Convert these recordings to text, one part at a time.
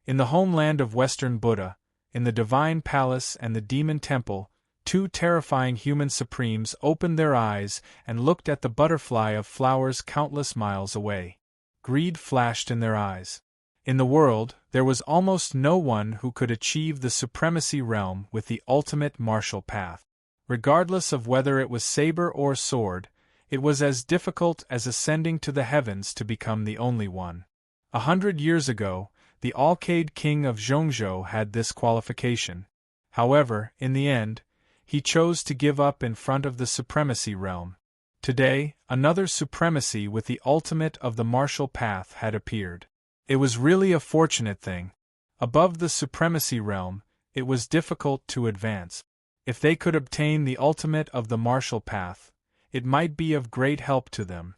In the homeland of Western Buddha, in the Divine Palace and the Demon Temple, two terrifying human supremes opened their eyes and looked at the butterfly of flowers countless miles away. Greed flashed in their eyes. In the world, there was almost no one who could achieve the supremacy realm with the ultimate martial path. Regardless of whether it was saber or sword, it was as difficult as ascending to the heavens to become the only one. 100 years ago, the Alcade king of Zhongzhou had this qualification. However, in the end, he chose to give up in front of the supremacy realm. Today, another supremacy with the ultimate of the martial path had appeared. It was really a fortunate thing. Above the supremacy realm, it was difficult to advance. If they could obtain the ultimate of the martial path, it might be of great help to them.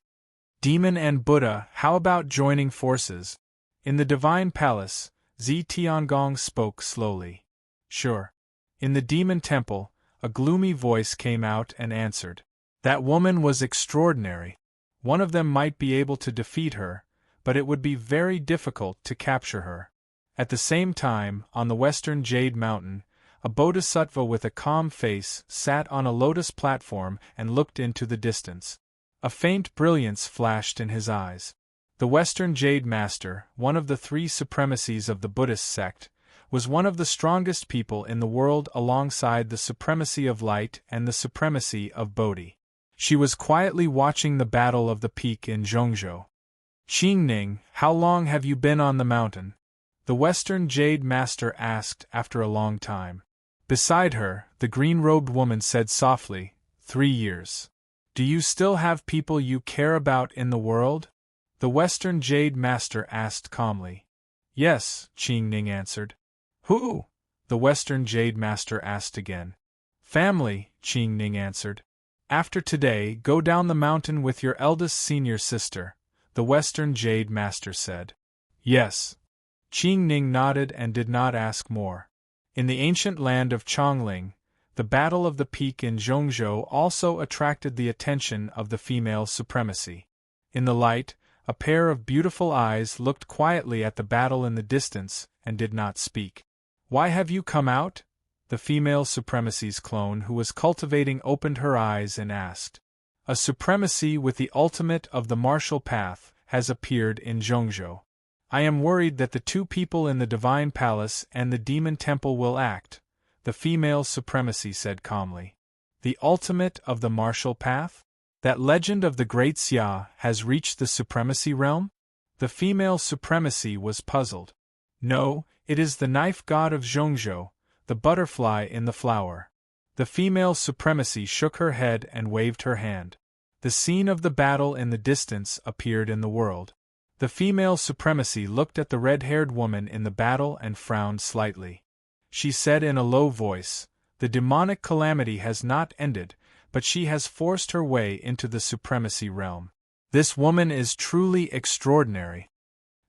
Demon and Buddha, how about joining forces? In the Divine Palace, Zi Tiangong spoke slowly. Sure. In the Demon Temple, a gloomy voice came out and answered. That woman was extraordinary. One of them might be able to defeat her, but it would be very difficult to capture her. At the same time, on the western Jade Mountain, a bodhisattva with a calm face sat on a lotus platform and looked into the distance. A faint brilliance flashed in his eyes. The Western Jade Master, one of the three supremacies of the Buddhist sect, was one of the strongest people in the world alongside the supremacy of light and the supremacy of Bodhi. She was quietly watching the battle of the peak in Zhongzhou. Qingning, how long have you been on the mountain? The Western Jade Master asked after a long time. Beside her, the green-robed woman said softly, 3 years. Do you still have people you care about in the world? The Western Jade Master asked calmly. Yes, Qingning answered. Who? The Western Jade Master asked again. Family, Qingning answered. After today, go down the mountain with your eldest senior sister, the Western Jade Master said. Yes. Qingning nodded and did not ask more. In the ancient land of Chongling, the Battle of the Peak in Zhongzhou also attracted the attention of the female supremacy. In the light, a pair of beautiful eyes looked quietly at the battle in the distance and did not speak. Why have you come out? The female supremacy's clone who was cultivating opened her eyes and asked. A supremacy with the ultimate of the martial path has appeared in Zhongzhou. I am worried that the two people in the Divine Palace and the Demon Temple will act, the female supremacy said calmly. The ultimate of the martial path? That legend of the Great Xia has reached the supremacy realm? The female supremacy was puzzled. No, it is the knife god of Zhongzhou, the butterfly in the flower. The female supremacy shook her head and waved her hand. The scene of the battle in the distance appeared in the world. The female supremacy looked at the red-haired woman in the battle and frowned slightly. She said in a low voice, the demonic calamity has not ended, but she has forced her way into the supremacy realm. This woman is truly extraordinary.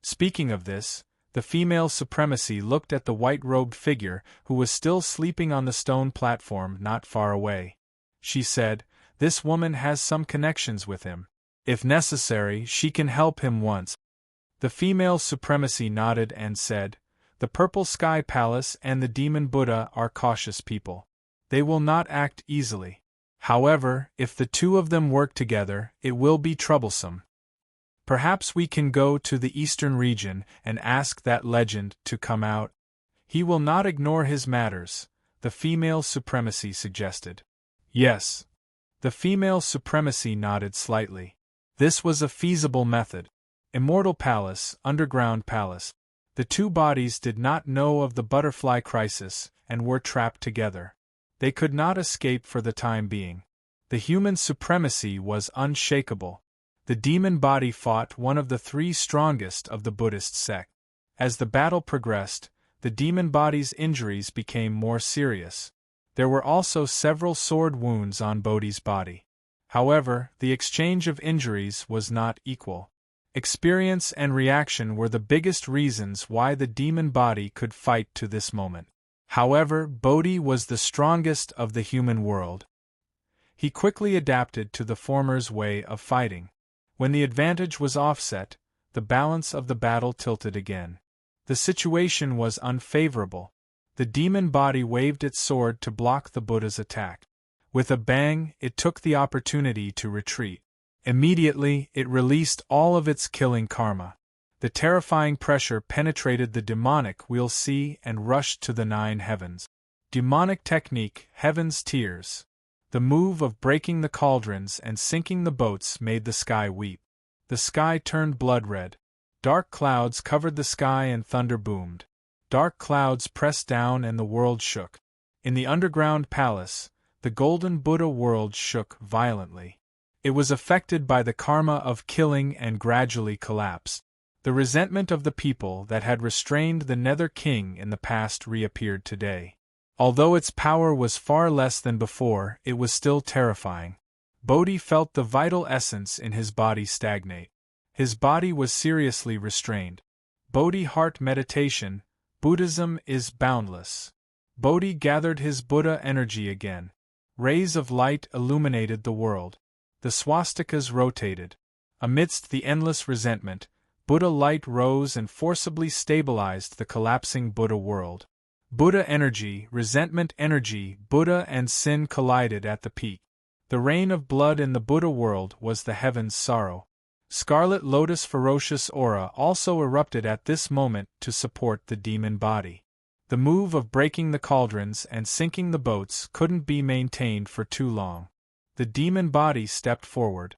Speaking of this, the female supremacy looked at the white-robed figure who was still sleeping on the stone platform not far away. She said, this woman has some connections with him. If necessary, she can help him once. The female supremacy nodded and said, the Purple Sky Palace and the Demon Buddha are cautious people. They will not act easily. However, if the two of them work together, it will be troublesome. Perhaps we can go to the eastern region and ask that legend to come out. He will not ignore his matters, the female supremacy suggested. Yes. The female supremacy nodded slightly. This was a feasible method. Immortal Palace, Underground Palace. The two bodies did not know of the butterfly crisis and were trapped together. They could not escape for the time being. The human supremacy was unshakable. The demon body fought one of the three strongest of the Buddhist sect. As the battle progressed, the demon body's injuries became more serious. There were also several sword wounds on Bodhi's body. However, the exchange of injuries was not equal. Experience and reaction were the biggest reasons why the demon body could fight to this moment. However, Bodhi was the strongest of the human world. He quickly adapted to the former's way of fighting. When the advantage was offset, the balance of the battle tilted again. The situation was unfavorable. The demon body waved its sword to block the Buddha's attack. With a bang, it took the opportunity to retreat. Immediately, it released all of its killing karma. The terrifying pressure penetrated the demonic we'll see and rushed to the 9 heavens. Demonic technique, Heaven's Tears. The move of breaking the cauldrons and sinking the boats made the sky weep. The sky turned blood-red. Dark clouds covered the sky and thunder boomed. Dark clouds pressed down and the world shook. In the underground palace, the golden Buddha world shook violently. It was affected by the karma of killing and gradually collapsed. The resentment of the people that had restrained the Nether King in the past reappeared today. Although its power was far less than before, it was still terrifying. Bodhi felt the vital essence in his body stagnate. His body was seriously restrained. Bodhi heart meditation, Buddhism is boundless. Bodhi gathered his Buddha energy again. Rays of light illuminated the world. The swastikas rotated. Amidst the endless resentment, Buddha light rose and forcibly stabilized the collapsing Buddha world. Buddha energy, resentment energy, Buddha and sin collided at the peak. The rain of blood in the Buddha world was the heaven's sorrow. Scarlet Lotus ferocious aura also erupted at this moment to support the demon body. The move of breaking the cauldrons and sinking the boats couldn't be maintained for too long. The demon body stepped forward.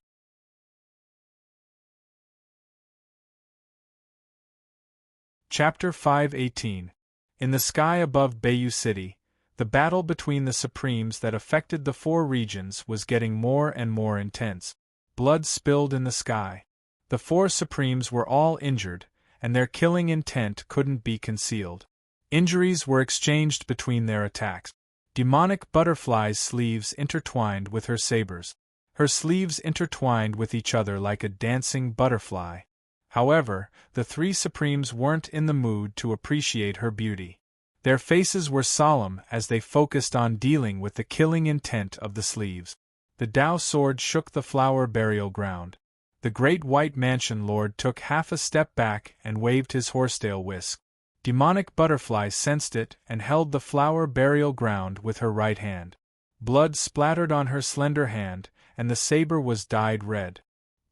Chapter 5:18. In the sky above Bayou City, the battle between the Supremes that affected the 4 regions was getting more and more intense. Blood spilled in the sky. The 4 Supremes were all injured, and their killing intent couldn't be concealed. Injuries were exchanged between their attacks. Demonic butterfly's sleeves intertwined with her sabers. Her sleeves intertwined with each other like a dancing butterfly. However, the 3 Supremes weren't in the mood to appreciate her beauty. Their faces were solemn as they focused on dealing with the killing intent of the sleeves. The Tao sword shook the flower burial ground. The great white mansion lord took half a step back and waved his horsetail whisk. Demonic butterfly sensed it and held the flower burial ground with her right hand. Blood splattered on her slender hand, and the saber was dyed red.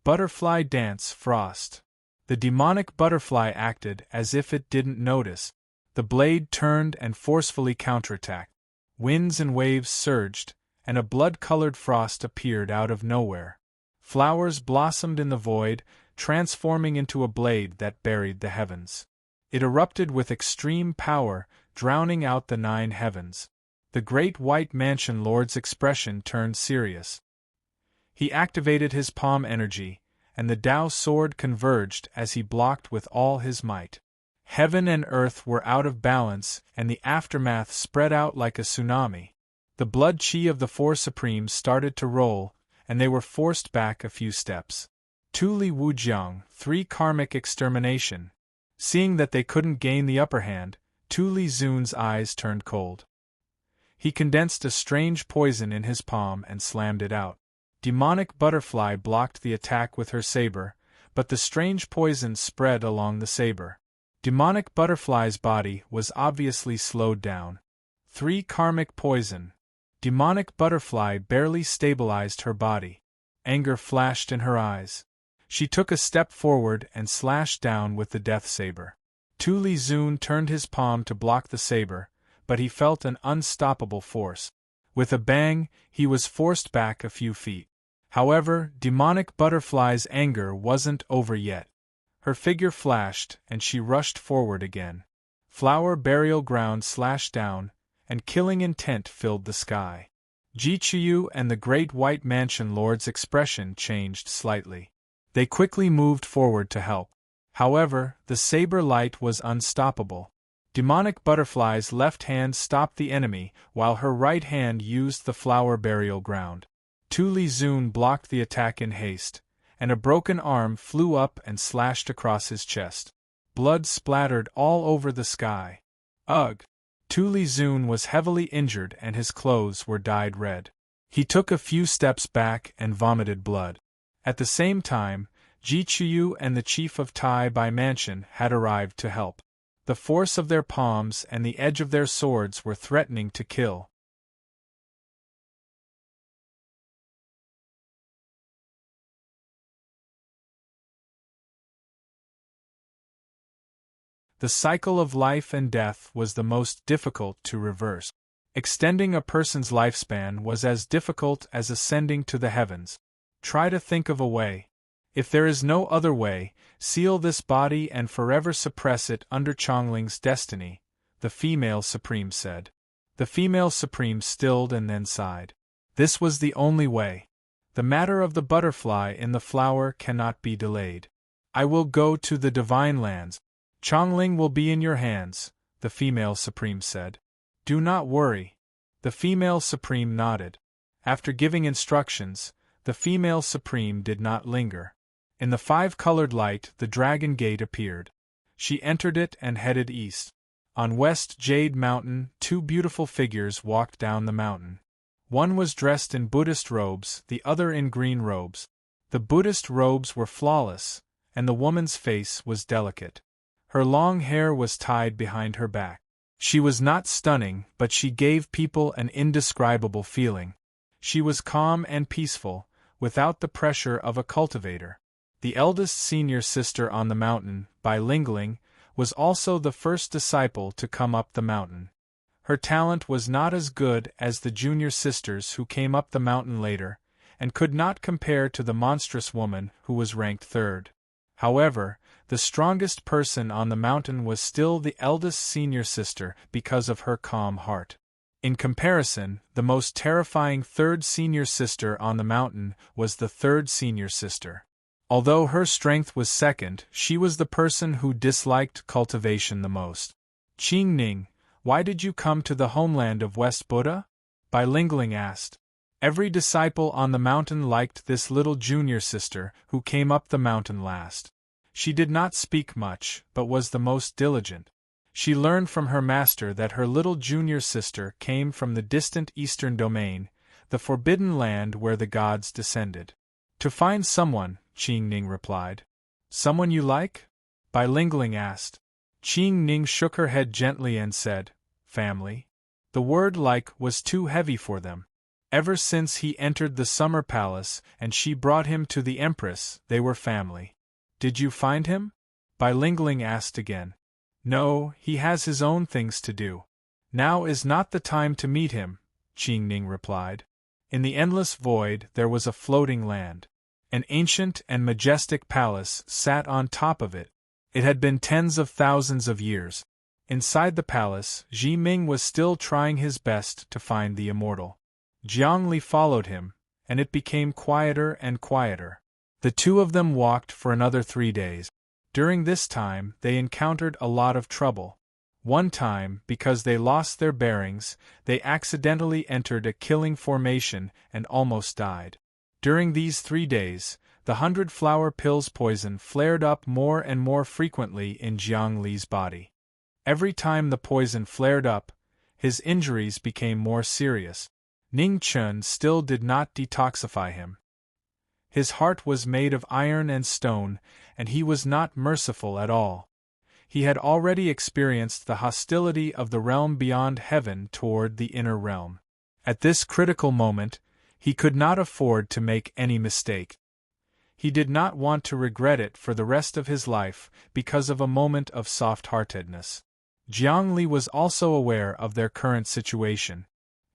Butterfly dance frost. The demonic butterfly acted as if it didn't notice. The blade turned and forcefully counterattacked. Winds and waves surged, and a blood-colored frost appeared out of nowhere. Flowers blossomed in the void, transforming into a blade that buried the heavens. It erupted with extreme power, drowning out the 9 heavens. The great white mansion lord's expression turned serious. He activated his palm energy, and the Tao sword converged as he blocked with all his might. Heaven and earth were out of balance, and the aftermath spread out like a tsunami. The blood chi of the 4 Supremes started to roll, and they were forced back a few steps. Tuli Wujiang, 3 karmic extermination. Seeing that they couldn't gain the upper hand, Tuli Zun's eyes turned cold. He condensed a strange poison in his palm and slammed it out. Demonic butterfly blocked the attack with her saber, but the strange poison spread along the saber. Demonic butterfly's body was obviously slowed down. 3 karmic poison. Demonic butterfly barely stabilized her body. Anger flashed in her eyes. She took a step forward and slashed down with the death saber. Tuli Zun turned his palm to block the saber, but he felt an unstoppable force. With a bang, he was forced back a few feet. However, demonic butterfly's anger wasn't over yet. Her figure flashed, and she rushed forward again. Flower burial ground slashed down, and killing intent filled the sky. Ji Chuyu and the great white mansion lord's expression changed slightly. They quickly moved forward to help. However, the saber light was unstoppable. Demonic butterfly's left hand stopped the enemy, while her right hand used the flower burial ground. Tuli Zun blocked the attack in haste, and a broken arm flew up and slashed across his chest. Blood splattered all over the sky. Ugh! Tuli Zun was heavily injured and his clothes were dyed red. He took a few steps back and vomited blood. At the same time, Ji Chuyu and the chief of Tai Bai Mansion had arrived to help. The force of their palms and the edge of their swords were threatening to kill. The cycle of life and death was the most difficult to reverse. Extending a person's lifespan was as difficult as ascending to the heavens. Try to think of a way. If there is no other way, seal this body and forever suppress it under Changling's destiny, the female supreme said. The female supreme stilled and then sighed. This was the only way. The matter of the butterfly in the flower cannot be delayed. I will go to the divine lands. Changling will be in your hands, the female supreme said. Do not worry. The female supreme nodded. After giving instructions, the female supreme did not linger. In the five-colored light, the dragon gate appeared. She entered it and headed east. On West Jade Mountain, two beautiful figures walked down the mountain. One was dressed in Buddhist robes, the other in green robes. The Buddhist robes were flawless, and the woman's face was delicate. Her long hair was tied behind her back. She was not stunning, but she gave people an indescribable feeling. She was calm and peaceful, without the pressure of a cultivator. The eldest senior sister on the mountain, Bilingling, was also the first disciple to come up the mountain. Her talent was not as good as the junior sisters who came up the mountain later, and could not compare to the monstrous woman who was ranked third. However, the strongest person on the mountain was still the eldest senior sister because of her calm heart. In comparison, the most terrifying third senior sister on the mountain was the third senior sister. Although her strength was second, she was the person who disliked cultivation the most. Qing Ning, why did you come to the homeland of West Buddha? Bilingling asked. Every disciple on the mountain liked this little junior sister who came up the mountain last. She did not speak much, but was the most diligent. She learned from her master that her little junior sister came from the distant eastern domain, the forbidden land where the gods descended. To find someone, Qing Ning replied. Someone you like? Bilingling asked. Qing Ning shook her head gently and said, family. The word like was too heavy for them. Ever since he entered the summer palace and she brought him to the empress, they were family. Did you find him? Bilingling asked again. No, he has his own things to do. Now is not the time to meet him, Qing Ning replied. In the endless void there was a floating land. An ancient and majestic palace sat on top of it. It had been tens of thousands of years. Inside the palace, Ji Ming was still trying his best to find the immortal. Jiang Li followed him, and it became quieter and quieter. The two of them walked for another 3 days. During this time, they encountered a lot of trouble. One time, because they lost their bearings, they accidentally entered a killing formation and almost died. During these 3 days, the 100-flower pills poison flared up more and more frequently in Jiang Li's body. Every time the poison flared up, his injuries became more serious. Ning Chun still did not detoxify him. His heart was made of iron and stone, and he was not merciful at all. He had already experienced the hostility of the realm beyond heaven toward the inner realm. At this critical moment, he could not afford to make any mistake. He did not want to regret it for the rest of his life because of a moment of soft-heartedness. Jiang Li was also aware of their current situation.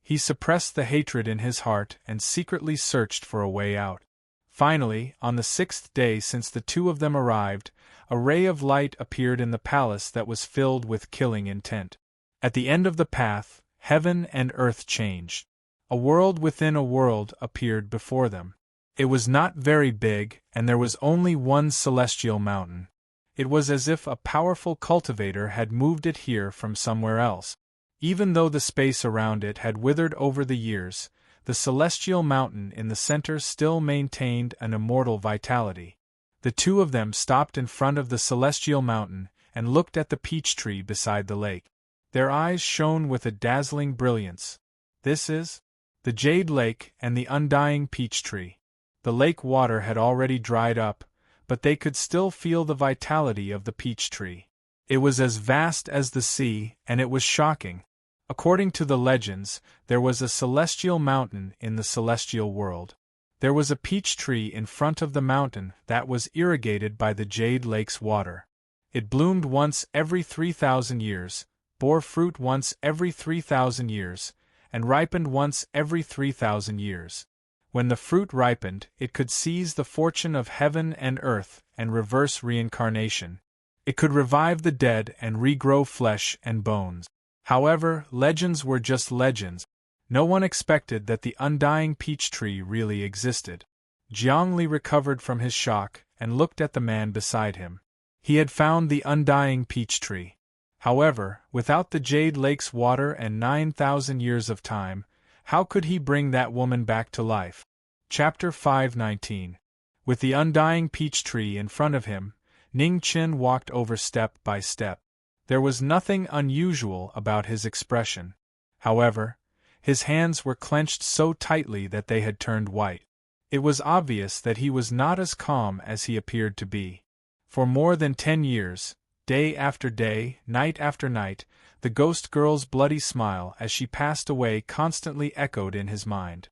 He suppressed the hatred in his heart and secretly searched for a way out. Finally, on the 6th day since the two of them arrived, a ray of light appeared in the palace that was filled with killing intent. At the end of the path, heaven and earth changed. A world within a world appeared before them. It was not very big, and there was only one celestial mountain. It was as if a powerful cultivator had moved it here from somewhere else. Even though the space around it had withered over the years, the celestial mountain in the center still maintained an immortal vitality. The two of them stopped in front of the celestial mountain and looked at the peach tree beside the lake. Their eyes shone with a dazzling brilliance. This is the Jade Lake and the undying peach tree. The lake water had already dried up, but they could still feel the vitality of the peach tree. It was as vast as the sea, and it was shocking. According to the legends, there was a celestial mountain in the celestial world. There was a peach tree in front of the mountain that was irrigated by the Jade Lake's water. It bloomed once every 3,000 years, bore fruit once every 3,000 years, and ripened once every 3,000 years. When the fruit ripened, it could seize the fortune of heaven and earth and reverse reincarnation. It could revive the dead and regrow flesh and bones. However, legends were just legends. No one expected that the undying peach tree really existed. Jiangli recovered from his shock and looked at the man beside him. He had found the undying peach tree. However, without the Jade Lake's water and 9,000 years of time, how could he bring that woman back to life? Chapter 5:19. With the undying peach tree in front of him, Ning Qin walked over step by step. There was nothing unusual about his expression. However, his hands were clenched so tightly that they had turned white. It was obvious that he was not as calm as he appeared to be. For more than 10 years, day after day, night after night, the ghost girl's bloody smile as she passed away constantly echoed in his mind.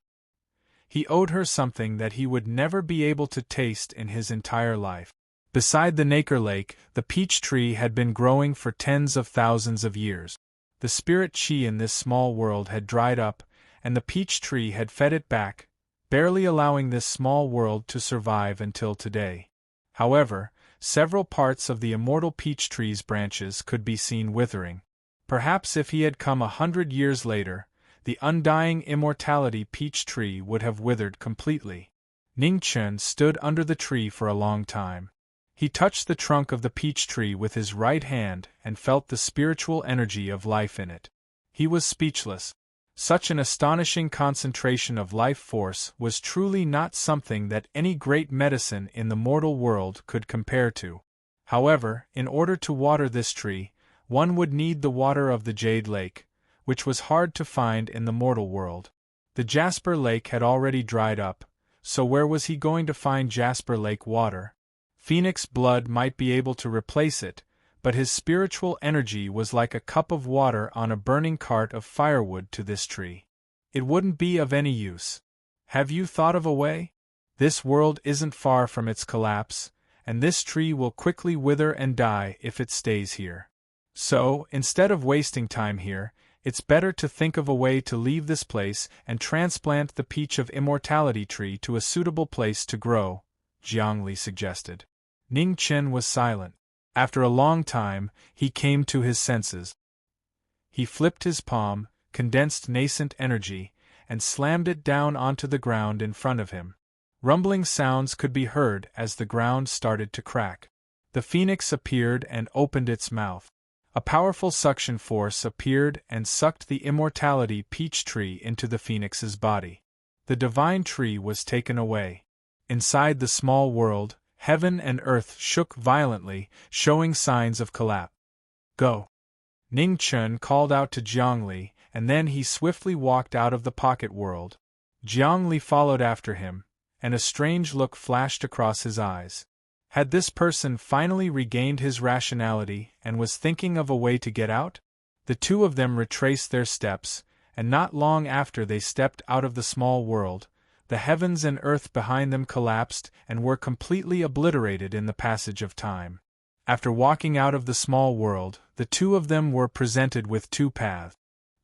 He owed her something that he would never be able to taste in his entire life. Beside the nacre lake, the peach tree had been growing for tens of thousands of years. The spirit chi in this small world had dried up, and the peach tree had fed it back, barely allowing this small world to survive until today. However, several parts of the immortal peach tree's branches could be seen withering. Perhaps if he had come 100 years later, the undying immortality peach tree would have withered completely. Ning Qin stood under the tree for a long time. He touched the trunk of the peach tree with his right hand and felt the spiritual energy of life in it. He was speechless. Such an astonishing concentration of life force was truly not something that any great medicine in the mortal world could compare to. However, in order to water this tree, one would need the water of the Jade Lake, which was hard to find in the mortal world. The Jasper Lake had already dried up, so where was he going to find Jasper Lake water? Phoenix blood might be able to replace it, but his spiritual energy was like a cup of water on a burning cart of firewood to this tree. It wouldn't be of any use. Have you thought of a way? This world isn't far from its collapse, and this tree will quickly wither and die if it stays here. So, instead of wasting time here, it's better to think of a way to leave this place and transplant the peach of immortality tree to a suitable place to grow, Jiangli suggested. Ning Qin was silent. After a long time, he came to his senses. He flipped his palm, condensed nascent energy, and slammed it down onto the ground in front of him. Rumbling sounds could be heard as the ground started to crack. The phoenix appeared and opened its mouth. A powerful suction force appeared and sucked the immortality peach tree into the phoenix's body. The divine tree was taken away. Inside the small world, heaven and earth shook violently, showing signs of collapse. Go! Ning Qin called out to Jiangli, and then he swiftly walked out of the pocket world. Jiangli followed after him, and a strange look flashed across his eyes. Had this person finally regained his rationality and was thinking of a way to get out? The two of them retraced their steps, and not long after they stepped out of the small world, the heavens and earth behind them collapsed and were completely obliterated in the passage of time. After walking out of the small world, the two of them were presented with two paths.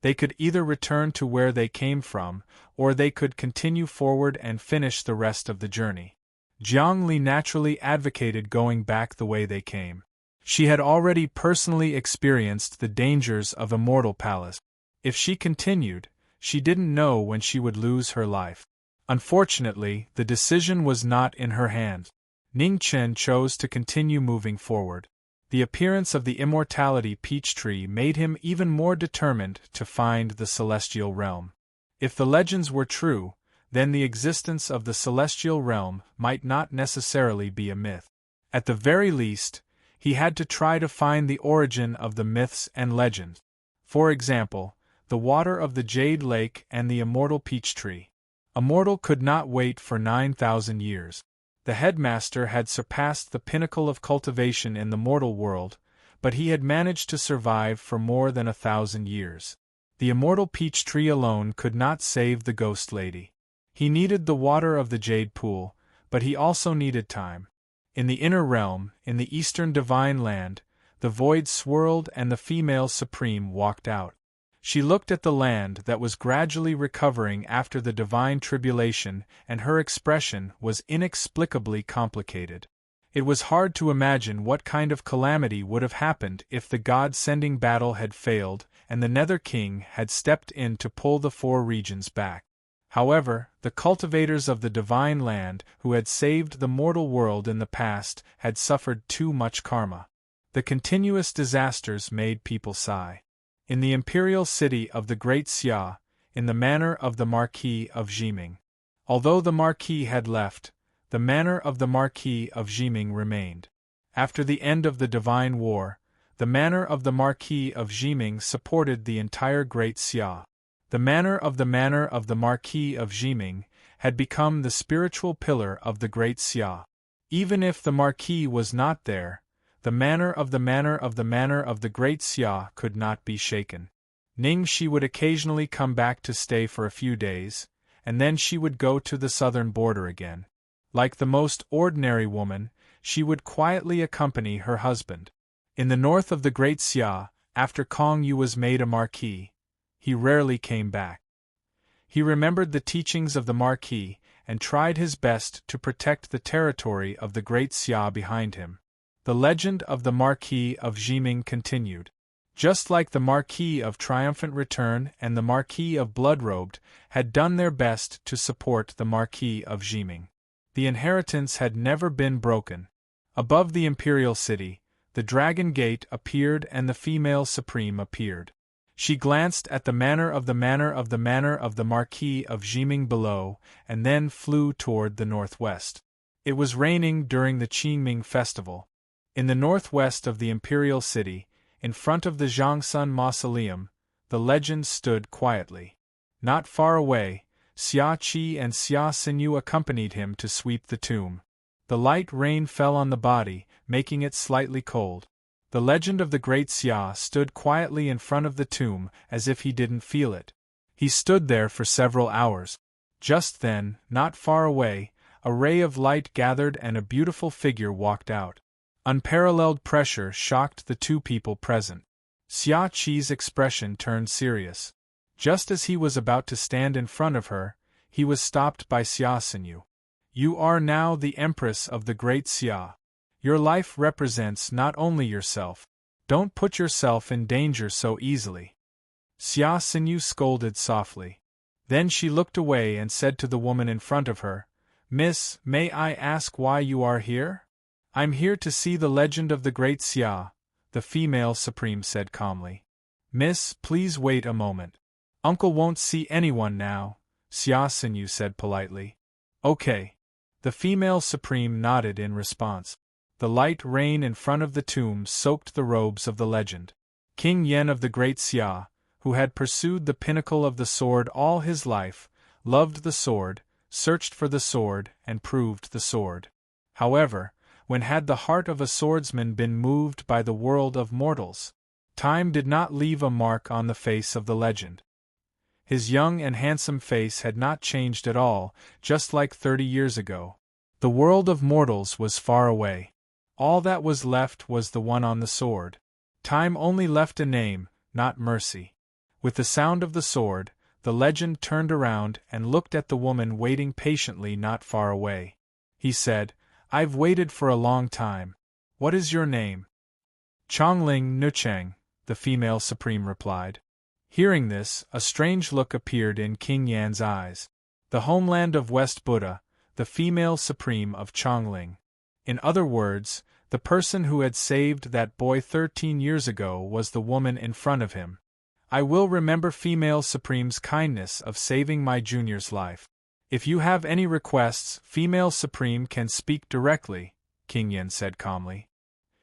They could either return to where they came from, or they could continue forward and finish the rest of the journey. Jiangli naturally advocated going back the way they came. She had already personally experienced the dangers of Immortal Palace. If she continued, she didn't know when she would lose her life. Unfortunately, the decision was not in her hands. Ning Qin chose to continue moving forward. The appearance of the immortality peach tree made him even more determined to find the celestial realm. If the legends were true, then the existence of the celestial realm might not necessarily be a myth. At the very least, he had to try to find the origin of the myths and legends. For example, the water of the Jade Lake and the immortal peach tree. A mortal could not wait for 9,000 years. The headmaster had surpassed the pinnacle of cultivation in the mortal world, but he had managed to survive for more than 1,000 years. The immortal peach tree alone could not save the ghost lady. He needed the water of the jade pool, but he also needed time. In the inner realm, in the eastern divine land, the void swirled and the female supreme walked out. She looked at the land that was gradually recovering after the divine tribulation, and her expression was inexplicably complicated. It was hard to imagine what kind of calamity would have happened if the God-sending battle had failed and the Nether King had stepped in to pull the four regions back. However, the cultivators of the divine land, who had saved the mortal world in the past, had suffered too much karma. The continuous disasters made people sigh. In the imperial city of the Great Xia, in the manor of the Marquis of Jiming. Although the Marquis had left, the manor of the Marquis of Jiming remained. After the end of the Divine War, the manor of the Marquis of Jiming supported the entire Great Xia. The manor of the Marquis of Jiming had become the spiritual pillar of the Great Xia. Even if the Marquis was not there, the manor of the Great Xia could not be shaken. Ningxi would occasionally come back to stay for a few days, and then she would go to the southern border again. Like the most ordinary woman, she would quietly accompany her husband. In the north of the Great Xia, after Kong Yu was made a marquis, he rarely came back. He remembered the teachings of the Marquis and tried his best to protect the territory of the Great Xia behind him. The legend of the Marquis of Jiming continued. Just like the Marquis of Triumphant Return and the Marquis of Bloodrobed had done their best to support the Marquis of Jiming. The inheritance had never been broken. Above the imperial city, the Dragon Gate appeared and the female supreme appeared. She glanced at the manor of the Marquis of Jiming below, and then flew toward the northwest. It was raining during the Qingming festival. In the northwest of the imperial city, in front of the Zhangsun Mausoleum, the legend stood quietly. Not far away, Xia Qi and Xia Xinyu accompanied him to sweep the tomb. The light rain fell on the body, making it slightly cold. The legend of the Great Xia stood quietly in front of the tomb, as if he didn't feel it. He stood there for several hours. Just then, not far away, a ray of light gathered and a beautiful figure walked out. Unparalleled pressure shocked the two people present. Xia Qi's expression turned serious. Just as he was about to stand in front of her, he was stopped by Xia Xinyu. You are now the Empress of the Great Xia. Your life represents not only yourself. Don't put yourself in danger so easily. Xia Xinyu scolded softly. Then she looked away and said to the woman in front of her, Miss, may I ask why you are here? I'm here to see the legend of the Great Xia, the female supreme said calmly. Miss, please wait a moment. Uncle won't see anyone now, Xia Xinyu said politely. Okay. The female supreme nodded in response. The light rain in front of the tomb soaked the robes of the legend. King Yen of the Great Xia, who had pursued the pinnacle of the sword all his life, loved the sword, searched for the sword, and proved the sword. However, when had the heart of a swordsman been moved by the world of mortals? Time did not leave a mark on the face of the legend. His young and handsome face had not changed at all, just like 30 years ago. The world of mortals was far away. All that was left was the one on the sword. Time only left a name, not mercy. With the sound of the sword, the legend turned around and looked at the woman waiting patiently not far away. He said, I've waited for a long time. What is your name? Chongling Nucheng, the female supreme replied. Hearing this, a strange look appeared in King Yan's eyes. The homeland of West Buddha, the female supreme of Chongling. In other words, the person who had saved that boy 13 years ago was the woman in front of him. I will remember female supreme's kindness of saving my junior's life. If you have any requests, female supreme can speak directly, King Yan said calmly.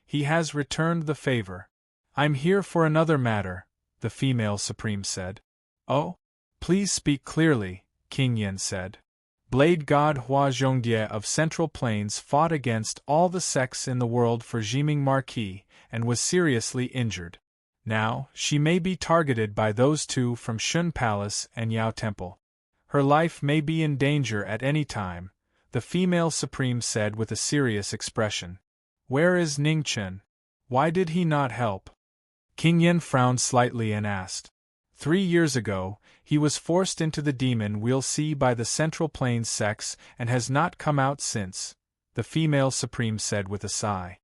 He has returned the favor. I'm here for another matter, the female supreme said. Oh? Please speak clearly, King Yan said. Blade god Hua Zhongdie of Central Plains fought against all the sects in the world for Jiming Marquis, and was seriously injured. Now, she may be targeted by those two from Shun Palace and Yao Temple. Her life may be in danger at any time, the female supreme said with a serious expression. Where is Ningchen? Why did he not help? King Yin frowned slightly and asked. 3 years ago, he was forced into the demon we'll see by the Central Plains sects and has not come out since, the female supreme said with a sigh.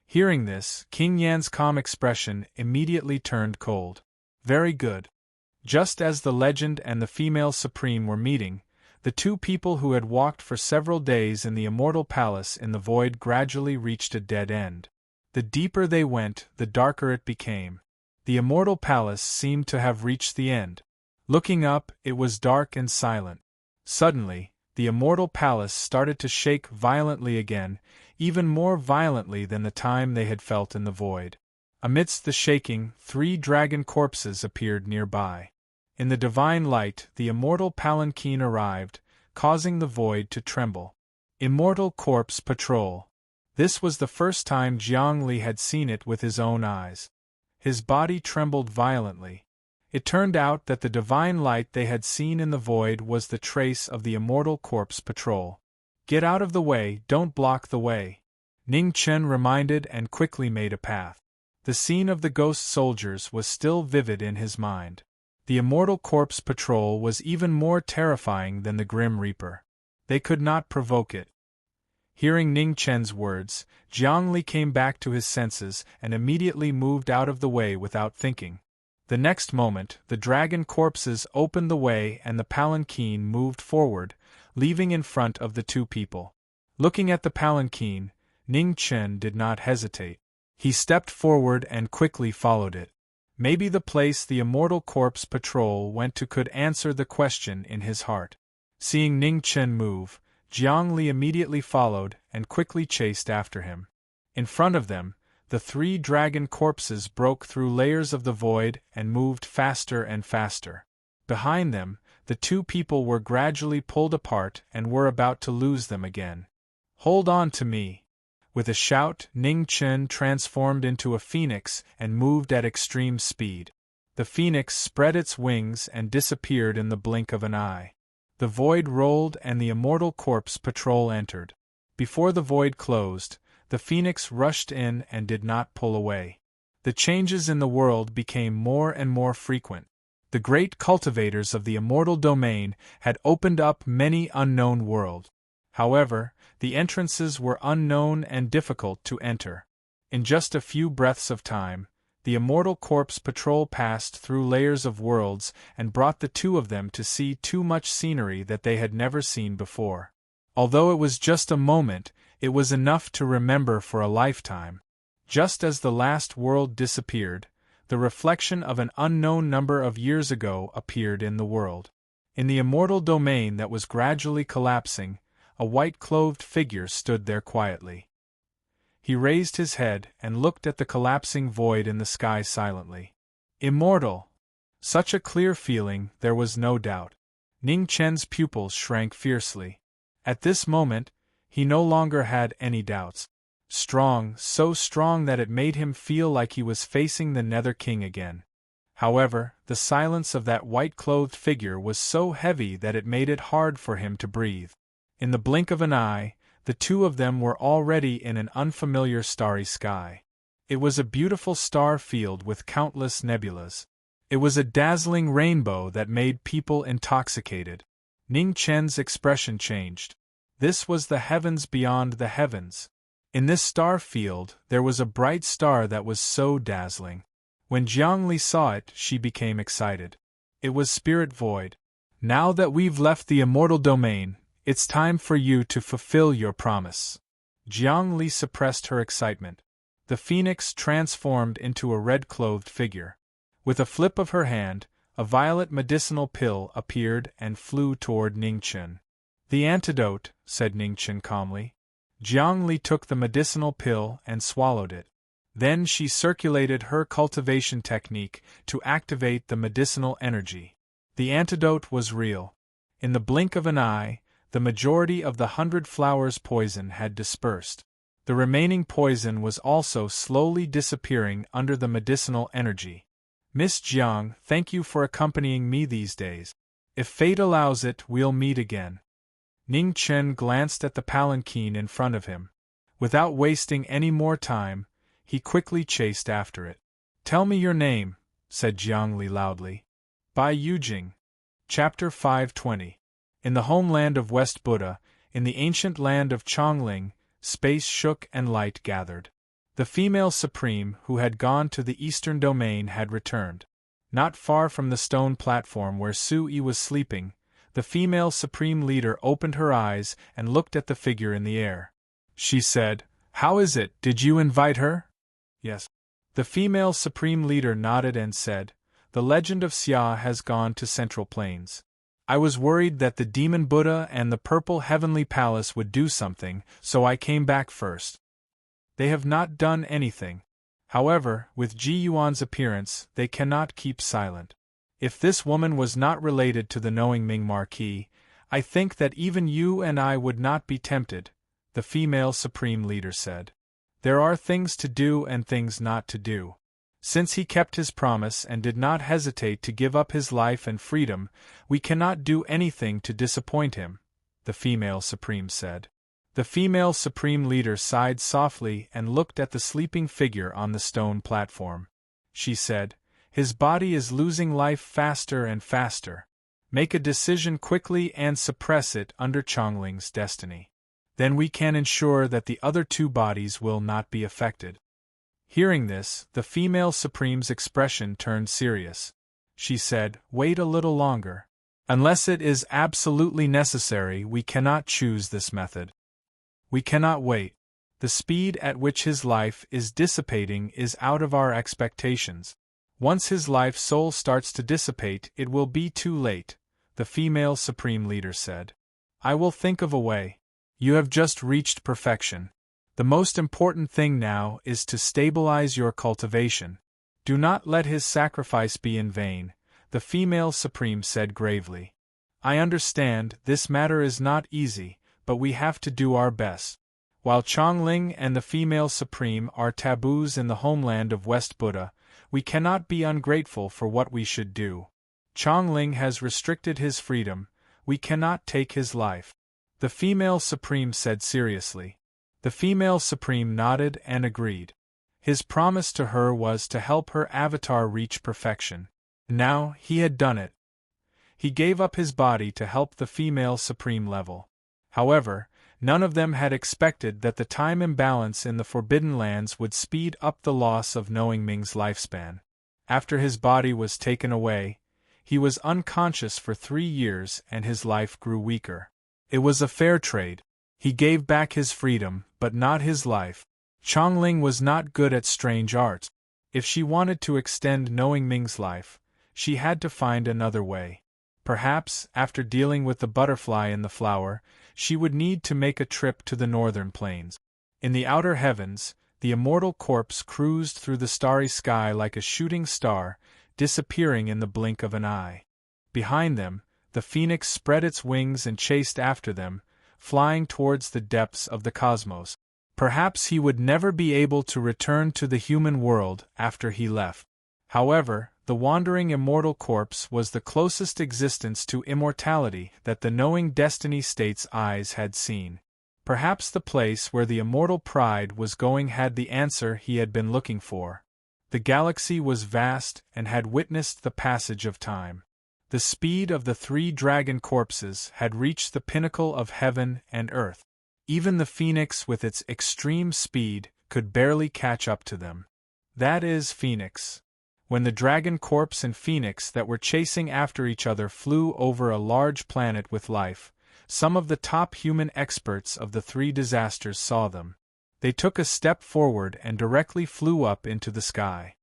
Hearing this, King Yan's calm expression immediately turned cold. Very good. Just as the legend and the female supreme were meeting, the two people who had walked for several days in the immortal palace in the void gradually reached a dead end. The deeper they went, the darker it became. The immortal palace seemed to have reached the end. Looking up, it was dark and silent. Suddenly, the immortal palace started to shake violently again, even more violently than the time they had felt in the void. Amidst the shaking, 3 dragon corpses appeared nearby. In the divine light, the immortal palanquin arrived, causing the void to tremble. Immortal Corpse Patrol. This was the first time Jiang Li had seen it with his own eyes. His body trembled violently. It turned out that the divine light they had seen in the void was the trace of the Immortal Corpse Patrol. Get out of the way, don't block the way. Ning Chen reminded and quickly made a path. The scene of the ghost soldiers was still vivid in his mind. The Immortal Corpse Patrol was even more terrifying than the Grim Reaper. They could not provoke it. Hearing Ning Chen's words, Jiang Li came back to his senses and immediately moved out of the way without thinking. The next moment, the dragon corpses opened the way and the palanquin moved forward, leaving in front of the two people. Looking at the palanquin, Ning Chen did not hesitate. He stepped forward and quickly followed it. Maybe the place the Immortal Corpse Patrol went to could answer the question in his heart. Seeing Ning Chen move, Jiang Li immediately followed and quickly chased after him. In front of them, the 3 dragon corpses broke through layers of the void and moved faster and faster. Behind them, the two people were gradually pulled apart and were about to lose them again. Hold on to me! With a shout, Ning Chen transformed into a phoenix and moved at extreme speed. The phoenix spread its wings and disappeared in the blink of an eye. The void rolled and the Immortal Corpse Patrol entered. Before the void closed, the phoenix rushed in and did not pull away. The changes in the world became more and more frequent. The great cultivators of the immortal domain had opened up many unknown worlds. However, the entrances were unknown and difficult to enter. In just a few breaths of time, the Immortal Corpse Patrol passed through layers of worlds and brought the two of them to see too much scenery that they had never seen before. Although it was just a moment, it was enough to remember for a lifetime. Just as the last world disappeared, the reflection of an unknown number of years ago appeared in the world. In the immortal domain that was gradually collapsing, a white-clothed figure stood there quietly. He raised his head and looked at the collapsing void in the sky silently. Immortal! Such a clear feeling, there was no doubt. Ning Chen's pupils shrank fiercely. At this moment, he no longer had any doubts. Strong, so strong that it made him feel like he was facing the Nether King again. However, the silence of that white-clothed figure was so heavy that it made it hard for him to breathe. In the blink of an eye, the two of them were already in an unfamiliar starry sky. It was a beautiful star field with countless nebulas. It was a dazzling rainbow that made people intoxicated. Ning Chen's expression changed. This was the heavens beyond the heavens. In this star field, there was a bright star that was so dazzling. When Jiang Li saw it, she became excited. It was Spirit Void. Now that we've left the immortal domain, it's time for you to fulfill your promise. Jiang Li suppressed her excitement. The phoenix transformed into a red-clothed figure. With a flip of her hand, a violet medicinal pill appeared and flew toward Ningchen. The antidote, said Ningchen calmly. Jiang Li took the medicinal pill and swallowed it. Then she circulated her cultivation technique to activate the medicinal energy. The antidote was real. In the blink of an eye, The majority of the 100 flowers' poison had dispersed. The remaining poison was also slowly disappearing under the medicinal energy. Miss Jiang, thank you for accompanying me these days. If fate allows it, we'll meet again. Ning Chen glanced at the palanquin in front of him. Without wasting any more time, he quickly chased after it. Tell me your name, said Jiang Li loudly. Bai Yujing. Chapter 520. In the homeland of West Buddha, in the ancient land of Chongling, space shook and light gathered. The female supreme who had gone to the eastern domain had returned. Not far from the stone platform where Su-Yi was sleeping, the female supreme leader opened her eyes and looked at the figure in the air. She said, "How is it, did you invite her?" "Yes." The female supreme leader nodded and said, "The legend of Xia has gone to Central Plains. I was worried that the Demon Buddha and the Purple Heavenly Palace would do something, so I came back first. They have not done anything. However, with Ji Yuan's appearance, they cannot keep silent. If this woman was not related to the knowing Ming Marquis, I think that even you and I would not be tempted," the female supreme leader said. "There are things to do and things not to do. Since he kept his promise and did not hesitate to give up his life and freedom, we cannot do anything to disappoint him," the female supreme said. The female supreme leader sighed softly and looked at the sleeping figure on the stone platform. She said, "His body is losing life faster and faster. Make a decision quickly and suppress it under Chongling's destiny. Then we can ensure that the other two bodies will not be affected." Hearing this, the female supreme's expression turned serious. She said, "Wait a little longer. Unless it is absolutely necessary, we cannot choose this method. We cannot wait. The speed at which his life is dissipating is out of our expectations. Once his life soul starts to dissipate, it will be too late," the female supreme leader said. "I will think of a way. You have just reached perfection. The most important thing now is to stabilize your cultivation. Do not let his sacrifice be in vain," the female supreme said gravely. "I understand, this matter is not easy, but we have to do our best. While Chongling and the female supreme are taboos in the homeland of West Buddha, we cannot be ungrateful for what we should do. Chongling has restricted his freedom, we cannot take his life," the female supreme said seriously. The female supreme nodded and agreed. His promise to her was to help her avatar reach perfection. Now, he had done it. He gave up his body to help the female supreme level. However, none of them had expected that the time imbalance in the Forbidden Lands would speed up the loss of knowing Ming's lifespan. After his body was taken away, he was unconscious for 3 years and his life grew weaker. It was a fair trade. He gave back his freedom, but not his life. Chongling was not good at strange arts. If she wanted to extend knowing Ming's life, she had to find another way. Perhaps, after dealing with the butterfly in the flower, she would need to make a trip to the northern plains. In the outer heavens, the immortal corpse cruised through the starry sky like a shooting star, disappearing in the blink of an eye. Behind them, the phoenix spread its wings and chased after them, flying towards the depths of the cosmos. Perhaps he would never be able to return to the human world after he left. However, the wandering immortal corpse was the closest existence to immortality that the knowing destiny state's eyes had seen. Perhaps the place where the immortal pride was going had the answer he had been looking for. The galaxy was vast and had witnessed the passage of time. The speed of the 3 dragon corpses had reached the pinnacle of heaven and earth. Even the phoenix with its extreme speed could barely catch up to them. That is Phoenix. When the dragon corpse and phoenix that were chasing after each other flew over a large planet with life, some of the top human experts of the 3 disasters saw them. They took a step forward and directly flew up into the sky.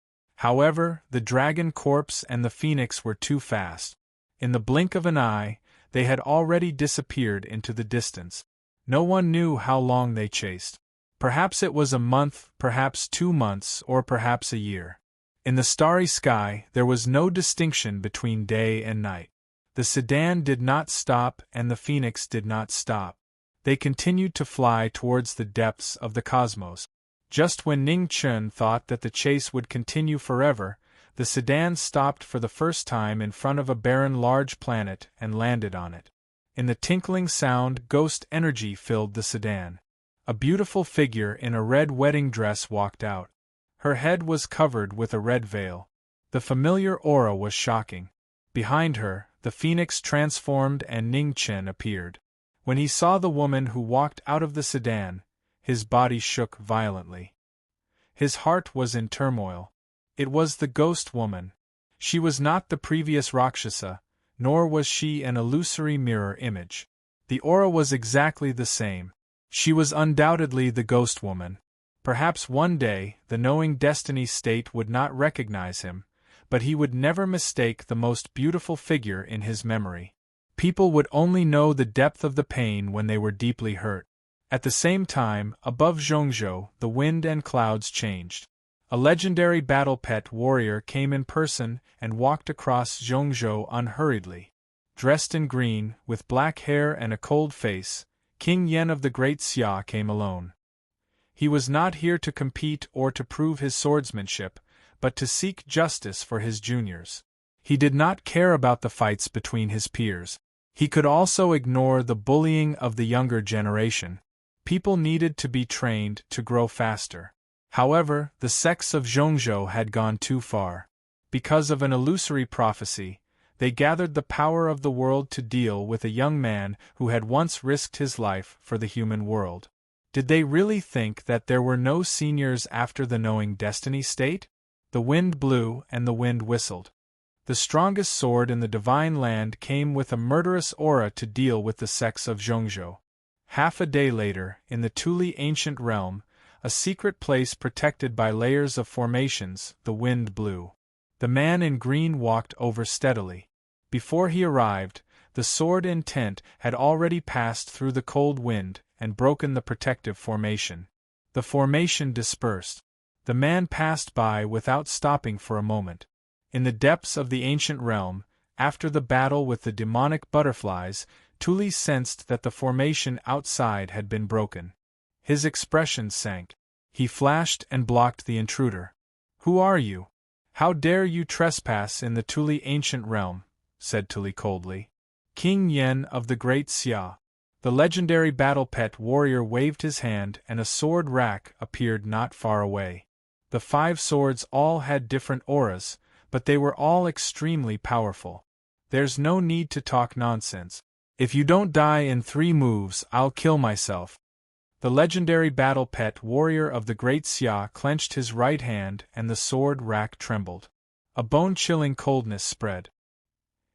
However, the dragon corpse and the phoenix were too fast. In the blink of an eye, they had already disappeared into the distance. No one knew how long they chased. Perhaps it was a month, perhaps 2 months, or perhaps a year. In the starry sky, there was no distinction between day and night. The sedan did not stop and the phoenix did not stop. They continued to fly towards the depths of the cosmos. Just when Ning Chun thought that the chase would continue forever, the sedan stopped for the first time in front of a barren large planet and landed on it. In the tinkling sound, ghost energy filled the sedan. A beautiful figure in a red wedding dress walked out. Her head was covered with a red veil. The familiar aura was shocking. Behind her, the phoenix transformed and Ning Chen appeared. When he saw the woman who walked out of the sedan, his body shook violently. His heart was in turmoil. It was the ghost woman. She was not the previous Rakshasa, nor was she an illusory mirror image. The aura was exactly the same. She was undoubtedly the ghost woman. Perhaps one day, the knowing destiny state would not recognize him, but he would never mistake the most beautiful figure in his memory. People would only know the depth of the pain when they were deeply hurt. At the same time, above Zhongzhou, the wind and clouds changed. A legendary battle pet warrior came in person and walked across Zhongzhou unhurriedly. Dressed in green, with black hair and a cold face, King Yen of the Great Xia came alone. He was not here to compete or to prove his swordsmanship, but to seek justice for his juniors. He did not care about the fights between his peers. He could also ignore the bullying of the younger generation. People needed to be trained to grow faster. However, the sects of Zhongzhou had gone too far. Because of an illusory prophecy, they gathered the power of the world to deal with a young man who had once risked his life for the human world. Did they really think that there were no seniors after the knowing destiny state? The wind blew and the wind whistled. The strongest sword in the divine land came with a murderous aura to deal with the sects of Zhongzhou. Half a day later, in the Tuli ancient realm, a secret place protected by layers of formations, the wind blew. The man in green walked over steadily. Before he arrived, the sword intent had already passed through the cold wind and broken the protective formation. The formation dispersed. The man passed by without stopping for a moment. In the depths of the ancient realm, after the battle with the demonic butterflies, Tuli sensed that the formation outside had been broken. His expression sank. He flashed and blocked the intruder. "Who are you? How dare you trespass in the Tuli ancient realm?" said Tuli coldly. "King Yen of the Great Xia." The legendary battle pet warrior waved his hand and a sword rack appeared not far away. The 5 swords all had different auras, but they were all extremely powerful. "There's no need to talk nonsense. If you don't die in 3 moves, I'll kill myself." The legendary battle pet warrior of the Great Xia clenched his right hand and the sword rack trembled. A bone-chilling coldness spread.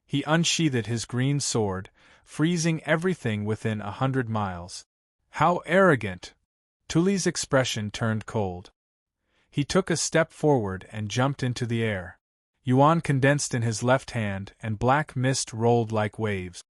He unsheathed his green sword, freezing everything within 100 miles. "How arrogant!" Tuli's expression turned cold. He took a step forward and jumped into the air. Yuan condensed in his left hand and black mist rolled like waves.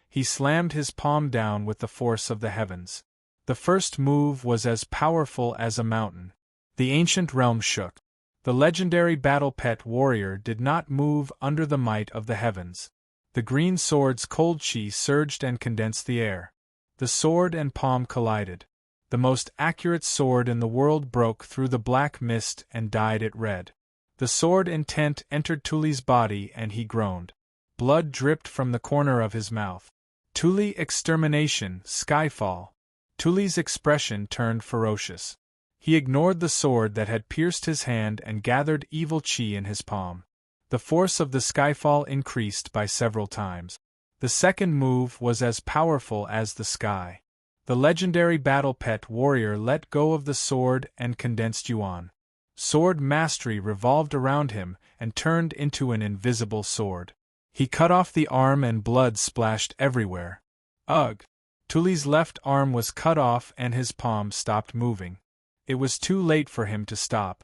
He slammed his palm down with the force of the heavens. The first move was as powerful as a mountain. The ancient realm shook. The legendary battle pet warrior did not move under the might of the heavens. The green sword's cold chi surged and condensed the air. The sword and palm collided. The most accurate sword in the world broke through the black mist and dyed it red. The sword intent entered Tuli's body and he groaned. Blood dripped from the corner of his mouth. Tuli extermination, skyfall. Tuli's expression turned ferocious. He ignored the sword that had pierced his hand and gathered evil chi in his palm. The force of the skyfall increased by several times. The second move was as powerful as the sky. The legendary battle pet warrior let go of the sword and condensed Yuan. Sword mastery revolved around him and turned into an invisible sword. He cut off the arm and blood splashed everywhere. Ugh! Tuli's left arm was cut off and his palm stopped moving. It was too late for him to stop.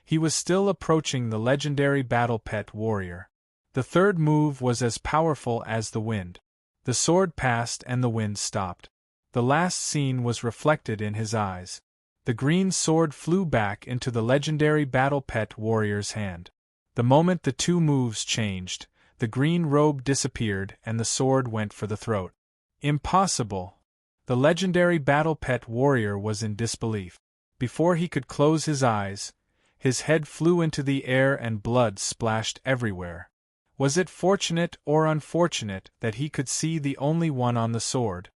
He was still approaching the legendary battle pet warrior. The third move was as powerful as the wind. The sword passed and the wind stopped. The last scene was reflected in his eyes. The green sword flew back into the legendary battle pet warrior's hand. The moment the 2 moves changed, the green robe disappeared and the sword went for the throat. Impossible! The legendary battle-pet warrior was in disbelief. Before he could close his eyes, his head flew into the air and blood splashed everywhere. Was it fortunate or unfortunate that he could see the only one on the sword?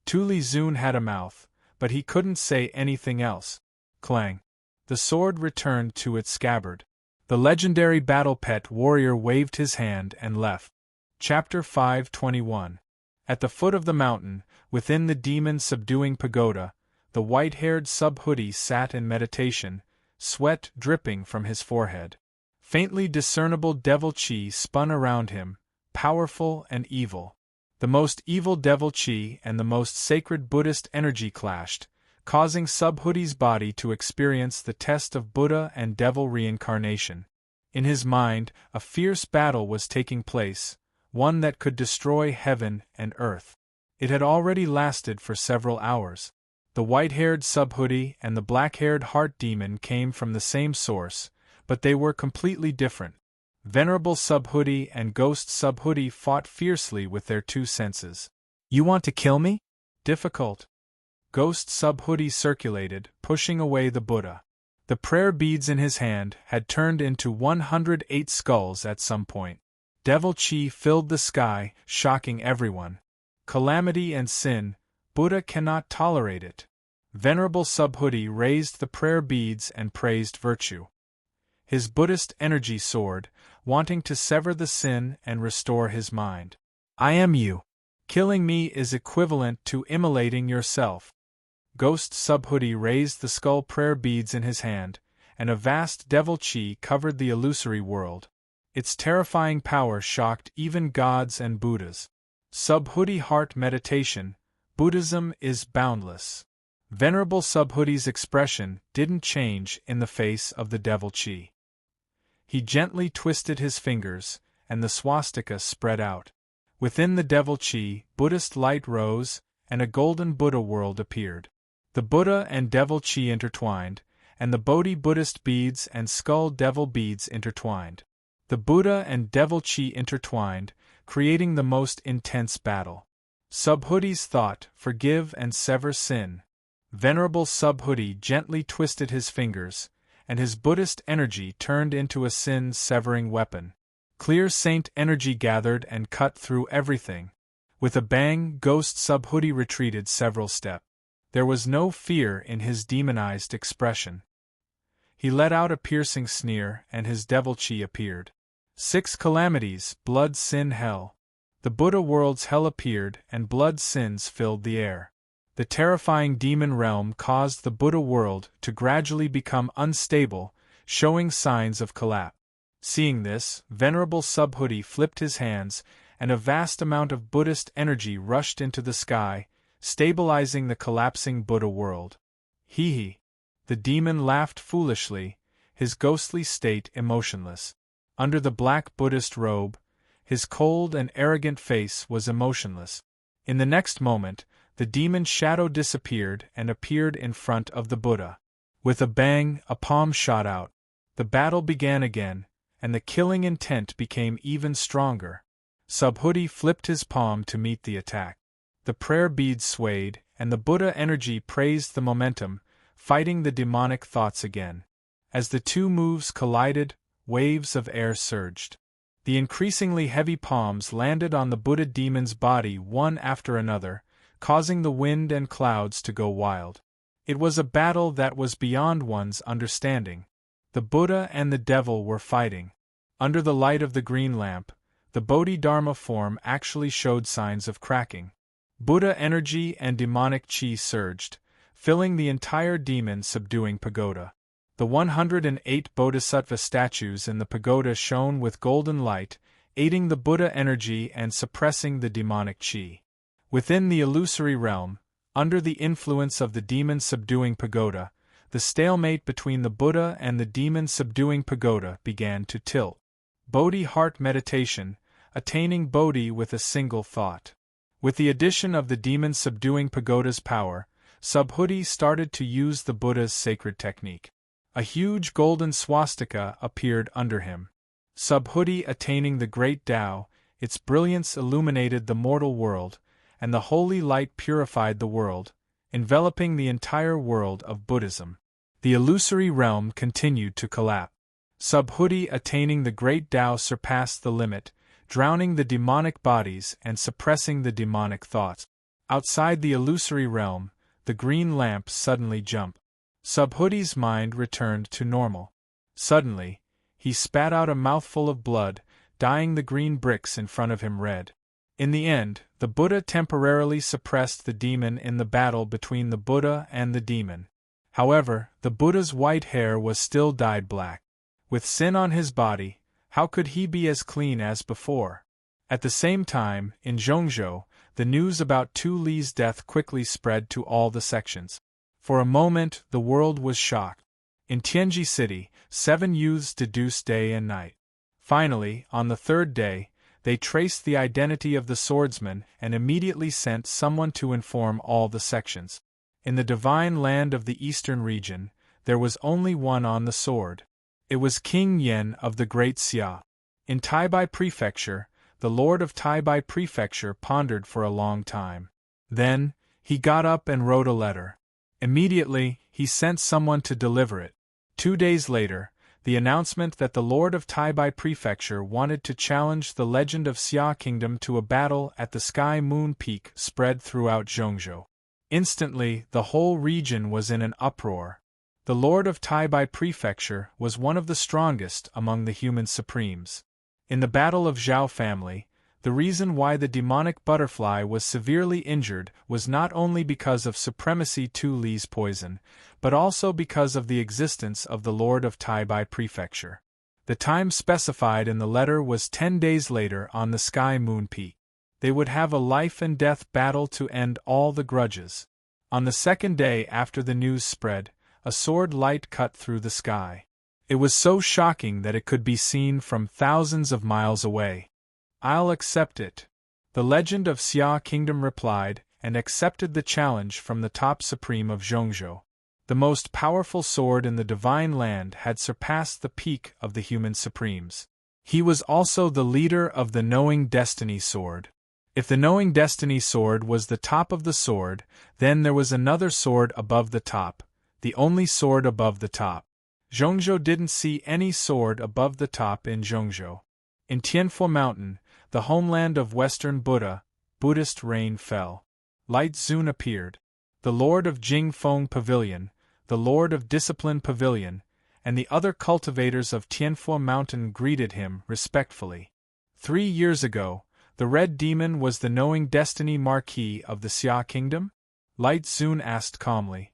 Tuli Zun had a mouth, but he couldn't say anything else. Clang! The sword returned to its scabbard. The legendary battle-pet warrior waved his hand and left. Chapter 521. At the foot of the mountain, within the demon-subduing pagoda, the white-haired Subhuti sat in meditation, sweat dripping from his forehead. Faintly discernible devil chi spun around him, powerful and evil. The most evil devil chi and the most sacred Buddhist energy clashed, causing Subhuti's body to experience the test of Buddha and devil reincarnation. In his mind, a fierce battle was taking place, one that could destroy heaven and earth. It had already lasted for several hours. The white-haired Subhuti and the black-haired heart demon came from the same source, but they were completely different. Venerable Subhuti and Ghost Subhuti fought fiercely with their two senses. "You want to kill me?" "Difficult." Ghost Subhuti circulated, pushing away the Buddha. The prayer beads in his hand had turned into 108 skulls at some point. Devil chi filled the sky, shocking everyone. Calamity and sin, Buddha cannot tolerate it. Venerable Subhuti raised the prayer beads and praised virtue. His Buddhist energy soared, wanting to sever the sin and restore his mind. "I am you. Killing me is equivalent to immolating yourself." Ghost Subhuti raised the skull prayer beads in his hand, and a vast devil chi covered the illusory world. Its terrifying power shocked even gods and Buddhas. Subhuti heart meditation, Buddhism is boundless. Venerable Subhuti's expression didn't change in the face of the devil chi. He gently twisted his fingers, and the swastika spread out. Within the devil chi, Buddhist light rose, and a golden Buddha world appeared. The Buddha and devil chi intertwined, and the Bodhi Buddhist beads and skull devil beads intertwined. The Buddha and devil chi intertwined, creating the most intense battle. Subhuti's thought, forgive and sever sin. Venerable Subhuti gently twisted his fingers, and his Buddhist energy turned into a sin-severing weapon. Clear saint energy gathered and cut through everything. With a bang, Ghost Subhuti retreated several steps. There was no fear in his demonized expression. He let out a piercing sneer, and his devil chi appeared. 6 calamities, blood, sin, hell. The Buddha world's hell appeared, and blood sins filled the air. The terrifying demon realm caused the Buddha world to gradually become unstable, showing signs of collapse. Seeing this, Venerable Subhuti flipped his hands, and a vast amount of Buddhist energy rushed into the sky, stabilizing the collapsing Buddha world. Hee. The demon laughed foolishly, his ghostly state emotionless. Under the black Buddhist robe, his cold and arrogant face was emotionless. In the next moment, the demon's shadow disappeared and appeared in front of the Buddha. With a bang, a palm shot out. The battle began again, and the killing intent became even stronger. Subhuti flipped his palm to meet the attack. The prayer beads swayed, and the Buddha energy praised the momentum, fighting the demonic thoughts again. As the two moves collided, waves of air surged. The increasingly heavy palms landed on the Buddha demon's body one after another, causing the wind and clouds to go wild. It was a battle that was beyond one's understanding. The Buddha and the devil were fighting. Under the light of the green lamp, the Bodhidharma form actually showed signs of cracking. Buddha energy and demonic chi surged, filling the entire demon-subduing pagoda. The 108 Bodhisattva statues in the pagoda shone with golden light, aiding the Buddha energy and suppressing the demonic chi. Within the illusory realm, under the influence of the demon-subduing pagoda, the stalemate between the Buddha and the demon-subduing pagoda began to tilt. Bodhi heart meditation, attaining Bodhi with a single thought. With the addition of the demon-subduing pagoda's power, Subhuti started to use the Buddha's sacred technique. A huge golden swastika appeared under him. Subhuti attaining the great Tao, Its brilliance illuminated the mortal world, and the holy light purified the world, enveloping the entire world of Buddhism. The illusory realm continued to collapse. Subhuti attaining the great Tao surpassed the limit, drowning the demonic bodies and suppressing the demonic thoughts. Outside the illusory realm, the green lamp suddenly jumped. Subhuti's mind returned to normal. Suddenly, he spat out a mouthful of blood, dyeing the green bricks in front of him red. In the end, the Buddha temporarily suppressed the demon in the battle between the Buddha and the demon. However, the Buddha's white hair was still dyed black. With sin on his body, how could he be as clean as before? At the same time, in Zhongzhou, the news about Tu Li's death quickly spread to all the sections. For a moment, the world was shocked. In Tianji City, 7 youths deduced day and night. Finally, on the 3rd day, they traced the identity of the swordsman and immediately sent someone to inform all the sections. In the divine land of the eastern region, there was only one on the sword. It was King Yen of the Great Xia. In Taibai Prefecture, the Lord of Taibai Prefecture pondered for a long time. Then, he got up and wrote a letter. Immediately, he sent someone to deliver it. 2 days later, the announcement that the Lord of Taibai Prefecture wanted to challenge the legend of Xia Kingdom to a battle at the Sky Moon Peak spread throughout Zhongzhou. Instantly, the whole region was in an uproar. The Lord of Taibai Prefecture was one of the strongest among the human supremes. In the Battle of Zhao family, the reason why the demonic butterfly was severely injured was not only because of supremacy Tu Li's poison, but also because of the existence of the Lord of Taibai Prefecture. The time specified in the letter was 10 days later on the Sky Moon Peak. They would have a life-and-death battle to end all the grudges. On the 2nd day after the news spread, a sword light cut through the sky. It was so shocking that it could be seen from thousands of miles away. "I'll accept it," the legend of Xia Kingdom replied, and accepted the challenge from the top supreme of Zhongzhou. The most powerful sword in the divine land had surpassed the peak of the human supremes. He was also the leader of the Knowing Destiny sword. If the Knowing Destiny sword was the top of the sword, then there was another sword above the top, the only sword above the top. Zhongzhou didn't see any sword above the top in Zhongzhou. In Tianfo Mountain, the homeland of Western Buddha, Buddhist reign fell. Light soon appeared. The Lord of Jingfeng Pavilion, the Lord of Discipline Pavilion, and the other cultivators of Tianfo Mountain greeted him respectfully. 3 years ago, the Red Demon was the Knowing Destiny Marquis of the Xia Kingdom? Light Zun asked calmly.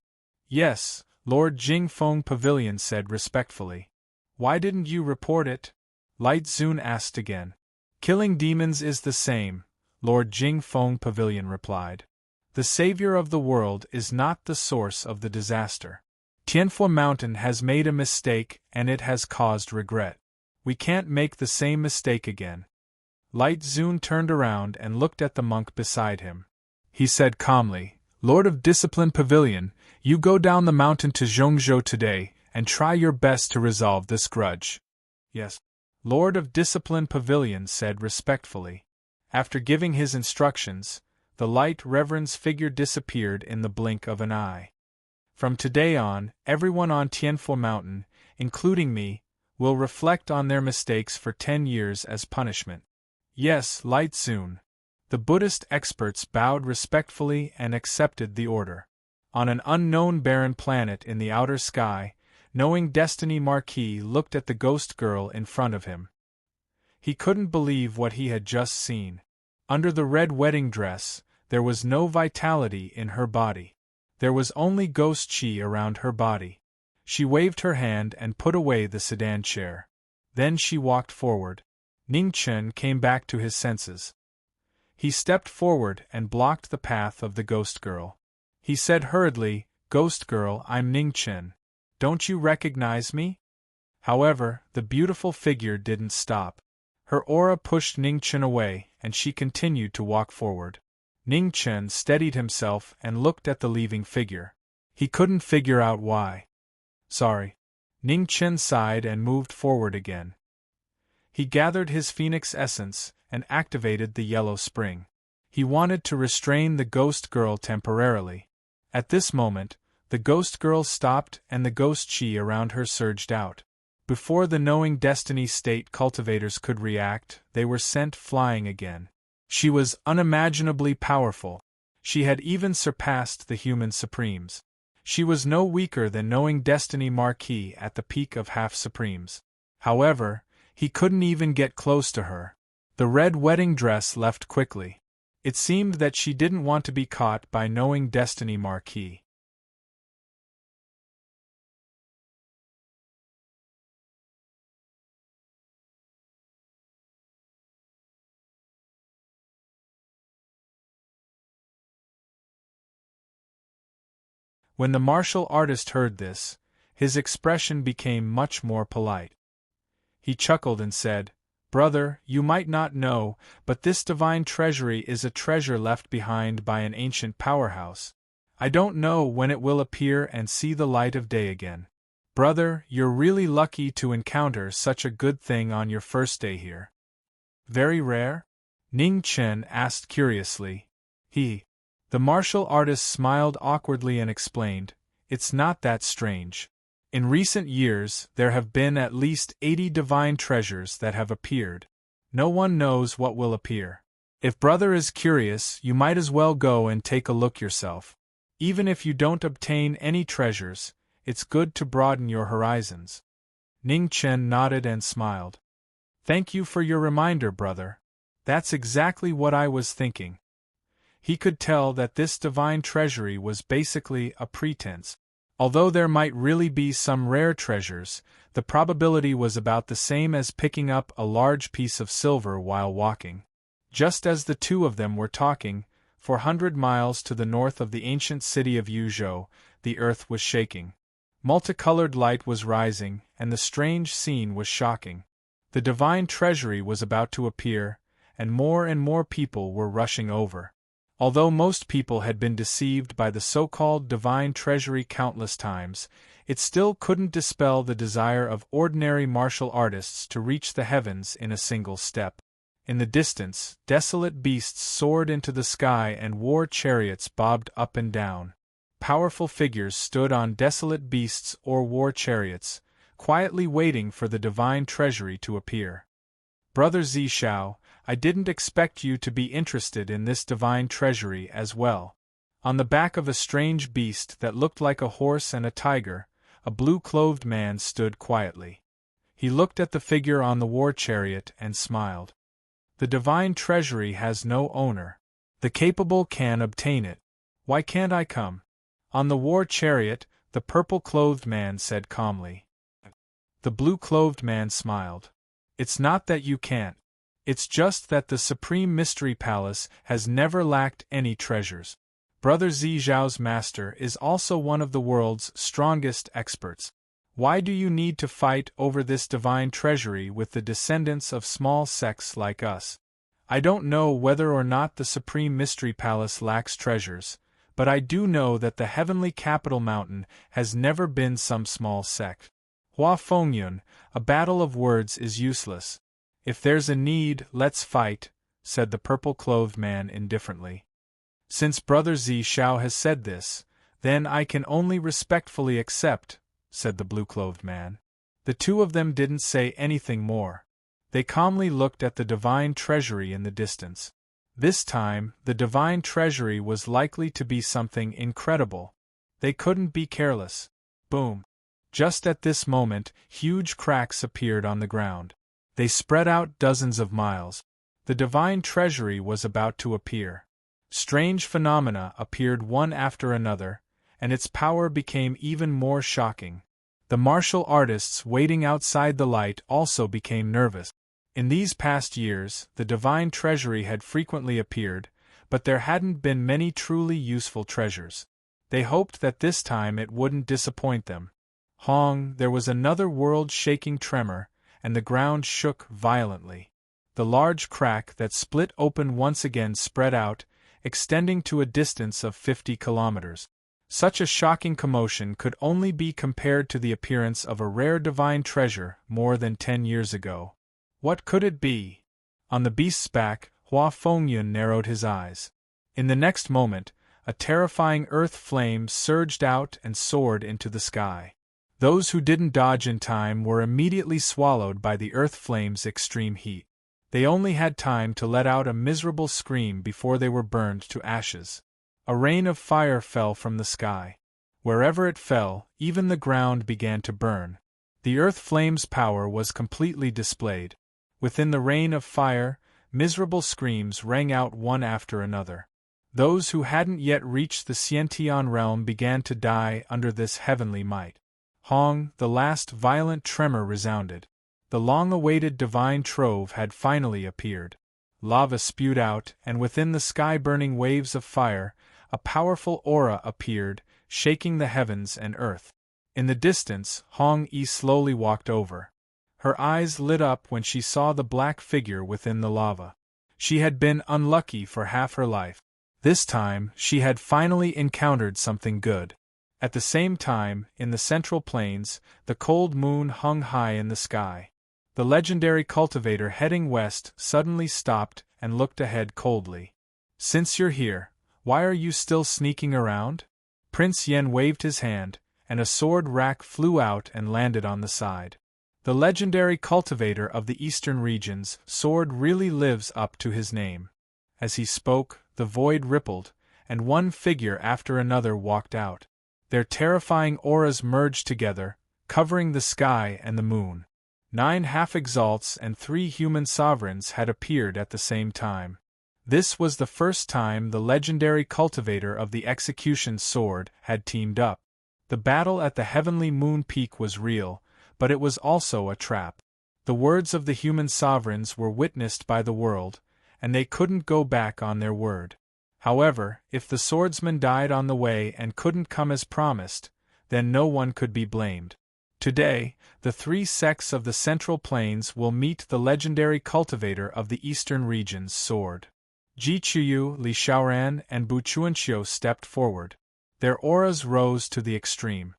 Yes, Lord Jingfeng Pavilion said respectfully. Why didn't you report it? Light Zun asked again. Killing demons is the same, Lord Jingfeng Pavilion replied. The savior of the world is not the source of the disaster. Tianfo Mountain has made a mistake and it has caused regret. We can't make the same mistake again. Light Zun turned around and looked at the monk beside him. He said calmly, Lord of Discipline Pavilion, you go down the mountain to Zhongzhou today and try your best to resolve this grudge. Yes. Lord of Discipline Pavilion said respectfully. After giving his instructions, the light reverend's figure disappeared in the blink of an eye. From today on, everyone on Tianfo Mountain, including me, will reflect on their mistakes for 10 years as punishment. Yes, Light Soon. The Buddhist experts bowed respectfully and accepted the order. On an unknown barren planet in the outer sky, Knowing Destiny Marquis looked at the ghost girl in front of him. He couldn't believe what he had just seen. Under the red wedding dress, there was no vitality in her body. There was only ghost chi around her body. She waved her hand and put away the sedan chair. Then she walked forward. Ning Chen came back to his senses. He stepped forward and blocked the path of the ghost girl. He said hurriedly, Ghost girl, I'm Ning Chen. Don't you recognize me? However, the beautiful figure didn't stop. Her aura pushed Ning Chen away, and she continued to walk forward. Ning Chen steadied himself and looked at the leaving figure. He couldn't figure out why. Sorry. Ning Chen sighed and moved forward again. He gathered his phoenix essence and activated the yellow spring. He wanted to restrain the ghost girl temporarily. At this moment, the ghost girl stopped and the ghost chi around her surged out. Before the knowing destiny state cultivators could react, they were sent flying again. She was unimaginably powerful. She had even surpassed the human supremes. She was no weaker than knowing destiny Marquis at the peak of half-supremes. However, he couldn't even get close to her. The red wedding dress left quickly. It seemed that she didn't want to be caught by knowing destiny Marquis. When the martial artist heard this, his expression became much more polite. He chuckled and said, "Brother, you might not know, but this divine treasury is a treasure left behind by an ancient powerhouse. I don't know when it will appear and see the light of day again. Brother, you're really lucky to encounter such a good thing on your first day here." "Very rare?" Ning Chen asked curiously. The martial artist smiled awkwardly and explained, "It's not that strange. In recent years, there have been at least 80 divine treasures that have appeared. No one knows what will appear. If brother is curious, you might as well go and take a look yourself. Even if you don't obtain any treasures, it's good to broaden your horizons." Ning Chen nodded and smiled. "Thank you for your reminder, brother. That's exactly what I was thinking." He could tell that this divine treasury was basically a pretense. Although there might really be some rare treasures, the probability was about the same as picking up a large piece of silver while walking. Just as the two of them were talking, 400 miles to the north of the ancient city of Yuzhou, the earth was shaking. Multicolored light was rising, and the strange scene was shocking. The divine treasury was about to appear, and more people were rushing over. Although most people had been deceived by the so-called divine treasury countless times, it still couldn't dispel the desire of ordinary martial artists to reach the heavens in a single step. In the distance, desolate beasts soared into the sky and war chariots bobbed up and down. Powerful figures stood on desolate beasts or war chariots, quietly waiting for the divine treasury to appear. "Brother Zishao, I didn't expect you to be interested in this divine treasury as well." On the back of a strange beast that looked like a horse and a tiger, a blue-clothed man stood quietly. He looked at the figure on the war chariot and smiled. "The divine treasury has no owner. The capable can obtain it. Why can't I come?" On the war chariot, the purple-clothed man said calmly. The blue-clothed man smiled. "It's not that you can't. It's just that the Supreme Mystery Palace has never lacked any treasures. Brother Zizhao's master is also one of the world's strongest experts. Why do you need to fight over this divine treasury with the descendants of small sects like us? I don't know whether or not the Supreme Mystery Palace lacks treasures, but I do know that the heavenly capital mountain has never been some small sect. Hua Fengyun, a battle of words is useless. If there's a need, let's fight," said the purple-clothed man indifferently. "Since Brother Zishao has said this, then I can only respectfully accept," said the blue-clothed man. The two of them didn't say anything more. They calmly looked at the divine treasury in the distance. This time, the divine treasury was likely to be something incredible. They couldn't be careless. Boom! Just at this moment, huge cracks appeared on the ground. They spread out dozens of miles. The divine treasury was about to appear. Strange phenomena appeared one after another, and its power became even more shocking. The martial artists waiting outside the light also became nervous. In these past years, the divine treasury had frequently appeared, but there hadn't been many truly useful treasures. They hoped that this time it wouldn't disappoint them. There was another world-shaking tremor, and the ground shook violently. The large crack that split open once again spread out, extending to a distance of 50 kilometers. Such a shocking commotion could only be compared to the appearance of a rare divine treasure more than 10 years ago. What could it be? On the beast's back, Hua Fengyun narrowed his eyes. In the next moment, a terrifying earth flame surged out and soared into the sky. Those who didn't dodge in time were immediately swallowed by the earth flame's extreme heat. They only had time to let out a miserable scream before they were burned to ashes. A rain of fire fell from the sky. Wherever it fell, even the ground began to burn. The earth flame's power was completely displayed. Within the rain of fire, miserable screams rang out one after another. Those who hadn't yet reached the Xiantian realm began to die under this heavenly might. Hong, the last violent tremor resounded. The long-awaited divine trove had finally appeared. Lava spewed out, and within the sky-burning waves of fire, a powerful aura appeared, shaking the heavens and earth. In the distance, Hong Yi slowly walked over. Her eyes lit up when she saw the black figure within the lava. She had been unlucky for half her life. This time, she had finally encountered something good. At the same time, in the central plains, the cold moon hung high in the sky. The legendary cultivator heading west suddenly stopped and looked ahead coldly. "Since you're here, why are you still sneaking around?" Prince Yen waved his hand, and a sword rack flew out and landed on the side. The legendary cultivator of the eastern regions, sword really lives up to his name. As he spoke, the void rippled, and one figure after another walked out. Their terrifying auras merged together, covering the sky and the moon. 9 half-exalts and 3 human sovereigns had appeared at the same time. This was the first time the legendary cultivator of the execution sword had teamed up. The battle at the heavenly moon peak was real, but it was also a trap. The words of the human sovereigns were witnessed by the world, and they couldn't go back on their word. However, if the swordsman died on the way and couldn't come as promised, then no one could be blamed. Today, the 3 sects of the Central Plains will meet the legendary cultivator of the Eastern region's sword. Ji Chuyu, Li Xiaoran, and Bu Chuanqiu stepped forward. Their auras rose to the extreme.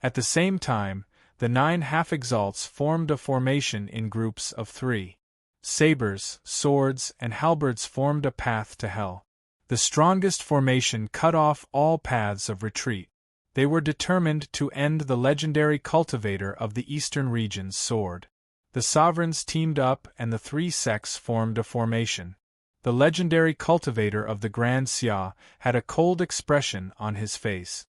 At the same time, the 9 half-exalts formed a formation in groups of 3. Sabers, swords, and halberds formed a path to hell. The strongest formation cut off all paths of retreat. They were determined to end the legendary cultivator of the Eastern region's sword. The sovereigns teamed up and the 3 sects formed a formation. The legendary cultivator of the Grand Xia had a cold expression on his face.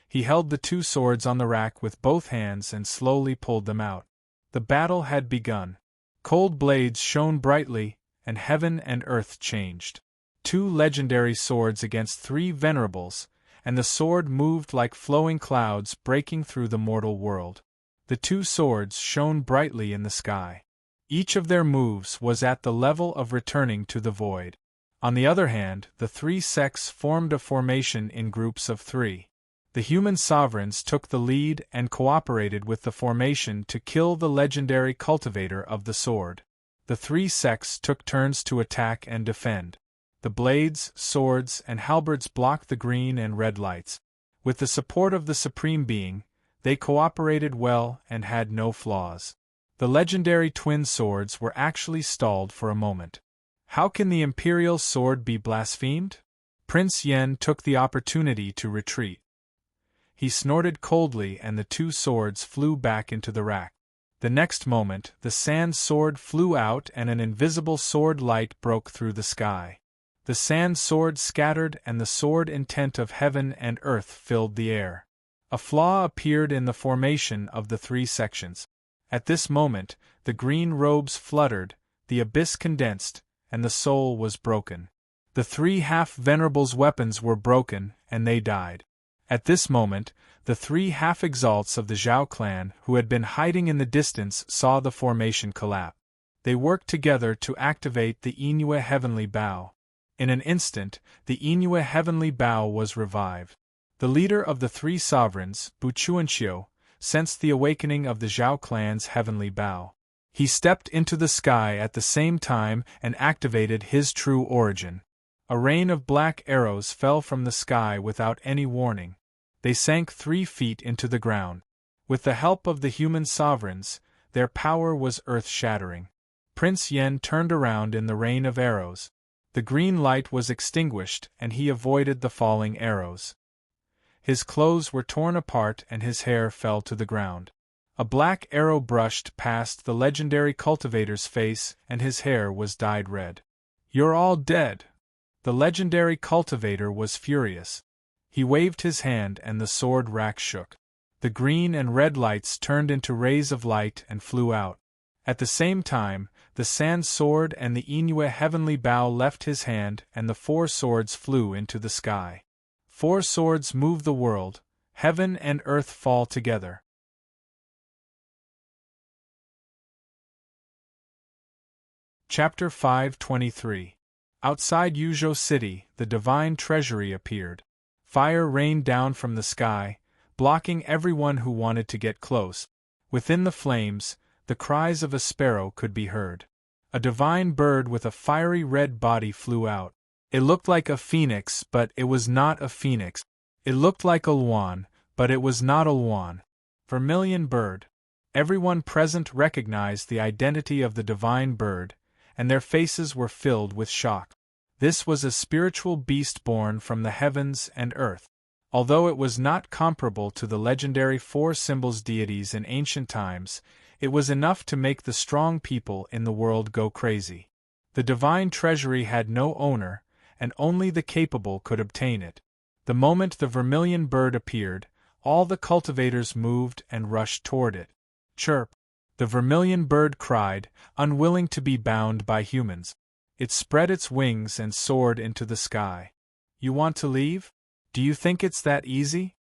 He held the 2 swords on the rack with both hands and slowly pulled them out. The battle had begun. Cold blades shone brightly, and heaven and earth changed. 2 legendary swords against 3 venerables, and the sword moved like flowing clouds breaking through the mortal world. The 2 swords shone brightly in the sky. Each of their moves was at the level of returning to the void. On the other hand, the 3 sects formed a formation in groups of 3. The human sovereigns took the lead and cooperated with the formation to kill the legendary cultivator of the sword. The 3 sects took turns to attack and defend. The blades, swords, and halberds blocked the green and red lights. With the support of the Supreme Being, they cooperated well and had no flaws. The legendary twin swords were actually stalled for a moment. How can the Imperial sword be blasphemed? Prince Yen took the opportunity to retreat. He snorted coldly and the 2 swords flew back into the rack. The next moment, the sand sword flew out and an invisible sword light broke through the sky. The sand sword scattered and the sword intent of heaven and earth filled the air. A flaw appeared in the formation of the 3 sections. At this moment, the green robes fluttered, the abyss condensed, and the soul was broken. The 3 half-venerables' weapons were broken, and they died. At this moment, the 3 half-exalts of the Zhao clan who had been hiding in the distance saw the formation collapse. They worked together to activate the Inue Heavenly Bow. In an instant, the Inue Heavenly Bow was revived. The leader of the 3 sovereigns, Bu Chuanqiu, sensed the awakening of the Zhao clan's Heavenly Bow. He stepped into the sky at the same time and activated his true origin. A rain of black arrows fell from the sky without any warning. They sank 3 feet into the ground. With the help of the human sovereigns, their power was earth-shattering. Prince Yen turned around in the rain of arrows. The green light was extinguished and he avoided the falling arrows. His clothes were torn apart and his hair fell to the ground. A black arrow brushed past the legendary cultivator's face and his hair was dyed red. "You're all dead!" The legendary cultivator was furious. He waved his hand and the sword rack shook. The green and red lights turned into rays of light and flew out. At the same time, the sand sword and the Inoue heavenly bow left his hand and the 4 swords flew into the sky. 4 swords move the world, heaven and earth fall together. Chapter 523. Outside Yuzhou City, the divine treasury appeared. Fire rained down from the sky, blocking everyone who wanted to get close. Within the flames, the cries of a sparrow could be heard. A divine bird with a fiery red body flew out. It looked like a phoenix, but it was not a phoenix. It looked like a Luan, but it was not a Luan. Vermilion bird. Everyone present recognized the identity of the divine bird, and their faces were filled with shock. This was a spiritual beast born from the heavens and earth. Although it was not comparable to the legendary 4 symbols deities in ancient times, it was enough to make the strong people in the world go crazy. The divine treasury had no owner, and only the capable could obtain it. The moment the vermilion bird appeared, all the cultivators moved and rushed toward it. "Chirp!" the vermilion bird cried, unwilling to be bound by humans. It spread its wings and soared into the sky. "You want to leave? Do you think it's that easy?"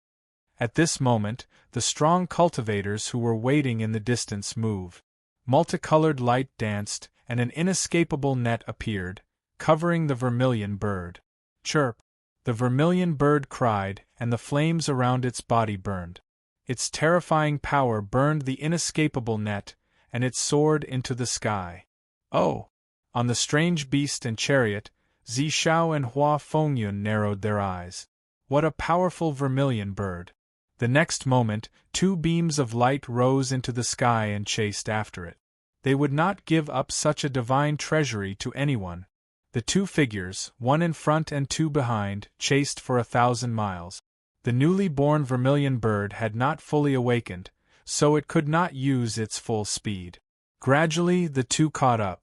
At this moment, the strong cultivators who were waiting in the distance moved. Multicolored light danced, and an inescapable net appeared, covering the vermilion bird. "Chirp!" the vermilion bird cried, and the flames around its body burned. Its terrifying power burned the inescapable net, and it soared into the sky. "Oh!" On the strange beast and chariot, Zishao and Hua Fengyun narrowed their eyes. What a powerful vermilion bird! The next moment, 2 beams of light rose into the sky and chased after it. They would not give up such a divine treasury to anyone. The 2 figures, one in front and 2 behind, chased for 1,000 miles. The newly born vermilion bird had not fully awakened, so it could not use its full speed. Gradually the 2 caught up.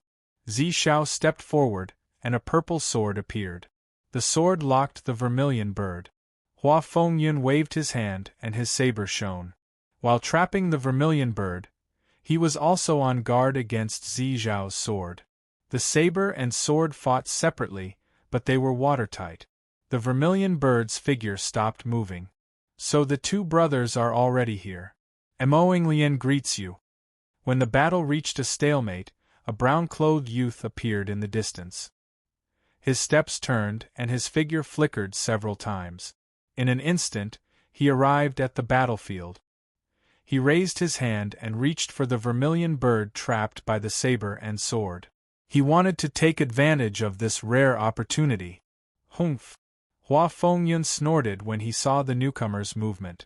Zishao stepped forward, and a purple sword appeared. The sword locked the vermilion bird. Hua Fengyun waved his hand, and his saber shone. While trapping the vermilion bird, he was also on guard against Zishao's sword. The saber and sword fought separately, but they were watertight. The vermilion bird's figure stopped moving. "So the 2 brothers are already here. Mo Lian greets you." When the battle reached a stalemate, a brown-clothed youth appeared in the distance. His steps turned, and his figure flickered several times. In an instant, he arrived at the battlefield. He raised his hand and reached for the vermilion bird trapped by the saber and sword. He wanted to take advantage of this rare opportunity. "Humph!" Hua Fengyun snorted when he saw the newcomer's movement.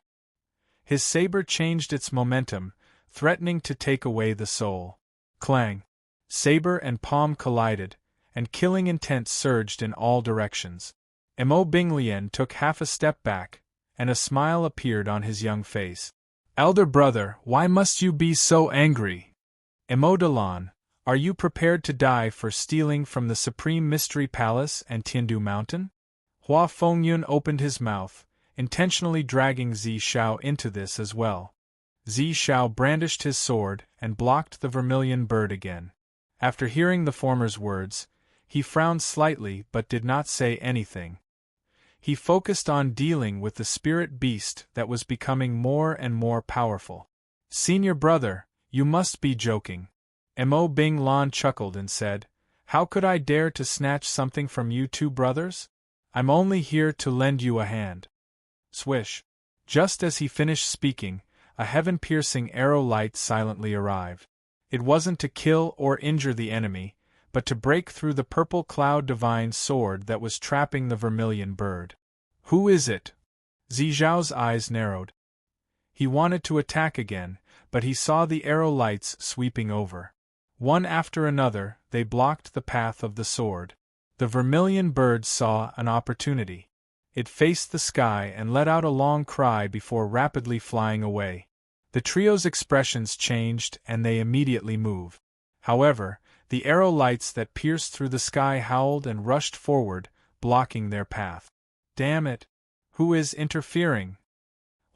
His saber changed its momentum, threatening to take away the soul. Clang! Saber and palm collided, and killing intent surged in all directions. Mo Binglian took half a step back, and a smile appeared on his young face. "Elder brother, why must you be so angry? Mo Dalan, are you prepared to die for stealing from the Supreme Mystery Palace and Tiandu Mountain?" Hua Fengyun opened his mouth, intentionally dragging Zishao into this as well. Zishao brandished his sword and blocked the vermilion bird again. After hearing the former's words, he frowned slightly but did not say anything. He focused on dealing with the spirit beast that was becoming more and more powerful. "Senior brother, you must be joking." Mo Bing Lan chuckled and said, "How could I dare to snatch something from you 2 brothers? I'm only here to lend you a hand." Swish! Just as he finished speaking, a heaven-piercing arrow light silently arrived. It wasn't to kill or injure the enemy, but to break through the purple cloud divine sword that was trapping the vermilion bird. "Who is it?" Zizhao's eyes narrowed. He wanted to attack again, but he saw the arrow lights sweeping over. One after another, they blocked the path of the sword. The vermilion bird saw an opportunity. It faced the sky and let out a long cry before rapidly flying away. The trio's expressions changed and they immediately moved. However, the arrow lights that pierced through the sky howled and rushed forward, blocking their path. Damn it! Who is interfering?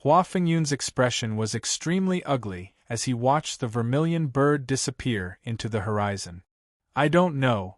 Hua Fengyun's expression was extremely ugly as he watched the vermilion bird disappear into the horizon. I don't know,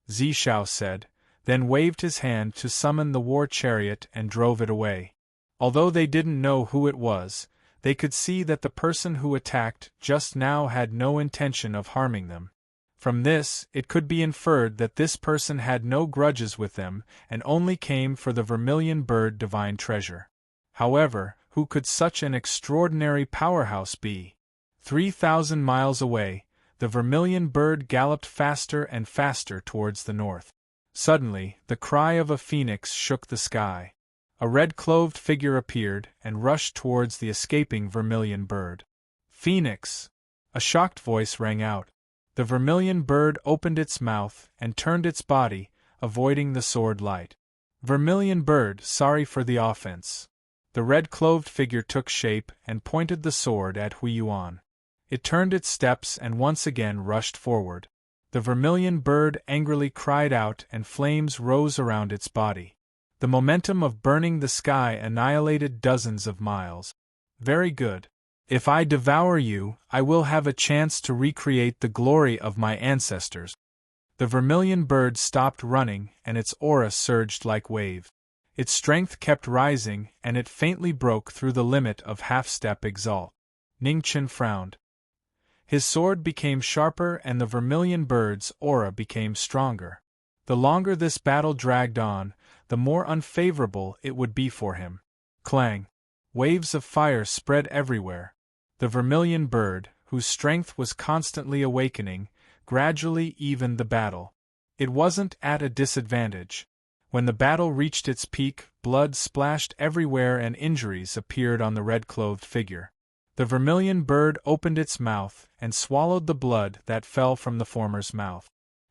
Zishao said, then waved his hand to summon the war chariot and drove it away. Although they didn't know who it was, they could see that the person who attacked just now had no intention of harming them. From this, it could be inferred that this person had no grudges with them and only came for the vermilion bird divine treasure. However, who could such an extraordinary powerhouse be? 3,000 miles away, the vermilion bird galloped faster and faster towards the north. Suddenly, the cry of a phoenix shook the sky. A red-clothed figure appeared and rushed towards the escaping vermilion bird. Phoenix! A shocked voice rang out. The vermilion bird opened its mouth and turned its body, avoiding the sword light. Vermilion bird, sorry for the offense. The red-clothed figure took shape and pointed the sword at Hui Yuan. It turned its steps and once again rushed forward. The vermilion bird angrily cried out and flames rose around its body. The momentum of burning the sky annihilated dozens of miles. Very good. If I devour you, I will have a chance to recreate the glory of my ancestors. The vermilion bird stopped running and its aura surged like wave. Its strength kept rising and it faintly broke through the limit of half-step exalt. Ning Chen frowned. His sword became sharper and the vermilion bird's aura became stronger. The longer this battle dragged on, the more unfavorable it would be for him. Clang! Waves of fire spread everywhere. The vermilion bird, whose strength was constantly awakening, gradually evened the battle. It wasn't at a disadvantage. When the battle reached its peak, blood splashed everywhere and injuries appeared on the red-clothed figure. The vermilion bird opened its mouth and swallowed the blood that fell from the former's mouth.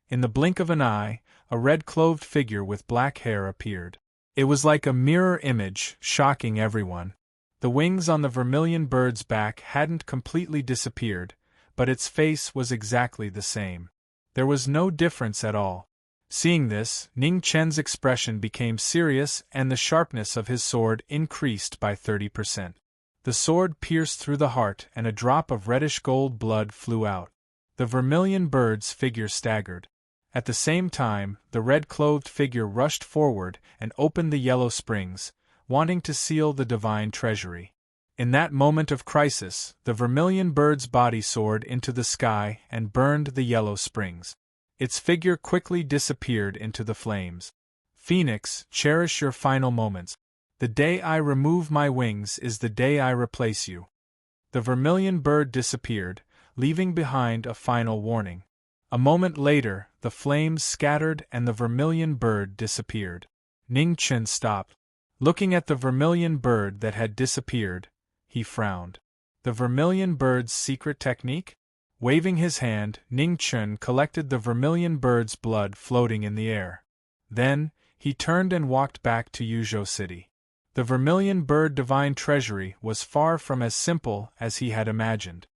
In the blink of an eye, a red-clothed figure with black hair appeared. It was like a mirror image, shocking everyone. The wings on the vermilion bird's back hadn't completely disappeared, but its face was exactly the same. There was no difference at all. Seeing this, Ning Chen's expression became serious and the sharpness of his sword increased by 30%. The sword pierced through the heart and a drop of reddish-gold blood flew out. The vermilion bird's figure staggered. At the same time, the red-clothed figure rushed forward and opened the yellow springs, wanting to seal the divine treasury. In that moment of crisis, the vermilion bird's body soared into the sky and burned the yellow springs. Its figure quickly disappeared into the flames. Phoenix, cherish your final moments. The day I remove my wings is the day I replace you. The vermilion bird disappeared, leaving behind a final warning. A moment later, the flames scattered and the vermilion bird disappeared. Ning Chen stopped. Looking at the vermilion bird that had disappeared, he frowned. The vermilion bird's secret technique? Waving his hand, Ning Chen collected the vermilion bird's blood floating in the air. Then, he turned and walked back to Yuzhou City. The vermilion bird divine treasury was far from as simple as he had imagined.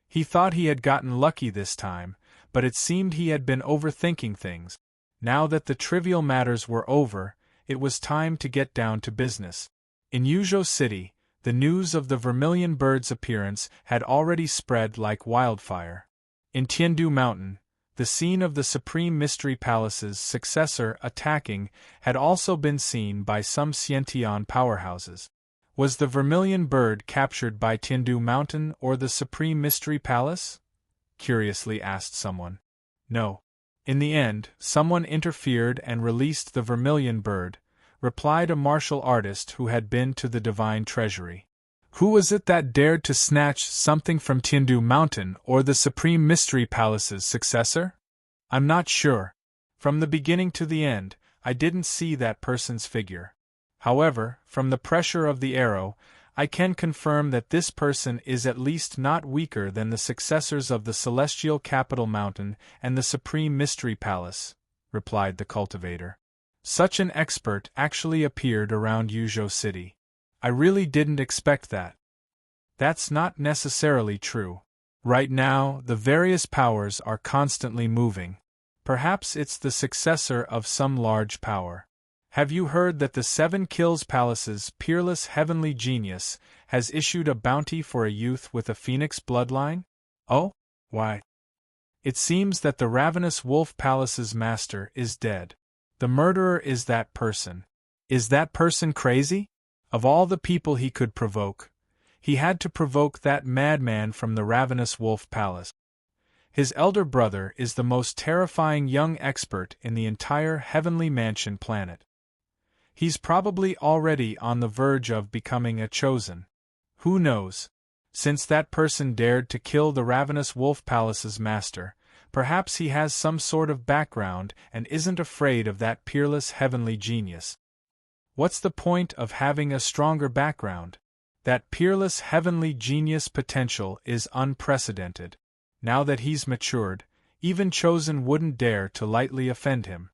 He thought he had gotten lucky this time, but it seemed he had been overthinking things. Now that the trivial matters were over, it was time to get down to business. In Yuzhou City, the news of the vermilion bird's appearance had already spread like wildfire. In Tiandu Mountain, the scene of the Supreme Mystery Palace's successor attacking had also been seen by some Xiantian powerhouses. Was the vermilion bird captured by Tiandu Mountain or the Supreme Mystery Palace? Curiously asked someone. No. In the end, someone interfered and released the vermilion bird, replied a martial artist who had been to the divine treasury. Who was it that dared to snatch something from Tiandu Mountain or the Supreme Mystery Palace's successor? I'm not sure. From the beginning to the end, I didn't see that person's figure. However, from the pressure of the arrow, I can confirm that this person is at least not weaker than the successors of the Celestial Capital Mountain and the Supreme Mystery Palace," replied the cultivator. "Such an expert actually appeared around Yuzhou City. I really didn't expect that." "That's not necessarily true. Right now, the various powers are constantly moving. Perhaps it's the successor of some large power. Have you heard that the Seven Kills Palace's peerless heavenly genius has issued a bounty for a youth with a phoenix bloodline?" "Oh? Why?" "It seems that the Ravenous Wolf Palace's master is dead. The murderer is that person. Is that person crazy? Of all the people he could provoke, he had to provoke that madman from the Ravenous Wolf Palace. His elder brother is the most terrifying young expert in the entire Heavenly Mansion planet. He's probably already on the verge of becoming a chosen. Who knows? Since that person dared to kill the Ravenous Wolf Palace's master, perhaps he has some sort of background and isn't afraid of that peerless heavenly genius. What's the point of having a stronger background? That peerless heavenly genius potential is unprecedented. Now that he's matured, even chosen wouldn't dare to lightly offend him.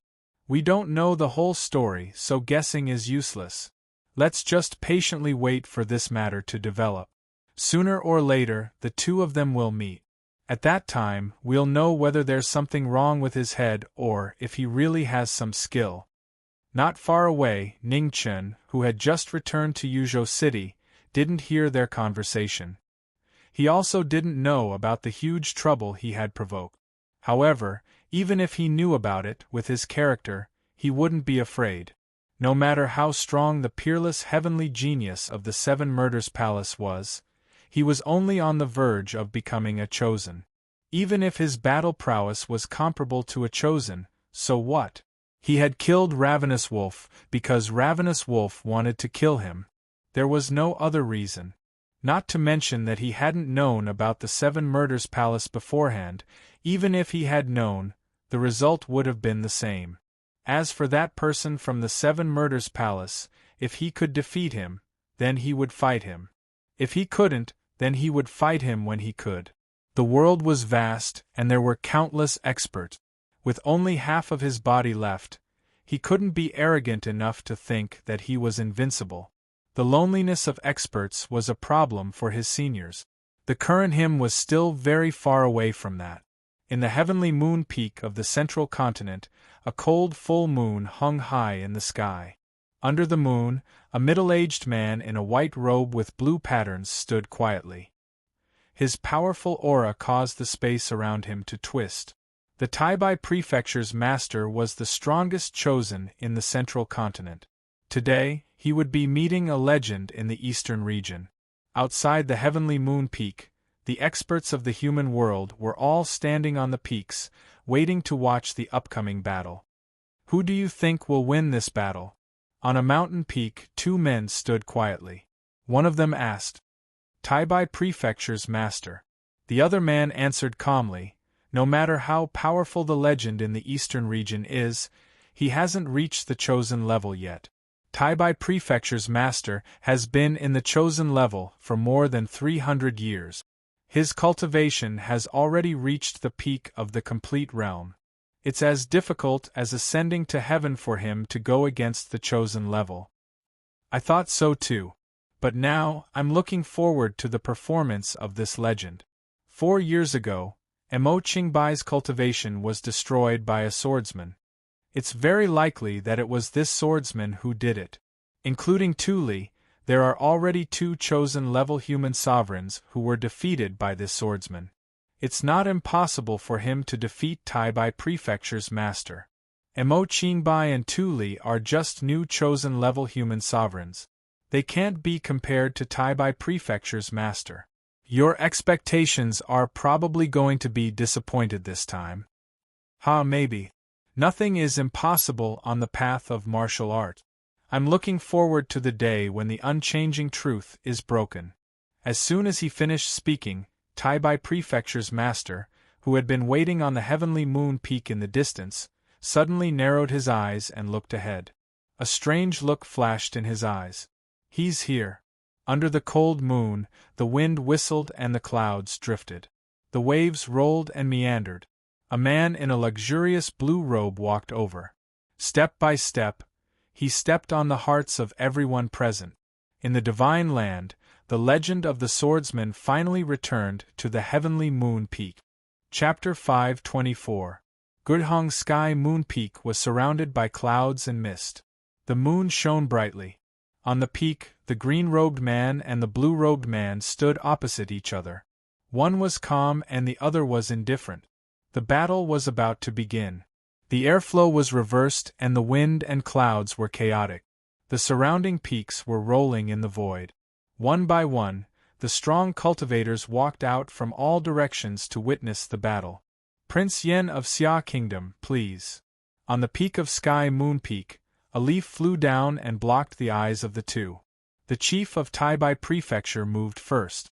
We don't know the whole story, so guessing is useless. Let's just patiently wait for this matter to develop. Sooner or later, the two of them will meet. At that time, we'll know whether there's something wrong with his head or if he really has some skill." Not far away, Ning Chen, who had just returned to Yuzhou City, didn't hear their conversation. He also didn't know about the huge trouble he had provoked. However, even if he knew about it with his character, he wouldn't be afraid. No matter how strong the peerless heavenly genius of the Seven Murders Palace was, he was only on the verge of becoming a chosen. Even if his battle prowess was comparable to a chosen, so what? He had killed Ravenous Wolf because Ravenous Wolf wanted to kill him. There was no other reason. Not to mention that he hadn't known about the Seven Murders Palace beforehand. Even if he had known, the result would have been the same. As for that person from the Seven Murders Palace, if he could defeat him, then he would fight him. If he couldn't, then he would fight him when he could. The world was vast, and there were countless experts. With only half of his body left, he couldn't be arrogant enough to think that he was invincible. The loneliness of experts was a problem for his seniors. The current him was still very far away from that. In the heavenly moon peak of the central continent, a cold full moon hung high in the sky. Under the moon, a middle-aged man in a white robe with blue patterns stood quietly. His powerful aura caused the space around him to twist. The Taibai Prefecture's master was the strongest chosen in the central continent. Today, he would be meeting a legend in the eastern region. Outside the heavenly moon peak, the experts of the human world were all standing on the peaks, waiting to watch the upcoming battle. Who do you think will win this battle? On a mountain peak, two men stood quietly. One of them asked, "Taibai Prefecture's master." The other man answered calmly, "No matter how powerful the legend in the eastern region is, he hasn't reached the chosen level yet. Taibai Prefecture's master has been in the chosen level for more than 300 years. His cultivation has already reached the peak of the complete realm. It's as difficult as ascending to heaven for him to go against the chosen level." I thought so too. But now, I'm looking forward to the performance of this legend. 4 years ago, Mo Qingbai's cultivation was destroyed by a swordsman. It's very likely that it was this swordsman who did it. Including Tu Li, there are already 2 chosen-level human sovereigns who were defeated by this swordsman. It's not impossible for him to defeat Taibai Prefecture's master. Mo Qingbai and Tu Li are just new chosen-level human sovereigns. They can't be compared to Taibai Prefecture's master. Your expectations are probably going to be disappointed this time. Maybe. Nothing is impossible on the path of martial art. I'm looking forward to the day when the unchanging truth is broken. As soon as he finished speaking, Taibai Prefecture's master, who had been waiting on the heavenly moon peak in the distance, suddenly narrowed his eyes and looked ahead. A strange look flashed in his eyes. "He's here." Under the cold moon, the wind whistled and the clouds drifted. The waves rolled and meandered. A man in a luxurious blue robe walked over. Step by step, he stepped on the hearts of everyone present. In the divine land, the legend of the swordsman finally returned to the heavenly moon peak. Chapter 5:24. Gudhong Sky Moon Peak was surrounded by clouds and mist. The moon shone brightly. On the peak, the green-robed man and the blue-robed man stood opposite each other. One was calm and the other was indifferent. The battle was about to begin. The airflow was reversed and the wind and clouds were chaotic. The surrounding peaks were rolling in the void. One by one, the strong cultivators walked out from all directions to witness the battle. Prince Yen of Xia Kingdom, please. On the peak of Sky Moon Peak, a leaf flew down and blocked the eyes of the two. The chief of Taibai Prefecture moved first.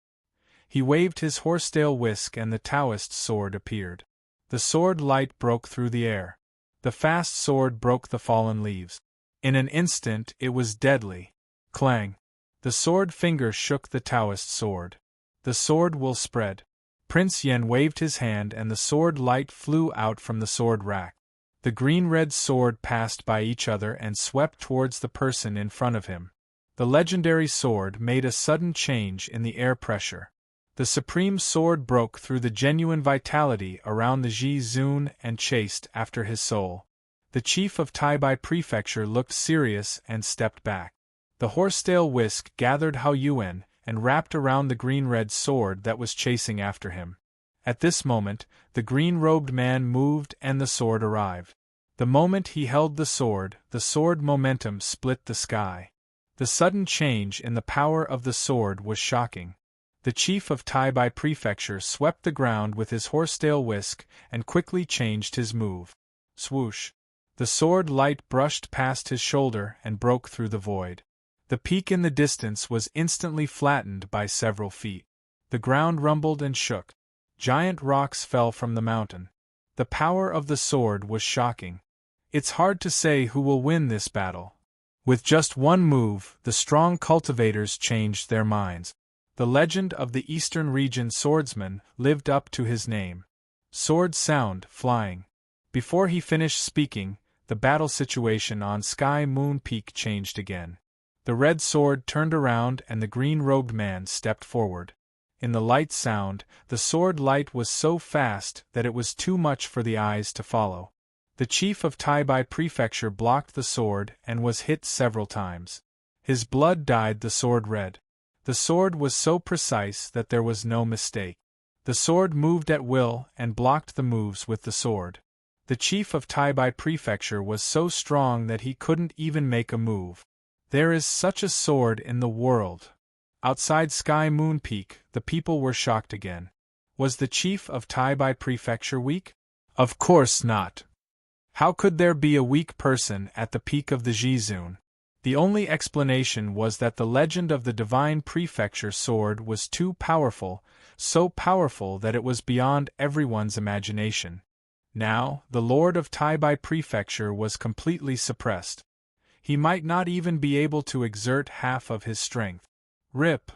He waved his horsetail whisk and the Taoist sword appeared. The sword light broke through the air. The fast sword broke the fallen leaves. In an instant it was deadly. Clang! The sword finger shook the Taoist sword. The sword will spread. Prince Yen waved his hand and the sword light flew out from the sword rack. The green-red sword passed by each other and swept towards the person in front of him. The legendary sword made a sudden change in the air pressure. The supreme sword broke through the genuine vitality around the Ji Zun and chased after his soul. The chief of Taibai Prefecture looked serious and stepped back. The horsetail whisk gathered Hao Yuan and wrapped around the green-red sword that was chasing after him. At this moment, the green-robed man moved and the sword arrived. The moment he held the sword momentum split the sky. The sudden change in the power of the sword was shocking. The chief of Taibai Prefecture swept the ground with his horsetail whisk and quickly changed his move. Swoosh! The sword light brushed past his shoulder and broke through the void. The peak in the distance was instantly flattened by several feet. The ground rumbled and shook. Giant rocks fell from the mountain. The power of the sword was shocking. It's hard to say who will win this battle. With just one move, the strong cultivators changed their minds. The legend of the Eastern region swordsman lived up to his name. Sword sound, flying. Before he finished speaking, the battle situation on Sky Moon Peak changed again. The red sword turned around and the green-robed man stepped forward. In the light sound, the sword light was so fast that it was too much for the eyes to follow. The chief of Taibai Prefecture blocked the sword and was hit several times. His blood dyed the sword red. The sword was so precise that there was no mistake. The sword moved at will and blocked the moves with the sword. The chief of Taibai Prefecture was so strong that he couldn't even make a move. There is such a sword in the world. Outside Sky Moon Peak, the people were shocked again. Was the chief of Taibai Prefecture weak? Of course not. How could there be a weak person at the peak of the Jizun? The only explanation was that the legend of the divine prefecture sword was too powerful, so powerful that it was beyond everyone's imagination. Now, the lord of Taibai Prefecture was completely suppressed. He might not even be able to exert half of his strength. Rip!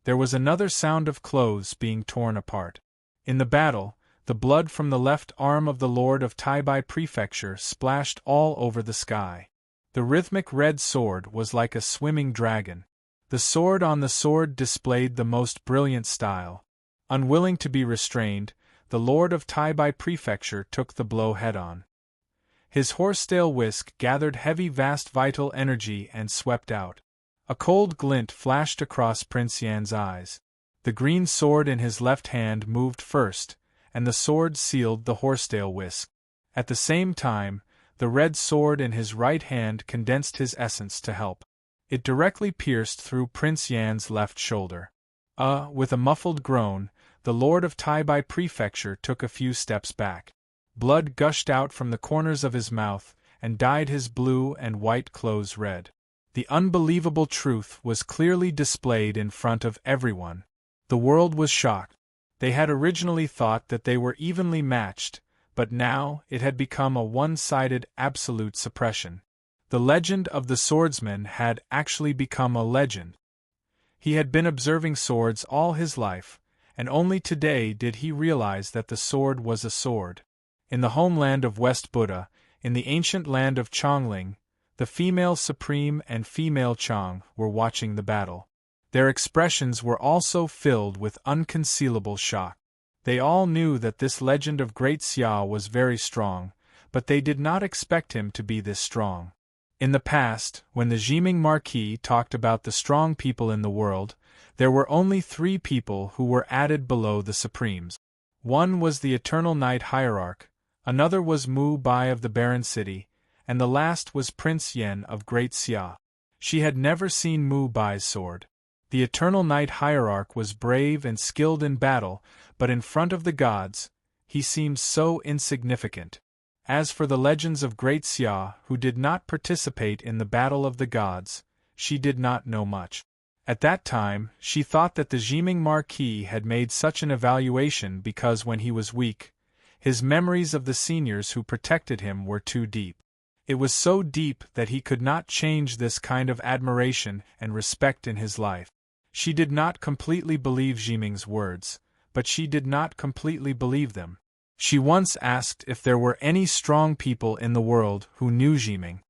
There was another sound of clothes being torn apart. In the battle, the blood from the left arm of the lord of Taibai Prefecture splashed all over the sky. The rhythmic red sword was like a swimming dragon. The sword on the sword displayed the most brilliant style. Unwilling to be restrained, the lord of Taibai Prefecture took the blow head-on. His horsetail whisk gathered heavy vast vital energy and swept out. A cold glint flashed across Prince Yan's eyes. The green sword in his left hand moved first, and the sword sealed the horsetail whisk. At the same time, the red sword in his right hand condensed his essence to help. It directly pierced through Prince Yan's left shoulder. With a muffled groan, the lord of Taibai Prefecture took a few steps back. Blood gushed out from the corners of his mouth and dyed his blue and white clothes red. The unbelievable truth was clearly displayed in front of everyone. The world was shocked. They had originally thought that they were evenly matched, but now it had become a one-sided absolute suppression. The legend of the swordsman had actually become a legend. He had been observing swords all his life, and only today did he realize that the sword was a sword. In the homeland of West Buddha, in the ancient land of Chongling, the female Supreme and female Chong were watching the battle. Their expressions were also filled with unconcealable shock. They all knew that this legend of Great Xia was very strong, but they did not expect him to be this strong. In the past, when the Jiming Marquis talked about the strong people in the world, there were only 3 people who were added below the Supremes. One was the Eternal Night Hierarch, another was Mu Bai of the Barren City, and the last was Prince Yen of Great Xia. She had never seen Mu Bai's sword. The Eternal Night Hierarch was brave and skilled in battle, but in front of the gods, he seemed so insignificant. As for the legends of Great Xia, who did not participate in the battle of the gods, she did not know much. At that time, she thought that the Jiming Marquis had made such an evaluation because when he was weak, his memories of the seniors who protected him were too deep. It was so deep that he could not change this kind of admiration and respect in his life. She did not completely believe Jiming's words, but she did not completely believe them. She once asked if there were any strong people in the world who knew Jiming.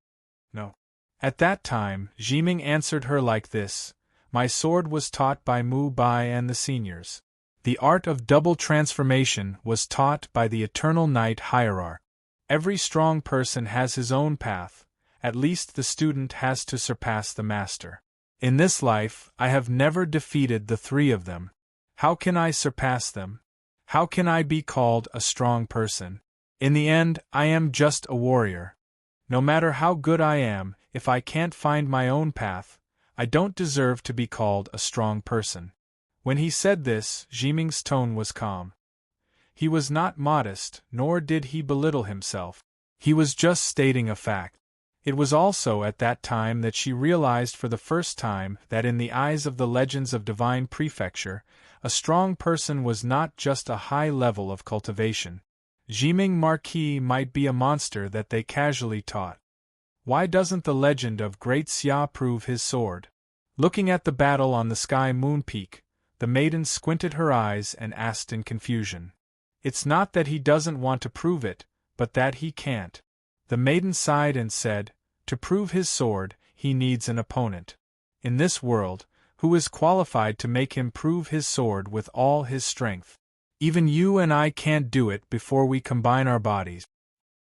No. At that time, Jiming answered her like this: "My sword was taught by Mu Bai and the seniors. The art of double transformation was taught by the Eternal Night Hierarch. Every strong person has his own path, at least the student has to surpass the master. In this life, I have never defeated the 3 of them. How can I surpass them? How can I be called a strong person? In the end, I am just a warrior. No matter how good I am, if I can't find my own path, I don't deserve to be called a strong person." When he said this, Jiming's tone was calm. He was not modest, nor did he belittle himself. He was just stating a fact. It was also at that time that she realized for the first time that in the eyes of the legends of divine prefecture, a strong person was not just a high level of cultivation. Jiming Marquis might be a monster that they casually taught. Why doesn't the legend of Great Xia prove his sword? Looking at the battle on the sky moon peak, the maiden squinted her eyes and asked in confusion. "It's not that he doesn't want to prove it, but that he can't." The maiden sighed and said, "To prove his sword, he needs an opponent. In this world, who is qualified to make him prove his sword with all his strength? Even you and I can't do it before we combine our bodies.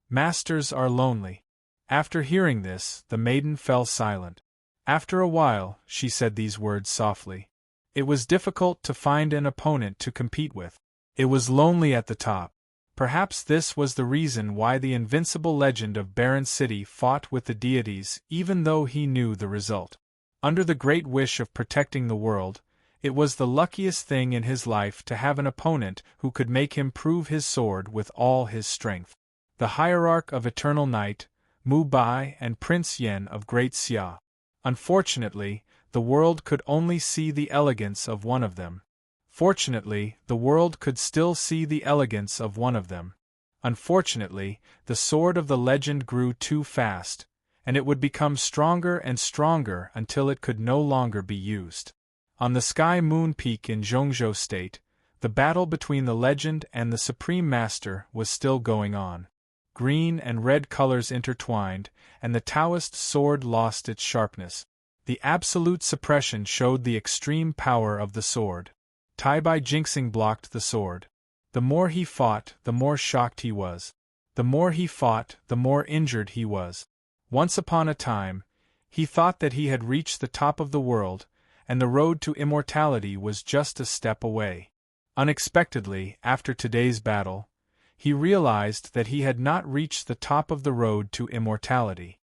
Masters are lonely." After hearing this, the maiden fell silent. After a while, she said these words softly. It was difficult to find an opponent to compete with. It was lonely at the top. Perhaps this was the reason why the invincible legend of Barren City fought with the deities even though he knew the result. Under the great wish of protecting the world, it was the luckiest thing in his life to have an opponent who could make him prove his sword with all his strength. The Hierarch of Eternal Night, Mu Bai and Prince Yen of Great Xia. Unfortunately, the world could only see the elegance of one of them. Fortunately, the world could still see the elegance of one of them. Unfortunately, the sword of the legend grew too fast, and it would become stronger and stronger until it could no longer be used. On the Sky Moon Peak in Zhongzhou State, the battle between the legend and the Supreme Master was still going on. Green and red colors intertwined, and the Taoist sword lost its sharpness. The absolute suppression showed the extreme power of the sword. Tai Bai Jinxing blocked the sword. The more he fought, the more shocked he was. The more he fought, the more injured he was. Once upon a time, he thought that he had reached the top of the world, and the road to immortality was just a step away. Unexpectedly, after today's battle, he realized that he had not reached the top of the road to immortality.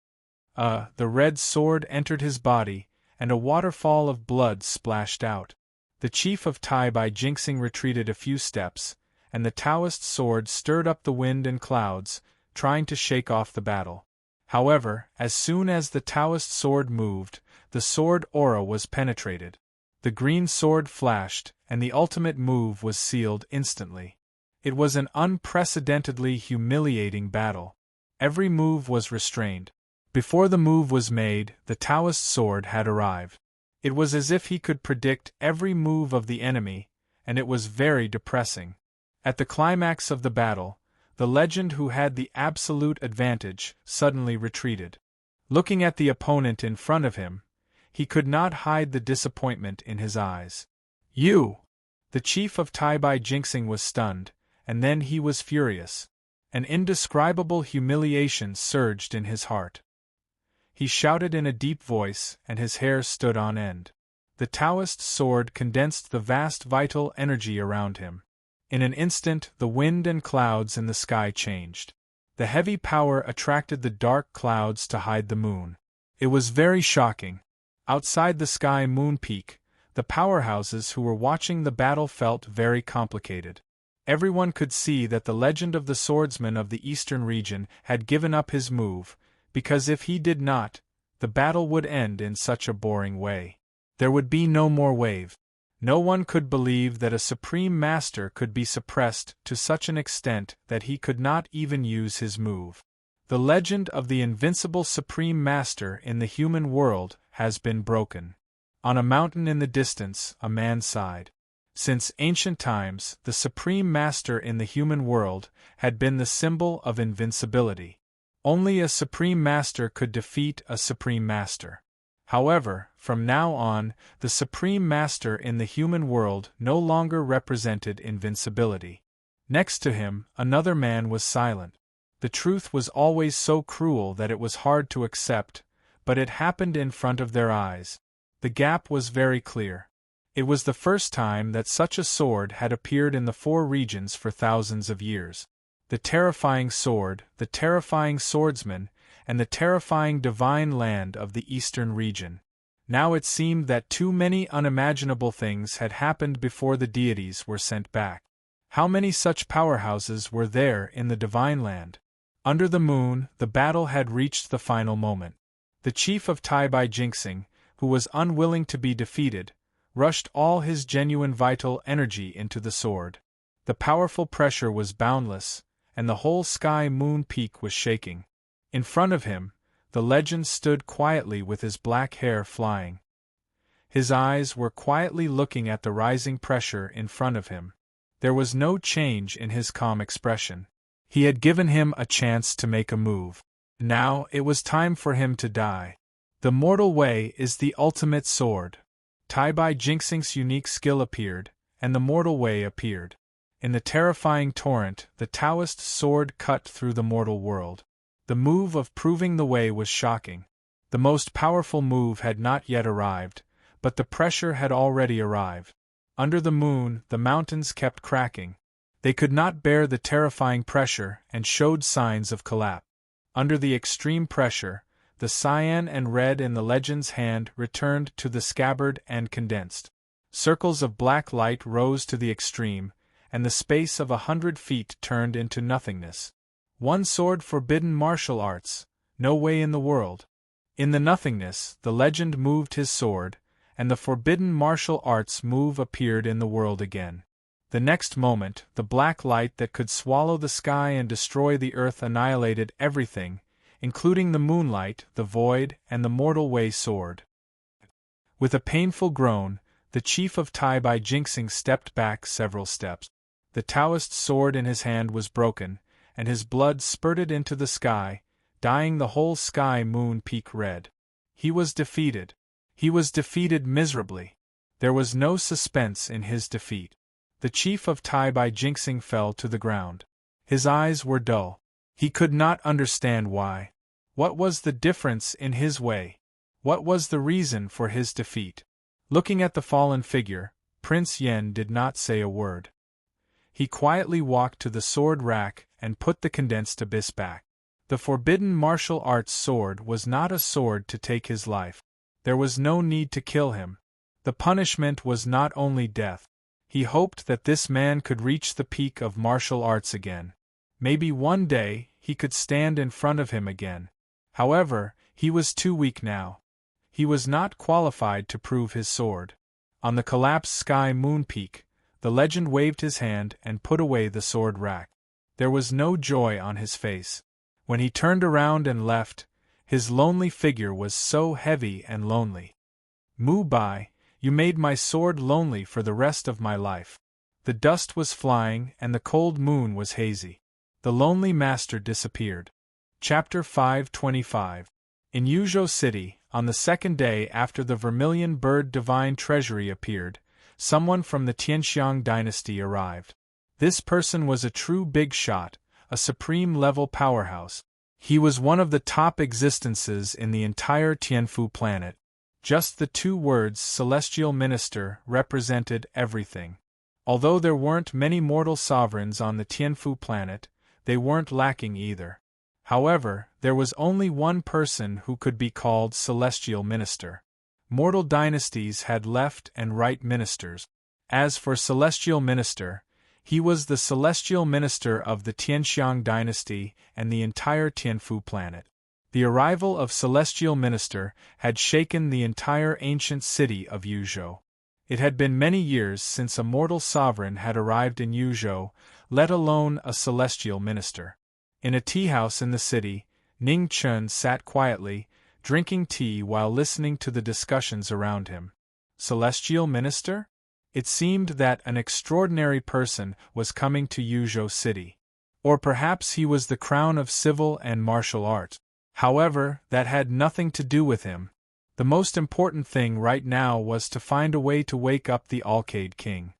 The red sword entered his body, and a waterfall of blood splashed out. The chief of Tai Bai Jinxing retreated a few steps, and the Taoist sword stirred up the wind and clouds, trying to shake off the battle. However, as soon as the Taoist sword moved, the sword aura was penetrated. The green sword flashed, and the ultimate move was sealed instantly. It was an unprecedentedly humiliating battle. Every move was restrained. Before the move was made, the Taoist sword had arrived. It was as if he could predict every move of the enemy, and it was very depressing. At the climax of the battle, the legend who had the absolute advantage suddenly retreated. Looking at the opponent in front of him, he could not hide the disappointment in his eyes. "You!" The chief of Tai Bai Jinxing was stunned, and then he was furious. An indescribable humiliation surged in his heart. He shouted in a deep voice, and his hair stood on end. The Taoist sword condensed the vast vital energy around him. In an instant, the wind and clouds in the sky changed. The heavy power attracted the dark clouds to hide the moon. It was very shocking. Outside the sky moon peak, the powerhouses who were watching the battle felt very complicated. Everyone could see that the legend of the swordsman of the eastern region had given up his move, because if he did not, the battle would end in such a boring way. There would be no more wave. No one could believe that a supreme master could be suppressed to such an extent that he could not even use his move. The legend of the invincible supreme master in the human world has been broken. On a mountain in the distance, a man sighed. Since ancient times, the supreme master in the human world had been the symbol of invincibility. Only a supreme master could defeat a supreme master. However, from now on, the supreme master in the human world no longer represented invincibility. Next to him, another man was silent. The truth was always so cruel that it was hard to accept, but it happened in front of their eyes. The gap was very clear. It was the first time that such a sword had appeared in the four regions for thousands of years. The terrifying sword, the terrifying swordsman, and the terrifying divine land of the eastern region. Now it seemed that too many unimaginable things had happened before the deities were sent back. How many such powerhouses were there in the divine land? Under the moon, the battle had reached the final moment. The chief of Tai Bai Jinxing, who was unwilling to be defeated, rushed all his genuine vital energy into the sword. The powerful pressure was boundless, and the whole sky moon peak was shaking. In front of him, the legend stood quietly with his black hair flying. His eyes were quietly looking at the rising pressure in front of him. There was no change in his calm expression. He had given him a chance to make a move. Now it was time for him to die. The mortal way is the ultimate sword. Tai Bai Jinxing's unique skill appeared, and the mortal way appeared. In the terrifying torrent, the Taoist sword cut through the mortal world. The move of proving the way was shocking. The most powerful move had not yet arrived, but the pressure had already arrived. Under the moon, the mountains kept cracking. They could not bear the terrifying pressure and showed signs of collapse. Under the extreme pressure, the cyan and red in the legend's hand returned to the scabbard and condensed. Circles of black light rose to the extreme, and the space of 100 feet turned into nothingness. One sword forbidden martial arts, no way in the world. In the nothingness, the legend moved his sword, and the forbidden martial arts move appeared in the world again. The next moment, the black light that could swallow the sky and destroy the earth annihilated everything, including the moonlight, the void, and the mortal way sword. With a painful groan, the chief of Tai Bai Jinxing stepped back several steps. The Taoist sword in his hand was broken, and his blood spurted into the sky, dyeing the whole sky moon peak red. He was defeated. He was defeated miserably. There was no suspense in his defeat. The chief of Tai Bai Jinxing fell to the ground. His eyes were dull. He could not understand why. What was the difference in his way? What was the reason for his defeat? Looking at the fallen figure, Prince Yen did not say a word. He quietly walked to the sword rack and put the condensed abyss back. The forbidden martial arts sword was not a sword to take his life. There was no need to kill him. The punishment was not only death. He hoped that this man could reach the peak of martial arts again. Maybe one day, he could stand in front of him again. However, he was too weak now. He was not qualified to prove his sword. On the collapsed sky moon peak, the legend waved his hand and put away the sword rack. There was no joy on his face. When he turned around and left, his lonely figure was so heavy and lonely. Mu Bai, you made my sword lonely for the rest of my life. The dust was flying and the cold moon was hazy. The lonely master disappeared. Chapter 525. In Yuzhou City, on the second day after the vermilion bird divine treasury appeared, someone from the Tianxiang dynasty arrived. This person was a true big shot, a supreme-level powerhouse. He was one of the top existences in the entire Tianfu planet. Just the two words Celestial Minister represented everything. Although there weren't many mortal sovereigns on the Tianfu planet, they weren't lacking either. However, there was only one person who could be called Celestial Minister. Mortal dynasties had left and right ministers. As for Celestial Minister, he was the Celestial Minister of the Tianxiang dynasty and the entire Tianfu planet. The arrival of Celestial Minister had shaken the entire ancient city of Yuzhou. It had been many years since a mortal sovereign had arrived in Yuzhou, let alone a Celestial Minister. In a tea-house in the city, Ning Chun sat quietly, drinking tea while listening to the discussions around him. Celestial Minister? It seemed that an extraordinary person was coming to Yuzhou City. Or perhaps he was the crown of civil and martial art. However, that had nothing to do with him. The most important thing right now was to find a way to wake up the Alcade King.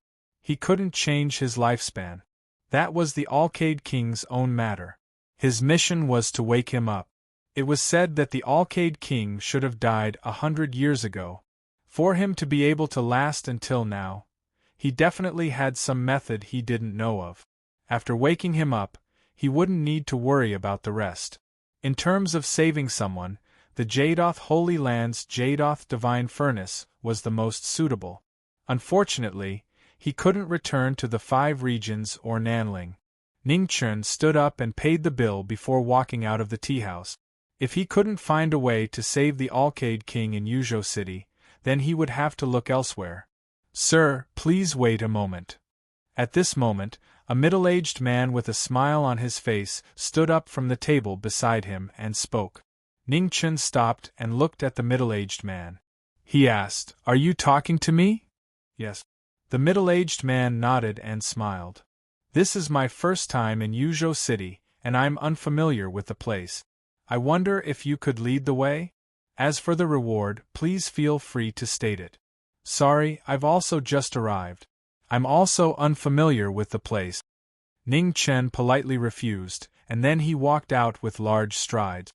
He couldn't change his lifespan. That was the Alcade King's own matter. His mission was to wake him up. It was said that the Alcade King should have died 100 years ago. For him to be able to last until now, he definitely had some method he didn't know of. After waking him up, he wouldn't need to worry about the rest. In terms of saving someone, the Jadoth Holy Land's Jadoth Divine Furnace was the most suitable. Unfortunately, he couldn't return to the 5 regions or Nanling. Ningchun stood up and paid the bill before walking out of the tea-house. If he couldn't find a way to save the Alcade King in Yuzhou City, then he would have to look elsewhere. "Sir, please wait a moment." At this moment, a middle-aged man with a smile on his face stood up from the table beside him and spoke. Ningchun stopped and looked at the middle-aged man. He asked, "Are you talking to me?" "Yes." The middle-aged man nodded and smiled. "This is my first time in Yuzhou City, and I'm unfamiliar with the place. I wonder if you could lead the way? As for the reward, please feel free to state it." "Sorry, I've also just arrived. I'm also unfamiliar with the place." Ning Chen politely refused, and then he walked out with large strides.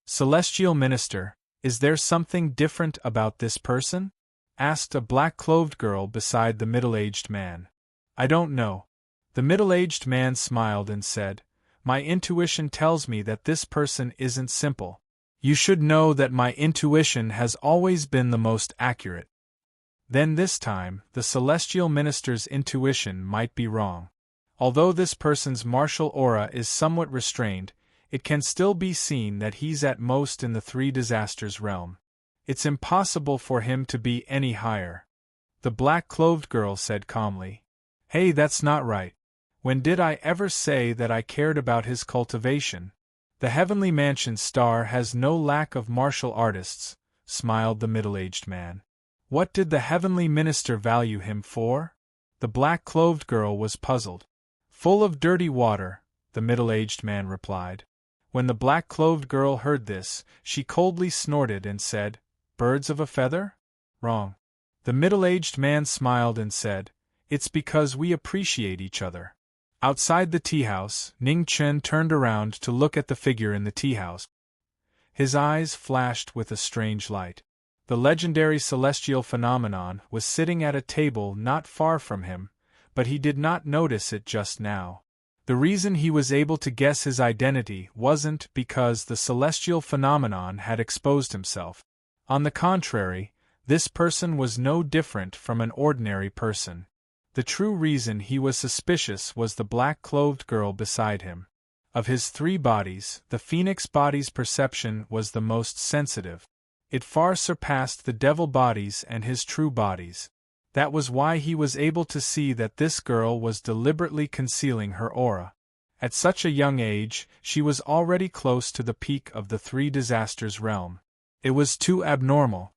"Celestial Minister, is there something different about this person?" asked a black-clothed girl beside the middle-aged man. "I don't know." The middle-aged man smiled and said, "My intuition tells me that this person isn't simple. You should know that my intuition has always been the most accurate." Then this time, the Celestial Minister's intuition might be wrong. Although this person's martial aura is somewhat restrained, it can still be seen that he's at most in the 3 disasters realm. It's impossible for him to be any higher. The black-clothed girl said calmly. "Hey, that's not right. When did I ever say that I cared about his cultivation? The Heavenly Mansion star has no lack of martial artists," smiled the middle-aged man. "What did the Heavenly Minister value him for?" The black-clothed girl was puzzled. "Full of dirty water," the middle-aged man replied. When the black-clothed girl heard this, she coldly snorted and said, "Birds of a feather? Wrong." The middle-aged man smiled and said, "It's because we appreciate each other." Outside the tea-house, Ning Chen turned around to look at the figure in the tea-house. His eyes flashed with a strange light. The legendary celestial phenomenon was sitting at a table not far from him, but he did not notice it just now. The reason he was able to guess his identity wasn't because the celestial phenomenon had exposed himself. On the contrary, this person was no different from an ordinary person. The true reason he was suspicious was the black-clothed girl beside him. Of his 3 bodies, the phoenix body's perception was the most sensitive. It far surpassed the devil bodies and his true bodies. That was why he was able to see that this girl was deliberately concealing her aura. At such a young age, she was already close to the peak of the 3 disasters realm. It was too abnormal.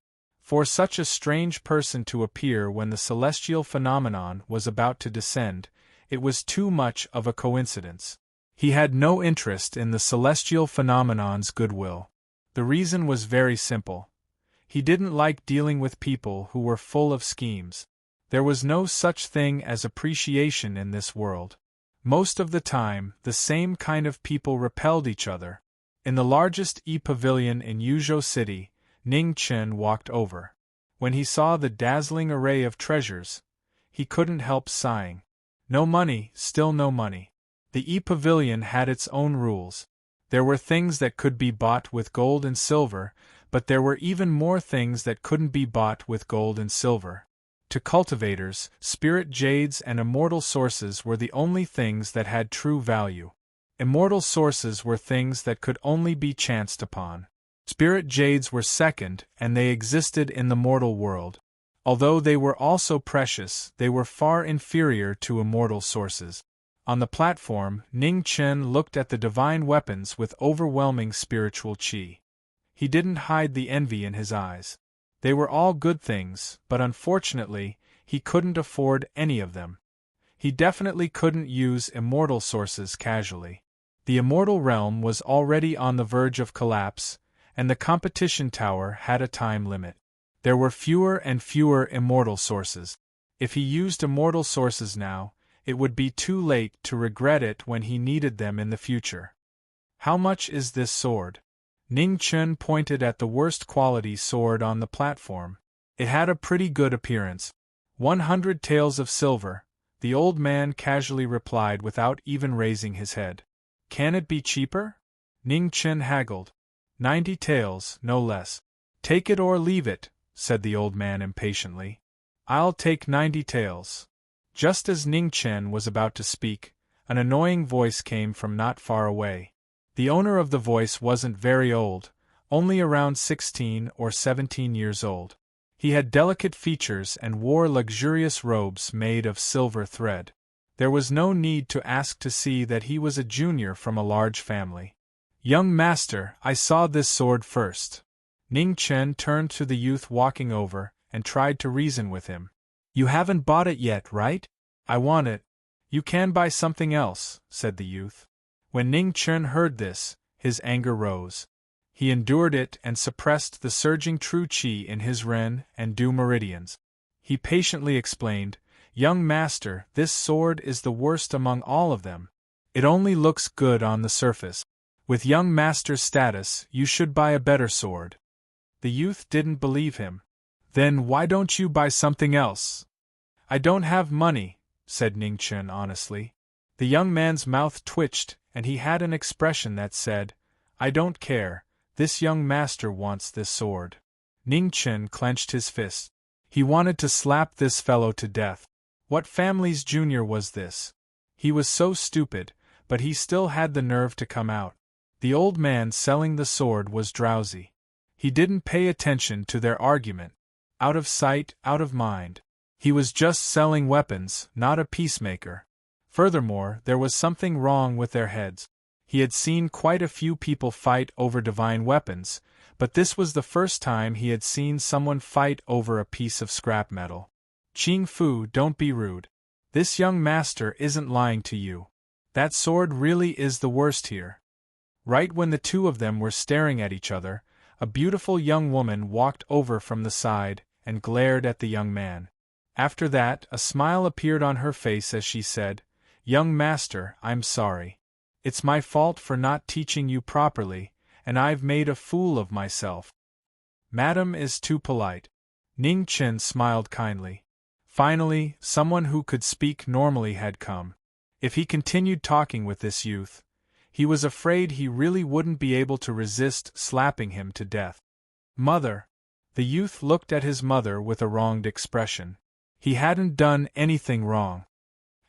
For such a strange person to appear when the celestial phenomenon was about to descend, it was too much of a coincidence. He had no interest in the celestial phenomenon's goodwill. The reason was very simple. He didn't like dealing with people who were full of schemes. There was no such thing as appreciation in this world. Most of the time, the same kind of people repelled each other. In the largest pavilion in Yuzhou City, Ning Chen walked over. When he saw the dazzling array of treasures, he couldn't help sighing. No money, still no money. The pavilion had its own rules. There were things that could be bought with gold and silver, but there were even more things that couldn't be bought with gold and silver. To cultivators, spirit jades and immortal sources were the only things that had true value. Immortal sources were things that could only be chanced upon. Spirit jades were second, and they existed in the mortal world. Although they were also precious, they were far inferior to immortal sources. On the platform, Ning Chen looked at the divine weapons with overwhelming spiritual qi. He didn't hide the envy in his eyes. They were all good things, but unfortunately, he couldn't afford any of them. He definitely couldn't use immortal sources casually. The immortal realm was already on the verge of collapse, and the competition tower had a time limit. There were fewer and fewer immortal sources. If he used immortal sources now, it would be too late to regret it when he needed them in the future. How much is this sword? Ning Chen pointed at the worst quality sword on the platform. It had a pretty good appearance. 100 taels of silver, the old man casually replied without even raising his head. Can it be cheaper? Ning Chen haggled. 90 taels, no less. Take it or leave it, said the old man impatiently. I'll take 90 taels. Just as Ning Chen was about to speak, an annoying voice came from not far away. The owner of the voice wasn't very old, only around 16 or 17 years old. He had delicate features and wore luxurious robes made of silver thread. There was no need to ask to see that he was a junior from a large family. Young master, I saw this sword first. Ning Chen turned to the youth walking over and tried to reason with him. You haven't bought it yet, right? I want it. You can buy something else, said the youth. When Ning Chen heard this, his anger rose. He endured it and suppressed the surging true qi in his ren and du meridians. He patiently explained, Young master, this sword is the worst among all of them. It only looks good on the surface. With young master's status, you should buy a better sword. The youth didn't believe him. Then why don't you buy something else? I don't have money, said Ning Chen honestly. The young man's mouth twitched, and he had an expression that said, I don't care, this young master wants this sword. Ning Chen clenched his fist. He wanted to slap this fellow to death. What family's junior was this? He was so stupid, but he still had the nerve to come out. The old man selling the sword was drowsy. He didn't pay attention to their argument. Out of sight, out of mind. He was just selling weapons, not a peacemaker. Furthermore, there was something wrong with their heads. He had seen quite a few people fight over divine weapons, but this was the first time he had seen someone fight over a piece of scrap metal. Qing Fu, don't be rude. This young master isn't lying to you. That sword really is the worst here. Right when the two of them were staring at each other, a beautiful young woman walked over from the side and glared at the young man. After that, a smile appeared on her face as she said, Young master, I'm sorry. It's my fault for not teaching you properly, and I've made a fool of myself. Madam is too polite. Ning Chen smiled kindly. Finally, someone who could speak normally had come. If he continued talking with this youth, he was afraid he really wouldn't be able to resist slapping him to death. Mother. The youth looked at his mother with a wronged expression. He hadn't done anything wrong.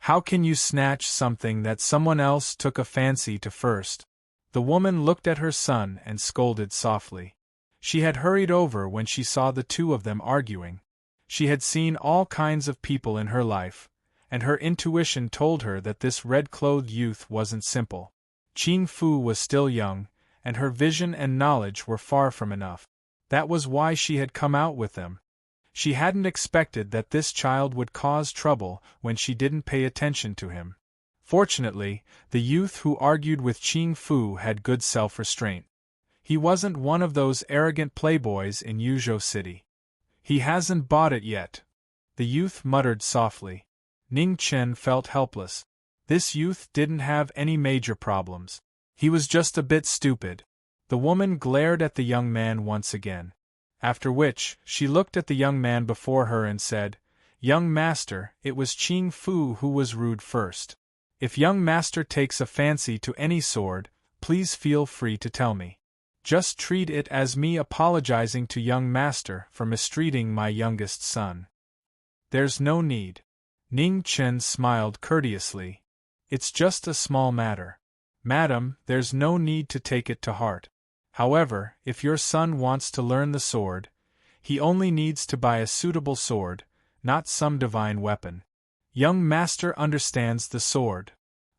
How can you snatch something that someone else took a fancy to first? The woman looked at her son and scolded softly. She had hurried over when she saw the two of them arguing. She had seen all kinds of people in her life, and her intuition told her that this red-clothed youth wasn't simple. Qing Fu was still young, and her vision and knowledge were far from enough. That was why she had come out with them. She hadn't expected that this child would cause trouble when she didn't pay attention to him. Fortunately, the youth who argued with Ching Fu had good self-restraint. He wasn't one of those arrogant playboys in Yuzhou City. He hasn't bought it yet. The youth muttered softly. Ning Chen felt helpless. This youth didn't have any major problems. He was just a bit stupid. The woman glared at the young man once again. After which, she looked at the young man before her and said, "Young master, it was Ching Fu who was rude first. If young master takes a fancy to any sword, please feel free to tell me. Just treat it as me apologizing to young master for mistreating my youngest son." "There's no need." Ning Chen smiled courteously. "It's just a small matter. Madam, there's no need to take it to heart. However, if your son wants to learn the sword, he only needs to buy a suitable sword, not some divine weapon. Young master understands the sword."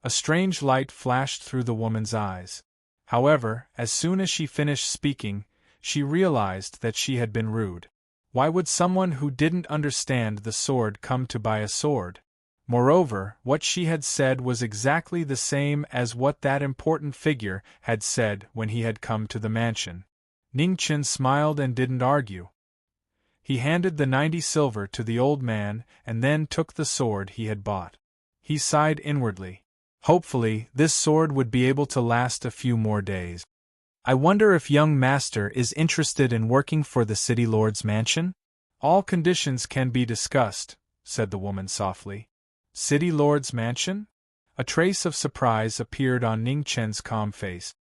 A strange light flashed through the woman's eyes. However, as soon as she finished speaking, she realized that she had been rude. Why would someone who didn't understand the sword come to buy a sword? Moreover, what she had said was exactly the same as what that important figure had said when he had come to the mansion. Ning Chen smiled and didn't argue. He handed the 90 silver to the old man and then took the sword he had bought. He sighed inwardly. Hopefully, this sword would be able to last a few more days. "I wonder if young master is interested in working for the city lord's mansion?" "All conditions can be discussed," said the woman softly. "City lord's mansion?" A trace of surprise appeared on Ning Chen's calm face.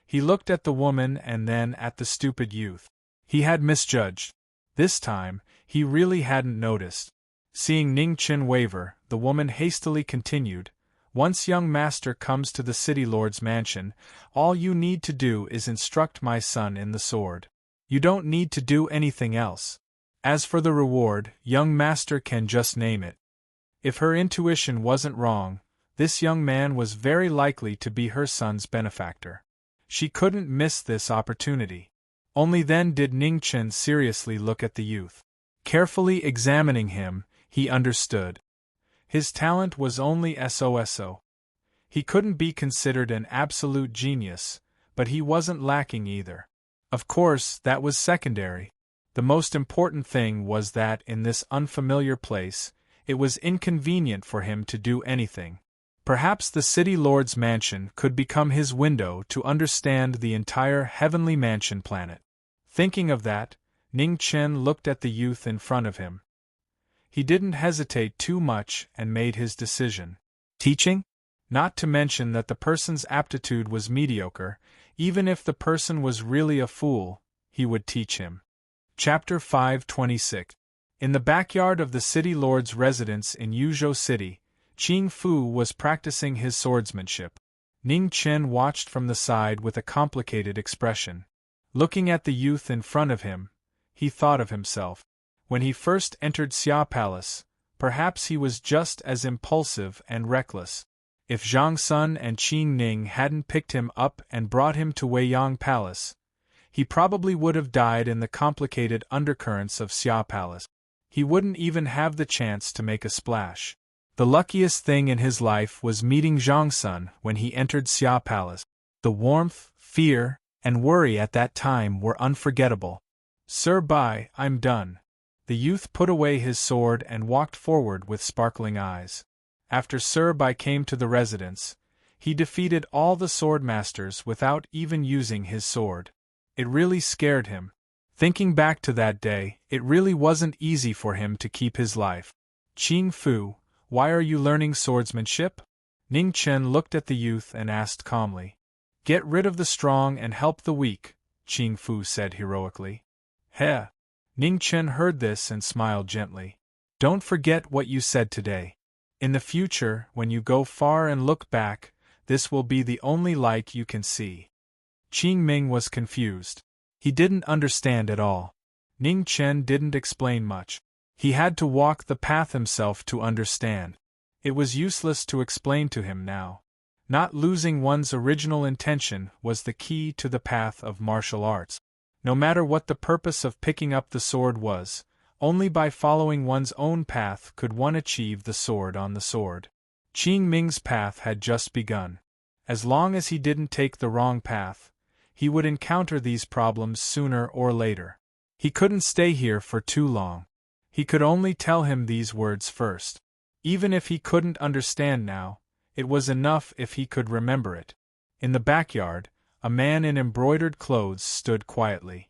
He looked at the woman and then at the stupid youth. He had misjudged. This time, he really hadn't noticed. Seeing Ning Chen waver, the woman hastily continued, "Once young master comes to the city lord's mansion, all you need to do is instruct my son in the sword. You don't need to do anything else. As for the reward, young master can just name it." If her intuition wasn't wrong, this young man was very likely to be her son's benefactor. She couldn't miss this opportunity. Only then did Ning Chen seriously look at the youth. Carefully examining him, he understood. His talent was only so-so. He couldn't be considered an absolute genius, but he wasn't lacking either. Of course, that was secondary. The most important thing was that in this unfamiliar place, it was inconvenient for him to do anything. Perhaps the city lord's mansion could become his window to understand the entire heavenly mansion planet. Thinking of that, Ning Chen looked at the youth in front of him. He didn't hesitate too much and made his decision. Teaching? Not to mention that the person's aptitude was mediocre, even if the person was really a fool, he would teach him. Chapter 526. In the backyard of the city lord's residence in Yuzhou City, Ching Fu was practicing his swordsmanship. Ning Chen watched from the side with a complicated expression. Looking at the youth in front of him, he thought of himself. When he first entered Xia Palace, perhaps he was just as impulsive and reckless. If Zhang Sun and Qin Ning hadn't picked him up and brought him to Weiyang Palace, he probably would have died in the complicated undercurrents of Xia Palace. He wouldn't even have the chance to make a splash. The luckiest thing in his life was meeting Zhang Sun when he entered Xia Palace. The warmth, fear, and worry at that time were unforgettable. "Sir, bye, I'm done." The youth put away his sword and walked forward with sparkling eyes. After Sir Bai came to the residence, he defeated all the swordmasters without even using his sword. It really scared him. Thinking back to that day, it really wasn't easy for him to keep his life. "Ching Fu, why are you learning swordsmanship?" Ning Chen looked at the youth and asked calmly. "Get rid of the strong and help the weak," Ching Fu said heroically. "Heh." Ning Chen heard this and smiled gently. "Don't forget what you said today. In the future, when you go far and look back, this will be the only light you can see." Qing Ming was confused. He didn't understand at all. Ning Chen didn't explain much. He had to walk the path himself to understand. It was useless to explain to him now. Not losing one's original intention was the key to the path of martial arts. No matter what the purpose of picking up the sword was, only by following one's own path could one achieve the sword on the sword. Qing Ming's path had just begun. As long as he didn't take the wrong path, he would encounter these problems sooner or later. He couldn't stay here for too long. He could only tell him these words first. Even if he couldn't understand now, it was enough if he could remember it. In the backyard, a man in embroidered clothes stood quietly.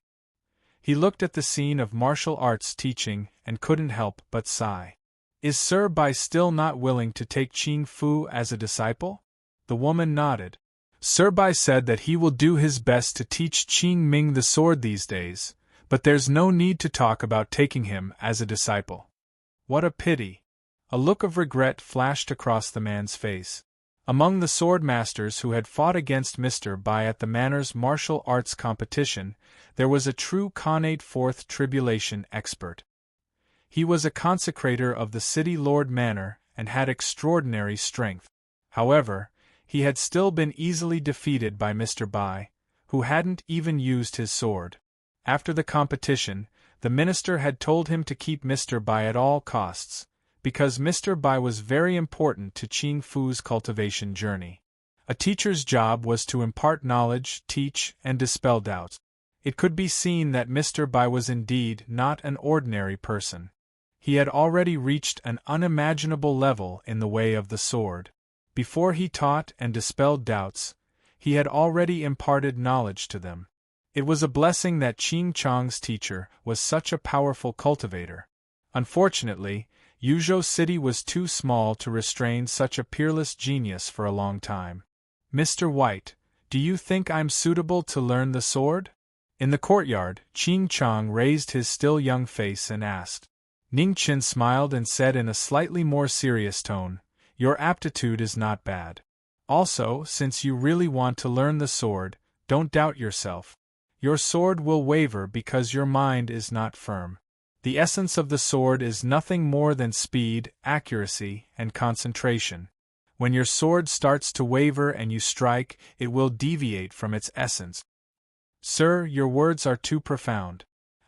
He looked at the scene of martial arts teaching and couldn't help but sigh. Is Sir Bai still not willing to take Qing Fu as a disciple? The woman nodded. Sir Bai said that he will do his best to teach Qing Ming the sword these days, but there's no need to talk about taking him as a disciple. What a pity. A look of regret flashed across the man's face. Among the sword masters who had fought against Mr. Bai at the Manor's martial arts competition, there was a true Khanate Fourth Tribulation expert. He was a consecrator of the City Lord Manor and had extraordinary strength. However, he had still been easily defeated by Mr. Bai, who hadn't even used his sword. After the competition, the minister had told him to keep Mr. Bai at all costs, because Mr. Bai was very important to Qing Fu's cultivation journey. A teacher's job was to impart knowledge, teach, and dispel doubts. It could be seen that Mr. Bai was indeed not an ordinary person. He had already reached an unimaginable level in the way of the sword. Before he taught and dispelled doubts, he had already imparted knowledge to them. It was a blessing that Qing Chang's teacher was such a powerful cultivator. Unfortunately, Yuzhou City was too small to restrain such a peerless genius for a long time. Mr. White, do you think I'm suitable to learn the sword? In the courtyard, Qing Chang raised his still young face and asked. Ning Qin smiled and said in a slightly more serious tone, Your aptitude is not bad. Also, since you really want to learn the sword, don't doubt yourself. Your sword will waver because your mind is not firm. The essence of the sword is nothing more than speed, accuracy, and concentration. When your sword starts to waver and you strike, it will deviate from its essence. Sir, your words are too profound.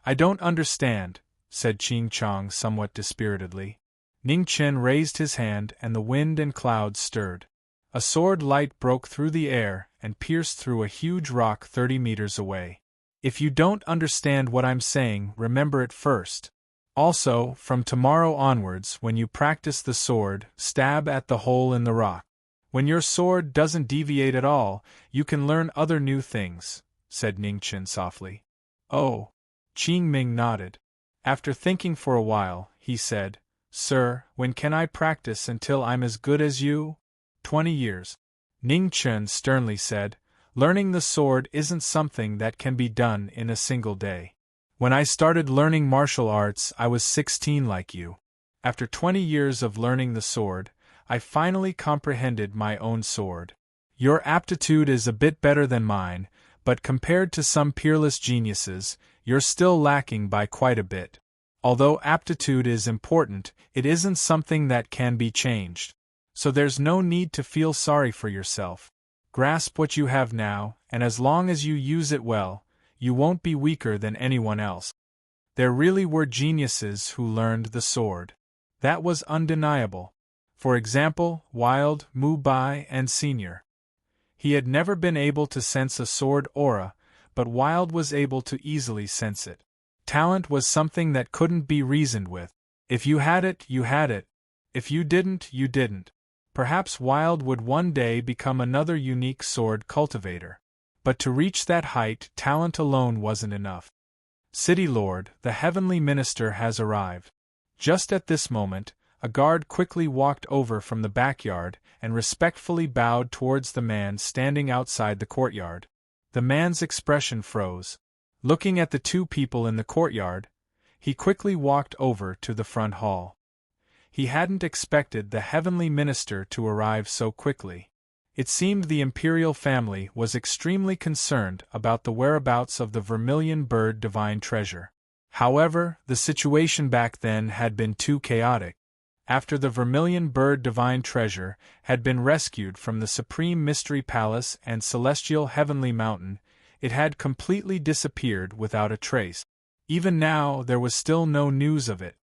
I don't understand, said Qing Chang somewhat dispiritedly. Ning Chen raised his hand and the wind and clouds stirred. A sword light broke through the air and pierced through a huge rock 30 meters away. If you don't understand what I'm saying, remember it first. Also, from tomorrow onwards, when you practice the sword, stab at the hole in the rock. When your sword doesn't deviate at all, you can learn other new things, said Ning Chen softly. Oh. Qing Ming nodded. After thinking for a while, he said, Sir, when can I practice until I'm as good as you? 20 years. Ning Chen sternly said, Learning the sword isn't something that can be done in a single day. When I started learning martial arts, I was 16 like you. After 20 years of learning the sword, I finally comprehended my own sword. Your aptitude is a bit better than mine, but compared to some peerless geniuses, you're still lacking by quite a bit. Although aptitude is important, it isn't something that can be changed. So there's no need to feel sorry for yourself. Grasp what you have now, and as long as you use it well, you won't be weaker than anyone else. There really were geniuses who learned the sword. That was undeniable. For example, Wild, Mu Bai, and Senior. He had never been able to sense a sword aura, but Wild was able to easily sense it. Talent was something that couldn't be reasoned with. If you had it, you had it. If you didn't, you didn't. Perhaps Wild would one day become another unique sword cultivator. But to reach that height, talent alone wasn't enough. City Lord, the Heavenly Minister has arrived. Just at this moment, a guard quickly walked over from the backyard and respectfully bowed towards the man standing outside the courtyard. The man's expression froze. Looking at the two people in the courtyard, he quickly walked over to the front hall. He hadn't expected the Heavenly Minister to arrive so quickly. It seemed the imperial family was extremely concerned about the whereabouts of the vermilion bird divine treasure. However, the situation back then had been too chaotic. After the vermilion bird divine treasure had been rescued from the Supreme Mystery Palace and Celestial Heavenly Mountain, It had completely disappeared without a trace. Even now there was still no news of it.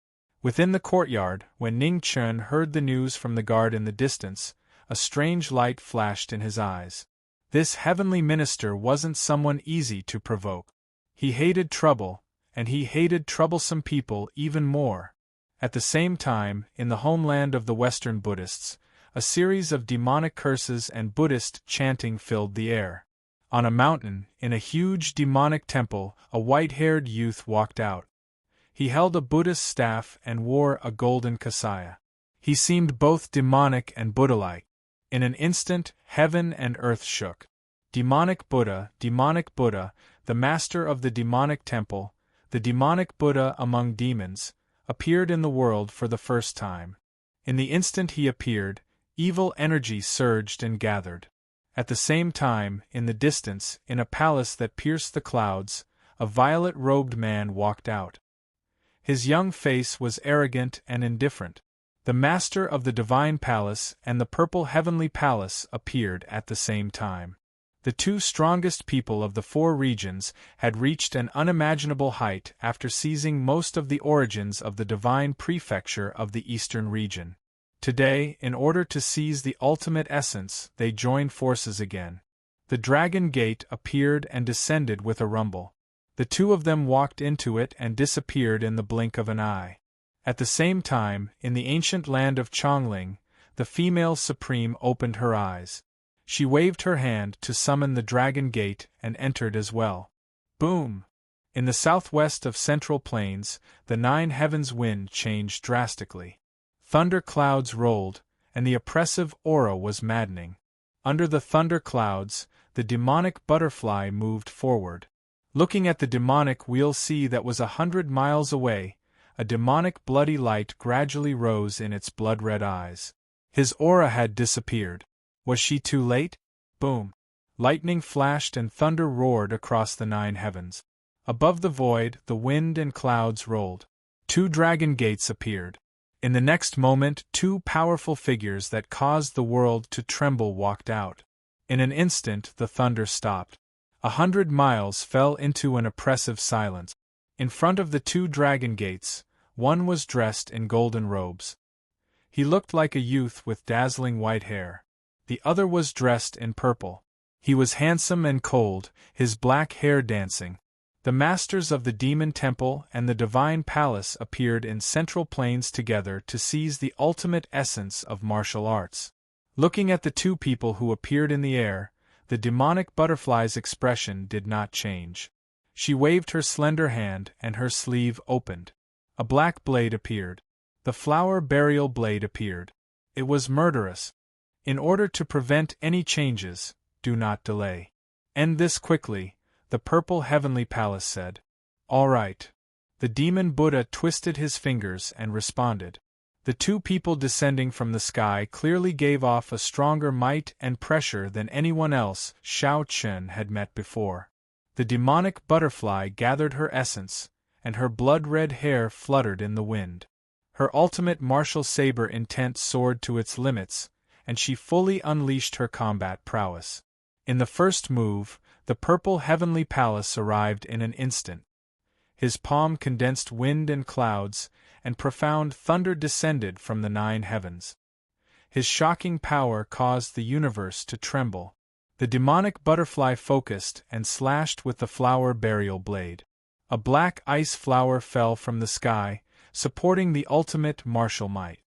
Within the courtyard, when Ning Chen heard the news from the guard in the distance, a strange light flashed in his eyes. This heavenly minister wasn't someone easy to provoke. He hated trouble, and he hated troublesome people even more. At the same time, in the homeland of the Western Buddhists, a series of demonic curses and Buddhist chanting filled the air. On a mountain, in a huge demonic temple, a white-haired youth walked out. He held a Buddhist staff and wore a golden kasaya. He seemed both demonic and Buddha-like. In an instant, heaven and earth shook. Demonic Buddha, the master of the demonic temple, the demonic Buddha among demons, appeared in the world for the first time. In the instant he appeared, evil energy surged and gathered. At the same time, in the distance, in a palace that pierced the clouds, a violet-robed man walked out. His young face was arrogant and indifferent. The master of the divine palace and the purple heavenly palace appeared at the same time. The two strongest people of the four regions had reached an unimaginable height after seizing most of the origins of the divine prefecture of the eastern region. Today, in order to seize the ultimate essence, they joined forces again. The Dragon Gate appeared and descended with a rumble. The two of them walked into it and disappeared in the blink of an eye. At the same time, in the ancient land of Chongling, the female supreme opened her eyes. She waved her hand to summon the Dragon Gate and entered as well. Boom! In the southwest of Central Plains, the nine heavens wind changed drastically. Thunder clouds rolled, and the oppressive aura was maddening. Under the thunder clouds, the demonic butterfly moved forward. Looking at the demonic we'll see that was 100 miles away, a demonic bloody light gradually rose in its blood-red eyes. His aura had disappeared. Was she too late? Boom! Lightning flashed and thunder roared across the nine heavens. Above the void, the wind and clouds rolled. Two dragon gates appeared. In the next moment, two powerful figures that caused the world to tremble walked out. In an instant, the thunder stopped. 100 miles fell into an oppressive silence. In front of the two dragon gates, one was dressed in golden robes. He looked like a youth with dazzling white hair. The other was dressed in purple. He was handsome and cold, his black hair dancing. The masters of the demon temple and the divine palace appeared in Central Plains together to seize the ultimate essence of martial arts. Looking at the two people who appeared in the air, the demonic butterfly's expression did not change. She waved her slender hand and her sleeve opened. A black blade appeared. The flower burial blade appeared. It was murderous. In order to prevent any changes, do not delay. End this quickly, the purple heavenly palace said. All right. The demon Buddha twisted his fingers and responded. The two people descending from the sky clearly gave off a stronger might and pressure than anyone else Shao Chen had met before. The demonic butterfly gathered her essence, and her blood-red hair fluttered in the wind. Her ultimate martial saber intent soared to its limits, and she fully unleashed her combat prowess. In the first move, the purple heavenly palace arrived in an instant. His palm condensed wind and clouds, and profound thunder descended from the nine heavens. His shocking power caused the universe to tremble. The demonic butterfly focused and slashed with the flower burial blade. A black ice flower fell from the sky, supporting the ultimate martial might.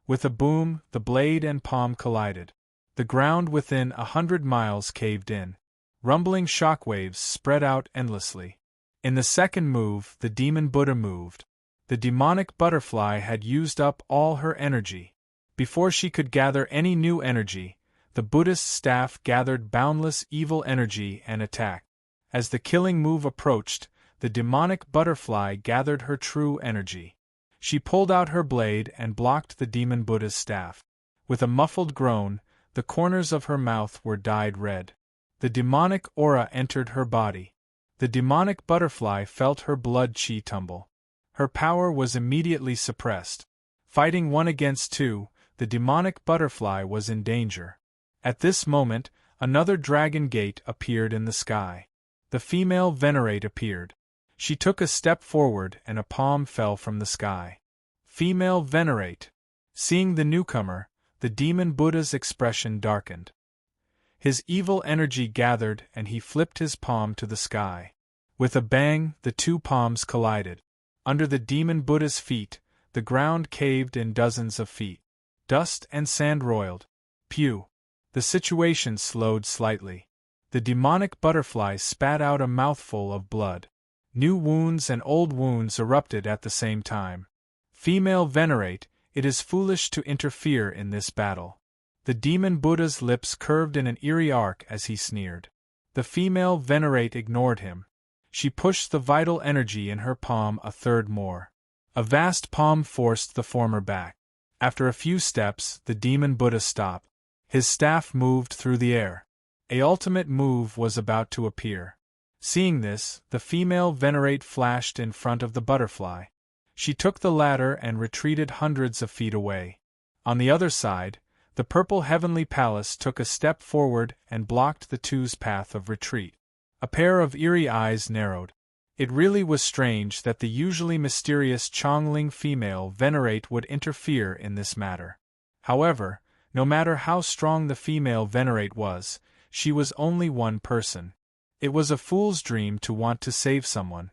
With a boom, the blade and palm collided. The ground within 100 miles caved in. Rumbling shockwaves spread out endlessly. In the second move, the demon Buddha moved. The demonic butterfly had used up all her energy. Before she could gather any new energy, the Buddhist staff gathered boundless evil energy and attacked. As the killing move approached, the demonic butterfly gathered her true energy. She pulled out her blade and blocked the demon Buddha's staff. With a muffled groan, the corners of her mouth were dyed red. The demonic aura entered her body. The demonic butterfly felt her blood chi tumble. Her power was immediately suppressed. Fighting one against two, the demonic butterfly was in danger. At this moment, another dragon gate appeared in the sky. the female venerate appeared. She took a step forward and a palm fell from the sky. Female venerate. Seeing the newcomer, the demon Buddha's expression darkened. His evil energy gathered and he flipped his palm to the sky. With a bang, the two palms collided. Under the demon Buddha's feet, the ground caved in dozens of feet. Dust and sand roiled. Pew! The situation slowed slightly. The demonic butterfly spat out a mouthful of blood. New wounds and old wounds erupted at the same time. Female venerate, it is foolish to interfere in this battle. The demon Buddha's lips curved in an eerie arc as he sneered. The female venerate ignored him. She pushed the vital energy in her palm a third more. A vast palm forced the former back. After a few steps, the demon Buddha stopped. His staff moved through the air. A ultimate move was about to appear. Seeing this, the female venerate flashed in front of the butterfly. She took the ladder and retreated hundreds of feet away. On the other side, the purple heavenly palace took a step forward and blocked the two's path of retreat. A pair of eerie eyes narrowed. It really was strange that the usually mysterious Chongling female venerate would interfere in this matter. However, no matter how strong the female venerate was, she was only one person. It was a fool's dream to want to save someone.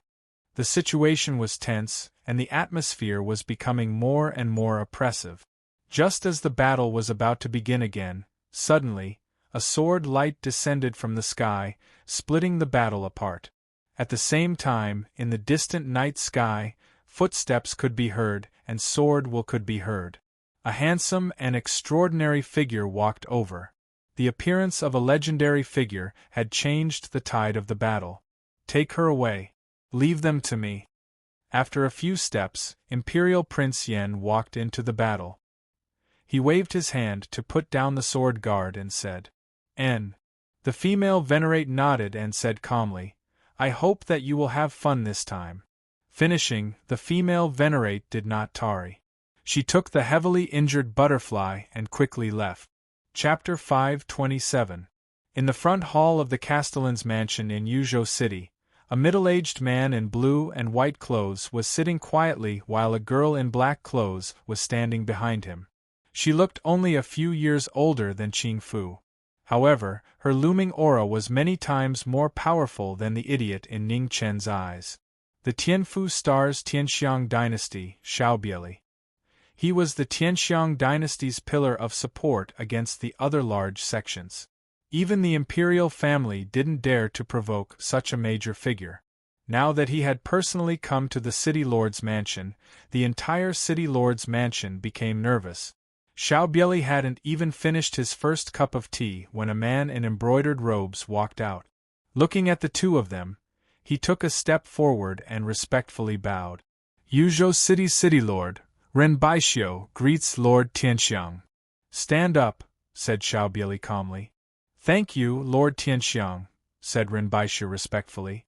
The situation was tense, and the atmosphere was becoming more and more oppressive. Just as the battle was about to begin again, suddenly, a sword light descended from the sky, splitting the battle apart. At the same time, in the distant night sky, footsteps could be heard, and sword will could be heard. A handsome and extraordinary figure walked over. The appearance of a legendary figure had changed the tide of the battle. Take her away. Leave them to me. After a few steps, Imperial Prince Yen walked into the battle. He waved his hand to put down the sword guard and said, "N." The female venerate nodded and said calmly, "I hope that you will have fun this time." Finishing, the female venerate did not tarry. She took the heavily injured butterfly and quickly left. Chapter 527. In the front hall of the Castellan's mansion in Yuzhou City, a middle-aged man in blue and white clothes was sitting quietly while a girl in black clothes was standing behind him. She looked only a few years older than Qing Fu. However, her looming aura was many times more powerful than the idiot in Ning Chen's eyes. The Tianfu star's Tianxiang dynasty, Xiaobieli. He was the Tianxiang dynasty's pillar of support against the other large sections. Even the imperial family didn't dare to provoke such a major figure. Now that he had personally come to the city lord's mansion, the entire city lord's mansion became nervous. Xiaobieli hadn't even finished his first cup of tea when a man in embroidered robes walked out. Looking at the two of them, he took a step forward and respectfully bowed. Yuzhou City's city lord, Ren Baixiu, greets Lord Tianxiang. Stand up, said Xiaobieli calmly. Thank you, Lord Tianxiang, said Ren Baixiu respectfully.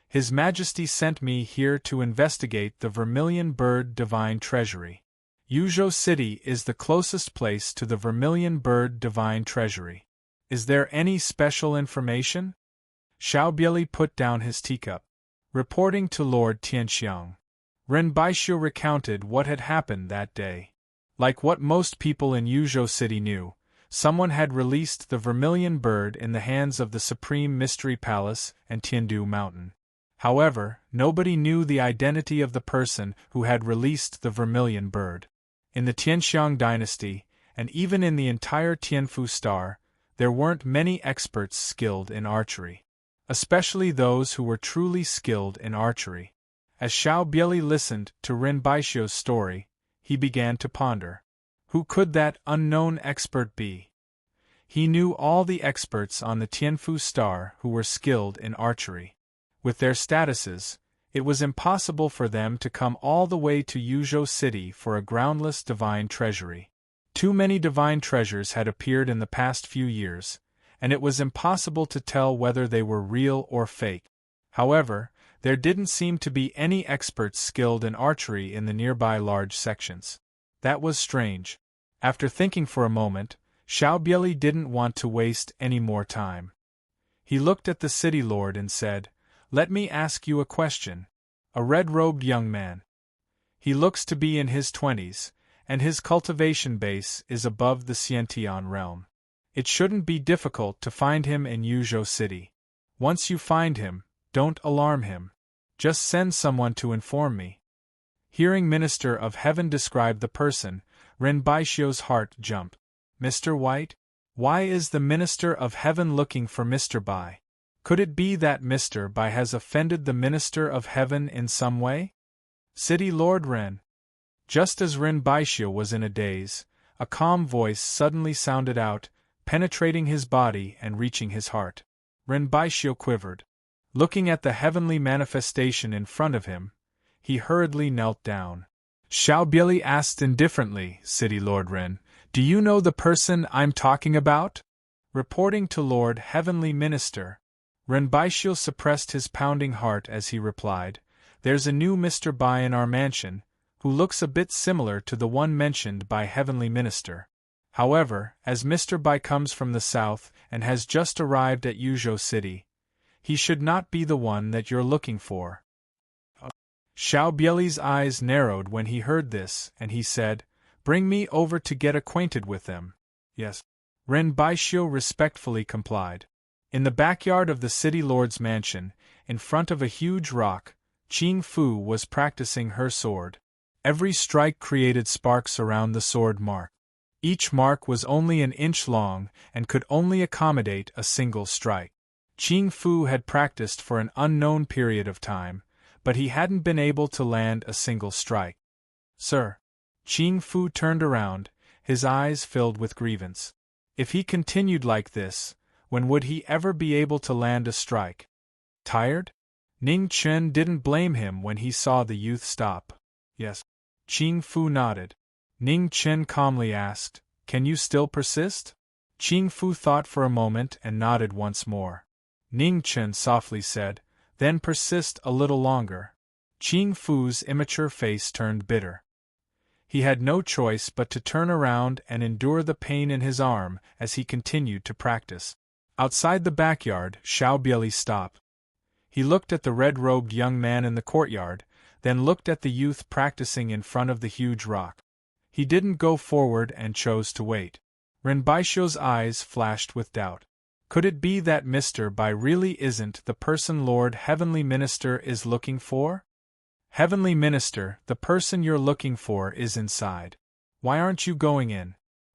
His Majesty sent me here to investigate the Vermilion Bird Divine Treasury. Yuzhou City is the closest place to the Vermilion Bird Divine Treasury. Is there any special information? Xiaobieli put down his teacup. Reporting to Lord Tianxiang. Ren Baixiu recounted what had happened that day. Like what most people in Yuzhou City knew, someone had released the Vermilion Bird in the hands of the Supreme Mystery Palace and Tiandu Mountain. However, nobody knew the identity of the person who had released the Vermilion Bird. In the Tianxiang dynasty, and even in the entire Tianfu star, there weren't many experts skilled in archery. Especially those who were truly skilled in archery. As Xiaobieli listened to Ren Baixiu's story, he began to ponder. Who could that unknown expert be? He knew all the experts on the Tianfu star who were skilled in archery. With their statuses, it was impossible for them to come all the way to Yuzhou City for a groundless divine treasury. Too many divine treasures had appeared in the past few years, and it was impossible to tell whether they were real or fake. However, there didn't seem to be any experts skilled in archery in the nearby large sections. That was strange. After thinking for a moment, Xiaobieli didn't want to waste any more time. He looked at the city lord and said, "Let me ask you a question. A red-robed young man. He looks to be in his 20s, and his cultivation base is above the Xiantian realm. It shouldn't be difficult to find him in Yuzhou City. Once you find him, don't alarm him. Just send someone to inform me." Hearing Minister of Heaven describe the person, Ren Baixiu's heart jumped. Mr. White? Why is the Minister of Heaven looking for Mr. Bai? Could it be that Mr. Bai has offended the Minister of Heaven in some way? City Lord Ren. Just as Ren Baixiu was in a daze, a calm voice suddenly sounded out, penetrating his body and reaching his heart. Ren Baixiu quivered. Looking at the heavenly manifestation in front of him, he hurriedly knelt down. Xiao Bieli asked indifferently, "City Lord Ren, do you know the person I'm talking about?" Reporting to Lord Heavenly Minister, Ren Baixiu suppressed his pounding heart as he replied, "There's a new Mr. Bai in our mansion, who looks a bit similar to the one mentioned by Heavenly Minister. However, as Mr. Bai comes from the south and has just arrived at Yuzhou City, he should not be the one that you're looking for." Xiao Bieli's eyes narrowed when he heard this, and he said, "Bring me over to get acquainted with them." Yes. Ren Baixiu respectfully complied. In the backyard of the city lord's mansion, in front of a huge rock, Qing Fu was practicing her sword. Every strike created sparks around the sword mark. Each mark was only an inch long and could only accommodate a single strike. Qing Fu had practiced for an unknown period of time, but he hadn't been able to land a single strike. "Sir." Qing Fu turned around, his eyes filled with grievance. If he continued like this, when would he ever be able to land a strike? Tired? Ning Chen didn't blame him when he saw the youth stop. Yes. Qing Fu nodded. Ning Chen calmly asked, "Can you still persist?" Qing Fu thought for a moment and nodded once more. Ning Chen softly said, "Then persist a little longer." Qing Fu's immature face turned bitter. He had no choice but to turn around and endure the pain in his arm as he continued to practice. Outside the backyard, Xiao Bieli stopped. He looked at the red-robed young man in the courtyard, then looked at the youth practicing in front of the huge rock. He didn't go forward and chose to wait. Ren Baixiu's eyes flashed with doubt. Could it be that Mr. Bai really isn't the person Lord Heavenly Minister is looking for? Heavenly Minister, the person you're looking for is inside. Why aren't you going in?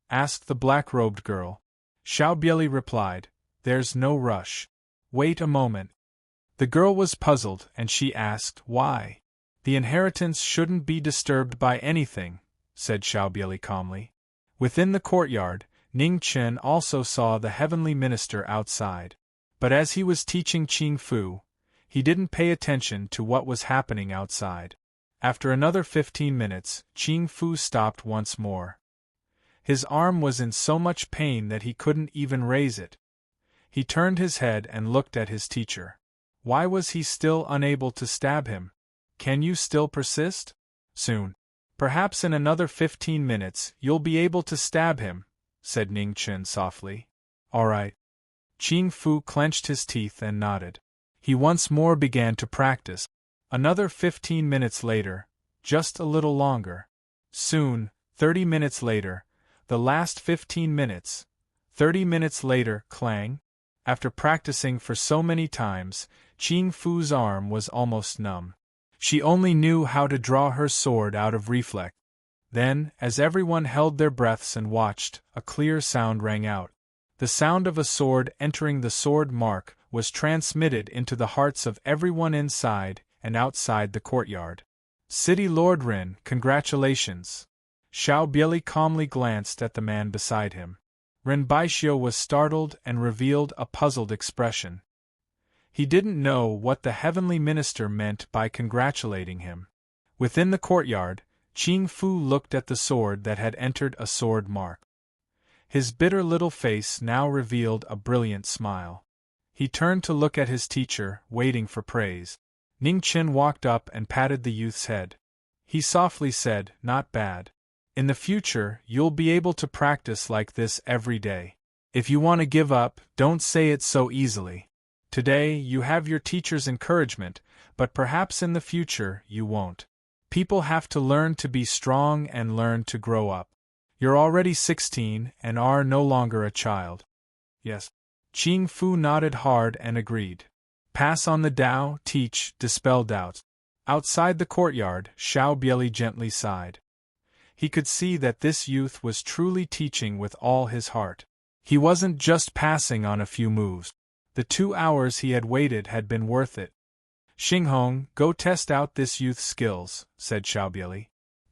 Asked the black-robed girl. Xiao Bieli replied, "There's no rush. Wait a moment." The girl was puzzled and she asked, "Why?" "The inheritance shouldn't be disturbed by anything," said Xiao Bieli calmly. Within the courtyard, Ning Chen also saw the Heavenly Minister outside. But as he was teaching Qing Fu, he didn't pay attention to what was happening outside. After another 15 minutes, Qing Fu stopped once more. His arm was in so much pain that he couldn't even raise it. He turned his head and looked at his teacher. Why was he still unable to stab him? "Can you still persist?" "Soon. Perhaps in another 15 minutes you'll be able to stab him," said Ning Chen softly. "All right." Qing Fu clenched his teeth and nodded. He once more began to practice. Another 15 minutes later, just a little longer. Soon, 30 minutes later, the last 15 minutes. 30 minutes later, clang. After practicing for so many times, Qing Fu's arm was almost numb. She only knew how to draw her sword out of reflex. Then, as everyone held their breaths and watched, a clear sound rang out. The sound of a sword entering the sword mark was transmitted into the hearts of everyone inside and outside the courtyard. "City Lord Ren, congratulations." Xiao Bieli calmly glanced at the man beside him. Ren Baixiu was startled and revealed a puzzled expression. He didn't know what the Heavenly Minister meant by congratulating him. Within the courtyard, Qing Fu looked at the sword that had entered a sword mark. His bitter little face now revealed a brilliant smile. He turned to look at his teacher, waiting for praise. Ning Chen walked up and patted the youth's head. He softly said, "Not bad. In the future, you'll be able to practice like this every day. If you want to give up, don't say it so easily." Today, you have your teacher's encouragement, but perhaps in the future, you won't. People have to learn to be strong and learn to grow up. You're already 16 and are no longer a child. Yes. Qing Fu nodded hard and agreed. Pass on the Tao, teach, dispel doubts. Outside the courtyard, Xiao Bieli gently sighed. He could see that this youth was truly teaching with all his heart. He wasn't just passing on a few moves. The 2 hours he had waited had been worth it. Xinghong, go test out this youth's skills, said Xiao Bieli.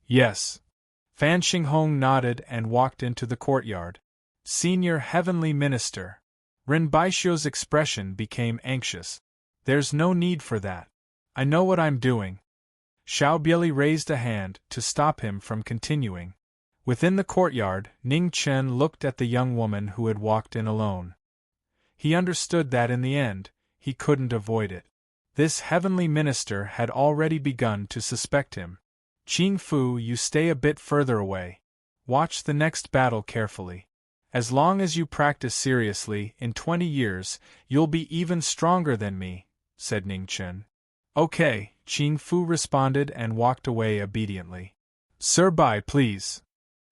Yes. Fan Xinghong nodded and walked into the courtyard. Senior Heavenly Minister. Ren Baixio's expression became anxious. There's no need for that. I know what I'm doing. Xiao Bieli raised a hand to stop him from continuing. Within the courtyard, Ning Chen looked at the young woman who had walked in alone. He understood that in the end, he couldn't avoid it. This heavenly minister had already begun to suspect him. Qing Fu, you stay a bit further away. Watch the next battle carefully. As long as you practice seriously, in 20 years, you'll be even stronger than me, said Ning Chen. Okay, Qing Fu responded and walked away obediently. Sir, bye, please.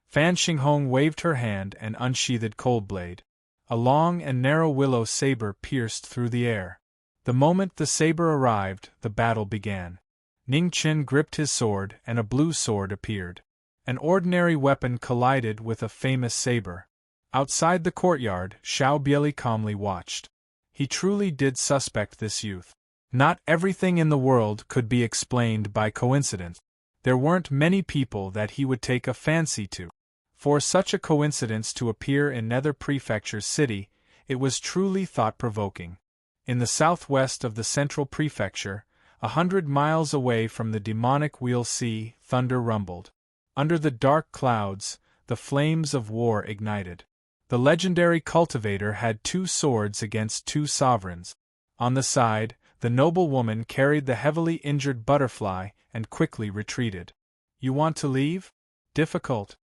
Fan Xinghong waved her hand and unsheathed cold blade. A long and narrow willow saber pierced through the air. The moment the saber arrived, the battle began. Ning Chen gripped his sword and a blue sword appeared. An ordinary weapon collided with a famous saber. Outside the courtyard, Xiao Bieli calmly watched. He truly did suspect this youth. Not everything in the world could be explained by coincidence. There weren't many people that he would take a fancy to. For such a coincidence to appear in Nether Prefecture's city, it was truly thought-provoking. In the southwest of the central prefecture, 100 miles away from the demonic Wheel Sea, thunder rumbled. Under the dark clouds, the flames of war ignited. The legendary cultivator had 2 swords against 2 sovereigns. On the side, the noble woman carried the heavily injured butterfly and quickly retreated. You want to leave? Difficult.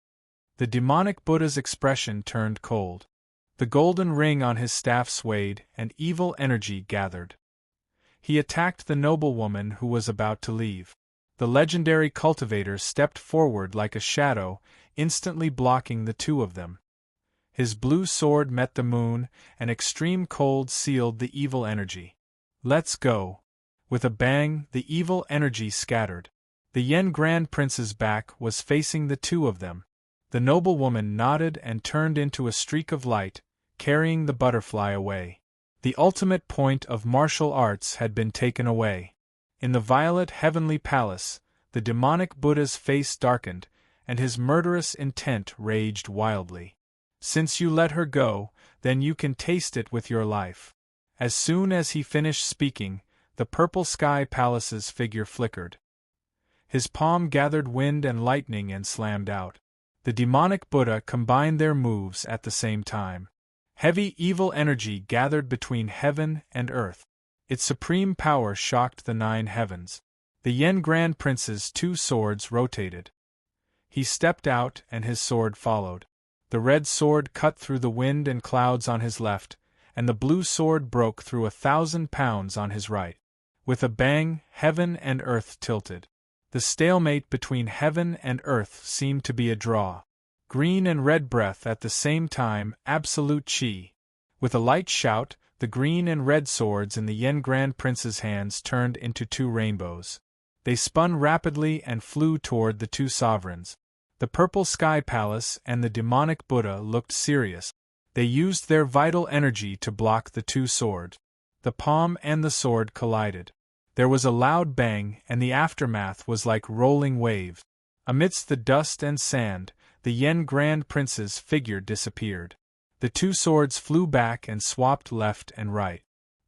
The demonic Buddha's expression turned cold. The golden ring on his staff swayed, and evil energy gathered. He attacked the noble woman who was about to leave. The legendary cultivator stepped forward like a shadow, instantly blocking the 2 of them. His blue sword met the moon, and extreme cold sealed the evil energy. Let's go. With a bang, the evil energy scattered. The Yen Grand Prince's back was facing the 2 of them. The noble woman nodded and turned into a streak of light, carrying the butterfly away. The ultimate point of martial arts had been taken away. In the violet heavenly palace, the demonic Buddha's face darkened, and his murderous intent raged wildly. Since you let her go, then you can taste it with your life. As soon as he finished speaking, the purple sky palace's figure flickered. His palm gathered wind and lightning and slammed out. The demonic Buddha combined their moves at the same time. Heavy evil energy gathered between heaven and earth. Its supreme power shocked the 9 heavens. The Yen Grand Prince's 2 swords rotated. He stepped out and his sword followed. The red sword cut through the wind and clouds on his left, and the blue sword broke through 1,000 pounds on his right. With a bang, heaven and earth tilted. The stalemate between heaven and earth seemed to be a draw. Green and red breath at the same time, absolute chi. With a light shout, the green and red swords in the Yen Grand Prince's hands turned into 2 rainbows. They spun rapidly and flew toward the 2 sovereigns. The purple sky palace and the demonic Buddha looked serious. They used their vital energy to block the 2 swords. The palm and the sword collided. There was a loud bang, and the aftermath was like rolling waves. Amidst the dust and sand, the Yen Grand Prince's figure disappeared. The 2 swords flew back and swapped left and right.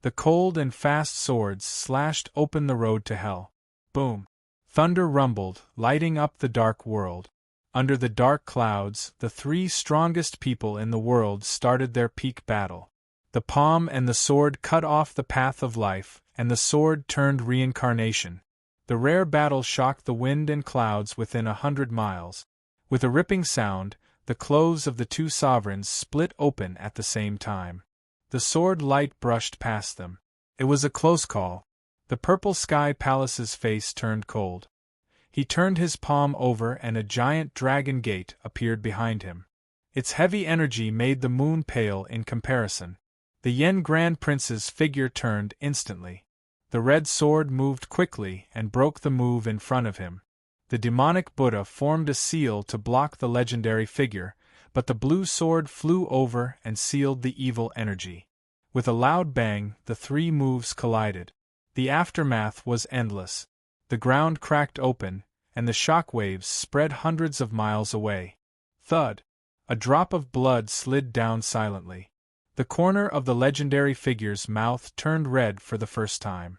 The cold and fast swords slashed open the road to hell. Boom! Thunder rumbled, lighting up the dark world. Under the dark clouds, the 3 strongest people in the world started their peak battle. The palm and the sword cut off the path of life, and the sword turned reincarnation. The rare battle shocked the wind and clouds within 100 miles. With a ripping sound, the clothes of the 2 sovereigns split open at the same time. The sword light brushed past them. It was a close call. The purple sky palace's face turned cold. He turned his palm over and a giant dragon gate appeared behind him. Its heavy energy made the moon pale in comparison. The Yen Grand Prince's figure turned instantly. The red sword moved quickly and broke the move in front of him. The demonic Buddha formed a seal to block the legendary figure, but the blue sword flew over and sealed the evil energy. With a loud bang, the three moves collided. The aftermath was endless. The ground cracked open, and the shock waves spread hundreds of miles away. Thud! A drop of blood slid down silently. The corner of the legendary figure's mouth turned red for the first time.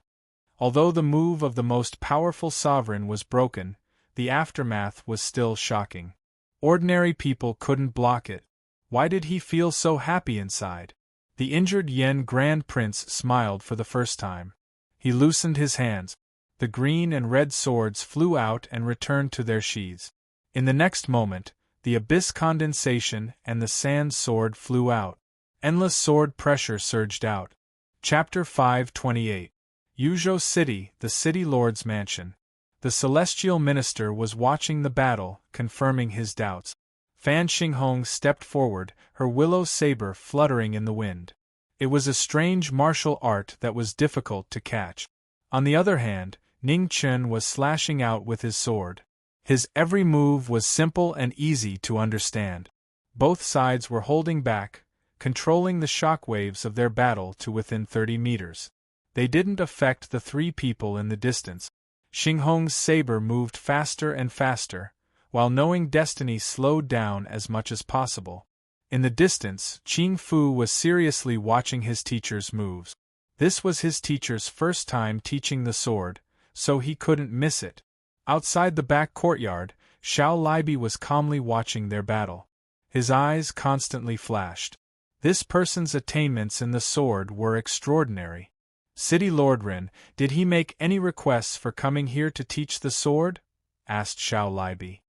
Although the move of the most powerful sovereign was broken, the aftermath was still shocking. Ordinary people couldn't block it. Why did he feel so happy inside? The injured Yen Grand Prince smiled for the first time. He loosened his hands. The green and red swords flew out and returned to their sheaths. In the next moment, the abyss condensation and the sand sword flew out. Endless sword pressure surged out. Chapter 528. Yuzhou City, the City Lord's Mansion. The celestial minister was watching the battle, confirming his doubts. Fan Xinghong stepped forward, her willow saber fluttering in the wind. It was a strange martial art that was difficult to catch. On the other hand, Ning Chen was slashing out with his sword. His every move was simple and easy to understand. Both sides were holding back, controlling the shock waves of their battle to within 30 meters. They didn't affect the three people in the distance. Xinghong's saber moved faster and faster, while knowing destiny slowed down as much as possible. In the distance, Qing Fu was seriously watching his teacher's moves. This was his teacher's first time teaching the sword, so he couldn't miss it. Outside the back courtyard, Xiao Libi was calmly watching their battle. His eyes constantly flashed. This person's attainments in the sword were extraordinary. City Lord Ren, did he make any requests for coming here to teach the sword? Asked Xiao Libi.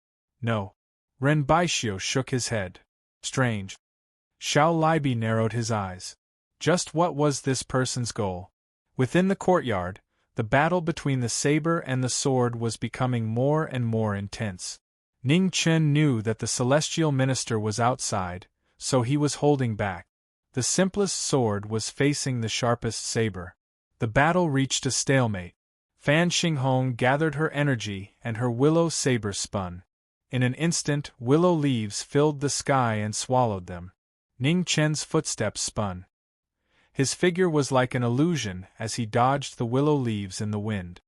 No. Ren Baixio shook his head. Strange. Xiao Libi narrowed his eyes. Just what was this person's goal? Within the courtyard, the battle between the saber and the sword was becoming more and more intense. Ning Chen knew that the celestial minister was outside, so he was holding back. The simplest sword was facing the sharpest saber. The battle reached a stalemate. Fan Xinghong gathered her energy and her willow saber spun. In an instant, willow leaves filled the sky and swallowed them. Ning Chen's footsteps spun. His figure was like an illusion as he dodged the willow leaves in the wind.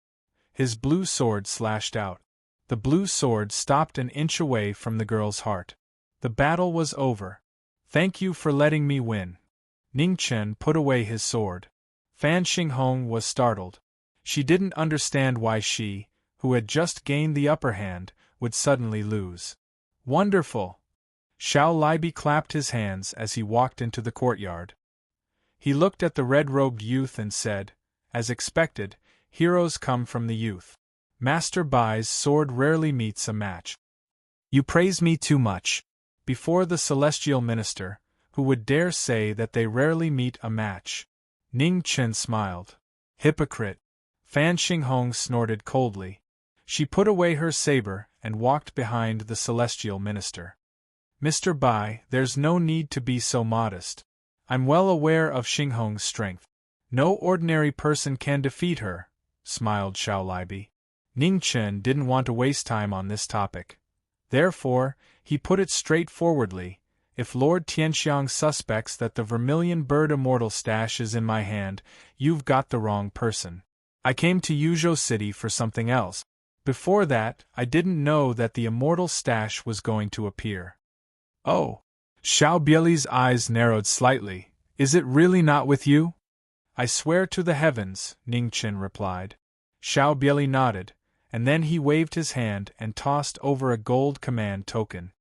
His blue sword slashed out. The blue sword stopped an inch away from the girl's heart. The battle was over. Thank you for letting me win. Ning Chen put away his sword. Fan Xinghong was startled. She didn't understand why she, who had just gained the upper hand, would suddenly lose. Wonderful! Xiao Libi clapped his hands as he walked into the courtyard. He looked at the red-robed youth and said, as expected, heroes come from the youth. Master Bai's sword rarely meets a match. You praise me too much. Before the celestial minister, who would dare say that they rarely meet a match? Ning Chen smiled. Hypocrite. Fan Xinghong snorted coldly. She put away her saber and walked behind the celestial minister. Mr. Bai, there's no need to be so modest. I'm well aware of Xinghong's strength. No ordinary person can defeat her, smiled Xiao Libi. Ning Chen didn't want to waste time on this topic. Therefore, he put it straightforwardly. If Lord Tianxiang suspects that the vermilion bird immortal stash is in my hand, you've got the wrong person. I came to Yuzhou City for something else. Before that, I didn't know that the immortal stash was going to appear. Oh! Xiao Bieli's eyes narrowed slightly. Is it really not with you? I swear to the heavens, Ning Chen replied. Xiao Bieli nodded, and then he waved his hand and tossed over a gold command token.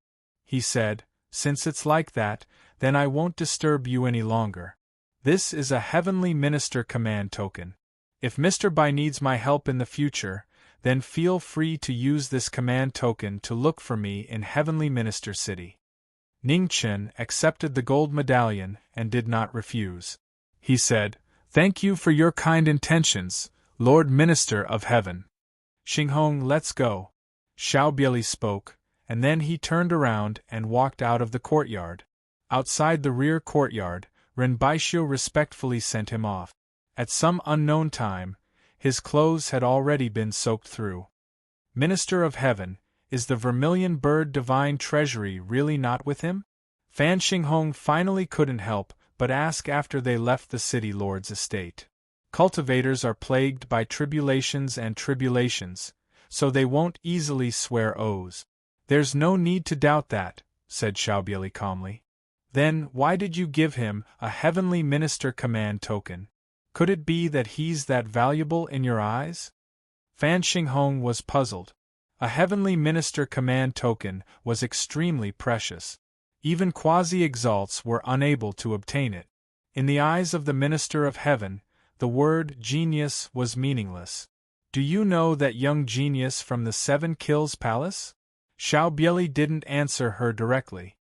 He said, since it's like that, then I won't disturb you any longer. This is a Heavenly Minister command token. If Mr. Bai needs my help in the future, then feel free to use this command token to look for me in Heavenly Minister City. Ning Chen accepted the gold medallion and did not refuse. He said, Thank you for your kind intentions, Lord Minister of Heaven. Xinghong, let's go. Xiao Bieli spoke, and then he turned around and walked out of the courtyard. Outside the rear courtyard, Ren Baixiu respectfully sent him off. At some unknown time, his clothes had already been soaked through. Minister of Heaven, is the vermilion bird divine treasury really not with him? Fan Xinghong finally couldn't help but ask after they left the city lord's estate. Cultivators are plagued by tribulations and tribulations, so they won't easily swear oaths. There's no need to doubt that, said Xiaobieli calmly. Then why did you give him a heavenly minister command token? Could it be that he's that valuable in your eyes? Fan Xinghong was puzzled. A heavenly minister command token was extremely precious. Even quasi-exalts were unable to obtain it. In the eyes of the minister of heaven, the word genius was meaningless. Do you know that young genius from the Seven Kills Palace? Xiao Bieli didn't answer her directly.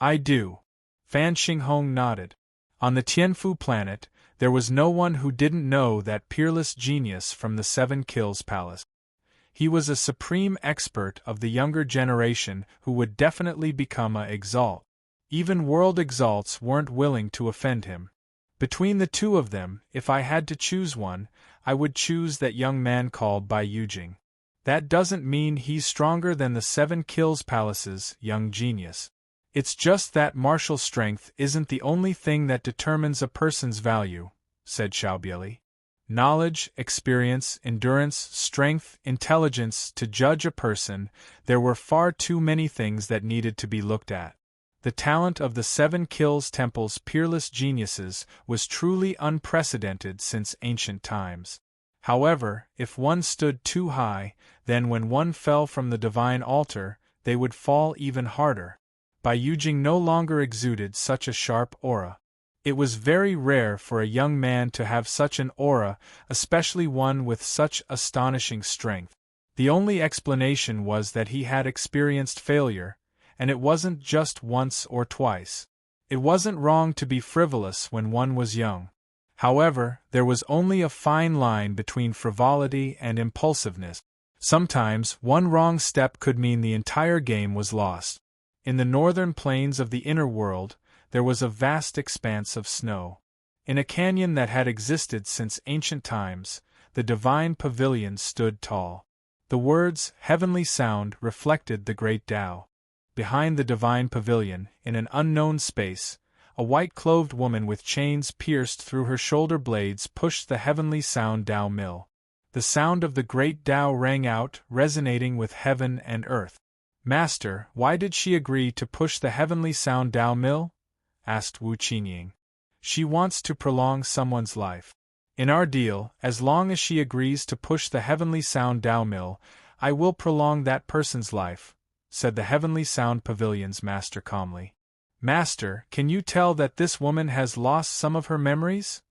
I do. Fan Xinghong nodded. On the Tianfu planet, there was no one who didn't know that peerless genius from the Seven Kills Palace. He was a supreme expert of the younger generation who would definitely become a exalt. Even world exalts weren't willing to offend him. Between the two of them, if I had to choose one, I would choose that young man called Bai Yujing. That doesn't mean he's stronger than the Seven Kills Palace's young genius. It's just that martial strength isn't the only thing that determines a person's value, said Xiaobieli. Knowledge, experience, endurance, strength, intelligence, to judge a person, there were far too many things that needed to be looked at. The talent of the Seven Kills Temple's peerless geniuses was truly unprecedented since ancient times. However, if one stood too high, then when one fell from the divine altar, they would fall even harder. Bai Yujing no longer exuded such a sharp aura. It was very rare for a young man to have such an aura, especially one with such astonishing strength. The only explanation was that he had experienced failure, and it wasn't just once or twice. It wasn't wrong to be frivolous when one was young. However, there was only a fine line between frivolity and impulsiveness. Sometimes, one wrong step could mean the entire game was lost. In the northern plains of the inner world, there was a vast expanse of snow. In a canyon that had existed since ancient times, the divine pavilion stood tall. The words, heavenly sound, reflected the great Tao. Behind the divine pavilion, in an unknown space, a white-clothed woman with chains pierced through her shoulder blades pushed the heavenly sound Tao mill. The sound of the great Tao rang out, resonating with heaven and earth. Master, why did she agree to push the heavenly sound Tao mill? Asked Wu Qingying. She wants to prolong someone's life. In our deal, as long as she agrees to push the heavenly sound Tao mill, I will prolong that person's life, said the Heavenly Sound Pavilion's master calmly. Master, can you tell that this woman has lost some of her memories?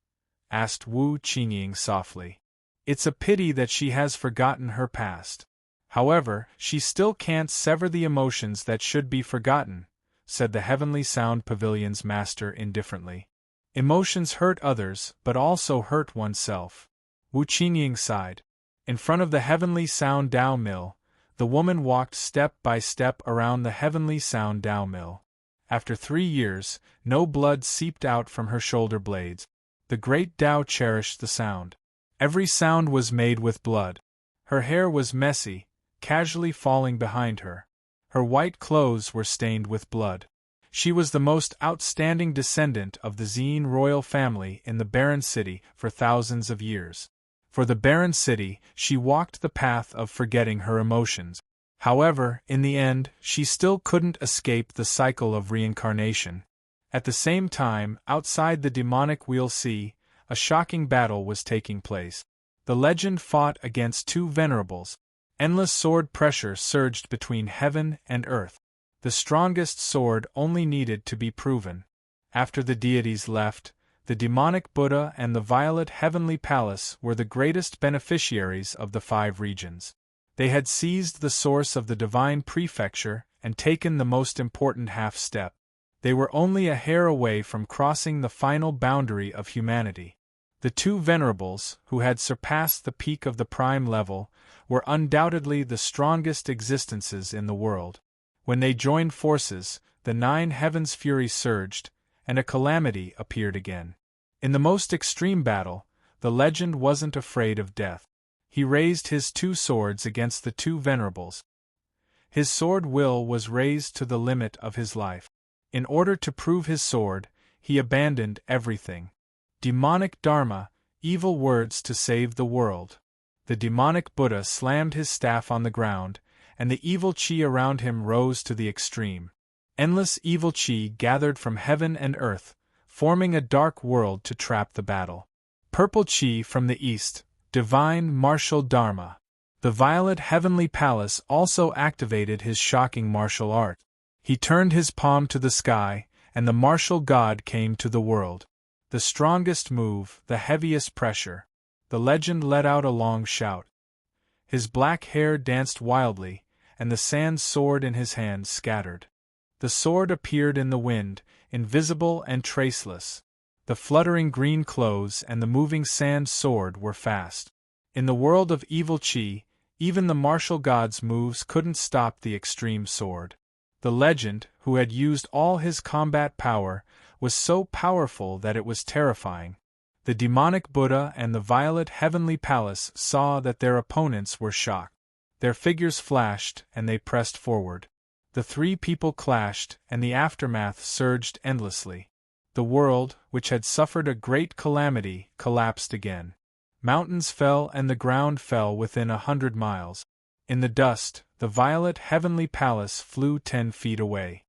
Asked Wu Qingying softly. It's a pity that she has forgotten her past. However, she still can't sever the emotions that should be forgotten, said the Heavenly Sound Pavilion's master indifferently. Emotions hurt others, but also hurt oneself. Wu Qingying sighed. In front of the Heavenly Sound Tao mill, the woman walked step by step around the Heavenly Sound Tao mill. After 3 years, no blood seeped out from her shoulder blades. The great Tao cherished the sound. Every sound was made with blood. Her hair was messy, casually falling behind her. Her white clothes were stained with blood. She was the most outstanding descendant of the Zine royal family in the barren city for thousands of years. For the barren city, she walked the path of forgetting her emotions. However, in the end, she still couldn't escape the cycle of reincarnation. At the same time, outside the demonic Wheel Sea, a shocking battle was taking place. The legend fought against two venerables. Endless sword pressure surged between heaven and earth. The strongest sword only needed to be proven. After the deities left, the demonic Buddha and the violet heavenly palace were the greatest beneficiaries of the 5 regions. They had seized the source of the divine prefecture and taken the most important half-step. They were only a hair away from crossing the final boundary of humanity. The two venerables, who had surpassed the peak of the prime level, were undoubtedly the strongest existences in the world. When they joined forces, the nine heavens' fury surged, and a calamity appeared again. In the most extreme battle, the legend wasn't afraid of death. He raised his two swords against the two venerables. His sword will was raised to the limit of his life. In order to prove his sword, he abandoned everything. Demonic Dharma, evil words to save the world. The demonic Buddha slammed his staff on the ground, and the evil chi around him rose to the extreme. Endless evil chi gathered from heaven and earth, forming a dark world to trap the battle. Purple chi from the east, divine martial Dharma. The violet heavenly palace also activated his shocking martial art. He turned his palm to the sky, and the martial god came to the world. The strongest move, the heaviest pressure. The legend let out a long shout. His black hair danced wildly, and the sand sword in his hand scattered. The sword appeared in the wind, invisible and traceless. The fluttering green clothes and the moving sand sword were fast. In the world of evil chi, even the martial god's moves couldn't stop the extreme sword. The legend, who had used all his combat power, was so powerful that it was terrifying. The demonic Buddha and the violet heavenly palace saw that their opponents were shocked. Their figures flashed, and they pressed forward. The three people clashed, and the aftermath surged endlessly. The world, which had suffered a great calamity, collapsed again. Mountains fell and the ground fell within 100 miles. In the dust, the violet heavenly palace flew 10 feet away.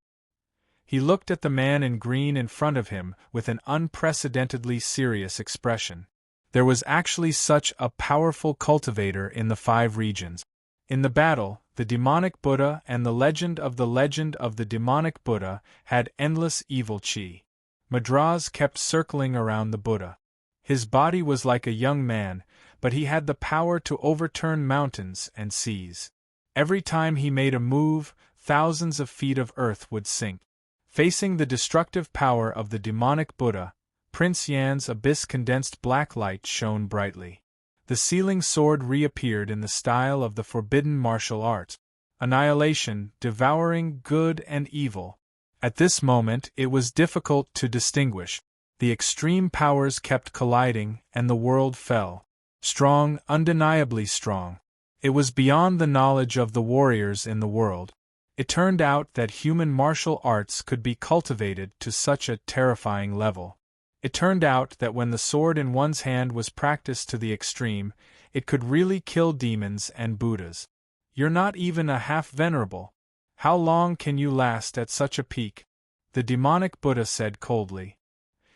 He looked at the man in green in front of him with an unprecedentedly serious expression. There was actually such a powerful cultivator in the 5 regions. In the battle, the demonic Buddha and the legend of the demonic Buddha had endless evil chi. Madras kept circling around the Buddha. His body was like a young man, but he had the power to overturn mountains and seas. Every time he made a move, thousands of feet of earth would sink. Facing the destructive power of the demonic Buddha, Prince Yan's abyss-condensed black light shone brightly. The sealing sword reappeared in the style of the forbidden martial art. Annihilation, devouring good and evil. At this moment it was difficult to distinguish. The extreme powers kept colliding, and the world fell. Strong, undeniably strong. It was beyond the knowledge of the warriors in the world. It turned out that human martial arts could be cultivated to such a terrifying level. It turned out that when the sword in one's hand was practiced to the extreme, it could really kill demons and Buddhas. You're not even a half venerable. How long can you last at such a peak? The demonic Buddha said coldly.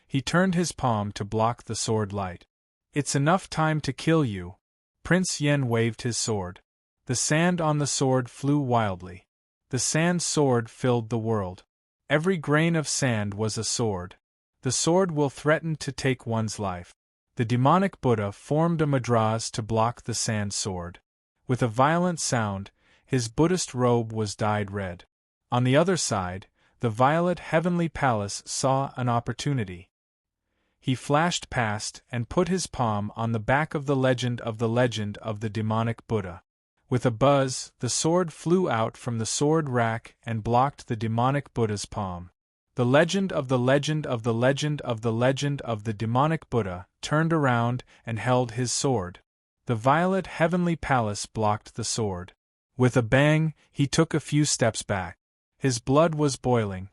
He turned his palm to block the sword light. It's enough time to kill you. Prince Yen waved his sword. The sand on the sword flew wildly. The sand sword filled the world. Every grain of sand was a sword. The sword will threaten to take one's life. The demonic Buddha formed a madras to block the sand sword. With a violent sound, his Buddhist robe was dyed red. On the other side, the violet heavenly palace saw an opportunity. He flashed past and put his palm on the back of the legend of the demonic Buddha. With a buzz, the sword flew out from the sword rack and blocked the demonic Buddha's palm. The legend of the demonic Buddha turned around and held his sword. The violet heavenly palace blocked the sword. With a bang, he took a few steps back. His blood was boiling.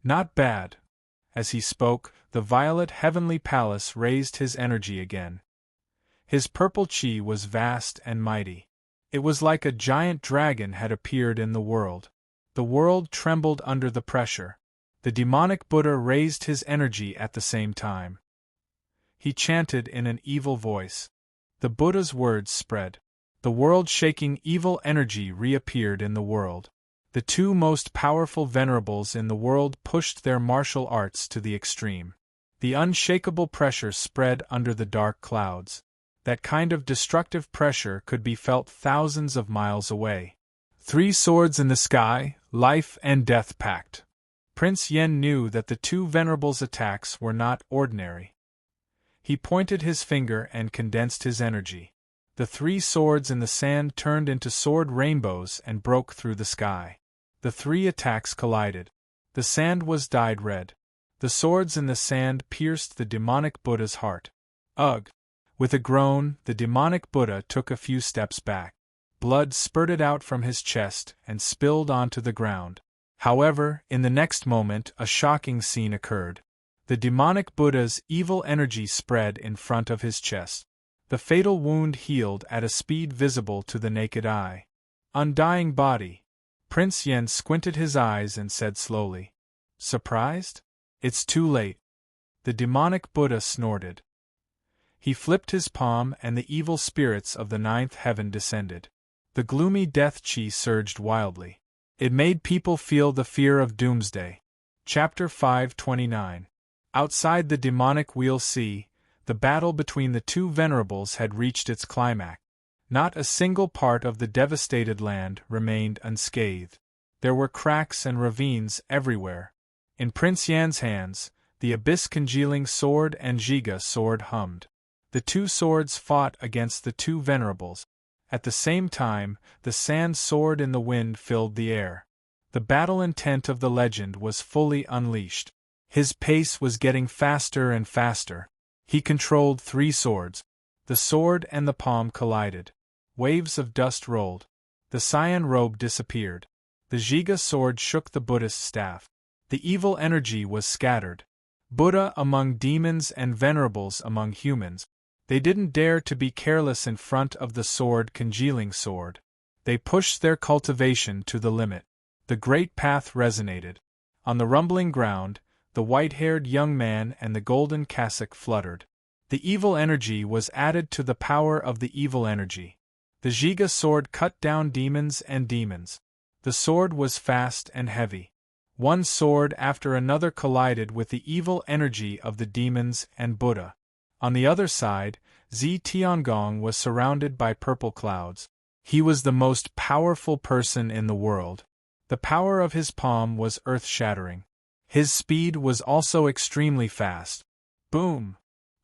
Not bad. As he spoke, the violet heavenly palace raised his energy again. His purple chi was vast and mighty. It was like a giant dragon had appeared in the world. The world trembled under the pressure. The demonic Buddha raised his energy at the same time. He chanted in an evil voice. The Buddha's words spread. The world-shaking evil energy reappeared in the world. The two most powerful venerables in the world pushed their martial arts to the extreme. The unshakable pressure spread under the dark clouds. That kind of destructive pressure could be felt thousands of miles away. 3 swords in the sky, life and death pact. Prince Yen knew that the two venerables' attacks were not ordinary. He pointed his finger and condensed his energy. The 3 swords in the sand turned into sword rainbows and broke through the sky. The 3 attacks collided. The sand was dyed red. The swords in the sand pierced the demonic Buddha's heart. Ugh! With a groan, the demonic Buddha took a few steps back. Blood spurted out from his chest and spilled onto the ground. However, in the next moment a shocking scene occurred. The demonic Buddha's evil energy spread in front of his chest. The fatal wound healed at a speed visible to the naked eye. Undying body. Prince Yen squinted his eyes and said slowly. Surprised? It's too late. The demonic Buddha snorted. He flipped his palm and the evil spirits of the 9th heaven descended. The gloomy death chi surged wildly. It made people feel the fear of doomsday. Chapter 529. Outside the demonic Wheel Sea, the battle between the 2 venerables had reached its climax. Not a single part of the devastated land remained unscathed. There were cracks and ravines everywhere. In Prince Yan's hands, the abyss-congealing sword and Jiga sword hummed. The 2 swords fought against the 2 venerables. At the same time, the sand sword in the wind filled the air. The battle intent of the legend was fully unleashed. His pace was getting faster and faster. He controlled 3 swords. The sword and the palm collided. Waves of dust rolled. The cyan robe disappeared. The Jiga sword shook the Buddhist staff. The evil energy was scattered. Buddha among demons and venerables among humans. They didn't dare to be careless in front of the sword-congealing sword. They pushed their cultivation to the limit. The great path resonated. On the rumbling ground, the white-haired young man and the golden cassock fluttered. The evil energy was added to the power of the evil energy. The Jiga sword cut down demons and demons. The sword was fast and heavy. One sword after another collided with the evil energy of the demons and Buddha. On the other side, Zi Tiangong was surrounded by purple clouds. He was the most powerful person in the world. The power of his palm was earth-shattering. His speed was also extremely fast. Boom!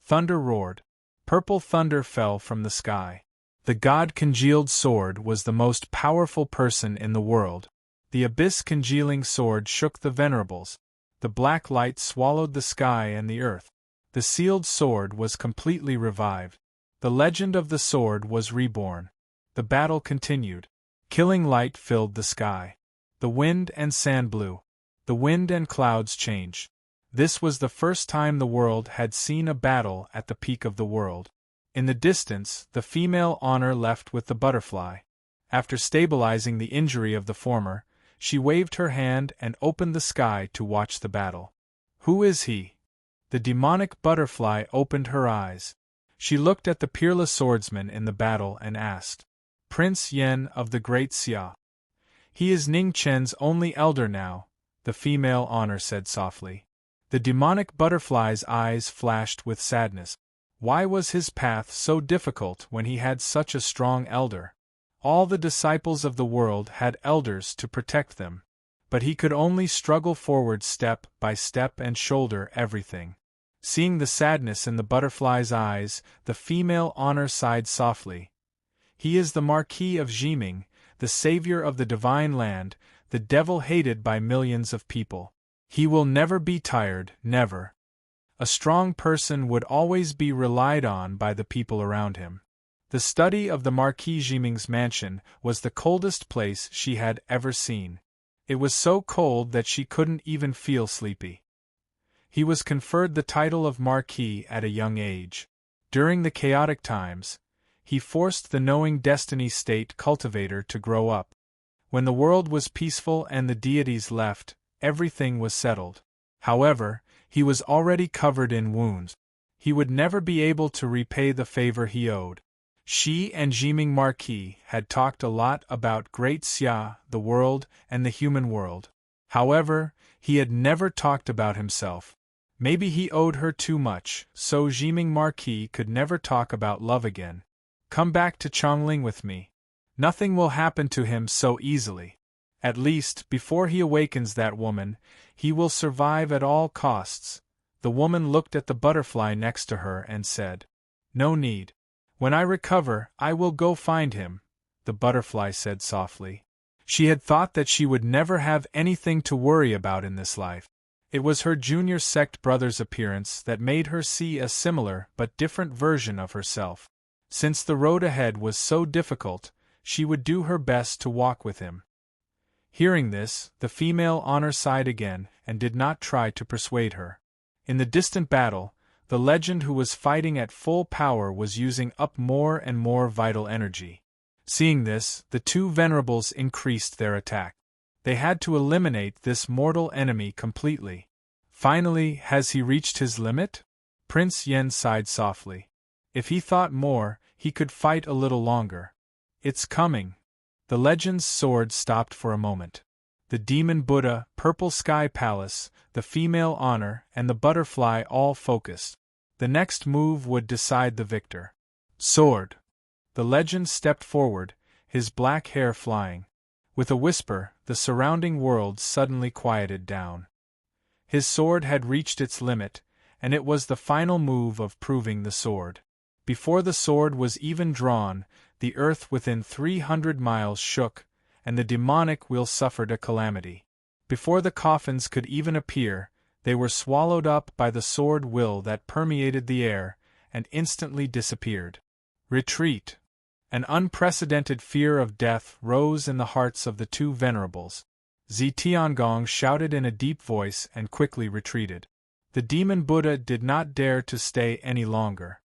Thunder roared. Purple thunder fell from the sky. The god-congealed sword was the most powerful person in the world. The abyss-congealing sword shook the venerables. The black light swallowed the sky and the earth. The sealed sword was completely revived. The legend of the sword was reborn. The battle continued. Killing light filled the sky. The wind and sand blew. The wind and clouds changed. This was the first time the world had seen a battle at the peak of the world. In the distance, the female honor left with the butterfly. After stabilizing the injury of the former, she waved her hand and opened the sky to watch the battle. Who is he? The demonic butterfly opened her eyes. She looked at the peerless swordsman in the battle and asked, Prince Yen of the Great Xia. He is Ning Chen's only elder now, the female honor said softly. The demonic butterfly's eyes flashed with sadness. Why was his path so difficult when he had such a strong elder? All the disciples of the world had elders to protect them. But he could only struggle forward step by step and shoulder everything. Seeing the sadness in the butterfly's eyes, the female honor sighed softly. He is the Marquis of Jiming, the savior of the divine land, the devil hated by millions of people. He will never be tired, never. A strong person would always be relied on by the people around him. The study of the Marquis Jiming's mansion was the coldest place she had ever seen. It was so cold that she couldn't even feel sleepy. He was conferred the title of Marquis at a young age. During the chaotic times, he forced the knowing destiny state cultivator to grow up. When the world was peaceful and the deities left, everything was settled. However, he was already covered in wounds. He would never be able to repay the favor he owed. She and Jiming Marquis had talked a lot about Great Xia, the world, and the human world. However, he had never talked about himself. Maybe he owed her too much, so Jiming Marquis could never talk about love again. Come back to Chongling with me. Nothing will happen to him so easily. At least, before he awakens that woman, he will survive at all costs. The woman looked at the butterfly next to her and said, "No need. When I recover, I will go find him," the butterfly said softly. She had thought that she would never have anything to worry about in this life. It was her junior sect brother's appearance that made her see a similar but different version of herself. Since the road ahead was so difficult, she would do her best to walk with him. Hearing this, the female honor sighed again and did not try to persuade her. In the distant battle, the legend who was fighting at full power was using up more and more vital energy. Seeing this, the two venerables increased their attack. They had to eliminate this mortal enemy completely. Finally, has he reached his limit? Prince Yen sighed softly. If he thought more, he could fight a little longer. It's coming. The legend's sword stopped for a moment. The demon Buddha, Purple Sky Palace, the female honor, and the butterfly all focused. The next move would decide the victor. Sword. The legend stepped forward, his black hair flying. With a whisper, the surrounding world suddenly quieted down. His sword had reached its limit, and it was the final move of proving the sword. Before the sword was even drawn, the earth within 300 miles shook, and the demonic wheel suffered a calamity. Before the coffins could even appear, they were swallowed up by the sword will that permeated the air, and instantly disappeared. Retreat! An unprecedented fear of death rose in the hearts of the two venerables. Zetiangong shouted in a deep voice and quickly retreated. The demon Buddha did not dare to stay any longer.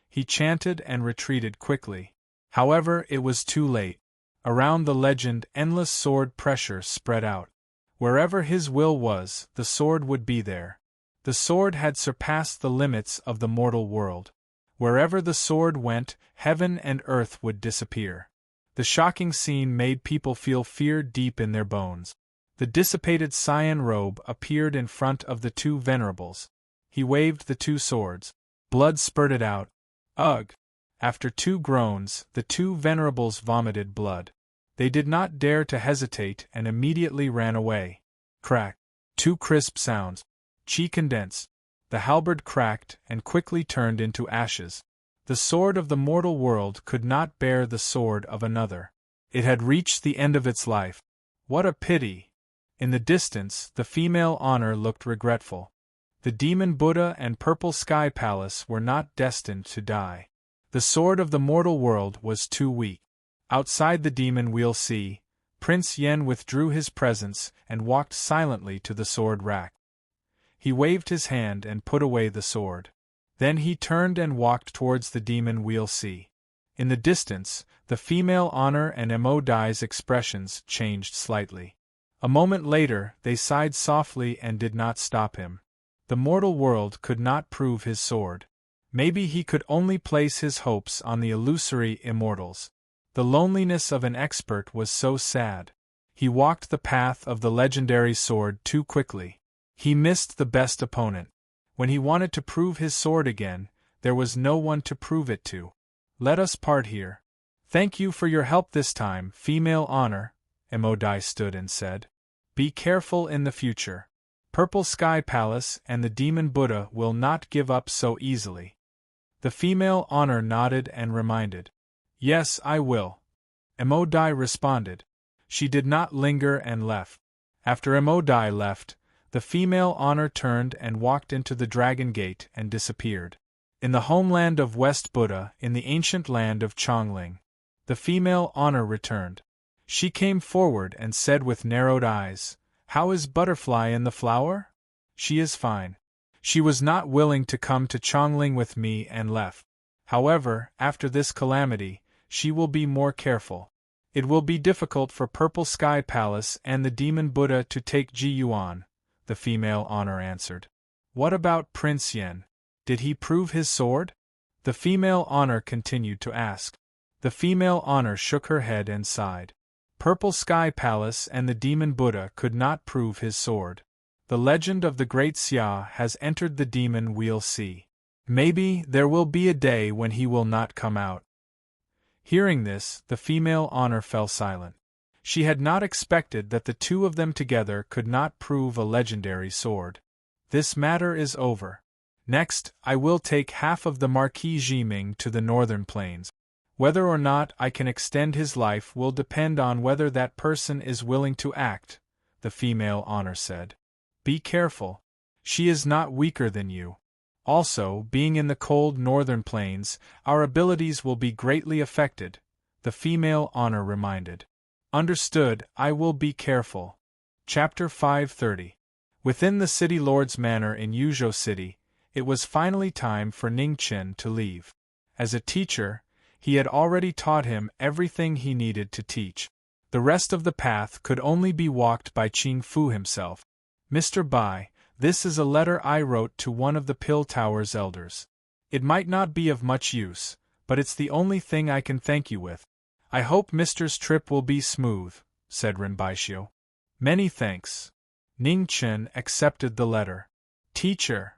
He chanted and retreated quickly. However, it was too late. Around the legend, endless sword pressure spread out. Wherever his will was, the sword would be there. The sword had surpassed the limits of the mortal world. Wherever the sword went, heaven and earth would disappear. The shocking scene made people feel fear deep in their bones. The dissipated cyan robe appeared in front of the two venerables. He waved the two swords. Blood spurted out. Ugh! After two groans, the two venerables vomited blood. They did not dare to hesitate and immediately ran away. Crack! Two crisp sounds. Chi condensed. The halberd cracked and quickly turned into ashes. The sword of the mortal world could not bear the sword of another. It had reached the end of its life. What a pity! In the distance, the female honor looked regretful. The demon Buddha and Purple Sky Palace were not destined to die. The sword of the mortal world was too weak. Outside the demon wheel sea, Prince Yen withdrew his presence and walked silently to the sword rack. He waved his hand and put away the sword. Then he turned and walked towards the demon wheel sea. In the distance, the female honor and Emodai's expressions changed slightly. A moment later, they sighed softly and did not stop him. The mortal world could not prove his sword. Maybe he could only place his hopes on the illusory immortals. The loneliness of an expert was so sad. He walked the path of the legendary sword too quickly. He missed the best opponent. When he wanted to prove his sword again, there was no one to prove it to. Let us part here. Thank you for your help this time, female honor, Emodai stood and said. Be careful in the future. Purple Sky Palace and the demon Buddha will not give up so easily. The female honor nodded and reminded. Yes, I will. Emodai responded. She did not linger and left. After Emodai left, the female honor turned and walked into the Dragon Gate and disappeared. In the homeland of West Buddha, in the ancient land of Chongling, the female honor returned. She came forward and said with narrowed eyes, How is Butterfly in the flower? She is fine. She was not willing to come to Chongling with me and left. However, after this calamity, she will be more careful. It will be difficult for Purple Sky Palace and the demon Buddha to take Ji Yuan, the female honor answered. What about Prince Yen? Did he prove his sword? The female honor continued to ask. The female honor shook her head and sighed. Purple Sky Palace and the demon Buddha could not prove his sword. The legend of the Great Xia has entered the demon wheel sea. Maybe there will be a day when he will not come out. Hearing this, the female honor fell silent. She had not expected that the two of them together could not prove a legendary sword. This matter is over. Next, I will take half of the Marquis Jiming to the northern plains. Whether or not I can extend his life will depend on whether that person is willing to act, the female honor said. Be careful. She is not weaker than you. Also, being in the cold northern plains, our abilities will be greatly affected, the female honor reminded. Understood, I will be careful. Chapter 530. Within the city lord's manor in Yuzhou City, it was finally time for Ning Chen to leave. As a teacher, he had already taught him everything he needed to teach. The rest of the path could only be walked by Qing Fu himself. Mr. Bai, this is a letter I wrote to one of the Pill Tower's elders. It might not be of much use, but it's the only thing I can thank you with. I hope Mister's trip will be smooth, said Rinbaixio. Many thanks. Ning Chen accepted the letter. Teacher,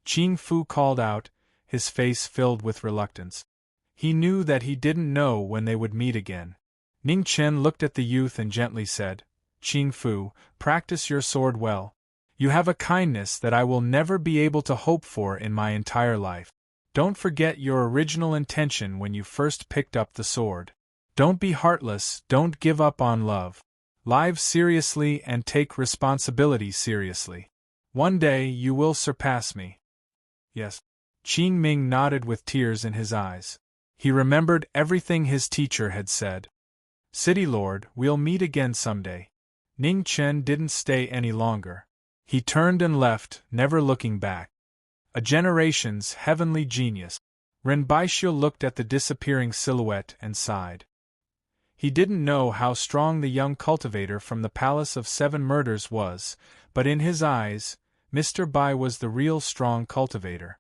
Qing Fu called out, his face filled with reluctance. He knew that he didn't know when they would meet again. Ning Chen looked at the youth and gently said, Qing Fu, practice your sword well. You have a kindness that I will never be able to hope for in my entire life. Don't forget your original intention when you first picked up the sword. Don't be heartless, don't give up on love. Live seriously and take responsibility seriously. One day you will surpass me. Yes. Qing Ming nodded with tears in his eyes. He remembered everything his teacher had said. City Lord, we'll meet again someday. Ning Chen didn't stay any longer. He turned and left, never looking back. A generation's heavenly genius. Rinbaixio looked at the disappearing silhouette and sighed. He didn't know how strong the young cultivator from the Palace of Seven Murders was, but in his eyes, Mr. Bai was the real strong cultivator.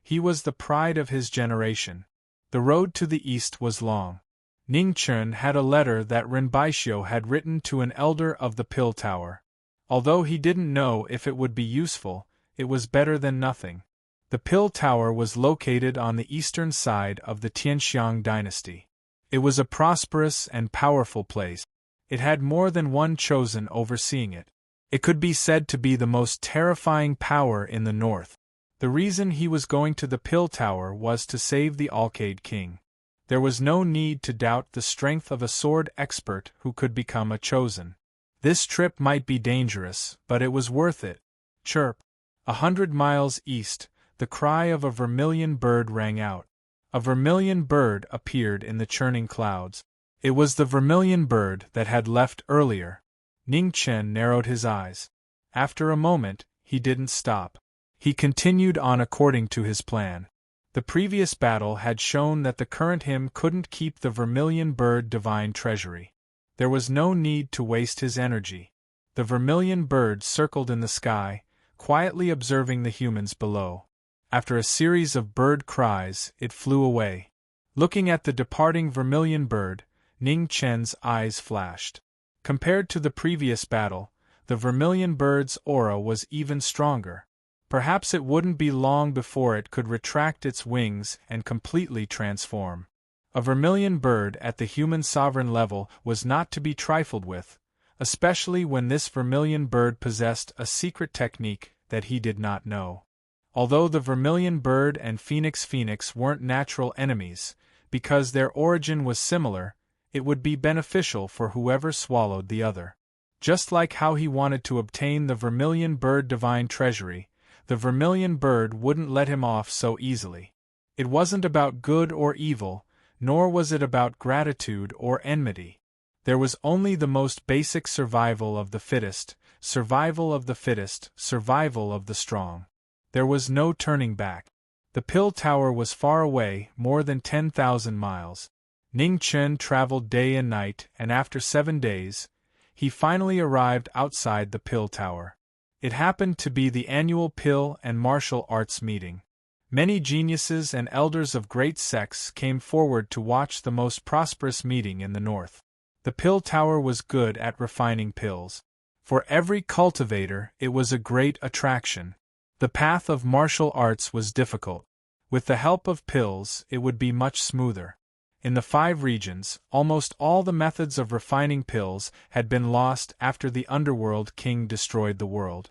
He was the pride of his generation. The road to the east was long. Ning Chen had a letter that Rinbaixio had written to an elder of the Pill Tower. Although he didn't know if it would be useful, it was better than nothing. The Pill Tower was located on the eastern side of the Tianxiang dynasty. It was a prosperous and powerful place. It had more than one chosen overseeing it. It could be said to be the most terrifying power in the north. The reason he was going to the Pill Tower was to save the Alcade King. There was no need to doubt the strength of a sword expert who could become a chosen. This trip might be dangerous, but it was worth it. Chirp. 100 miles east, the cry of a vermilion bird rang out. A vermilion bird appeared in the churning clouds. It was the vermilion bird that had left earlier. Ning Chen narrowed his eyes. After a moment, he didn't stop. He continued on according to his plan. The previous battle had shown that the current hymn couldn't keep the vermilion bird divine treasury. There was no need to waste his energy. The vermilion bird circled in the sky, quietly observing the humans below. After a series of bird cries, it flew away. Looking at the departing vermilion bird, Ning Chen's eyes flashed. Compared to the previous battle, the vermilion bird's aura was even stronger. Perhaps it wouldn't be long before it could retract its wings and completely transform. A vermilion bird at the human sovereign level was not to be trifled with, especially when this vermilion bird possessed a secret technique that he did not know. Although the vermilion bird and Phoenix weren't natural enemies, because their origin was similar, it would be beneficial for whoever swallowed the other. Just like how he wanted to obtain the vermilion bird divine treasury, the vermilion bird wouldn't let him off so easily. It wasn't about good or evil, nor was it about gratitude or enmity. There was only the most basic survival of the fittest, survival of the fittest, survival of the strong. There was no turning back. The Pill Tower was far away, more than 10,000 miles. Ning Chen traveled day and night, and after 7 days, he finally arrived outside the Pill Tower. It happened to be the annual Pill and Martial Arts meeting. Many geniuses and elders of great sects came forward to watch the most prosperous meeting in the north. The Pill Tower was good at refining pills. For every cultivator, it was a great attraction. The path of martial arts was difficult. With the help of pills, it would be much smoother. In the 5 regions, almost all the methods of refining pills had been lost after the underworld king destroyed the world.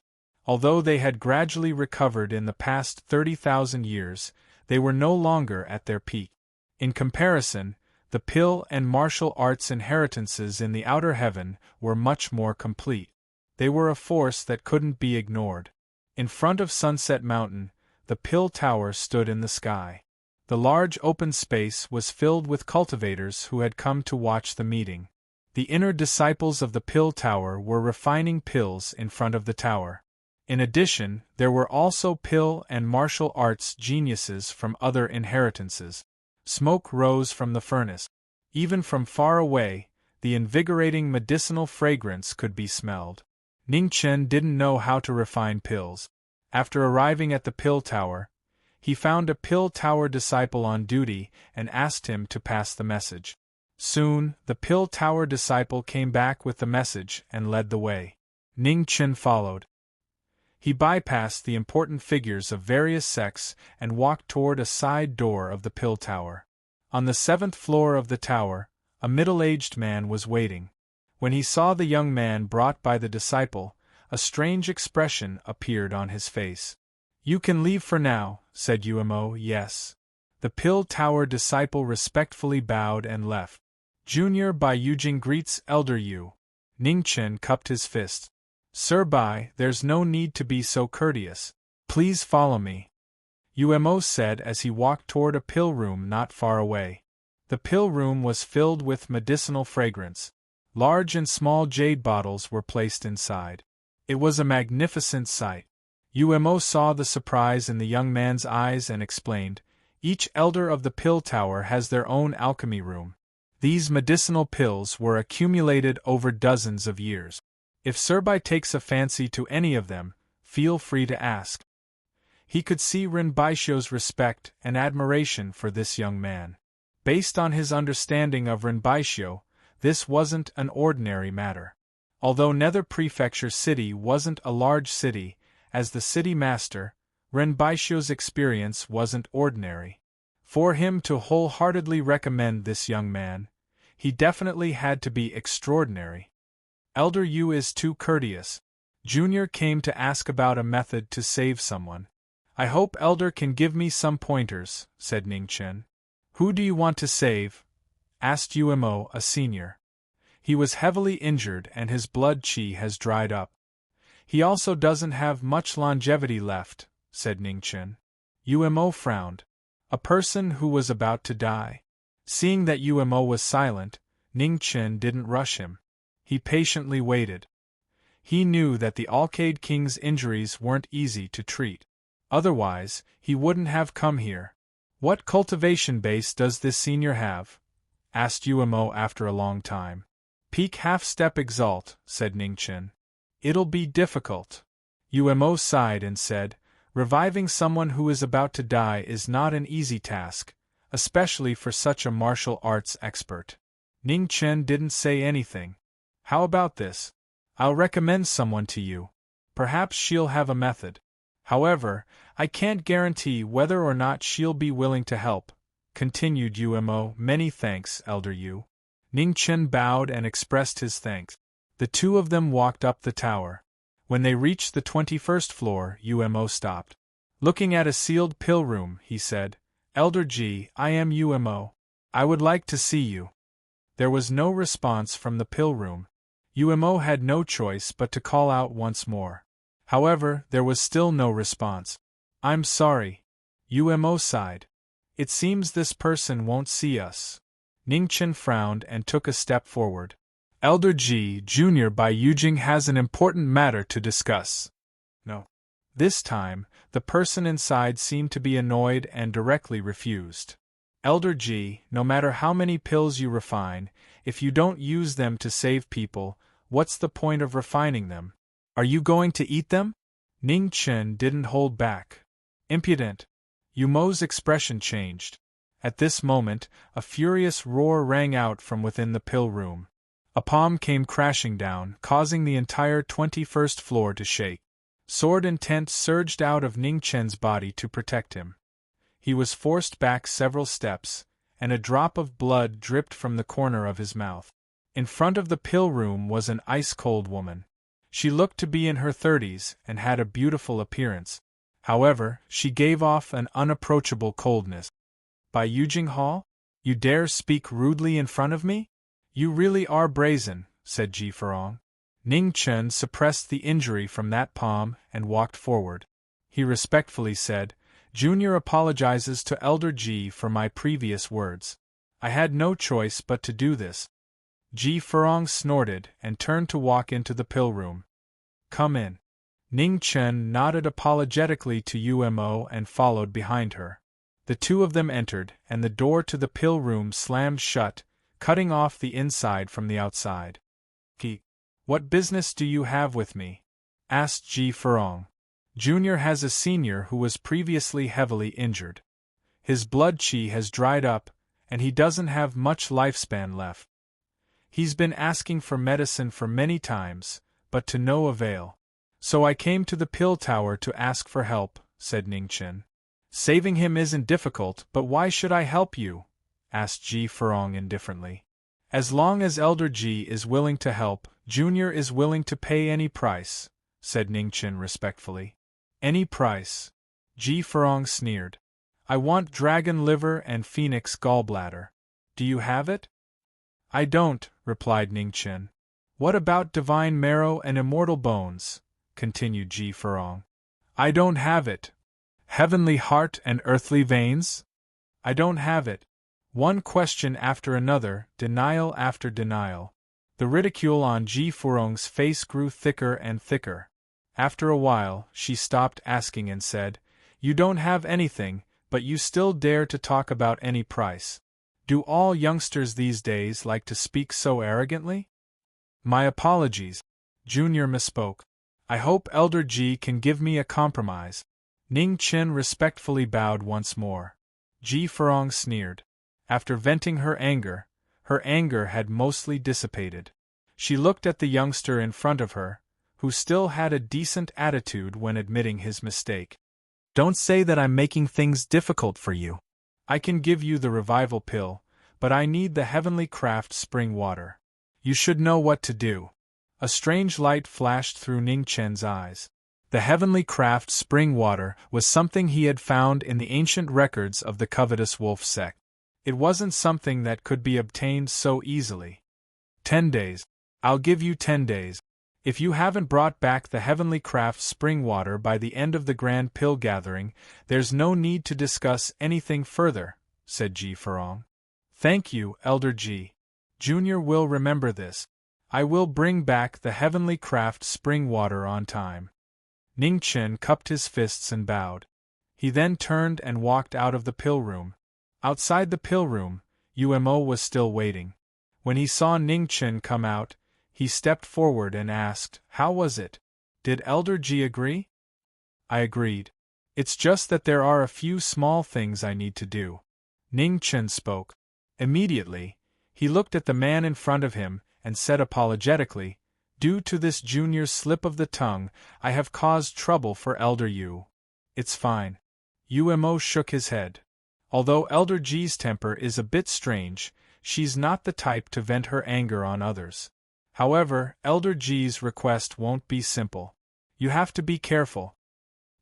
Although they had gradually recovered in the past 30,000 years, they were no longer at their peak. In comparison, the pill and martial arts inheritances in the outer heaven were much more complete. They were a force that couldn't be ignored. In front of Sunset Mountain, the pill tower stood in the sky. The large open space was filled with cultivators who had come to watch the meeting. The inner disciples of the pill tower were refining pills in front of the tower. In addition, there were also pill and martial arts geniuses from other inheritances. Smoke rose from the furnace. Even from far away, the invigorating medicinal fragrance could be smelled. Ning Chen didn't know how to refine pills. After arriving at the pill tower, he found a pill tower disciple on duty and asked him to pass the message. Soon, the pill tower disciple came back with the message and led the way. Ning Chen followed. He bypassed the important figures of various sects and walked toward a side door of the pill tower. On the 7th floor of the tower, a middle-aged man was waiting. When he saw the young man brought by the disciple, a strange expression appeared on his face. "You can leave for now," said Umo. "Yes." The pill tower disciple respectfully bowed and left. Junior Bai Yujing greets Elder Yu. Ning Chen cupped his fist. "Sir Bai, there's no need to be so courteous. Please follow me," Umo said as he walked toward a pill room not far away. The pill room was filled with medicinal fragrance. Large and small jade bottles were placed inside. It was a magnificent sight. Umo saw the surprise in the young man's eyes and explained, "Each elder of the pill tower has their own alchemy room. These medicinal pills were accumulated over dozens of years. If Sir Bai takes a fancy to any of them, feel free to ask." He could see Rinbaixio's respect and admiration for this young man. Based on his understanding of Rinbaixio, this wasn't an ordinary matter. Although Nether Prefecture City wasn't a large city, as the city master, Rinbaixio's experience wasn't ordinary. For him to wholeheartedly recommend this young man, he definitely had to be extraordinary. Elder Yu is too courteous. Junior came to ask about a method to save someone. "I hope Elder can give me some pointers," said Ning Chen. "Who do you want to save?" asked Umo, a senior. "He was heavily injured and his blood qi has dried up. He also doesn't have much longevity left," said Ning Chen. Umo frowned. "A person who was about to die." Seeing that Umo was silent, Ning Chen didn't rush him. He patiently waited. He knew that the Alcade King's injuries weren't easy to treat. Otherwise, he wouldn't have come here. "What cultivation base does this senior have?" asked Umo after a long time. "Peak half-step exalt," said Ning Chen. "It'll be difficult." Umo sighed and said, "Reviving someone who is about to die is not an easy task, especially for such a martial arts expert." Ning Chen didn't say anything. "How about this? I'll recommend someone to you. Perhaps she'll have a method. However, I can't guarantee whether or not she'll be willing to help," continued Umo. "Many thanks, Elder Yu." Ning Chen bowed and expressed his thanks. The two of them walked up the tower. When they reached the 21st floor, Umo stopped. Looking at a sealed pill room, he said, "Elder Ji, I am Umo. I would like to see you." There was no response from the pill room. Umo had no choice but to call out once more. However, there was still no response. "I'm sorry." Umo sighed. "It seems this person won't see us." Ning Chen frowned and took a step forward. "Elder Ji, Junior Bai Yujing has an important matter to discuss." "No." This time, the person inside seemed to be annoyed and directly refused. "Elder Ji, no matter how many pills you refine, if you don't use them to save people, what's the point of refining them? Are you going to eat them?" Ning Chen didn't hold back. "Impudent." Umo's expression changed. At this moment, a furious roar rang out from within the pill room. A palm came crashing down, causing the entire 21st floor to shake. Sword intent surged out of Ning Chen's body to protect him. He was forced back several steps, and a drop of blood dripped from the corner of his mouth. In front of the pill room was an ice-cold woman. She looked to be in her 30s and had a beautiful appearance. However, she gave off an unapproachable coldness. By Yujing Hall? You dare speak rudely in front of me? You really are brazen, said Ji Furong. Ning Chen suppressed the injury from that palm and walked forward. He respectfully said, Junior apologizes to Elder Ji for my previous words. I had no choice but to do this. Ji Furong snorted and turned to walk into the pill room. Come in. Ning Chen nodded apologetically to Umo and followed behind her. The two of them entered, and the door to the pill room slammed shut, cutting off the inside from the outside. What business do you have with me? Asked Ji Furong. Junior has a senior who was previously heavily injured. His blood qi has dried up, and he doesn't have much lifespan left. He's been asking for medicine for many times, but to no avail. So I came to the pill tower to ask for help, said Ningchen. Saving him isn't difficult, but why should I help you? Asked Ji Furong indifferently. As long as Elder Ji is willing to help, Junior is willing to pay any price, said Ningchen respectfully. Any price? Ji Furong sneered. I want dragon liver and phoenix gallbladder. Do you have it? I don't, replied Ningchen. What about divine marrow and immortal bones? Continued Ji Furong. I don't have it. Heavenly heart and earthly veins? I don't have it. One question after another, denial after denial. The ridicule on Ji Furong's face grew thicker and thicker. After a while, she stopped asking and said, You don't have anything, but you still dare to talk about any price. Do all youngsters these days like to speak so arrogantly? My apologies. Junior misspoke. I hope Elder Ji can give me a compromise. Ning Chen respectfully bowed once more. Ji Furong sneered. After venting her anger had mostly dissipated. She looked at the youngster in front of her, who still had a decent attitude when admitting his mistake. Don't say that I'm making things difficult for you. I can give you the revival pill, but I need the heavenly craft spring water. You should know what to do. A strange light flashed through Ning Chen's eyes. The heavenly craft spring water was something he had found in the ancient records of the covetous wolf sect. It wasn't something that could be obtained so easily. 10 days. I'll give you 10 days. If you haven't brought back the heavenly craft spring water by the end of the grand pill gathering, there's no need to discuss anything further, said Ji Furong. Thank you, Elder Ji. Junior will remember this. I will bring back the heavenly craft spring water on time. Ning Chen cupped his fists and bowed. He then turned and walked out of the pill room. Outside the pill room, Umo was still waiting. When he saw Ning Chen come out, he stepped forward and asked, How was it? Did Elder Ji agree? I agreed. It's just that there are a few small things I need to do. Ning Chen spoke. Immediately, he looked at the man in front of him and said apologetically, Due to this junior's slip of the tongue, I have caused trouble for Elder Yu. It's fine. Umo shook his head. Although Elder Ji's temper is a bit strange, she's not the type to vent her anger on others. However, Elder Ji's request won't be simple. You have to be careful.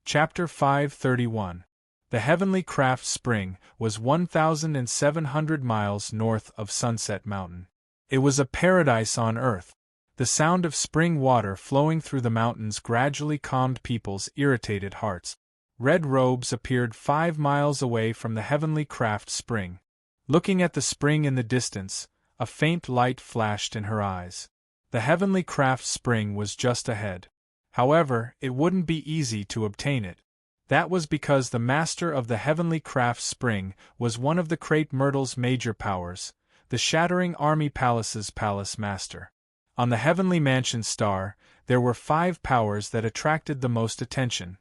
Chapter 531. The Heavenly Craft Spring was 1,700 miles north of Sunset Mountain. It was a paradise on earth. The sound of spring water flowing through the mountains gradually calmed people's irritated hearts. Red robes appeared 5 miles away from the Heavenly Craft Spring. Looking at the spring in the distance, a faint light flashed in her eyes. The Heavenly Craft Spring was just ahead. However, it wouldn't be easy to obtain it. That was because the master of the Heavenly Craft Spring was one of the Crate Myrtle's major powers, the Shattering Army Palace's palace master. On the Heavenly Mansion star, there were 5 powers that attracted the most attention.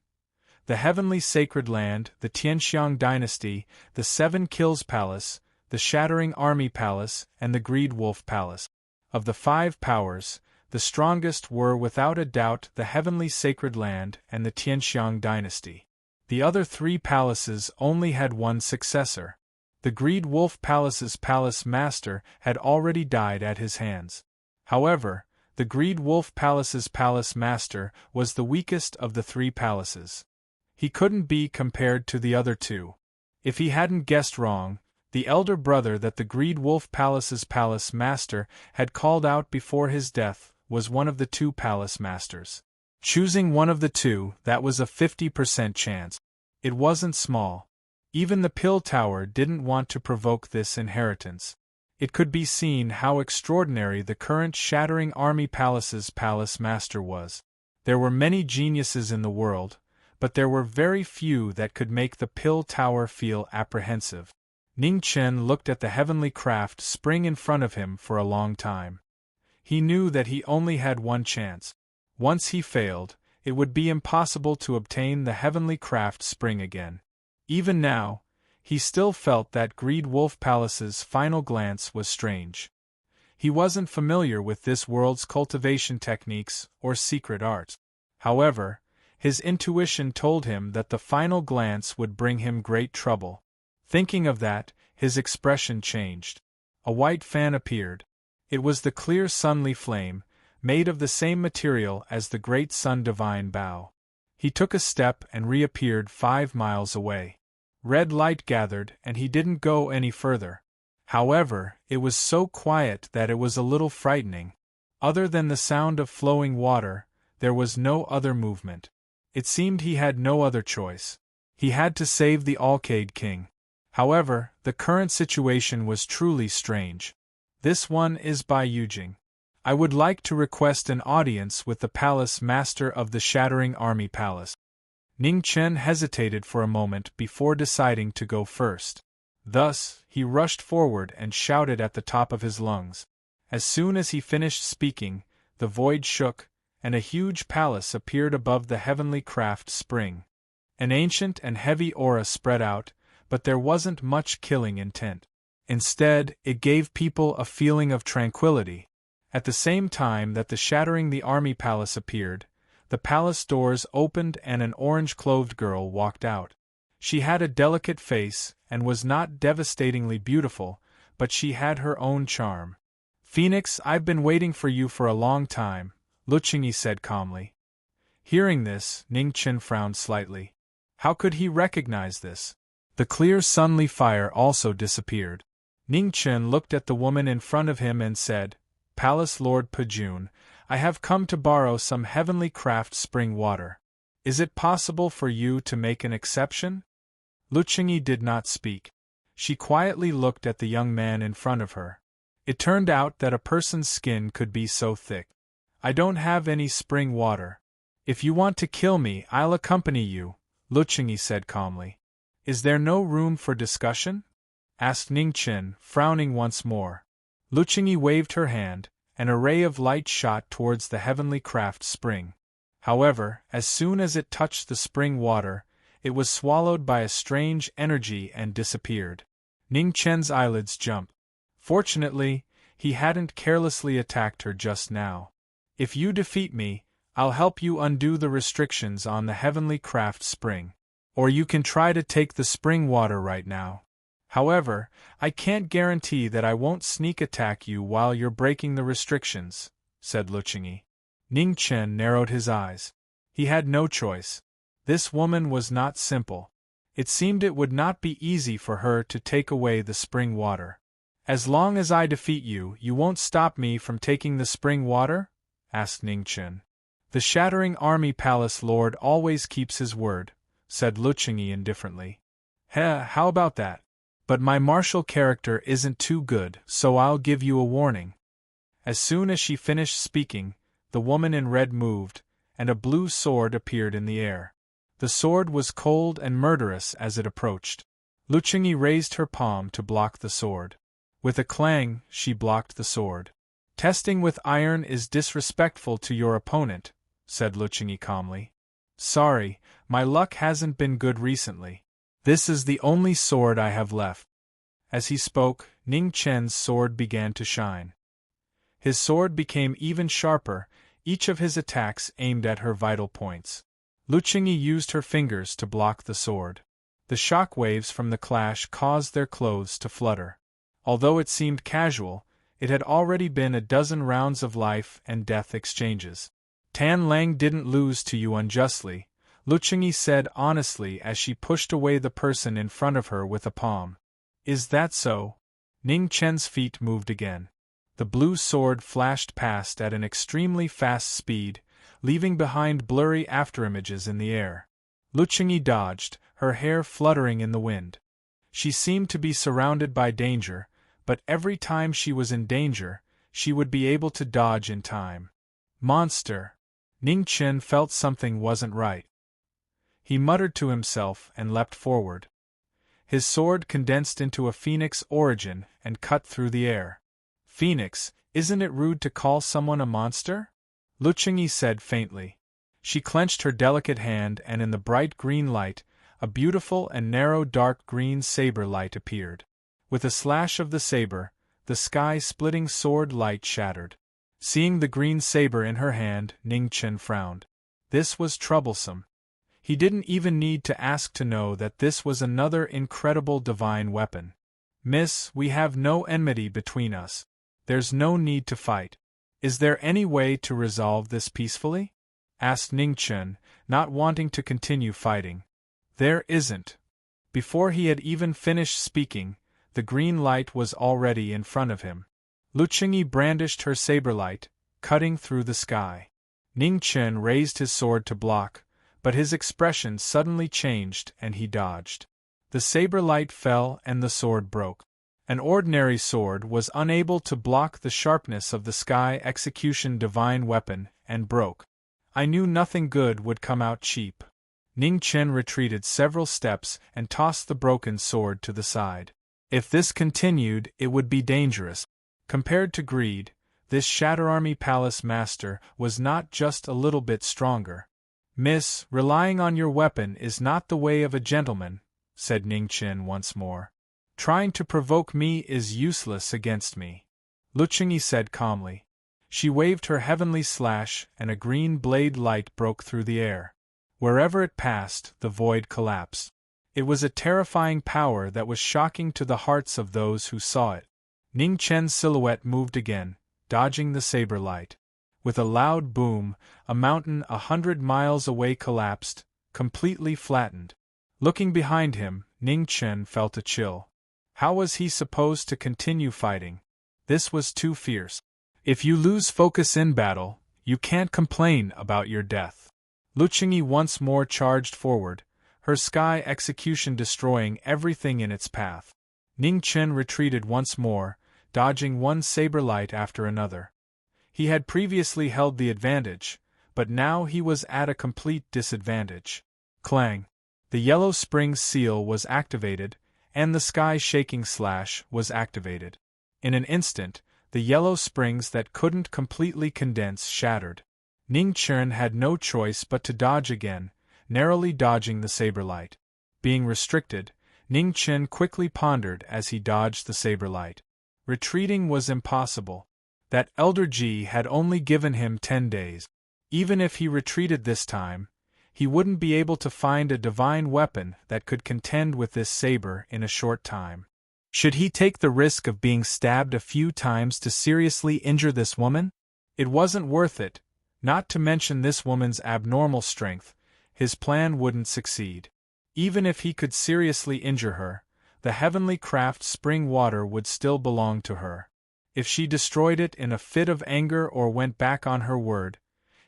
The Heavenly Sacred Land, the Tianxiang Dynasty, the 7 Kills Palace, the Shattering Army Palace, and the Greed Wolf Palace. Of the 5 powers, the strongest were without a doubt the Heavenly Sacred Land and the Tianxiang Dynasty. The other 3 palaces only had one successor. The Greed Wolf Palace's palace master had already died at his hands. However, The Greed Wolf Palace's palace master was the weakest of the three palaces. He couldn't be compared to the other two. If he hadn't guessed wrong, the elder brother that the Greed Wolf Palace's palace master had called out before his death was one of the two palace masters. Choosing one of the two, that was a 50% chance. It wasn't small. Even the Pill Tower didn't want to provoke this inheritance. It could be seen how extraordinary the current Shattering Army Palace's palace master was. There were many geniuses in the world, but there were very few that could make the Pill Tower feel apprehensive. Ning Chen looked at the heavenly craft spring in front of him for a long time. He knew that he only had one chance. Once he failed, it would be impossible to obtain the heavenly craft spring again. Even now, he still felt that Greed Wolf Palace's final glance was strange. He wasn't familiar with this world's cultivation techniques or secret arts. However, his intuition told him that the final glance would bring him great trouble. Thinking of that, his expression changed. A white fan appeared. It was the clear sunly flame, made of the same material as the great sun divine bow. He took a step and reappeared 5 miles away. Red light gathered and he didn't go any further. However, it was so quiet that it was a little frightening. Other than the sound of flowing water, there was no other movement. It seemed he had no other choice. He had to save the Alcade King. However, the current situation was truly strange. This one is by Yujing. I would like to request an audience with the palace master of the Shattering Army Palace. Ning Chen hesitated for a moment before deciding to go first. Thus, he rushed forward and shouted at the top of his lungs. As soon as he finished speaking, the void shook, and a huge palace appeared above the heavenly craft spring. An ancient and heavy aura spread out, but there wasn't much killing intent. Instead, it gave people a feeling of tranquility. At the same time that the Shattering the Army Palace appeared, the palace doors opened and an orange-clothed girl walked out. She had a delicate face and was not devastatingly beautiful, but she had her own charm. "Phoenix, I've been waiting for you for a long time," Luqingyi said calmly. Hearing this, Ning Chen frowned slightly. How could he recognize this? The clear sunly fire also disappeared. Ning Chen looked at the woman in front of him and said, "Palace Lord Pajun, I have come to borrow some heavenly craft spring water. Is it possible for you to make an exception?" Luqingyi did not speak. She quietly looked at the young man in front of her. It turned out that a person's skin could be so thick. "I don't have any spring water. If you want to kill me, I'll accompany you," Luqingyi said calmly. "Is there no room for discussion?" asked Ning Chen, frowning once more. Luqingyi waved her hand, and a ray of light shot towards the heavenly craft spring. However, as soon as it touched the spring water, it was swallowed by a strange energy and disappeared. Ning Chen's eyelids jumped. Fortunately, he hadn't carelessly attacked her just now. "If you defeat me, I'll help you undo the restrictions on the heavenly craft spring. Or you can try to take the spring water right now. However, I can't guarantee that I won't sneak attack you while you're breaking the restrictions," said Luqingyi. Ning Chen narrowed his eyes. He had no choice. This woman was not simple. It seemed it would not be easy for her to take away the spring water. "As long as I defeat you, you won't stop me from taking the spring water?" asked Ning Chen. "The Shattering Army Palace Lord always keeps his word," said Luqingyi indifferently. How about that? But my martial character isn't too good, so I'll give you a warning." As soon as she finished speaking, the woman in red moved, and a blue sword appeared in the air. The sword was cold and murderous as it approached. Luqingyi raised her palm to block the sword. With a clang, she blocked the sword. "Testing with iron is disrespectful to your opponent," said Luqingyi calmly. "Sorry, my luck hasn't been good recently. This is the only sword I have left." As he spoke, Ning Chen's sword began to shine. His sword became even sharper, each of his attacks aimed at her vital points. Luqingyi used her fingers to block the sword. The shock waves from the clash caused their clothes to flutter. Although it seemed casual, It had already been a dozen rounds of life and death exchanges. Tan Lang didn't lose to you unjustly, Luchengyi said honestly as she pushed away the person in front of her with a palm. Is that so? Ning Chen's feet moved again. The blue sword flashed past at an extremely fast speed, leaving behind blurry afterimages in the air. Luchengyi dodged, her hair fluttering in the wind. She seemed to be surrounded by danger, but every time she was in danger, she would be able to dodge in time. Monster! Ning Chen felt something wasn't right. He muttered to himself and leapt forward. His sword condensed into a phoenix origin and cut through the air. Phoenix, isn't it rude to call someone a monster? Luchengyi said faintly. She clenched her delicate hand and in the bright green light, a beautiful and narrow dark green saber light appeared. With a slash of the saber, the sky-splitting sword light shattered. Seeing the green saber in her hand, Ning Chen frowned. This was troublesome. He didn't even need to ask to know that this was another incredible divine weapon. Miss, we have no enmity between us. There's no need to fight. Is there any way to resolve this peacefully? Asked Ning Chen, not wanting to continue fighting. There isn't. Before he had even finished speaking, the green light was already in front of him. Luchengyi brandished her saber light, cutting through the sky. Ning Chen raised his sword to block, but his expression suddenly changed and he dodged. The saber light fell and the sword broke. An ordinary sword was unable to block the sharpness of the sky execution divine weapon and broke. I knew nothing good would come out cheap. Ning Chen retreated several steps and tossed the broken sword to the side. If this continued, it would be dangerous. Compared to greed, this Shatter Army Palace Master was not just a little bit stronger. Miss, relying on your weapon is not the way of a gentleman, said Ning Chen once more. Trying to provoke me is useless against me. Luchengyi said calmly. She waved her heavenly slash and a green blade light broke through the air. Wherever it passed, the void collapsed. It was a terrifying power that was shocking to the hearts of those who saw it. Ning Chen's silhouette moved again, dodging the saber light. With a loud boom, a mountain 100 miles away collapsed, completely flattened. Looking behind him, Ning Chen felt a chill. How was he supposed to continue fighting? This was too fierce. If you lose focus in battle, you can't complain about your death. Luchengyi once more charged forward, her sky execution destroying everything in its path. Ning Chen retreated once more, dodging one saber light after another. He had previously held the advantage, but now he was at a complete disadvantage. Clang! The Yellow Springs seal was activated, and the sky-shaking slash was activated. In an instant, the Yellow Springs that couldn't completely condense shattered. Ning Chen had no choice but to dodge again, narrowly dodging the saber light. Being restricted, Ning Chen quickly pondered as he dodged the saber light. Retreating was impossible. That Elder Ji had only given him 10 days. Even if he retreated this time, he wouldn't be able to find a divine weapon that could contend with this saber in a short time. Should he take the risk of being stabbed a few times to seriously injure this woman? It wasn't worth it, not to mention this woman's abnormal strength. His plan wouldn't succeed. Even if he could seriously injure her, the heavenly craft spring water would still belong to her. If she destroyed it in a fit of anger or went back on her word,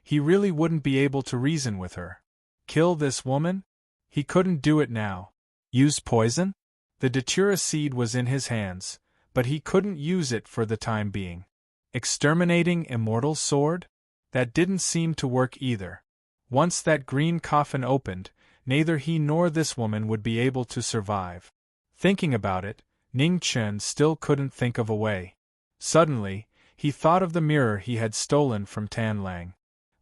he really wouldn't be able to reason with her. Kill this woman? He couldn't do it now. Use poison? The Datura seed was in his hands, but he couldn't use it for the time being. Exterminating immortal sword? That didn't seem to work either. Once that green coffin opened, neither he nor this woman would be able to survive. Thinking about it, Ning Chen still couldn't think of a way. Suddenly, he thought of the mirror he had stolen from Tan Lang.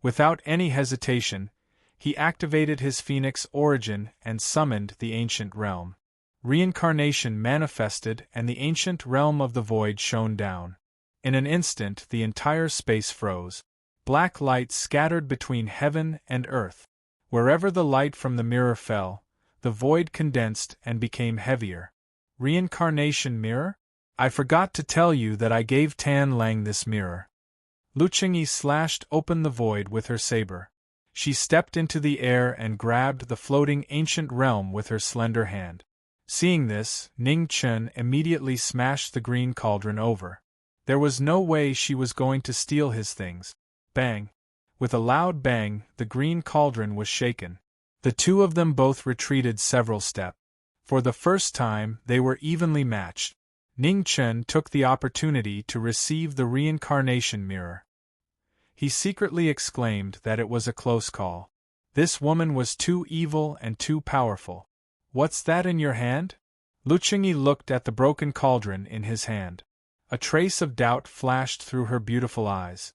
Without any hesitation, he activated his phoenix origin and summoned the ancient realm. Reincarnation manifested and the ancient realm of the void shone down. In an instant the entire space froze. Black light scattered between heaven and earth. Wherever the light from the mirror fell, the void condensed and became heavier. Reincarnation mirror? I forgot to tell you that I gave Tan Lang this mirror. Lu Qingyi slashed open the void with her saber. She stepped into the air and grabbed the floating ancient realm with her slender hand. Seeing this, Ning Chen immediately smashed the green cauldron over. There was no way she was going to steal his things. Bang! With a loud bang, the green cauldron was shaken. The two of them both retreated several steps. For the first time, they were evenly matched. Ning Chen took the opportunity to receive the reincarnation mirror. He secretly exclaimed that it was a close call. This woman was too evil and too powerful. What's that in your hand? Lu Qingyi looked at the broken cauldron in his hand. A trace of doubt flashed through her beautiful eyes.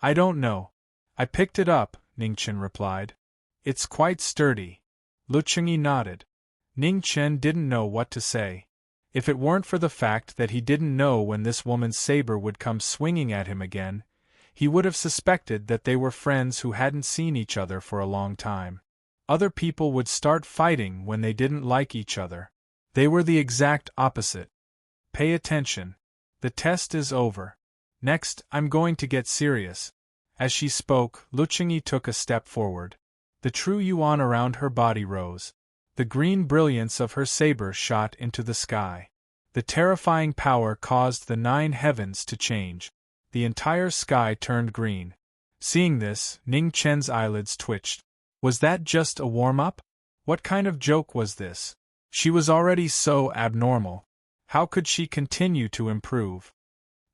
I don't know. I picked it up, Ning Chen replied. It's quite sturdy. Lu Qingyi nodded. Ning Chen didn't know what to say. If it weren't for the fact that he didn't know when this woman's saber would come swinging at him again, he would have suspected that they were friends who hadn't seen each other for a long time. Other people would start fighting when they didn't like each other. They were the exact opposite. Pay attention. The test is over. Next, I'm going to get serious. As she spoke, Lu Qingyi took a step forward. The true yuan around her body rose. The green brilliance of her saber shot into the sky. The terrifying power caused the 9 heavens to change. The entire sky turned green. Seeing this, Ning Chen's eyelids twitched. Was that just a warm-up? What kind of joke was this? She was already so abnormal. How could she continue to improve?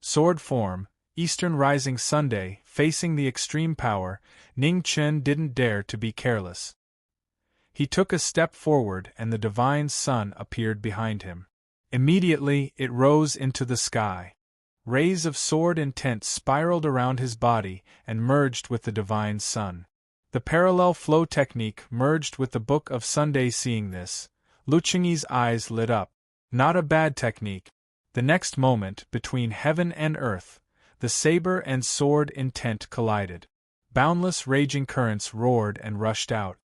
Sword form, Eastern Rising Sunday, facing the extreme power, Ning Chen didn't dare to be careless. He took a step forward and the divine sun appeared behind him. Immediately, it rose into the sky. Rays of sword intent spiraled around his body and merged with the divine sun. The parallel flow technique merged with the Book of Sunday. Seeing this, Lu Qingyi's eyes lit up. Not a bad technique. The next moment, between heaven and earth, the saber and sword intent collided. Boundless raging currents roared and rushed out.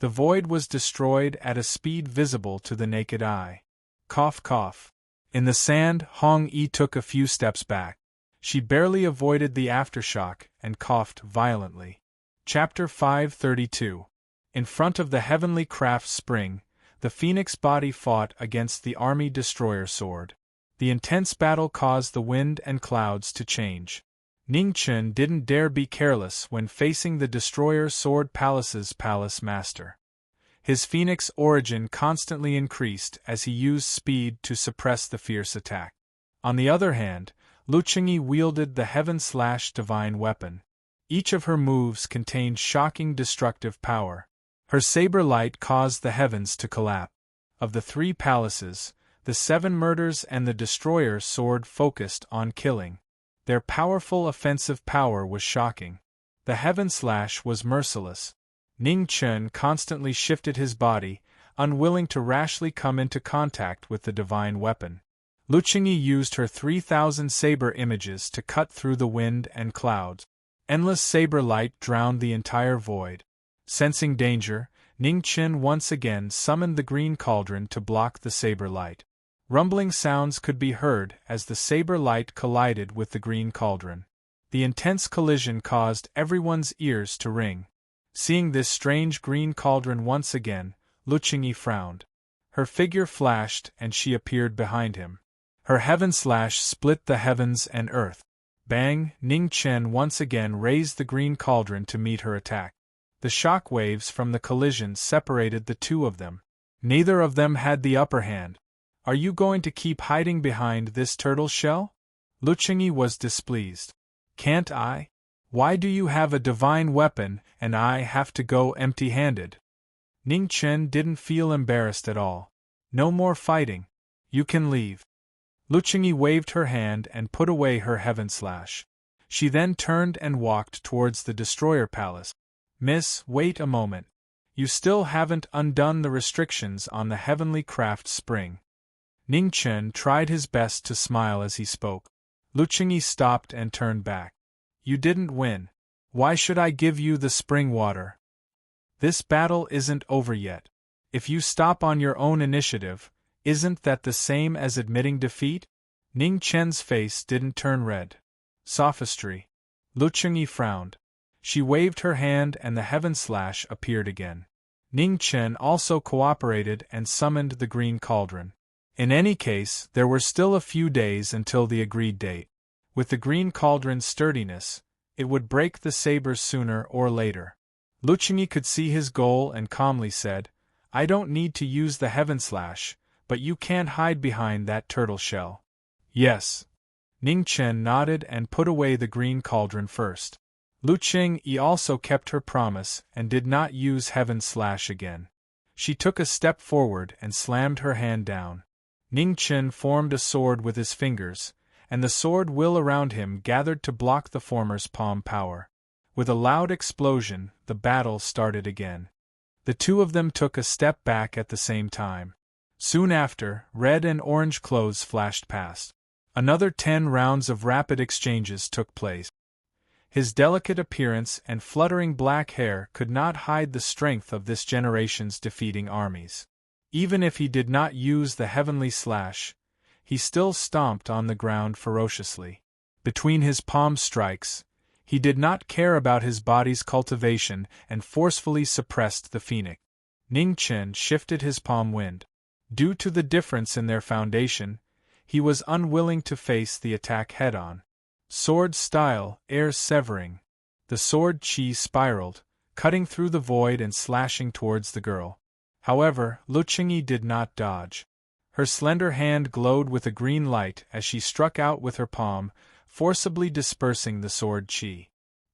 The void was destroyed at a speed visible to the naked eye. Cough, cough. In the sand, Hong Yi took a few steps back. She barely avoided the aftershock and coughed violently. Chapter 532. In front of the heavenly craft spring, the phoenix body fought against the army destroyer sword. The intense battle caused the wind and clouds to change. Ning Chen didn't dare be careless when facing the destroyer sword palace's palace master. His phoenix origin constantly increased as he used speed to suppress the fierce attack. On the other hand, Lu Qingyi wielded the heaven/divine weapon. Each of her moves contained shocking destructive power. Her saber light caused the heavens to collapse. Of the 3 palaces, the 7 murders and the destroyer sword focused on killing. Their powerful offensive power was shocking. The heaven slash was merciless. Ning Chen constantly shifted his body, unwilling to rashly come into contact with the divine weapon. Lu Qingyi used her 3,000 saber images to cut through the wind and clouds. Endless saber light drowned the entire void. Sensing danger, Ning Chen once again summoned the green cauldron to block the saber light. Rumbling sounds could be heard as the saber light collided with the green cauldron. The intense collision caused everyone's ears to ring. Seeing this strange green cauldron once again, Lu Qingyi frowned. Her figure flashed and she appeared behind him. Her heaven slash split the heavens and earth. Bang! Ning Chen once again raised the green cauldron to meet her attack. The shock waves from the collision separated the two of them. Neither of them had the upper hand. Are you going to keep hiding behind this turtle shell? Lu Qingyi was displeased. Can't I? Why do you have a divine weapon and I have to go empty-handed? Ning Chen didn't feel embarrassed at all. No more fighting. You can leave. Lu Qingyi waved her hand and put away her heaven slash. She then turned and walked towards the destroyer palace. Miss, wait a moment. You still haven't undone the restrictions on the heavenly craft spring. Ning Chen tried his best to smile as he spoke. Lu Qingyi stopped and turned back. You didn't win. Why should I give you the spring water? This battle isn't over yet. If you stop on your own initiative, isn't that the same as admitting defeat? Ning Chen's face didn't turn red. Sophistry. Lu Chengyi frowned. She waved her hand and the heaven slash appeared again. Ning Chen also cooperated and summoned the green cauldron. In any case, there were still a few days until the agreed date. With the green cauldron's sturdiness, it would break the sabers sooner or later. Lu Chengyi could see his goal and calmly said, "I don't need to use the heaven slash, but you can't hide behind that turtle shell." "Yes." Ning Chen nodded and put away the green cauldron first. Lu Chengyi also kept her promise and did not use heaven slash again. She took a step forward and slammed her hand down. Ning Chen formed a sword with his fingers, and the sword will around him gathered to block the former's palm power. With a loud explosion, the battle started again. The two of them took a step back at the same time. Soon after, red and orange clothes flashed past. Another 10 rounds of rapid exchanges took place. His delicate appearance and fluttering black hair could not hide the strength of this generation's defeating armies. Even if he did not use the heavenly slash, he still stomped on the ground ferociously. Between his palm strikes, he did not care about his body's cultivation and forcefully suppressed the phoenix. Ning Chen shifted his palm wind. Due to the difference in their foundation, he was unwilling to face the attack head-on. Sword style, air severing. The sword chi spiraled, cutting through the void and slashing towards the girl. However, Lu Chengyi did not dodge. Her slender hand glowed with a green light as she struck out with her palm, forcibly dispersing the sword chi.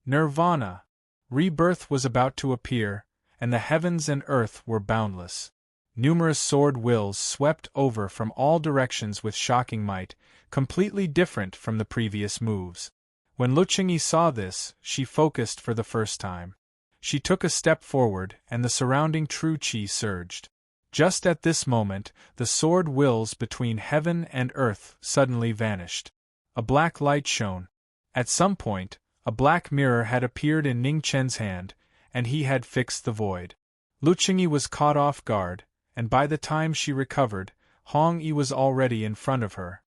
Nirvana! Rebirth was about to appear, and the heavens and earth were boundless. Numerous sword wills swept over from all directions with shocking might, completely different from the previous moves. When Lu Chengyi saw this, she focused for the first time. She took a step forward, and the surrounding true chi surged. Just at this moment, the sword wills between heaven and earth suddenly vanished. A black light shone. At some point, a black mirror had appeared in Ning Chen's hand, and he had fixed the void. Lu Chengyi was caught off guard, and by the time she recovered, Hong Yi was already in front of her.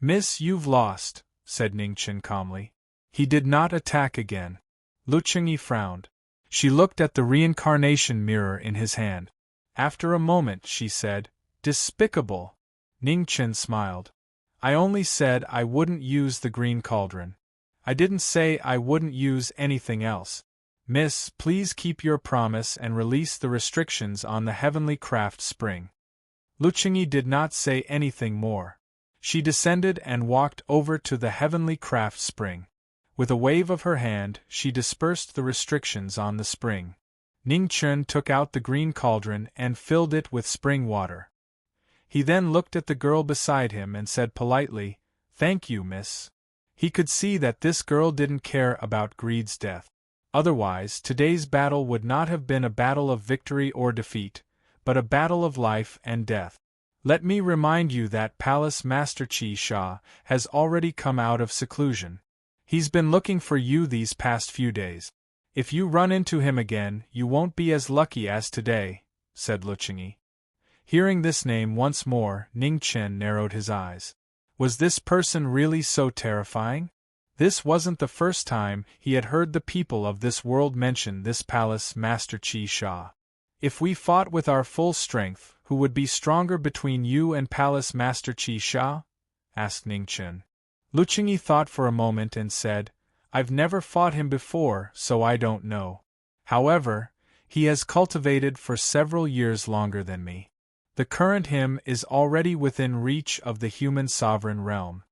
"Miss, you've lost," said Ning Chen calmly. He did not attack again. Lu Chengyi frowned. She looked at the reincarnation mirror in his hand. After a moment she said, "Despicable." Ning Chen smiled. "I only said I wouldn't use the green cauldron. I didn't say I wouldn't use anything else. Miss, please keep your promise and release the restrictions on the heavenly craft spring." Lu Chengyi did not say anything more. She descended and walked over to the heavenly craft spring. With a wave of her hand, she dispersed the restrictions on the spring. Ning Chen took out the green cauldron and filled it with spring water. He then looked at the girl beside him and said politely, "Thank you, miss." He could see that this girl didn't care about Greed's death. Otherwise, today's battle would not have been a battle of victory or defeat, but a battle of life and death. Let me remind you that Palace Master Qi Sha has already come out of seclusion. He's been looking for you these past few days. If you run into him again, you won't be as lucky as today, said Lu Chengyi. Hearing this name once more, Ning Chen narrowed his eyes. Was this person really so terrifying? This wasn't the first time he had heard the people of this world mention this Palace Master Qi Sha. If we fought with our full strength, who would be stronger between you and Palace Master Qi Sha? Asked Ning Chen. Lu Chengyi thought for a moment and said, I've never fought him before, so I don't know. However, he has cultivated for several years longer than me. The current him is already within reach of the human sovereign realm.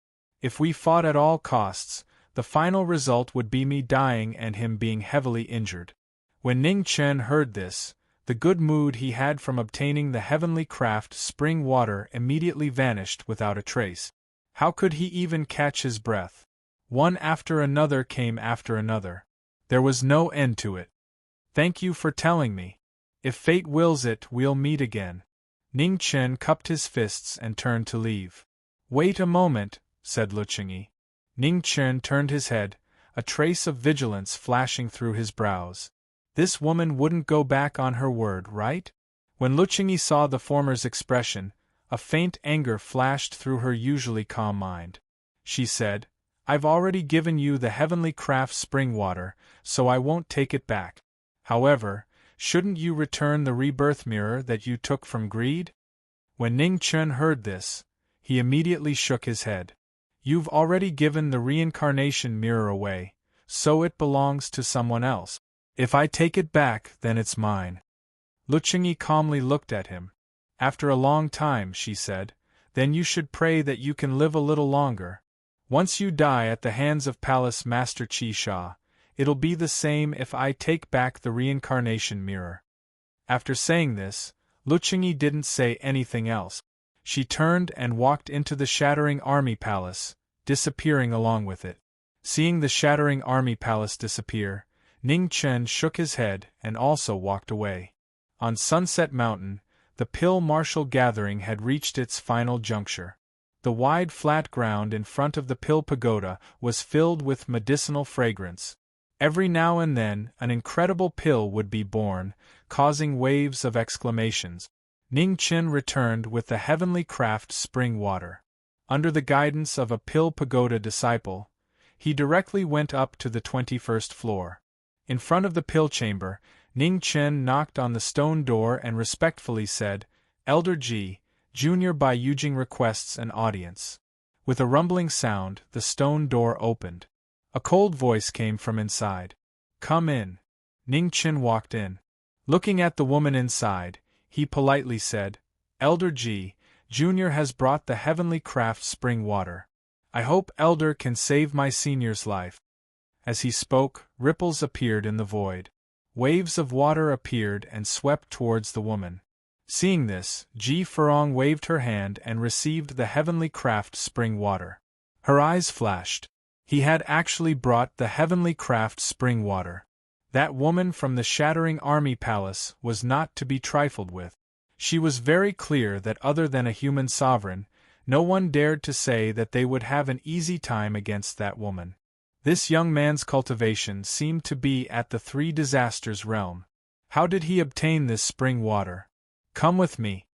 If we fought at all costs, the final result would be me dying and him being heavily injured. When Ning Chen heard this, the good mood he had from obtaining the heavenly craft spring water immediately vanished without a trace. How could he even catch his breath? One after another came after another. There was no end to it. Thank you for telling me. If fate wills it, we'll meet again. Ning Chen cupped his fists and turned to leave. Wait a moment, said Lu Chengyi. Ning Chen turned his head, a trace of vigilance flashing through his brows. This woman wouldn't go back on her word, right? When Lu Chengyi saw the former's expression, a faint anger flashed through her usually calm mind. she said. "I've already given you the heavenly craft spring water, so I won't take it back. However, shouldn't you return the rebirth mirror that you took from greed?" When Ning Chen heard this, he immediately shook his head. "You've already given the reincarnation mirror away, so it belongs to someone else. If I take it back, then it's mine." Lu Qingyi calmly looked at him. After a long time, she said, "Then you should pray that you can live a little longer. Once you die at the hands of Palace Master Qi Sha, it'll be the same if I take back the reincarnation mirror." After saying this, Lu Qingyi didn't say anything else. She turned and walked into the Shattering Army Palace, disappearing along with it. Seeing the Shattering Army Palace disappear, Ning Chen shook his head and also walked away. On Sunset Mountain, the Pill Martial Gathering had reached its final juncture. The wide flat ground in front of the Pill Pagoda was filled with medicinal fragrance. Every now and then, an incredible pill would be born, causing waves of exclamations. Ning Chen returned with the heavenly craft spring water. Under the guidance of a Pill Pagoda disciple, he directly went up to the 21st floor. In front of the pill chamber, Ning Chen knocked on the stone door and respectfully said, "Elder Ji, Junior Bai Yujing requests an audience." With a rumbling sound, the stone door opened. A cold voice came from inside. "Come in." Ning Chen walked in. Looking at the woman inside, he politely said, "Elder Ji, Junior has brought the heavenly craft spring water. I hope Elder can save my senior's life." As he spoke, ripples appeared in the void. Waves of water appeared and swept towards the woman. Seeing this, Ji Furong waved her hand and received the heavenly craft spring water. Her eyes flashed. He had actually brought the heavenly craft spring water. That woman from the Shattering Army Palace was not to be trifled with. She was very clear that other than a human sovereign, no one dared to say that they would have an easy time against that woman. This young man's cultivation seemed to be at the Three Disasters realm. How did he obtain this spring water? "Come with me."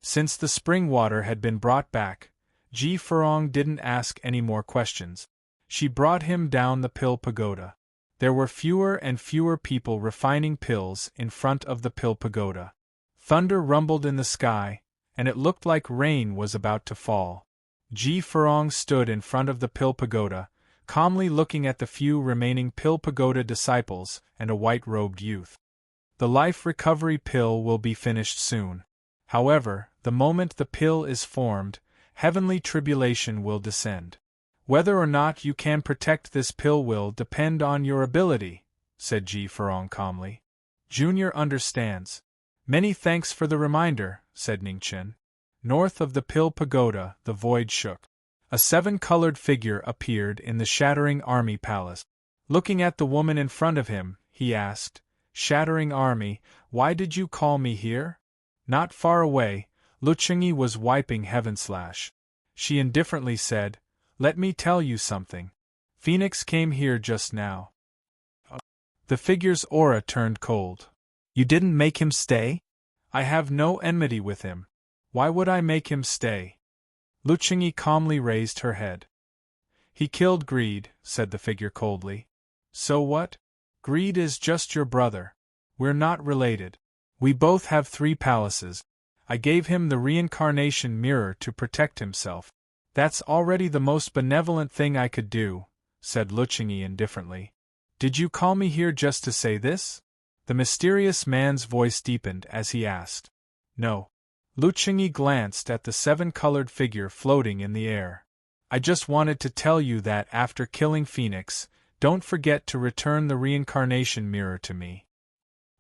Since the spring water had been brought back, Ji Furong didn't ask any more questions. She brought him down the Pill Pagoda. There were fewer and fewer people refining pills in front of the Pill Pagoda. Thunder rumbled in the sky, and it looked like rain was about to fall. Ji Furong stood in front of the Pill Pagoda, calmly looking at the few remaining Pill Pagoda disciples and a white-robed youth. The life recovery pill will be finished soon. However, the moment the pill is formed, heavenly tribulation will descend. Whether or not you can protect this pill will depend on your ability, said Ji Furong calmly. Junior understands. Many thanks for the reminder, said Ning Chen. North of the Pill Pagoda, the void shook. A seven-colored figure appeared in the Shattering Army Palace. Looking at the woman in front of him, he asked, Shattering Army, why did you call me here? Not far away, Lu Qingyi was wiping Heavenslash. She indifferently said, Let me tell you something. Phoenix came here just now. The figure's aura turned cold. You didn't make him stay? I have no enmity with him. Why would I make him stay? Lu Qingyi calmly raised her head. He killed Greed, said the figure coldly. So what? Greed is just your brother. We're not related. We both have 3 palaces. I gave him the reincarnation mirror to protect himself. That's already the most benevolent thing I could do, said Lu Qingyi indifferently. Did you call me here just to say this? The mysterious man's voice deepened as he asked. No. Lu Qingyi glanced at the 7-colored figure floating in the air. I just wanted to tell you that after killing Phoenix, don't forget to return the reincarnation mirror to me.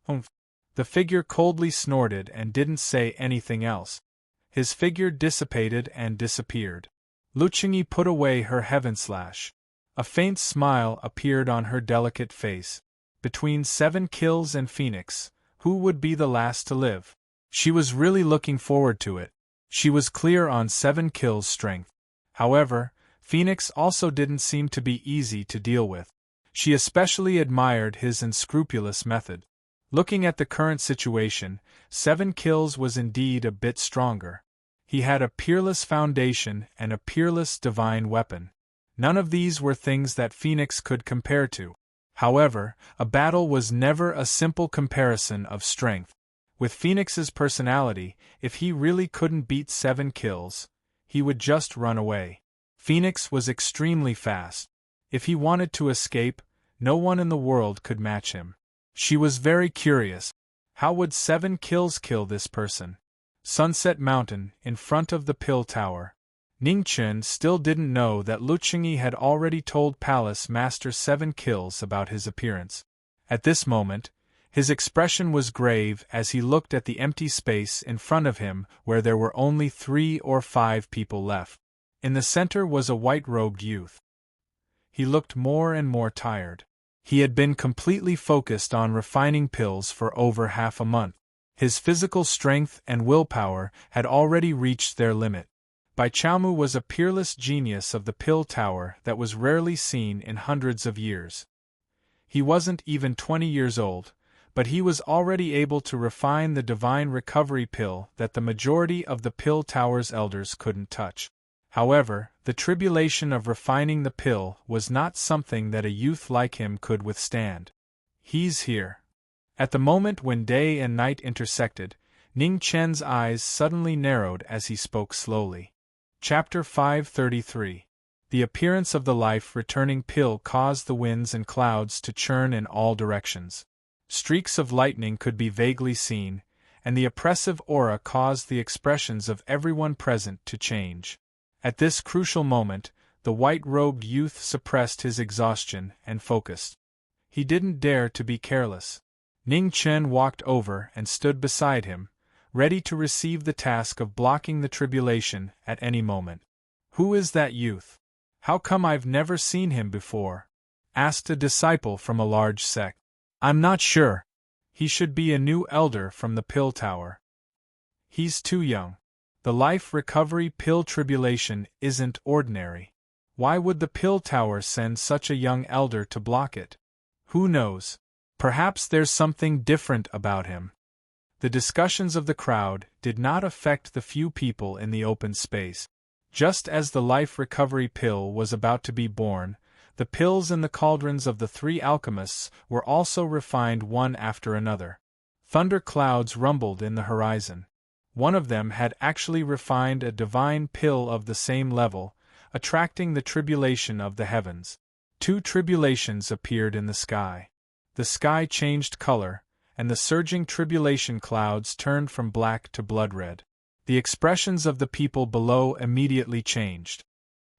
Humph. The figure coldly snorted and didn't say anything else. His figure dissipated and disappeared. Lu Qingyi put away her Heavenslash. A faint smile appeared on her delicate face. Between 7 kills and Phoenix, who would be the last to live? She was really looking forward to it. She was clear on 7 kills' strength. However, Phoenix also didn't seem to be easy to deal with. She especially admired his unscrupulous method. Looking at the current situation, 7 kills was indeed a bit stronger. He had a peerless foundation and a peerless divine weapon. None of these were things that Phoenix could compare to. However, a battle was never a simple comparison of strength. With Phoenix's personality, if he really couldn't beat 7 kills, he would just run away. Phoenix was extremely fast. If he wanted to escape, no one in the world could match him. She was very curious. How would 7 kills kill this person? Sunset Mountain, in front of the Pill Tower. Ning Chen still didn't know that Lu Qingyi had already told Palace Master 7 kills about his appearance. At this moment, his expression was grave as he looked at the empty space in front of him where there were only 3 or 5 people left. In the center was a white-robed youth. He looked more and more tired. He had been completely focused on refining pills for over half a month. His physical strength and willpower had already reached their limit. Bai Chaomu was a peerless genius of the Pill Tower that was rarely seen in hundreds of years. He wasn't even 20 years old, but he was already able to refine the divine recovery pill that the majority of the Pill Tower's elders couldn't touch. However, the tribulation of refining the pill was not something that a youth like him could withstand. He's here. At the moment when day and night intersected, Ning Chen's eyes suddenly narrowed as he spoke slowly. Chapter 533. The appearance of the life-returning pill caused the winds and clouds to churn in all directions. Streaks of lightning could be vaguely seen, and the oppressive aura caused the expressions of everyone present to change. At this crucial moment, the white-robed youth suppressed his exhaustion and focused. He didn't dare to be careless. Ning Chen walked over and stood beside him, ready to receive the task of blocking the tribulation at any moment. "Who is that youth? How come I've never seen him before?" asked a disciple from a large sect. "I'm not sure. He should be a new elder from the Pill Tower. He's too young. The life recovery pill tribulation isn't ordinary. Why would the Pill Tower send such a young elder to block it? Who knows? Perhaps there's something different about him." The discussions of the crowd did not affect the few people in the open space. Just as the life recovery pill was about to be born, the pills in the cauldrons of the 3 alchemists were also refined one after another. Thunder clouds rumbled in the horizon. One of them had actually refined a divine pill of the same level, attracting the tribulation of the heavens. 2 tribulations appeared in the sky. The sky changed color, and the surging tribulation clouds turned from black to blood-red. The expressions of the people below immediately changed.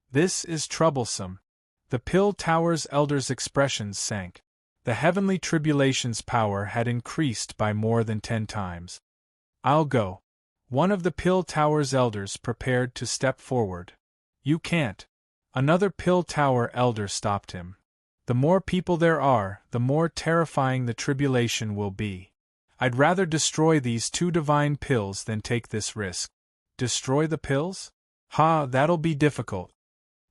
"This is troublesome." The Pill Tower's elders' expressions sank. The heavenly tribulation's power had increased by more than 10 times. "I'll go." One of the Pill Tower's elders prepared to step forward. "You can't." Another Pill Tower elder stopped him. "The more people there are, the more terrifying the tribulation will be. I'd rather destroy these 2 divine pills than take this risk." "Destroy the pills? Ha, that'll be difficult."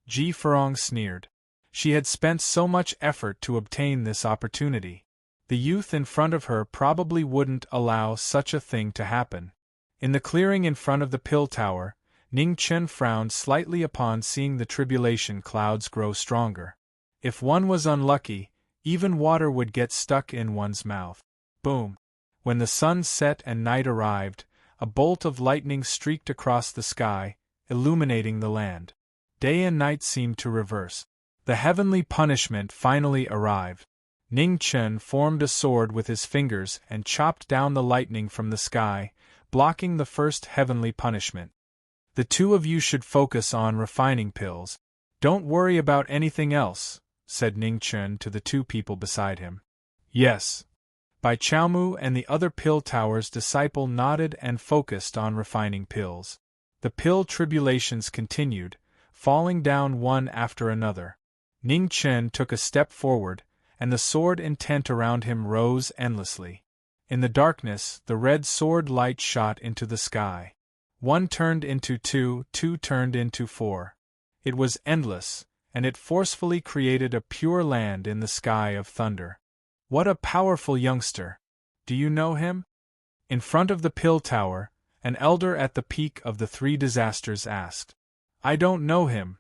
Ji Furong sneered. She had spent so much effort to obtain this opportunity. The youth in front of her probably wouldn't allow such a thing to happen. In the clearing in front of the Pill Tower, Ning Chen frowned slightly upon seeing the tribulation clouds grow stronger. If one was unlucky, even water would get stuck in one's mouth. Boom! When the sun set and night arrived, a bolt of lightning streaked across the sky, illuminating the land. Day and night seemed to reverse. The heavenly punishment finally arrived. Ning Chen formed a sword with his fingers and chopped down the lightning from the sky, blocking the first heavenly punishment. "The 2 of you should focus on refining pills. Don't worry about anything else," said Ning Chen to the 2 people beside him. "Yes." Bai Chaomu and the other Pill Tower's disciple nodded and focused on refining pills. The pill tribulations continued, falling down one after another. Ning Chen took a step forward, and the sword intent around him rose endlessly. In the darkness, the red sword light shot into the sky. 1 turned into 2, 2 turned into 4. It was endless, and it forcefully created a pure land in the sky of thunder. "What a powerful youngster! Do you know him?" In front of the Pill Tower, an elder at the peak of the 3 disasters asked. "I don't know him."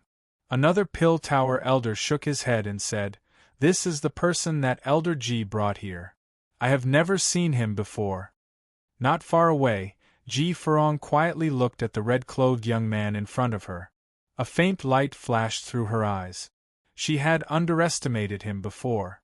Another Pill Tower elder shook his head and said, "This is the person that Elder G brought here. I have never seen him before." Not far away, Ji Furong quietly looked at the red-clothed young man in front of her. A faint light flashed through her eyes. She had underestimated him before.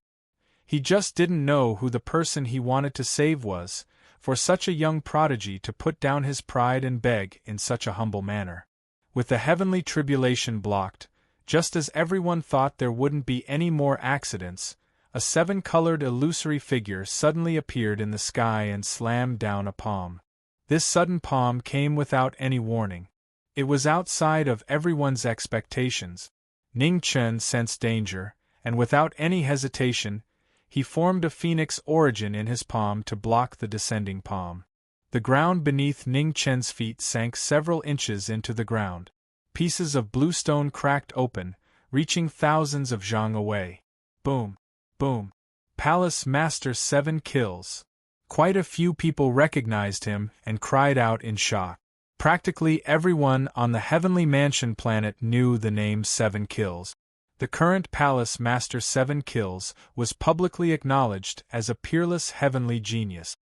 He just didn't know who the person he wanted to save was, for such a young prodigy to put down his pride and beg in such a humble manner. With the heavenly tribulation blocked, just as everyone thought there wouldn't be any more accidents, a seven-colored illusory figure suddenly appeared in the sky and slammed down a palm. This sudden palm came without any warning. It was outside of everyone's expectations. Ning Chen sensed danger, and without any hesitation, he formed a phoenix origin in his palm to block the descending palm. The ground beneath Ning Chen's feet sank several inches into the ground. Pieces of bluestone cracked open, reaching thousands of zhang away. Boom! Boom! Palace Master 7 kills. Quite a few people recognized him and cried out in shock. Practically everyone on the Heavenly Mansion planet knew the name 7 kills. The current Palace Master 7 kills was publicly acknowledged as a peerless heavenly genius.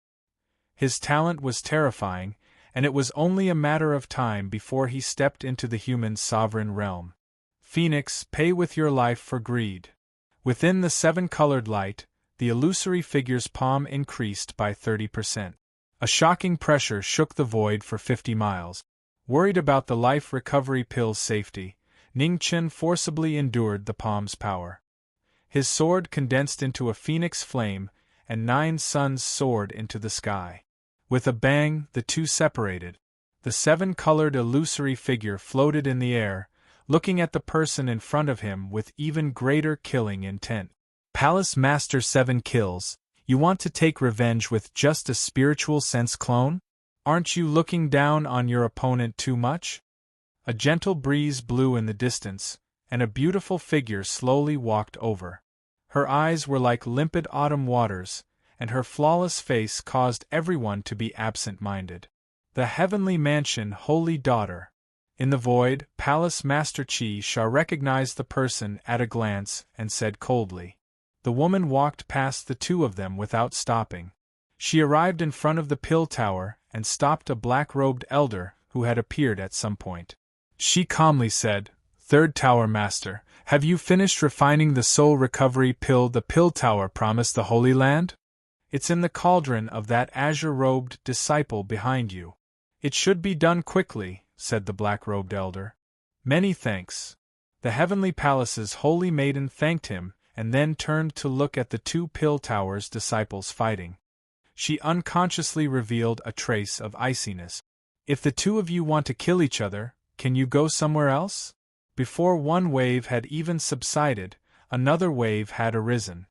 His talent was terrifying, and it was only a matter of time before he stepped into the human sovereign realm. Phoenix, pay with your life for greed. Within the seven-colored light, the illusory figure's palm increased by 30%. A shocking pressure shook the void for 50 miles. Worried about the life recovery pill's safety, Ning Chen forcibly endured the palm's power. His sword condensed into a phoenix flame, and 9 suns soared into the sky. With a bang, the two separated. The seven-colored illusory figure floated in the air, looking at the person in front of him with even greater killing intent. Palace Master 7 kills. You want to take revenge with just a spiritual sense clone? Aren't you looking down on your opponent too much? A gentle breeze blew in the distance, and a beautiful figure slowly walked over. Her eyes were like limpid autumn waters, and her flawless face caused everyone to be absent-minded. The Heavenly Mansion Holy Daughter. In the void, Palace Master Qi Sha recognized the person at a glance and said coldly. The woman walked past the two of them without stopping. She arrived in front of the Pill Tower and stopped a black-robed elder who had appeared at some point. She calmly said, "Third Tower Master, have you finished refining the soul recovery pill the Pill Tower promised the Holy Land? It's in the cauldron of that azure-robed disciple behind you. It should be done quickly," said the black-robed elder. "Many thanks." The Heavenly Palace's holy maiden thanked him, and then turned to look at the two Pill Tower's disciples fighting. She unconsciously revealed a trace of iciness. "If the two of you want to kill each other, can you go somewhere else?" Before one wave had even subsided, another wave had arisen.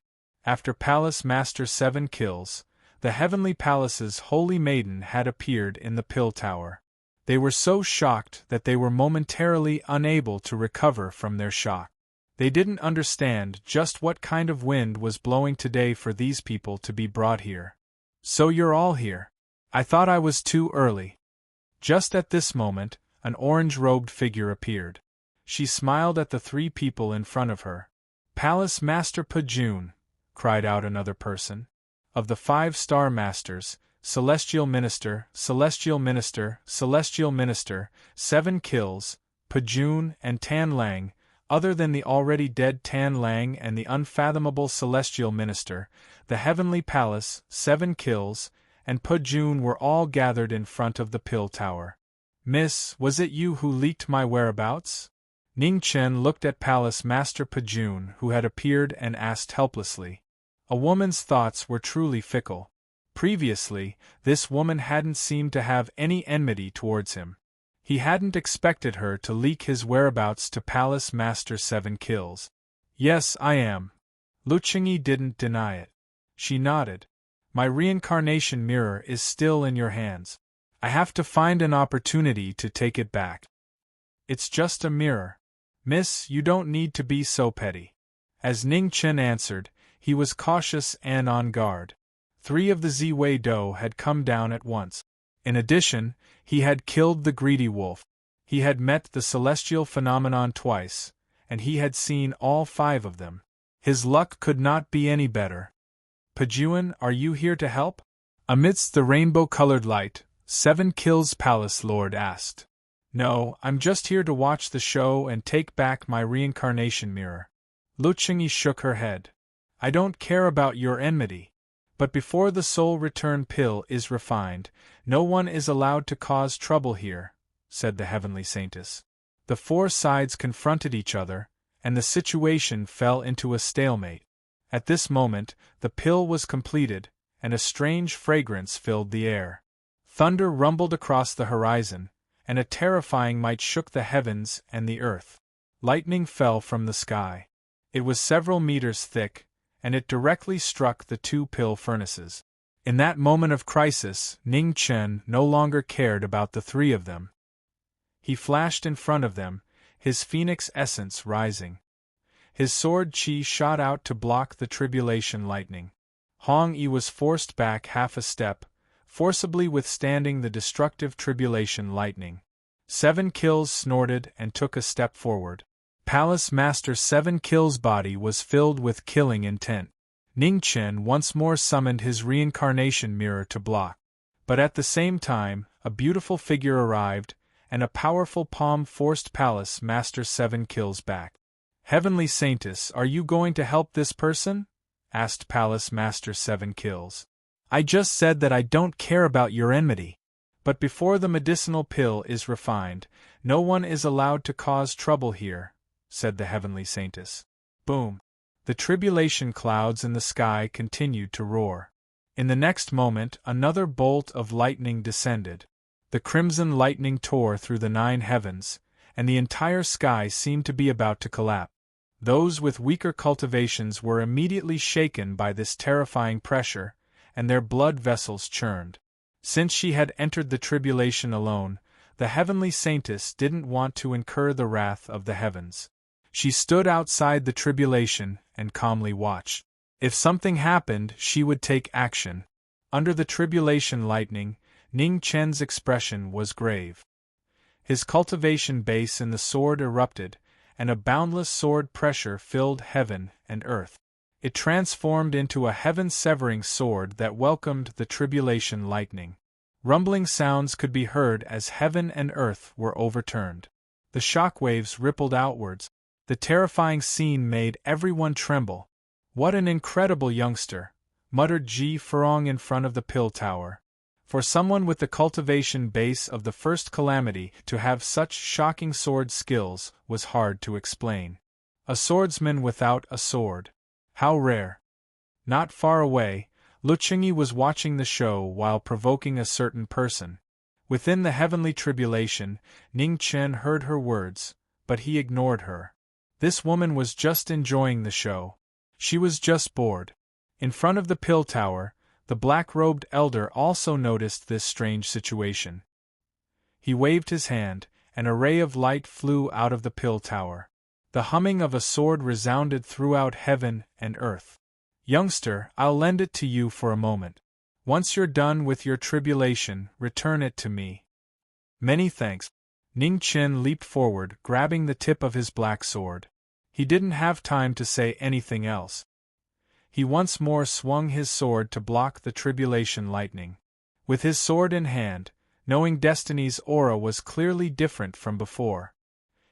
After Palace Master 7 kills, the Heavenly Palace's holy maiden had appeared in the Pill Tower. They were so shocked that they were momentarily unable to recover from their shock. They didn't understand just what kind of wind was blowing today for these people to be brought here. "So you're all here. I thought I was too early." Just at this moment, an orange-robed figure appeared. She smiled at the three people in front of her. "Palace Master Pajun," cried out another person. "Of the 5-star masters, Celestial Minister, Celestial Minister, Celestial Minister, 7 kills, Pajun and Tan Lang, other than the already dead Tan Lang and the unfathomable Celestial Minister, the Heavenly Palace, 7 kills, and Pajun were all gathered in front of the Pill Tower. "Miss, was it you who leaked my whereabouts?" Ning Chen looked at Palace Master Pajun, who had appeared, and asked helplessly. A woman's thoughts were truly fickle. Previously, this woman hadn't seemed to have any enmity towards him. He hadn't expected her to leak his whereabouts to Palace Master 7 kills. "Yes, I am." Lu Qingyi didn't deny it. She nodded. "My reincarnation mirror is still in your hands. I have to find an opportunity to take it back." "It's just a mirror. Miss, you don't need to be so petty." As Ning Chen answered, he was cautious and on guard. 3 of the Ziwei Do had come down at once. In addition, he had killed the greedy wolf. He had met the celestial phenomenon twice, and he had seen all 5 of them. His luck could not be any better. Pajuan, are you here to help? Amidst the rainbow-colored light, 7 Kills Palace Lord asked. No, I'm just here to watch the show and take back my reincarnation mirror. Luchengyi shook her head. I don't care about your enmity. But before the soul return pill is refined, no one is allowed to cause trouble here, said the heavenly saintess. The 4 sides confronted each other, and the situation fell into a stalemate. At this moment, the pill was completed, and a strange fragrance filled the air. Thunder rumbled across the horizon, and a terrifying might shook the heavens and the earth. Lightning fell from the sky. It was several meters thick, and it directly struck the 2 pill furnaces. In that moment of crisis, Ning Chen no longer cared about the 3 of them. He flashed in front of them, his phoenix essence rising. His sword chi shot out to block the tribulation lightning. Hong Yi was forced back half a step, forcibly withstanding the destructive tribulation lightning. 7 Kills snorted and took a step forward. Palace Master 7 Kills' body was filled with killing intent. Ning Chen once more summoned his reincarnation mirror to block. But at the same time, a beautiful figure arrived, and a powerful palm forced Palace Master 7 Kills back. Heavenly Saintess, are you going to help this person? Asked Palace Master 7 Kills. I just said that I don't care about your enmity. But before the medicinal pill is refined, no one is allowed to cause trouble here, said the Heavenly Saintess. Boom! The tribulation clouds in the sky continued to roar. In the next moment, another bolt of lightning descended. The crimson lightning tore through the 9 heavens, and the entire sky seemed to be about to collapse. Those with weaker cultivations were immediately shaken by this terrifying pressure, and their blood vessels churned. Since she had entered the tribulation alone, the Heavenly Saintess didn't want to incur the wrath of the heavens. She stood outside the tribulation and calmly watched. If something happened, she would take action. Under the tribulation lightning, Ning Chen's expression was grave. His cultivation base in the sword erupted, and a boundless sword pressure filled heaven and earth. It transformed into a heaven-severing sword that welcomed the tribulation lightning. Rumbling sounds could be heard as heaven and earth were overturned. The shockwaves rippled outwards. The terrifying scene made everyone tremble. What an incredible youngster, muttered Ji Furong in front of the pill tower. For someone with the cultivation base of the first calamity to have such shocking sword skills was hard to explain. A swordsman without a sword. How rare. Not far away, Luchengyi was watching the show while provoking a certain person. Within the heavenly tribulation, Ning Chen heard her words, but he ignored her. This woman was just enjoying the show. She was just bored. In front of the pill tower, the black-robed elder also noticed this strange situation. He waved his hand, and a ray of light flew out of the pill tower. The humming of a sword resounded throughout heaven and earth. Youngster, I'll lend it to you for a moment. Once you're done with your tribulation, return it to me. Many thanks. Ning Chen leaped forward, grabbing the tip of his black sword. He didn't have time to say anything else. He once more swung his sword to block the tribulation lightning. With his sword in hand, knowing Destiny's aura was clearly different from before.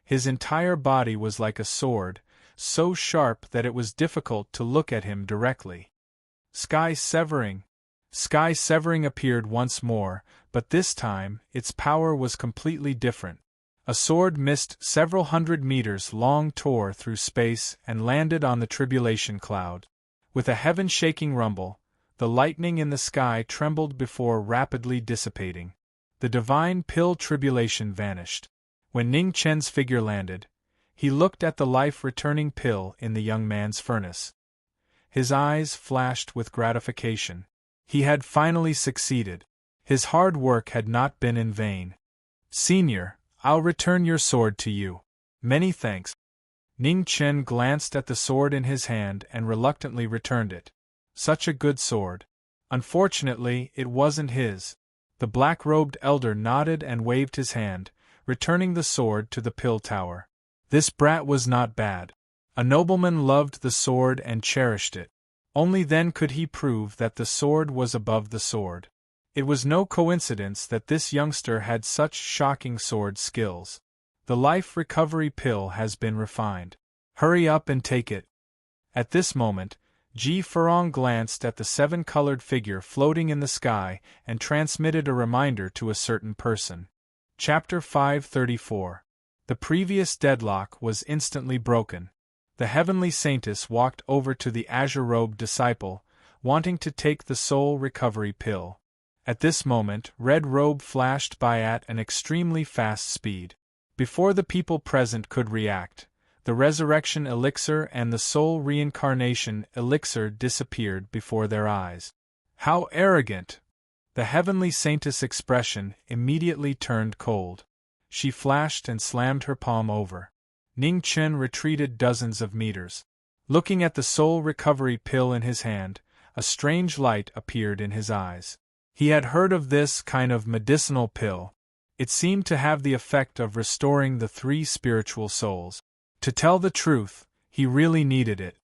His entire body was like a sword, so sharp that it was difficult to look at him directly. Sky-severing appeared once more, but this time, its power was completely different. A sword mist several hundred meters long tore through space and landed on the tribulation cloud. With a heaven-shaking rumble, the lightning in the sky trembled before rapidly dissipating. The divine pill tribulation vanished. When Ning Chen's figure landed, he looked at the life-returning pill in the young man's furnace. His eyes flashed with gratification. He had finally succeeded. His hard work had not been in vain. Senior, I'll return your sword to you. Many thanks. Ning Chen glanced at the sword in his hand and reluctantly returned it. Such a good sword. Unfortunately, it wasn't his. The black-robed elder nodded and waved his hand, returning the sword to the pill tower. This brat was not bad. A nobleman loved the sword and cherished it. Only then could he prove that the sword was above the sword. It was no coincidence that this youngster had such shocking sword skills. The life recovery pill has been refined. Hurry up and take it. At this moment, Ji Furong glanced at the seven-colored figure floating in the sky and transmitted a reminder to a certain person. Chapter 534. The previous deadlock was instantly broken. The heavenly saintess walked over to the azure-robed disciple, wanting to take the soul recovery pill. At this moment, Red Robe flashed by at an extremely fast speed. Before the people present could react, the resurrection elixir and the soul reincarnation elixir disappeared before their eyes. How arrogant! The heavenly saintess' expression immediately turned cold. She flashed and slammed her palm over. Ning Chen retreated dozens of meters. Looking at the soul recovery pill in his hand, a strange light appeared in his eyes. He had heard of this kind of medicinal pill. It seemed to have the effect of restoring the three spiritual souls. To tell the truth, he really needed it.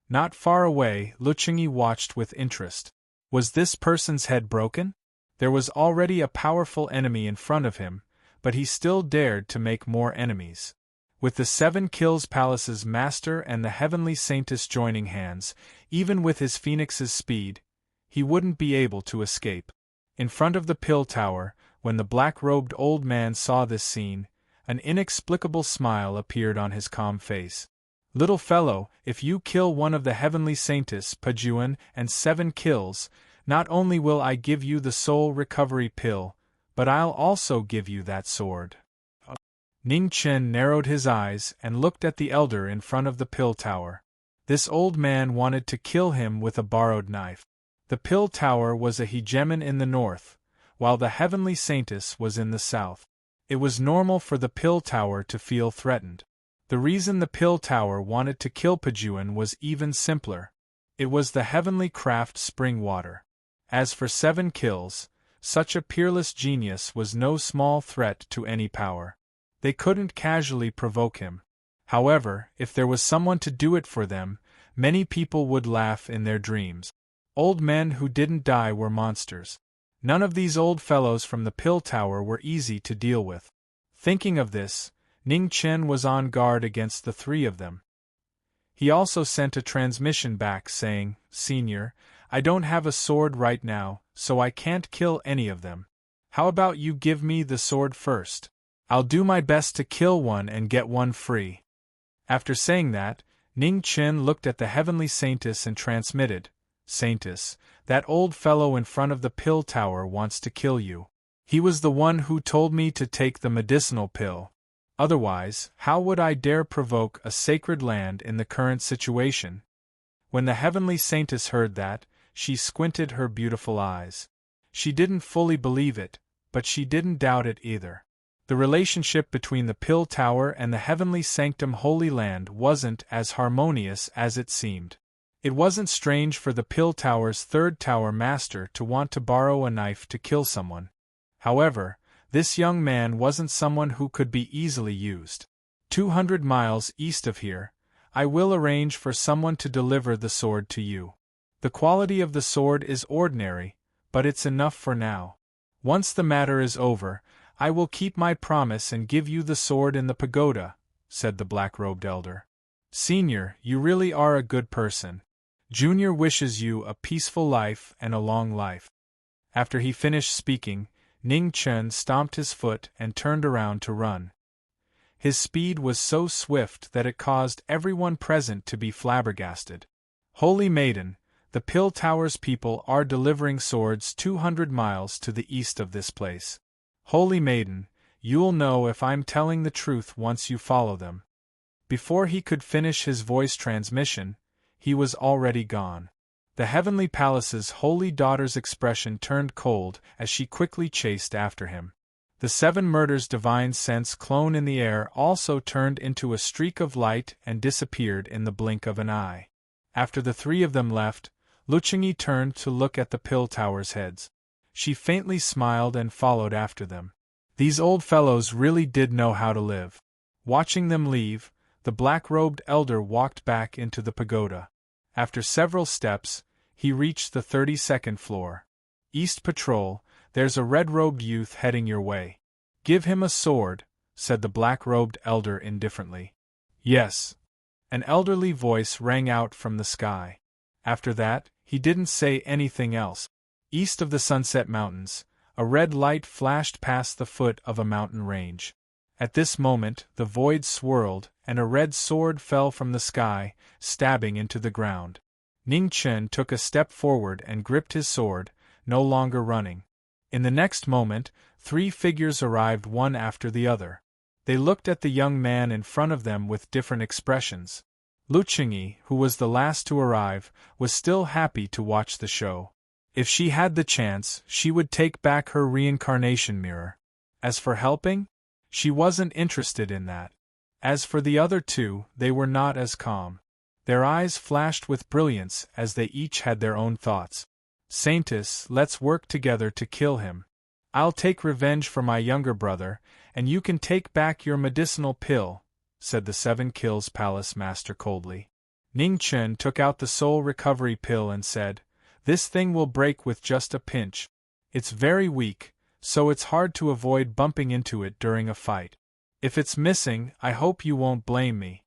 Not far away, Luchengyi watched with interest. Was this person's head broken? There was already a powerful enemy in front of him, but he still dared to make more enemies. With the 7 Kills Palace's master and the heavenly saintess joining hands, even with his phoenix's speed, he wouldn't be able to escape. In front of the pill tower, when the black-robed old man saw this scene, an inexplicable smile appeared on his calm face. Little fellow, if you kill one of the heavenly saintess Pajuan and 7 kills, not only will I give you the soul recovery pill, but I'll also give you that sword. Ning Chen narrowed his eyes and looked at the elder in front of the pill tower. This old man wanted to kill him with a borrowed knife. The pill tower was a hegemon in the north, while the heavenly saintess was in the south. It was normal for the pill tower to feel threatened. The reason the pill tower wanted to kill Pajuan was even simpler. It was the heavenly craft spring water. As for 7 kills, such a peerless genius was no small threat to any power. They couldn't casually provoke him. However, if there was someone to do it for them, many people would laugh in their dreams. Old men who didn't die were monsters. None of these old fellows from the pill tower were easy to deal with. Thinking of this, Ning Chen was on guard against the 3 of them. He also sent a transmission back saying, "Senior, I don't have a sword right now, so I can't kill any of them. How about you give me the sword first? I'll do my best to kill one and get one free." After saying that, Ning Chen looked at the heavenly saintess and transmitted, "Saintess, that old fellow in front of the pill tower wants to kill you. He was the one who told me to take the medicinal pill. Otherwise, how would I dare provoke a sacred land in the current situation?" When the heavenly saintess heard that, she squinted her beautiful eyes. She didn't fully believe it, but she didn't doubt it either. The relationship between the pill tower and the heavenly sanctum Holy Land wasn't as harmonious as it seemed. It wasn't strange for the pill tower's 3rd tower master to want to borrow a knife to kill someone. However, this young man wasn't someone who could be easily used. 200 miles east of here, I will arrange for someone to deliver the sword to you. The quality of the sword is ordinary, but it's enough for now. Once the matter is over, I will keep my promise and give you the sword in the pagoda," said the black-robed elder. "Senior, you really are a good person. Junior wishes you a peaceful life and a long life." After he finished speaking, Ning Chen stomped his foot and turned around to run. His speed was so swift that it caused everyone present to be flabbergasted. "Holy Maiden, the Pill Tower's people are delivering swords 200 miles to the east of this place. Holy Maiden, you'll know if I'm telling the truth once you follow them." Before he could finish his voice transmission, he was already gone. The heavenly palace's holy daughter's expression turned cold as she quickly chased after him. The 7 murders divine sense clone in the air also turned into a streak of light and disappeared in the blink of an eye. After the 3 of them left, Luchengyi turned to look at the pill tower's heads. She faintly smiled and followed after them. These old fellows really did know how to live. Watching them leave, the black-robed elder walked back into the pagoda. After several steps, he reached the 32nd floor. East Patrol, there's a red-robed youth heading your way. Give him a sword, said the black-robed elder indifferently. Yes. An elderly voice rang out from the sky. After that, he didn't say anything else. East of the Sunset Mountains, a red light flashed past the foot of a mountain range. At this moment, the void swirled, and a red sword fell from the sky, stabbing into the ground. Ning Chen took a step forward and gripped his sword, no longer running. In the next moment, 3 figures arrived one after the other. They looked at the young man in front of them with different expressions. Lu Qingyi, who was the last to arrive, was still happy to watch the show. If she had the chance, she would take back her reincarnation mirror. As for helping, she wasn't interested in that. As for the other 2, they were not as calm. Their eyes flashed with brilliance as they each had their own thoughts. Saintess, let's work together to kill him. I'll take revenge for my younger brother, and you can take back your medicinal pill, said the 7 Kills Palace Master coldly. Ning Chen took out the soul recovery pill and said, "This thing will break with just a pinch. It's very weak, so it's hard to avoid bumping into it during a fight. If it's missing, I hope you won't blame me."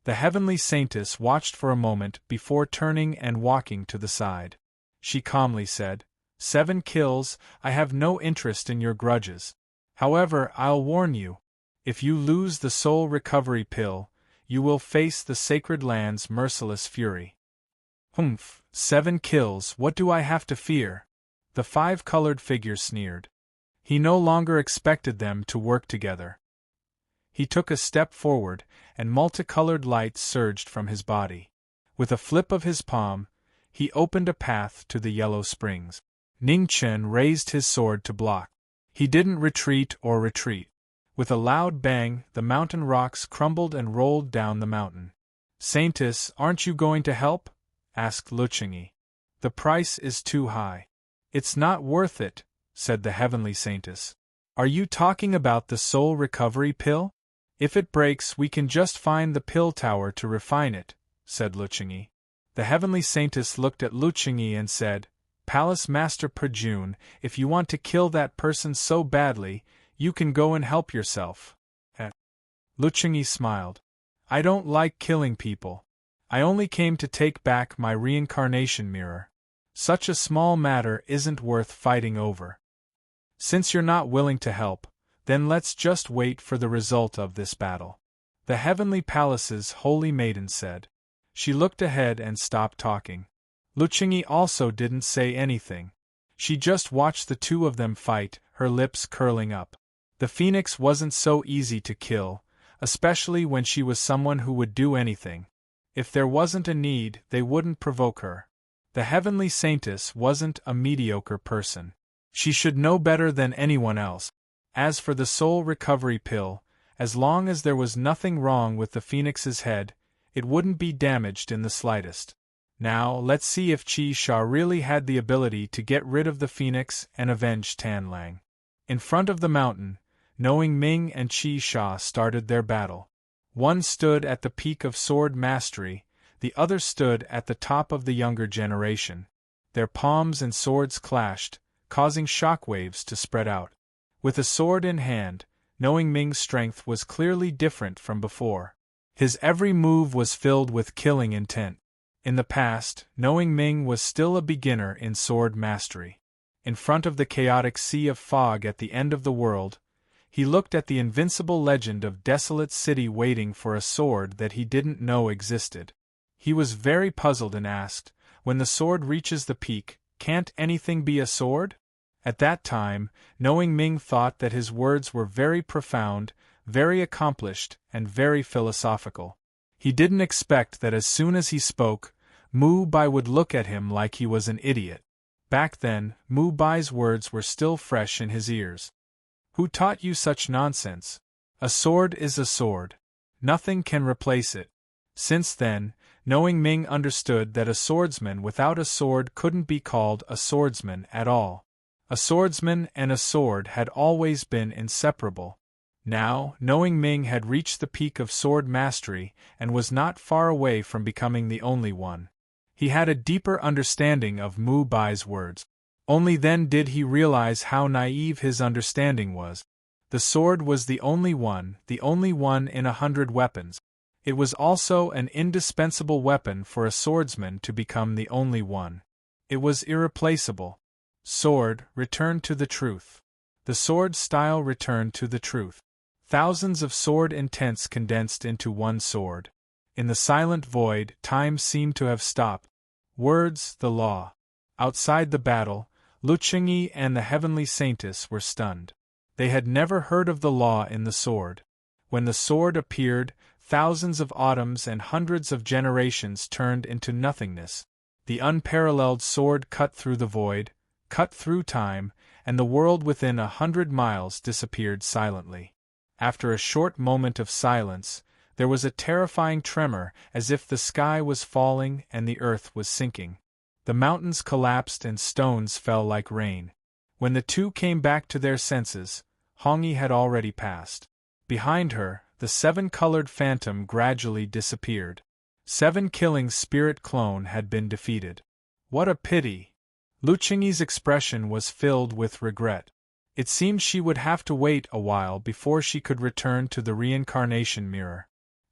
The Heavenly Saintess watched for a moment before turning and walking to the side. She calmly said, 7 Kills, I have no interest in your grudges. However, I'll warn you. If you lose the soul recovery pill, you will face the Sacred Land's merciless fury. Humph, 7 Kills, what do I have to fear? The 5-colored figure sneered. He no longer expected them to work together. He took a step forward, and multicolored light surged from his body. With a flip of his palm, he opened a path to the Yellow Springs. Ning Chen raised his sword to block. He didn't retreat. With a loud bang, the mountain rocks crumbled and rolled down the mountain. Saintess, aren't you going to help? Asked Lu Qingyi. The price is too high. It's not worth it, said the Heavenly Saintess. Are you talking about the soul recovery pill? If it breaks, we can just find the pill tower to refine it, said Lu Qingyi. The Heavenly Saintess looked at Lu Qingyi and said, Palace Master Perjun, if you want to kill that person so badly, you can go and help yourself. Lu Qingyi smiled. I don't like killing people. I only came to take back my reincarnation mirror. Such a small matter isn't worth fighting over. Since you're not willing to help, then let's just wait for the result of this battle. The Heavenly Palace's Holy Maiden said. She looked ahead and stopped talking. Lu Qingyi also didn't say anything. She just watched the 2 of them fight, her lips curling up. The Phoenix wasn't so easy to kill, especially when she was someone who would do anything. If there wasn't a need, they wouldn't provoke her. The Heavenly Saintess wasn't a mediocre person. She should know better than anyone else. As for the soul recovery pill, as long as there was nothing wrong with the Phoenix's head, it wouldn't be damaged in the slightest. Now, let's see if Qi Sha really had the ability to get rid of the Phoenix and avenge Tan Lang. In front of the mountain, Knowing Ming and Qi Sha started their battle. One stood at the peak of sword mastery, the other stood at the top of the younger generation. Their palms and swords clashed, causing shockwaves to spread out. With a sword in hand, Knowing Ming's strength was clearly different from before. His every move was filled with killing intent. In the past, Knowing Ming was still a beginner in sword mastery. In front of the chaotic sea of fog at the end of the world, he looked at the invincible legend of Desolate City waiting for a sword that he didn't know existed. He was very puzzled and asked, when the sword reaches the peak, can't anything be a sword? At that time, Knowing Ming thought that his words were very profound, very accomplished, and very philosophical. He didn't expect that as soon as he spoke, Mu Bai would look at him like he was an idiot. Back then, Mu Bai's words were still fresh in his ears. Who taught you such nonsense? A sword is a sword. Nothing can replace it. Since then, Knowing Ming understood that a swordsman without a sword couldn't be called a swordsman at all. A swordsman and a sword had always been inseparable. Now, knowing Ming had reached the peak of sword mastery and was not far away from becoming the only one, he had a deeper understanding of Mu Bai's words. Only then did he realize how naive his understanding was. The sword was the only one in 100 weapons. It was also an indispensable weapon for a swordsman to become the only one. It was irreplaceable. Sword, return to the truth. The sword style returned to the truth. Thousands of sword intents condensed into one sword. In the silent void, time seemed to have stopped. Words, the law. Outside the battle, Luqingyi and the heavenly saintess were stunned. They had never heard of the law in the sword. When the sword appeared, thousands of autumns and hundreds of generations turned into nothingness. The unparalleled sword cut through the void, cut through time, and the world within 100 miles disappeared silently. After a short moment of silence, there was a terrifying tremor, as if the sky was falling and the earth was sinking. The mountains collapsed and stones fell like rain. When the two came back to their senses, Hongyi had already passed. Behind her, the 7-colored phantom gradually disappeared. 7-Killing's spirit clone had been defeated. What a pity! Luqingyi's expression was filled with regret. It seemed she would have to wait a while before she could return to the reincarnation mirror.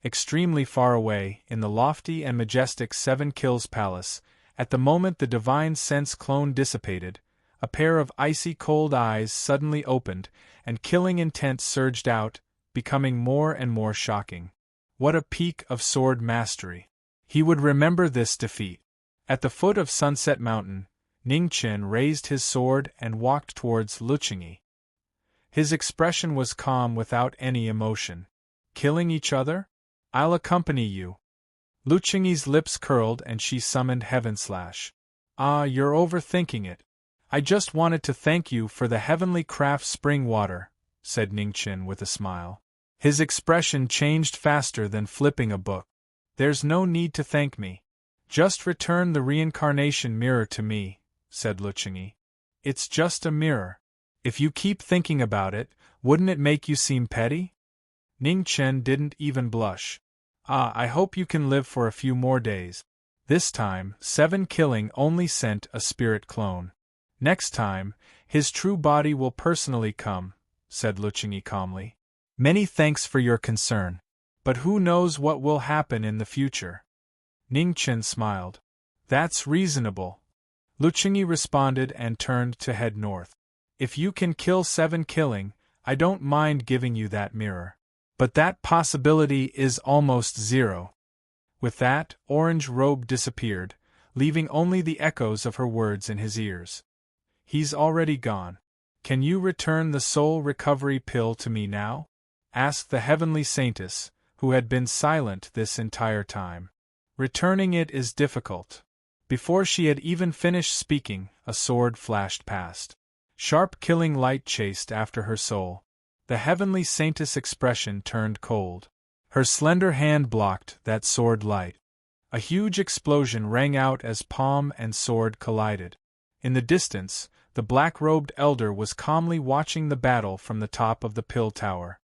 Extremely far away, in the lofty and majestic 7-Kills palace, at the moment the divine sense clone dissipated, a pair of icy cold eyes suddenly opened, and killing intent surged out, becoming more and more shocking. What a peak of sword mastery! He would remember this defeat. At the foot of Sunset Mountain, Ningchen raised his sword and walked towards Luqingyi. His expression was calm without any emotion. Killing each other? I'll accompany you. Luqingyi's lips curled and she summoned Heavenslash. Ah, you're overthinking it. I just wanted to thank you for the heavenly craft spring water, said Ningchen with a smile. His expression changed faster than flipping a book. There's no need to thank me. Just return the reincarnation mirror to me, said Luqingyi. It's just a mirror. If you keep thinking about it, wouldn't it make you seem petty? Ningchen didn't even blush. Ah, I hope you can live for a few more days. This time, 7-Killing only sent a spirit clone. Next time, his true body will personally come, said Luqingyi calmly. Many thanks for your concern. But who knows what will happen in the future? Ningchen smiled. That's reasonable. Luqingyi responded and turned to head north. If you can kill 7-Killing, I don't mind giving you that mirror. But that possibility is almost zero. With that, Orange Robe disappeared, leaving only the echoes of her words in his ears. He's already gone. Can you return the soul recovery pill to me now? Asked the heavenly saintess, who had been silent this entire time. Returning it is difficult. Before she had even finished speaking, a sword flashed past. Sharp killing light chased after her soul. The heavenly saintess' expression turned cold. Her slender hand blocked that sword light. A huge explosion rang out as palm and sword collided. In the distance, the black-robed elder was calmly watching the battle from the top of the pill tower.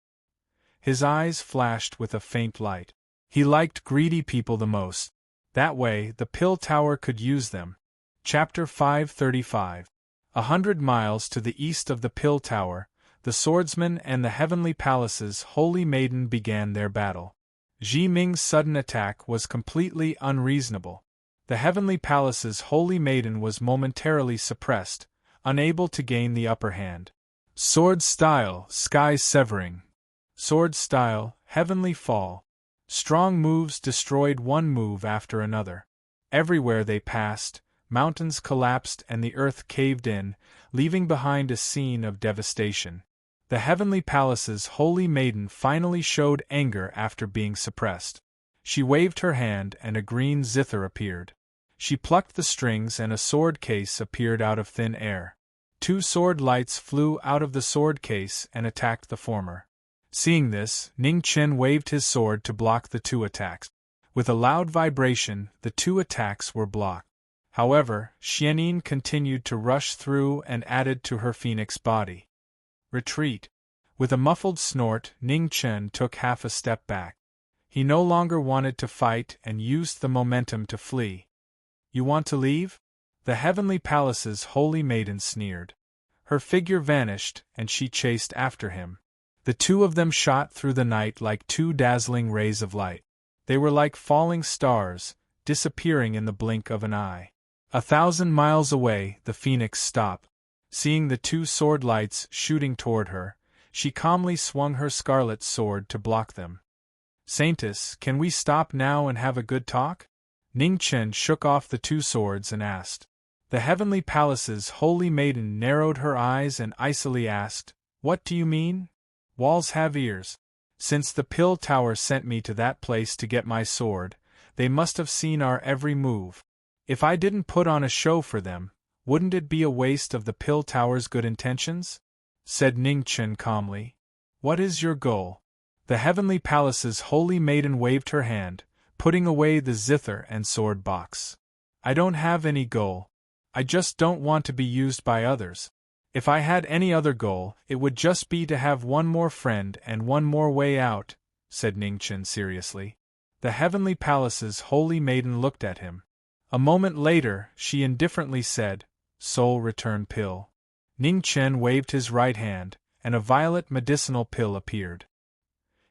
His eyes flashed with a faint light. He liked greedy people the most. That way, the pill tower could use them. Chapter 535. 100 miles to the east of the pill tower, the swordsman and the heavenly palace's holy maiden began their battle. Ji Ming's sudden attack was completely unreasonable. The heavenly palace's holy maiden was momentarily suppressed, unable to gain the upper hand. Sword style, sky severing. Sword style, heavenly fall. Strong moves destroyed one move after another. Everywhere they passed, mountains collapsed and the earth caved in, leaving behind a scene of devastation. The heavenly palace's holy maiden finally showed anger after being suppressed. She waved her hand and a green zither appeared. She plucked the strings and a sword case appeared out of thin air. 2 sword lights flew out of the sword case and attacked the former. Seeing this, Ningchen waved his sword to block the 2 attacks. With a loud vibration, the 2 attacks were blocked. However, Xianyin continued to rush through and added to her phoenix body. Retreat. With a muffled snort, Ning Chen took half a step back. He no longer wanted to fight and used the momentum to flee. You want to leave? The Heavenly Palace's holy maiden sneered. Her figure vanished, and she chased after him. The two of them shot through the night like two dazzling rays of light. They were like falling stars, disappearing in the blink of an eye. 1,000 miles away, the phoenix stopped. Seeing the two sword lights shooting toward her, she calmly swung her scarlet sword to block them. Saintess, can we stop now and have a good talk? Ning Chen shook off the two swords and asked. The Heavenly Palace's holy maiden narrowed her eyes and icily asked, What do you mean? Walls have ears. Since the Pill Tower sent me to that place to get my sword, they must have seen our every move. If I didn't put on a show for them, wouldn't it be a waste of the Pill Tower's good intentions? Said Ning Chen calmly. What is your goal? The Heavenly Palace's holy maiden waved her hand, putting away the zither and sword box. I don't have any goal. I just don't want to be used by others. If I had any other goal, it would just be to have one more friend and one more way out, said Ning Chen seriously. The Heavenly Palace's holy maiden looked at him. A moment later, she indifferently said, Soul return pill. Ning Chen waved his right hand, and a violet medicinal pill appeared.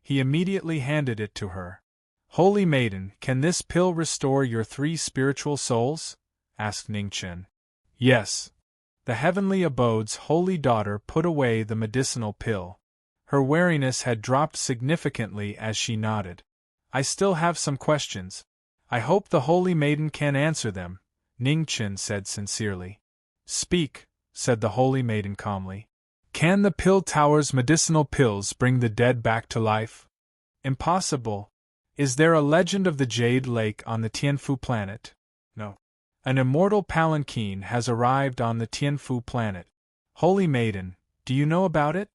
He immediately handed it to her. Holy Maiden, can this pill restore your 3 spiritual souls? Asked Ning Chen. Yes. The Heavenly Abode's holy daughter put away the medicinal pill. Her wariness had dropped significantly as she nodded. I still have some questions. I hope the Holy Maiden can answer them, Ning Chen said sincerely. Speak, said the Holy Maiden calmly. Can the Pill Tower's medicinal pills bring the dead back to life? Impossible. Is there a legend of the Jade Lake on the Tianfu planet? No. An immortal palanquin has arrived on the Tianfu planet. Holy Maiden, do you know about it?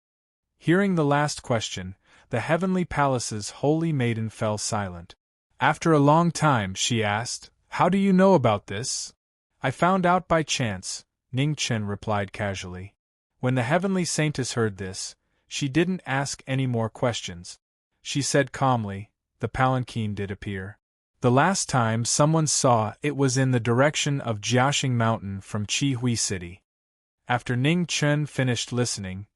Hearing the last question, the Heavenly Palace's Holy Maiden fell silent. After a long time, she asked, How do you know about this? I found out by chance, Ning Chen replied casually. When the Heavenly Saintess heard this, she didn't ask any more questions. She said calmly, The palanquin did appear. The last time someone saw it was in the direction of Jiaxing Mountain from Qihui City. After Ning Chen finished listening,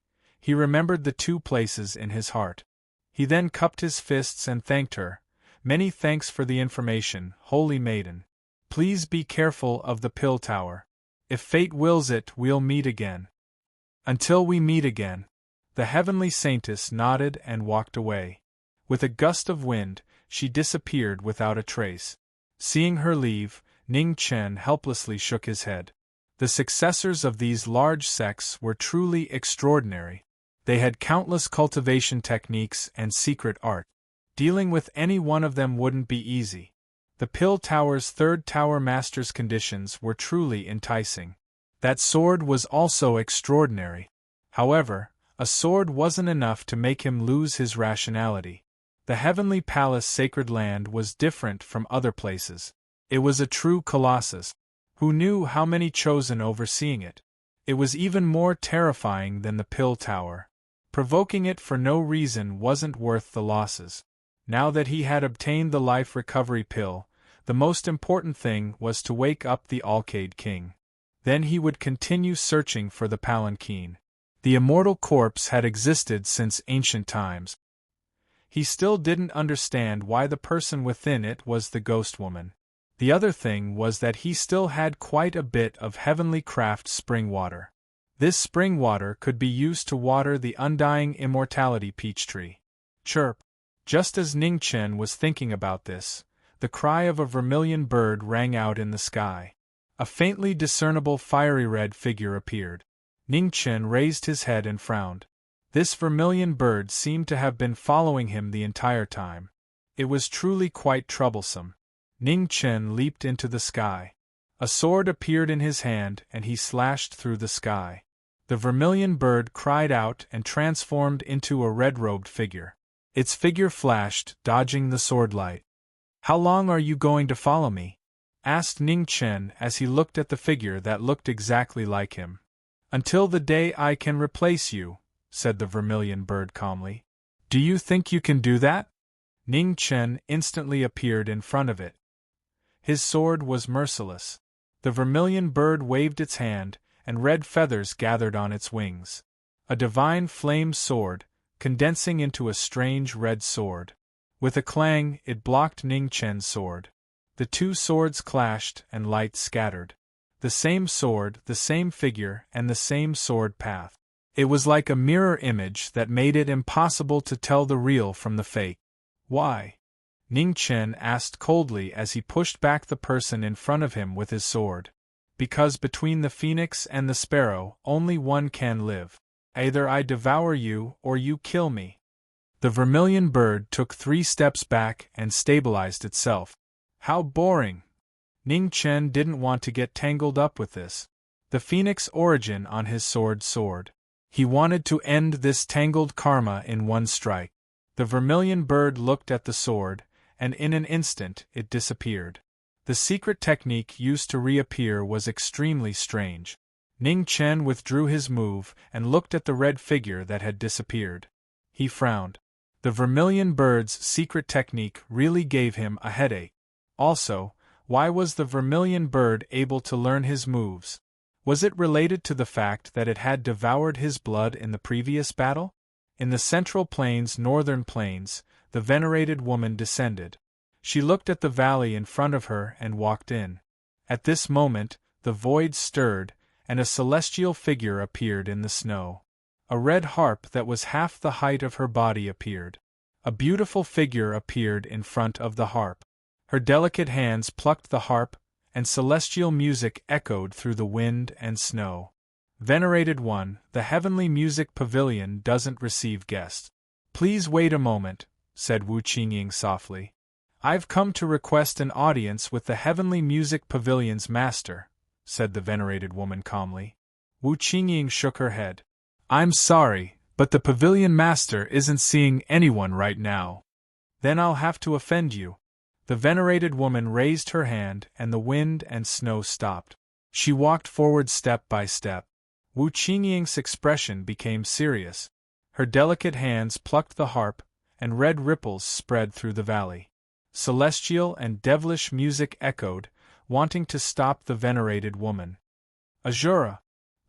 he remembered the 2 places in his heart. He then cupped his fists and thanked her. Many thanks for the information, Holy Maiden. Please be careful of the Pill Tower. If fate wills it, we'll meet again. Until we meet again. The Heavenly Saintess nodded and walked away. With a gust of wind, she disappeared without a trace. Seeing her leave, Ning Chen helplessly shook his head. The successors of these large sects were truly extraordinary. They had countless cultivation techniques and secret art. Dealing with any one of them wouldn't be easy. The Pill Tower's 3rd Tower Master's conditions were truly enticing. That sword was also extraordinary. However, a sword wasn't enough to make him lose his rationality. The Heavenly Palace Sacred Land was different from other places. It was a true colossus. Who knew how many chosen overseeing it? It was even more terrifying than the Pill Tower. Provoking it for no reason wasn't worth the losses. Now that he had obtained the life recovery pill, the most important thing was to wake up the Alcade King. Then he would continue searching for the palanquin. The immortal corpse had existed since ancient times. He still didn't understand why the person within it was the ghost woman. The other thing was that he still had quite a bit of heavenly craft spring water. This spring water could be used to water the undying immortality peach tree. Chirp! Just as Ning Chen was thinking about this, the cry of a vermilion bird rang out in the sky. A faintly discernible fiery red figure appeared. Ning Chen raised his head and frowned. This vermilion bird seemed to have been following him the entire time. It was truly quite troublesome. Ning Chen leaped into the sky. A sword appeared in his hand and he slashed through the sky. The vermilion bird cried out and transformed into a red-robed figure. Its figure flashed, dodging the sword light. How long are you going to follow me? Asked Ning Chen as he looked at the figure that looked exactly like him. Until the day I can replace you, said the vermilion bird calmly. Do you think you can do that? Ning Chen instantly appeared in front of it. His sword was merciless. The vermilion bird waved its hand, and red feathers gathered on its wings. A divine flame sword, condensing into a strange red sword. With a clang, it blocked Ning Chen's sword. The two swords clashed and light scattered. The same sword, the same figure, and the same sword path. It was like a mirror image that made it impossible to tell the real from the fake. Why? Ning Chen asked coldly as he pushed back the person in front of him with his sword. Because between the phoenix and the sparrow, only one can live. Either I devour you or you kill me. The vermilion bird took 3 steps back and stabilized itself. How boring! Ning Chen didn't want to get tangled up with this. The phoenix origin on his sword soared. He wanted to end this tangled karma in one strike. The vermilion bird looked at the sword, and in an instant it disappeared. The secret technique used to reappear was extremely strange. Ning Chen withdrew his move and looked at the red figure that had disappeared. He frowned. The vermilion bird's secret technique really gave him a headache. Also, why was the vermilion bird able to learn his moves? Was it related to the fact that it had devoured his blood in the previous battle? In the Central Plains' northern plains, the venerated woman descended. She looked at the valley in front of her and walked in. At this moment, the void stirred, and a celestial figure appeared in the snow. A red harp that was half the height of her body appeared. A beautiful figure appeared in front of the harp. Her delicate hands plucked the harp, and celestial music echoed through the wind and snow. Venerated one, the heavenly music pavilion doesn't receive guests. Please wait a moment, said Wu Qingying softly. I've come to request an audience with the heavenly music pavilion's master, said the venerated woman calmly. Wu Qingying shook her head. I'm sorry, but the pavilion master isn't seeing anyone right now. Then I'll have to offend you. The venerated woman raised her hand and the wind and snow stopped. She walked forward step by step. Wu Qingying's expression became serious. Her delicate hands plucked the harp, and red ripples spread through the valley. Celestial and devilish music echoed, wanting to stop the venerated woman. Azura!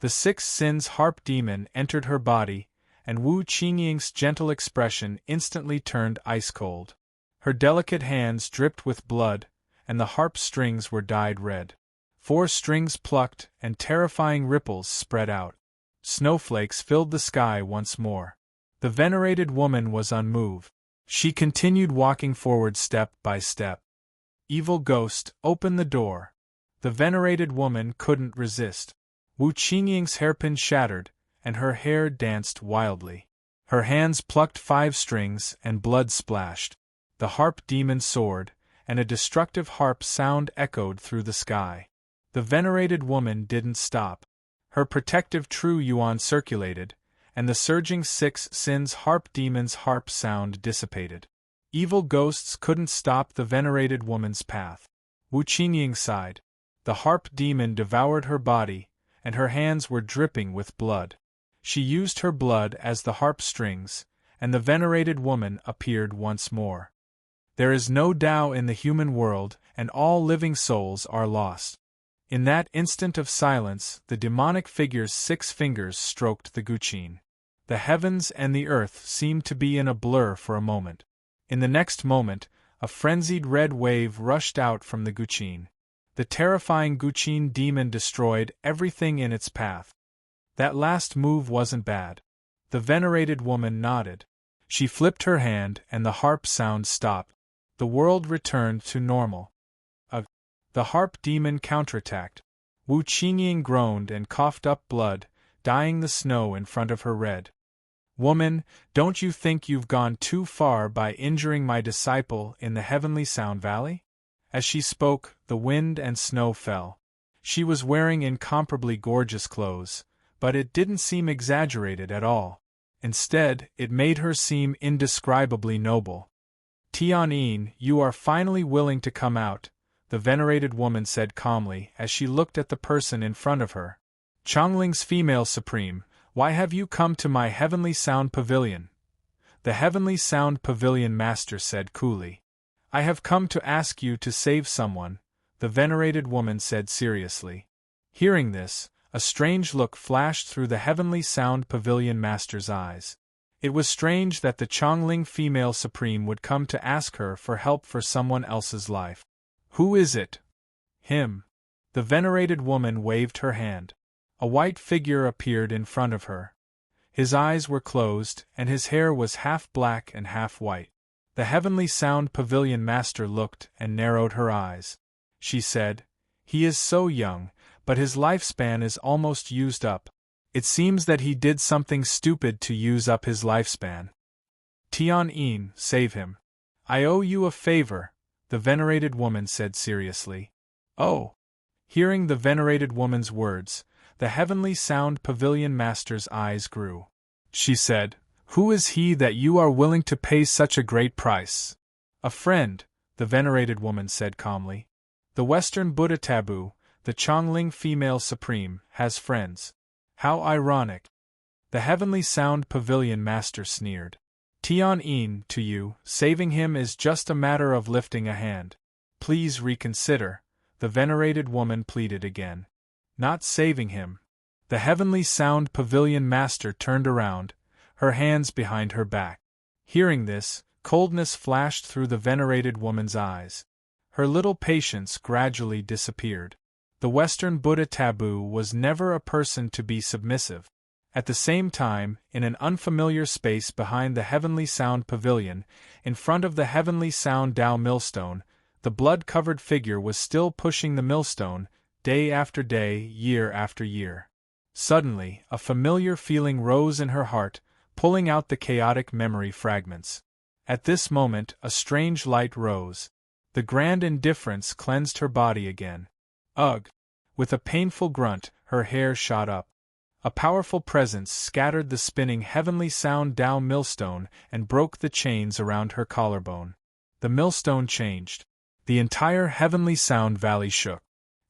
The 6 sins harp demon entered her body, and Wu Qingying's gentle expression instantly turned ice-cold. Her delicate hands dripped with blood, and the harp strings were dyed red. 4 strings plucked, and terrifying ripples spread out. Snowflakes filled the sky once more. The venerated woman was unmoved. She continued walking forward step by step. Evil ghost, open the door. The venerated woman couldn't resist. Wu Qingying's hairpin shattered, and her hair danced wildly. Her hands plucked 5 strings, and blood splashed. The harp demon soared, and a destructive harp sound echoed through the sky. The venerated woman didn't stop. Her protective true yuan circulated, and the surging 6 sins harp demon's harp sound dissipated. Evil ghosts couldn't stop the venerated woman's path. Wu Qingying sighed. The harp demon devoured her body, and her hands were dripping with blood. She used her blood as the harp strings, and the venerated woman appeared once more. There is no Tao in the human world, and all living souls are lost. In that instant of silence, the demonic figure's 6 fingers stroked the guqin. The heavens and the earth seemed to be in a blur for a moment. In the next moment, a frenzied red wave rushed out from the guqin. The terrifying guqin demon destroyed everything in its path. That last move wasn't bad. The venerated woman nodded. She flipped her hand and the harp sound stopped. The world returned to normal. The harp demon counterattacked. Wu Qingying groaned and coughed up blood, dyeing the snow in front of her red. Woman, don't you think you've gone too far by injuring my disciple in the heavenly Sound Valley? As she spoke, the wind and snow fell. She was wearing incomparably gorgeous clothes, but it didn't seem exaggerated at all. Instead, it made her seem indescribably noble. Tianyin, you are finally willing to come out, the venerated woman said calmly as she looked at the person in front of her. Changling's female supreme, Why have you come to my heavenly sound pavilion? The heavenly sound pavilion master said coolly. I have come to ask you to save someone, the venerated woman said seriously. Hearing this, a strange look flashed through the heavenly sound pavilion master's eyes. It was strange that the Chongling female supreme would come to ask her for help for someone else's life. Who is it? Him. The venerated woman waved her hand. A white figure appeared in front of her. His eyes were closed, and his hair was half black and half white. The heavenly sound pavilion master looked and narrowed her eyes. She said, He is so young, but his lifespan is almost used up. It seems that he did something stupid to use up his lifespan. Tian-yin, save him. I owe you a favor, the venerated woman said seriously. Oh! Hearing the venerated woman's words, the heavenly sound pavilion master's eyes grew. She said, Who is he that you are willing to pay such a great price? A friend, the venerated woman said calmly. The Western Buddha taboo, the Chongling female supreme, has friends. How ironic. The heavenly sound pavilion master sneered. Tian-yin, to you, saving him is just a matter of lifting a hand. Please reconsider, the venerated woman pleaded again. Not saving him. The heavenly sound pavilion master turned around, her hands behind her back. Hearing this, coldness flashed through the venerated woman's eyes. Her little patience gradually disappeared. The Western Buddha taboo was never a person to be submissive. At the same time, in an unfamiliar space behind the heavenly sound pavilion, in front of the heavenly sound Tao millstone, the blood-covered figure was still pushing the millstone, day after day, year after year. Suddenly, a familiar feeling rose in her heart, pulling out the chaotic memory fragments. At this moment, a strange light rose. The grand indifference cleansed her body again. Ugh! With a painful grunt, her hair shot up. A powerful presence scattered the spinning heavenly sound Tao millstone and broke the chains around her collarbone. The millstone changed. The entire heavenly sound valley shook.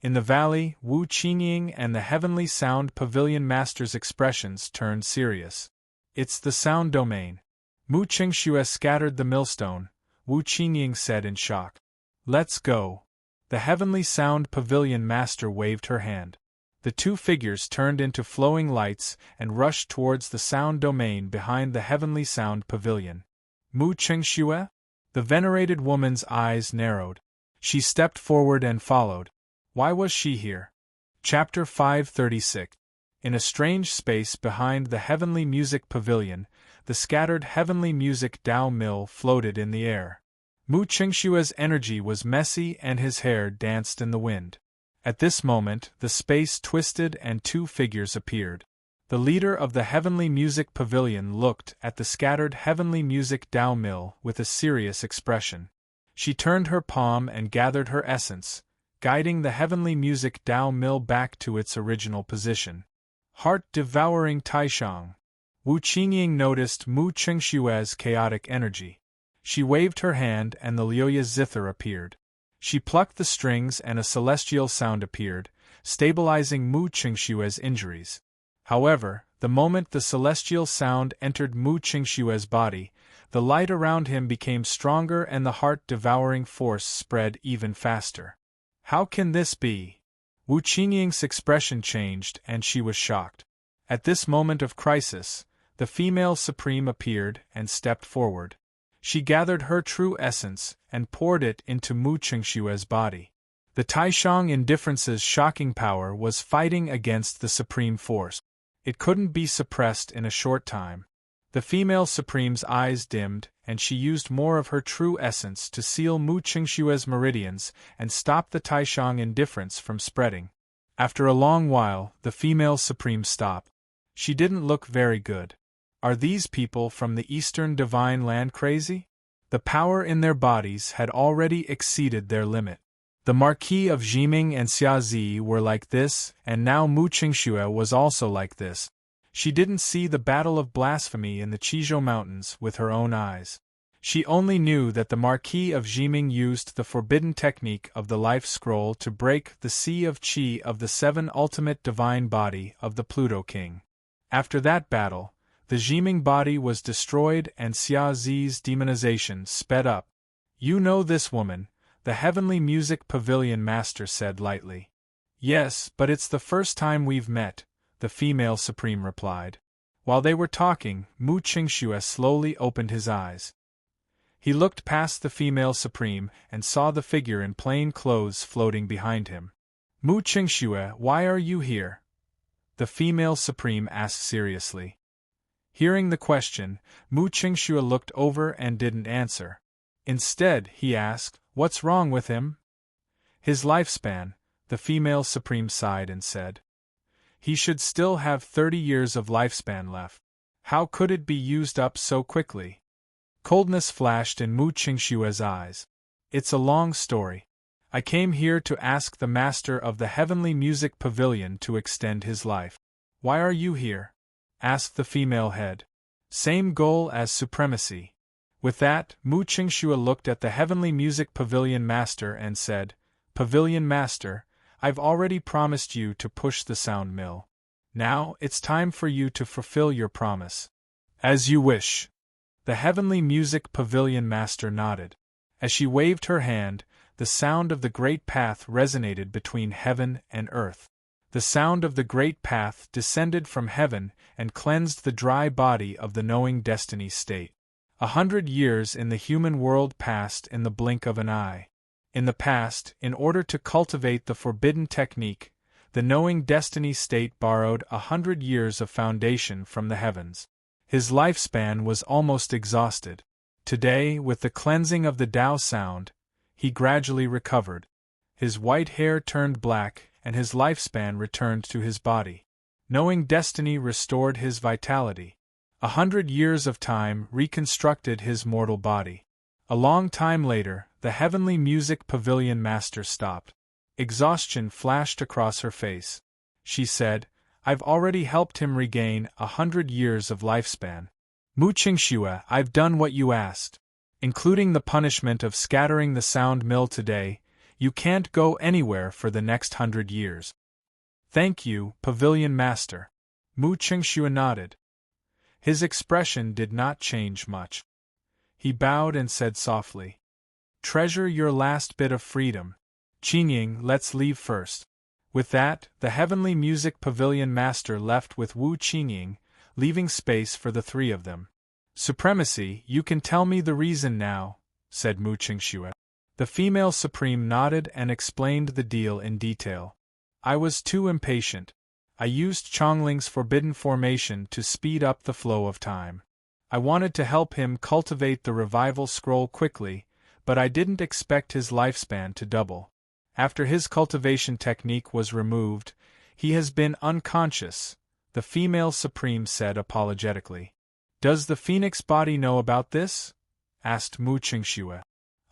In the valley, Wu Qingying and the heavenly sound pavilion master's expressions turned serious. It's the sound domain. Mu Qingxue scattered the millstone, Wu Qingying said in shock. Let's go. The heavenly sound pavilion master waved her hand. The two figures turned into flowing lights and rushed towards the sound domain behind the heavenly sound pavilion. Mu Qingxue? The venerated woman's eyes narrowed. She stepped forward and followed. Why was she here? Chapter 536. In a strange space behind the heavenly music pavilion, the scattered heavenly music Tao mill floated in the air. Mu Qingxue's energy was messy and his hair danced in the wind. At this moment, the space twisted and two figures appeared. The leader of the heavenly music pavilion looked at the scattered heavenly music Tao mill with a serious expression. She turned her palm and gathered her essence, guiding the heavenly music Tao mill back to its original position. Heart-devouring Taishang. Wu Qingying noticed Mu Qingxue's chaotic energy. She waved her hand and the Liuya zither appeared. She plucked the strings and a celestial sound appeared, stabilizing Mu Qingxue's injuries. However, the moment the celestial sound entered Mu Qingxue's body, the light around him became stronger and the heart-devouring force spread even faster. How can this be? Wu Qingying's expression changed and she was shocked. At this moment of crisis, the female supreme appeared and stepped forward. She gathered her true essence and poured it into Mu Qingxue's body. The Taishang indifference's shocking power was fighting against the supreme force. It couldn't be suppressed in a short time. The female supreme's eyes dimmed, and she used more of her true essence to seal Mu Qingxue's meridians and stop the Taishang indifference from spreading. After a long while, the female supreme stopped. She didn't look very good. Are these people from the Eastern Divine Land crazy? The power in their bodies had already exceeded their limit. The Marquis of Jiming and Xiazi were like this, and now Mu Qingxue was also like this. She didn't see the battle of blasphemy in the Qizhou Mountains with her own eyes. She only knew that the Marquis of Jiming used the forbidden technique of the Life Scroll to break the Sea of Qi of the seven ultimate divine body of the Pluto King. After that battle, the Jiming body was destroyed and Xia Zi's demonization sped up. You know this woman, the Heavenly Music Pavilion Master said lightly. Yes, but it's the first time we've met, the female supreme replied. While they were talking, Mu Qingxue slowly opened his eyes. He looked past the female supreme and saw the figure in plain clothes floating behind him. Mu Qingxue, why are you here? The female supreme asked seriously. Hearing the question, Mu Qingxue looked over and didn't answer. Instead, he asked, what's wrong with him? His lifespan, the female supreme sighed and said. He should still have 30 years of lifespan left. How could it be used up so quickly? Coldness flashed in Mu Qingxue's eyes. It's a long story. I came here to ask the master of the Heavenly Music Pavilion to extend his life. Why are you here? Asked the female head. Same goal as supremacy. With that, Mu Qingxue looked at the Heavenly Music Pavilion Master and said, Pavilion Master, I've already promised you to push the sound mill. Now, it's time for you to fulfill your promise. As you wish. The Heavenly Music Pavilion Master nodded. As she waved her hand, the sound of the Great Path resonated between heaven and earth. The sound of the Great Path descended from heaven and cleansed the dry body of the knowing destiny state. 100 years in the human world passed in the blink of an eye. In the past, in order to cultivate the forbidden technique, the knowing destiny state borrowed 100 years of foundation from the heavens. His lifespan was almost exhausted. Today, with the cleansing of the Tao sound, he gradually recovered. His white hair turned black, and his lifespan returned to his body. Knowing destiny restored his vitality. 100 years of time reconstructed his mortal body. A long time later, the Heavenly Music Pavilion Master stopped. Exhaustion flashed across her face. She said, I've already helped him regain 100 years of lifespan. Mu Qingxue, I've done what you asked. Including the punishment of scattering the sound mill today, you can't go anywhere for the next 100 years. Thank you, Pavilion Master. Mu Qingxue nodded. His expression did not change much. He bowed and said softly, Treasure your last bit of freedom. Qingying, let's leave first. With that, the Heavenly Music Pavilion Master left with Wu Qingying, leaving space for the three of them. Supremacy, you can tell me the reason now, said Mu Qingxue. The female supreme nodded and explained the deal in detail. I was too impatient. I used Chongling's forbidden formation to speed up the flow of time. I wanted to help him cultivate the revival scroll quickly, but I didn't expect his lifespan to double. After his cultivation technique was removed, he has been unconscious, the female supreme said apologetically. Does the phoenix body know about this? Asked Mu Qingxue.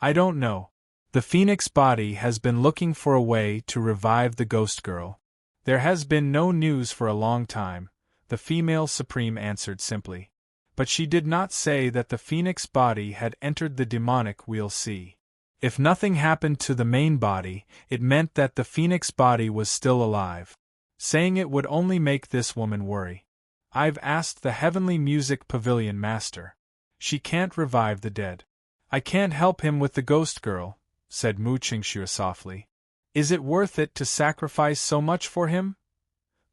I don't know. The phoenix body has been looking for a way to revive the ghost girl. There has been no news for a long time, the female supreme answered simply. But she did not say that the phoenix body had entered the demonic we'll see. If nothing happened to the main body, it meant that the phoenix body was still alive. Saying it would only make this woman worry. I've asked the Heavenly Music Pavilion Master. She can't revive the dead. I can't help him with the ghost girl, said Mu Qingxue softly. Is it worth it to sacrifice so much for him?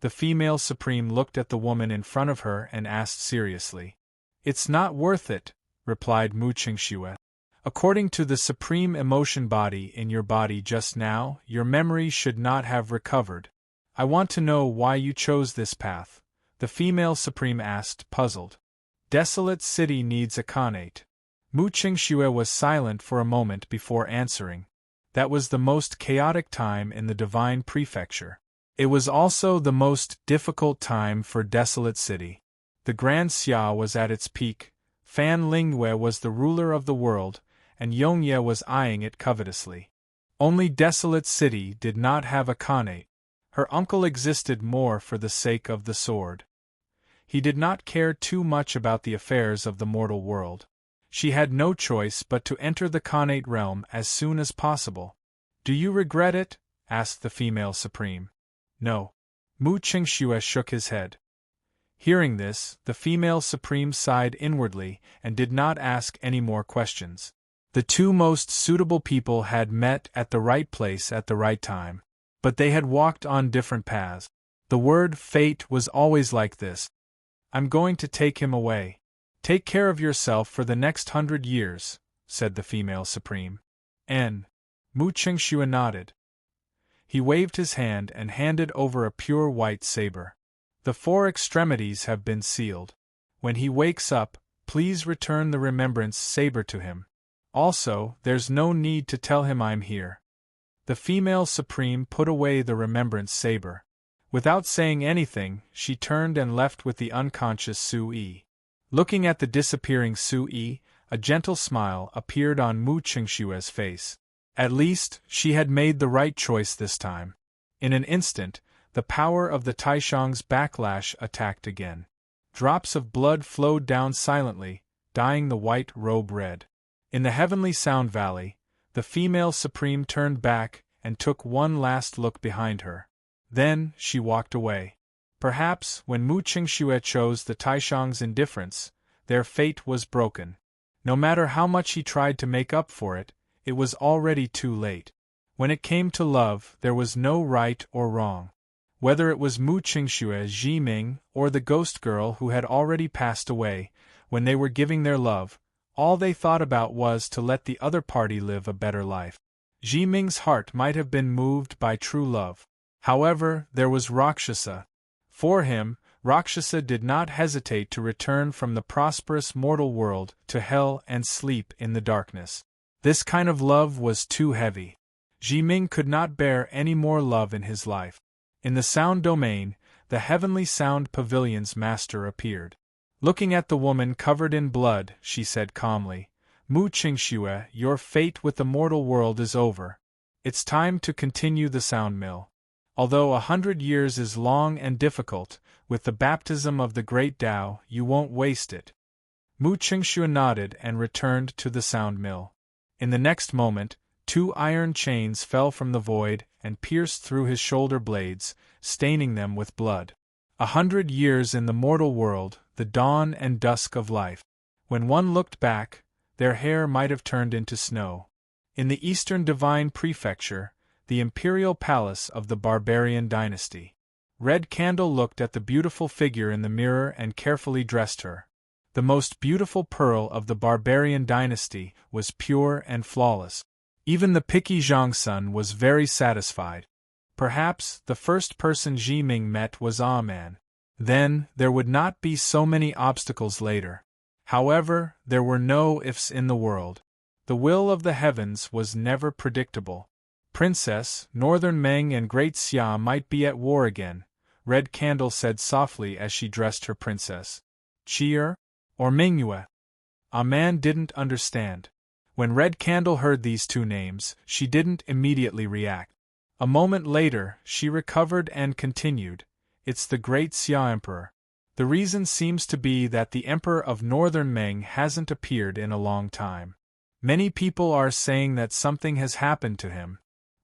The female supreme looked at the woman in front of her and asked seriously. It's not worth it, replied Mu Qingxue. According to the supreme emotion body in your body just now, your memory should not have recovered. I want to know why you chose this path, the female supreme asked, puzzled. Desolate City needs a Khanate. Mu Qingxue was silent for a moment before answering. That was the most chaotic time in the Divine Prefecture. It was also the most difficult time for Desolate City. The Grand Xia was at its peak, Fan Lingyue was the ruler of the world, and Yongye was eyeing it covetously. Only Desolate City did not have a Khanate. Her uncle existed more for the sake of the sword. He did not care too much about the affairs of the mortal world. She had no choice but to enter the Khanate realm as soon as possible. Do you regret it? Asked the female supreme. No. Mu Qingxue shook his head. Hearing this, the female supreme sighed inwardly and did not ask any more questions. The two most suitable people had met at the right place at the right time. But they had walked on different paths. The word fate was always like this. I'm going to take him away. Take care of yourself for the next 100 years, said the female supreme. Mu Qingxue nodded. He waved his hand and handed over a pure white saber. The 4 extremities have been sealed. When he wakes up, please return the remembrance saber to him. Also, there's no need to tell him I'm here. The female supreme put away the remembrance saber. Without saying anything, she turned and left with the unconscious Sui. Looking at the disappearing Sui, a gentle smile appeared on Mu Qingshue's face. At least, she had made the right choice this time. In an instant, the power of the Taishang's backlash attacked again. Drops of blood flowed down silently, dyeing the white robe red. In the heavenly sound valley, the female supreme turned back and took one last look behind her. Then, she walked away. Perhaps, when Mu Qingxue chose the Taishang's indifference, their fate was broken. No matter how much he tried to make up for it, it was already too late. When it came to love, there was no right or wrong. Whether it was Mu Qingxue, Ji Ming, or the ghost girl who had already passed away, when they were giving their love, all they thought about was to let the other party live a better life. Ji Ming's heart might have been moved by true love. However, there was Rakshasa. For him, Rakshasa did not hesitate to return from the prosperous mortal world to hell and sleep in the darkness. This kind of love was too heavy. Ji Ming could not bear any more love in his life. In the sound domain, the heavenly sound pavilion's master appeared. Looking at the woman covered in blood, she said calmly, Mu Qingxue, your fate with the mortal world is over. It's time to continue the sound mill. Although 100 years is long and difficult, with the baptism of the great Tao, you won't waste it. Mu Qingxue nodded and returned to the sound mill. In the next moment, 2 iron chains fell from the void and pierced through his shoulder blades, staining them with blood. 100 years in the mortal world, the dawn and dusk of life. When one looked back, their hair might have turned into snow. In the Eastern Divine Prefecture, the imperial palace of the barbarian dynasty, Red Candle looked at the beautiful figure in the mirror and carefully dressed her. The most beautiful pearl of the barbarian dynasty was pure and flawless. Even the picky Zhangsun was very satisfied. Perhaps the first person Ji Ming met was Ah Man. Then, there would not be so many obstacles later. However, there were no ifs in the world. The will of the heavens was never predictable. Princess, Northern Meng and Great Xia might be at war again, Red Candle said softly as she dressed her princess. Chi'er? Or Mingyue? Ah Man didn't understand. When Red Candle heard these 2 names, she didn't immediately react. A moment later, she recovered and continued, It's the Great Xia Emperor. The reason seems to be that the Emperor of Northern Meng hasn't appeared in a long time. Many people are saying that something has happened to him.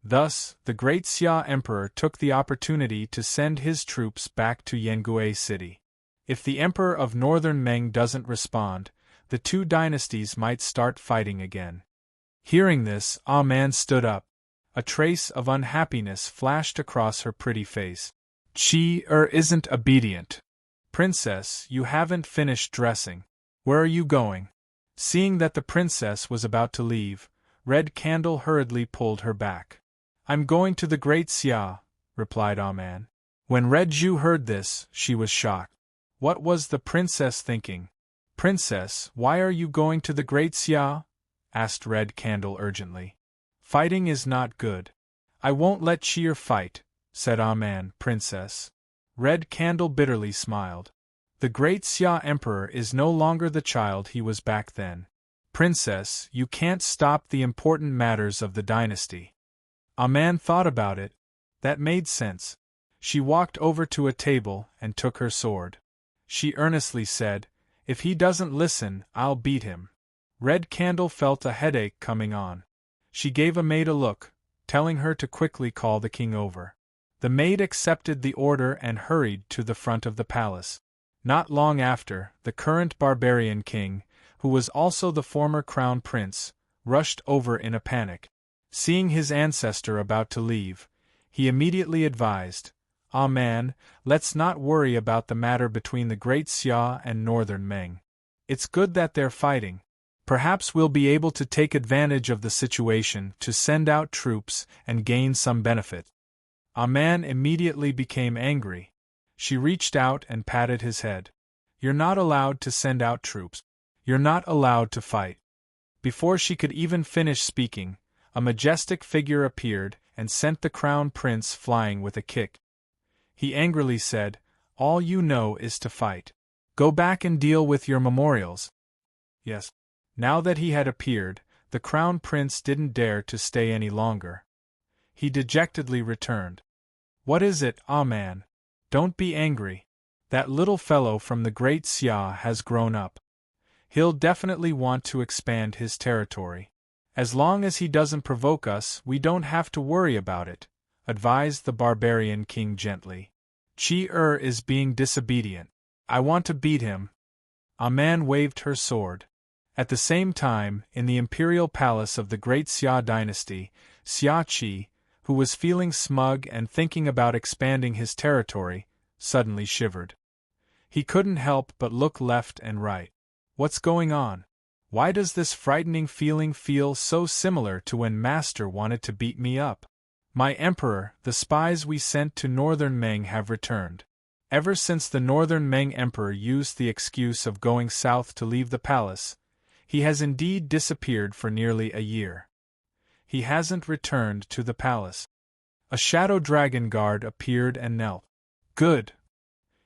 Thus, the Great Xia Emperor took the opportunity to send his troops back to Yangue City. If the Emperor of Northern Meng doesn't respond, the 2 dynasties might start fighting again. Hearing this, Ah Man stood up. A trace of unhappiness flashed across her pretty face. Chi'er isn't obedient. Princess, you haven't finished dressing. Where are you going? Seeing that the princess was about to leave, Red Candle hurriedly pulled her back. I'm going to the Great Xia, replied Ah Man. When Red Ju heard this, she was shocked. What was the princess thinking? Princess, why are you going to the Great Xia? Asked Red Candle urgently. Fighting is not good. I won't let Chi'er fight, said Ah Man, Princess. Red Candle bitterly smiled. The Great Xia Emperor is no longer the child he was back then. Princess, you can't stop the important matters of the dynasty. Ah Man thought about it. That made sense. She walked over to a table and took her sword. She earnestly said, If he doesn't listen, I'll beat him. Red Candle felt a headache coming on. She gave a maid a look, telling her to quickly call the king over. The maid accepted the order and hurried to the front of the palace. Not long after, the current barbarian king, who was also the former crown prince, rushed over in a panic. Seeing his ancestor about to leave, he immediately advised, "Ah man, let's not worry about the matter between the Great Xia and Northern Meng. It's good that they're fighting. Perhaps we'll be able to take advantage of the situation to send out troops and gain some benefit." Ah Man immediately became angry. She reached out and patted his head. "You're not allowed to send out troops. You're not allowed to fight." Before she could even finish speaking, a majestic figure appeared and sent the crown prince flying with a kick. He angrily said, "All you know is to fight. Go back and deal with your memorials." Yes. Now that he had appeared, the crown prince didn't dare to stay any longer. He dejectedly returned. "What is it, Ah Man? Don't be angry. That little fellow from the Great Xia has grown up. He'll definitely want to expand his territory. As long as he doesn't provoke us, we don't have to worry about it," advised the barbarian king gently. "Chi is being disobedient. I want to beat him." Ah Man waved her sword. At the same time, in the imperial palace of the Great Xia dynasty, Xia Qi, who was feeling smug and thinking about expanding his territory, suddenly shivered. He couldn't help but look left and right. What's going on? Why does this frightening feeling feel so similar to when Master wanted to beat me up? My Emperor, the spies we sent to Northern Meng have returned. Ever since the Northern Meng Emperor used the excuse of going south to leave the palace, he has indeed disappeared for nearly a year. He hasn't returned to the palace. A shadow dragon guard appeared and knelt. Good.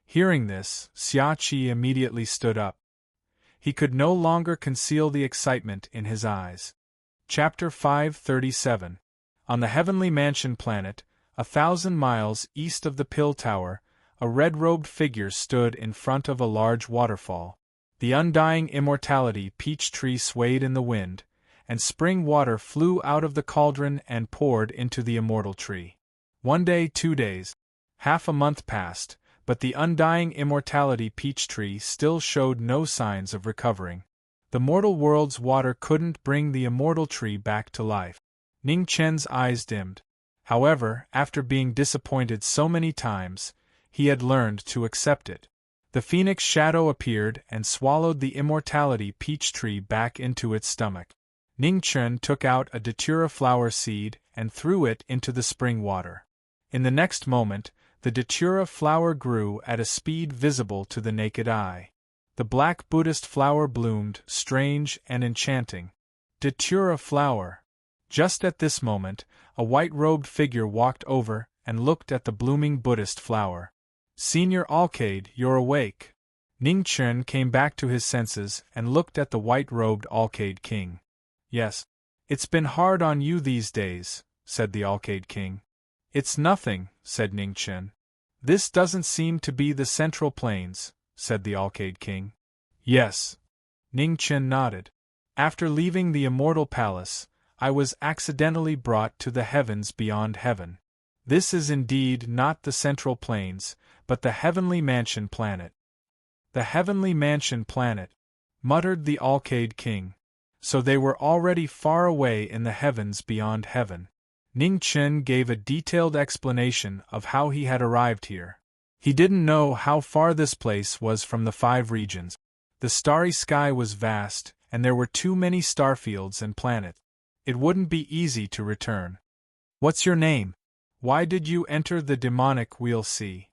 Hearing this, Xia Qi immediately stood up. He could no longer conceal the excitement in his eyes. Chapter 537. On the Heavenly Mansion planet, 1,000 miles east of the Pill Tower, a red-robed figure stood in front of a large waterfall. The undying immortality peach tree swayed in the wind, and spring water flew out of the cauldron and poured into the immortal tree. 1 day, 2 days, half a month passed, but the undying immortality peach tree still showed no signs of recovering. The mortal world's water couldn't bring the immortal tree back to life. Ning Chen's eyes dimmed. However, after being disappointed so many times, he had learned to accept it. The phoenix shadow appeared and swallowed the immortality peach tree back into its stomach. Ning Chen took out a datura flower seed and threw it into the spring water. In the next moment, the datura flower grew at a speed visible to the naked eye. The black Buddhist flower bloomed, strange and enchanting. Datura flower. Just at this moment, a white-robed figure walked over and looked at the blooming Buddhist flower. "Senior Alcade, you're awake." Ning Chen came back to his senses and looked at the white-robed Alcade King. "Yes. It's been hard on you these days," said the Alcade King. "It's nothing," said Ning Chen. "This doesn't seem to be the Central Plains," said the Alcade King. "Yes." Ning Chen nodded. "After leaving the Immortal Palace, I was accidentally brought to the heavens beyond heaven. This is indeed not the Central Plains, but the Heavenly Mansion planet." "The Heavenly Mansion planet," muttered the Alcade King. So they were already far away in the heavens beyond heaven. Ning Chen gave a detailed explanation of how he had arrived here. He didn't know how far this place was from the 5 regions. The starry sky was vast, and there were too many starfields and planets. It wouldn't be easy to return. "What's your name? Why did you enter the demonic Wheel Sea?"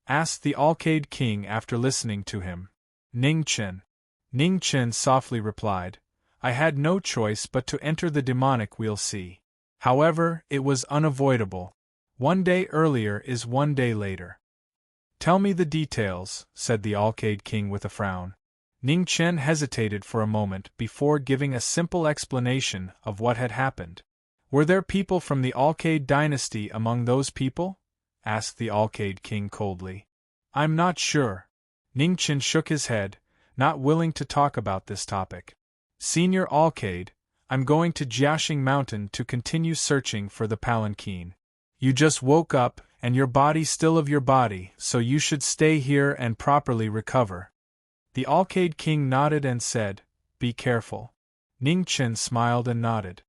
asked the Alcade King after listening to him. Ning Chen. Ning Chen softly replied, "I had no choice but to enter the demonic Wheel Sea. However, it was unavoidable. 1 day earlier is 1 day later." "Tell me the details," said the Alcade King with a frown. Ning Chen hesitated for a moment before giving a simple explanation of what had happened. "Were there people from the Alcade dynasty among those people?" asked the Alcade King coldly. "I'm not sure." Ning Chen shook his head, not willing to talk about this topic. "Senior Alcade, I'm going to Jiaxing Mountain to continue searching for the palanquin. You just woke up, and your body still of your body, so you should stay here and properly recover. The Alcade King nodded and said, "Be careful." Ning Chen smiled and nodded.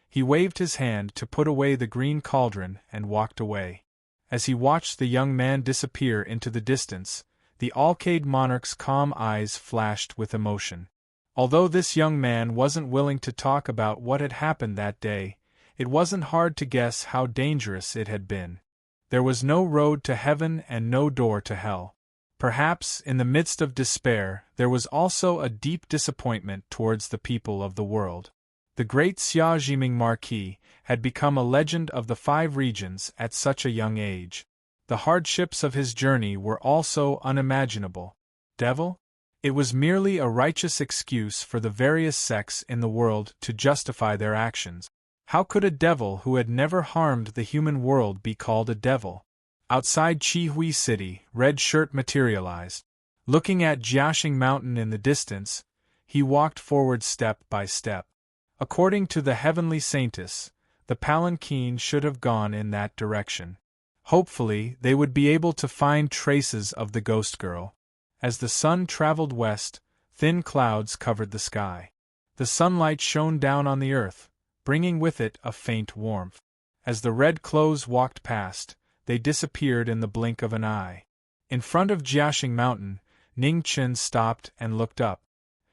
He waved his hand to put away the green cauldron and walked away. As he watched the young man disappear into the distance, the Alcade monarch's calm eyes flashed with emotion. Although this young man wasn't willing to talk about what had happened that day, it wasn't hard to guess how dangerous it had been. There was no road to heaven and no door to hell. Perhaps, in the midst of despair, there was also a deep disappointment towards the people of the world. The great Xia Jiming Marquis had become a legend of the 5 regions at such a young age. The hardships of his journey were also unimaginable. Devil? It was merely a righteous excuse for the various sects in the world to justify their actions. How could a devil who had never harmed the human world be called a devil? Outside Qihui City, Red Shirt materialized. Looking at Jiaxing Mountain in the distance, he walked forward step by step. According to the heavenly saintess, the palanquin should have gone in that direction. Hopefully, they would be able to find traces of the ghost girl. As the sun traveled west, thin clouds covered the sky. The sunlight shone down on the earth, bringing with it a faint warmth. As the red clothes walked past, they disappeared in the blink of an eye. In front of Jiaxing Mountain, Ning Chen stopped and looked up.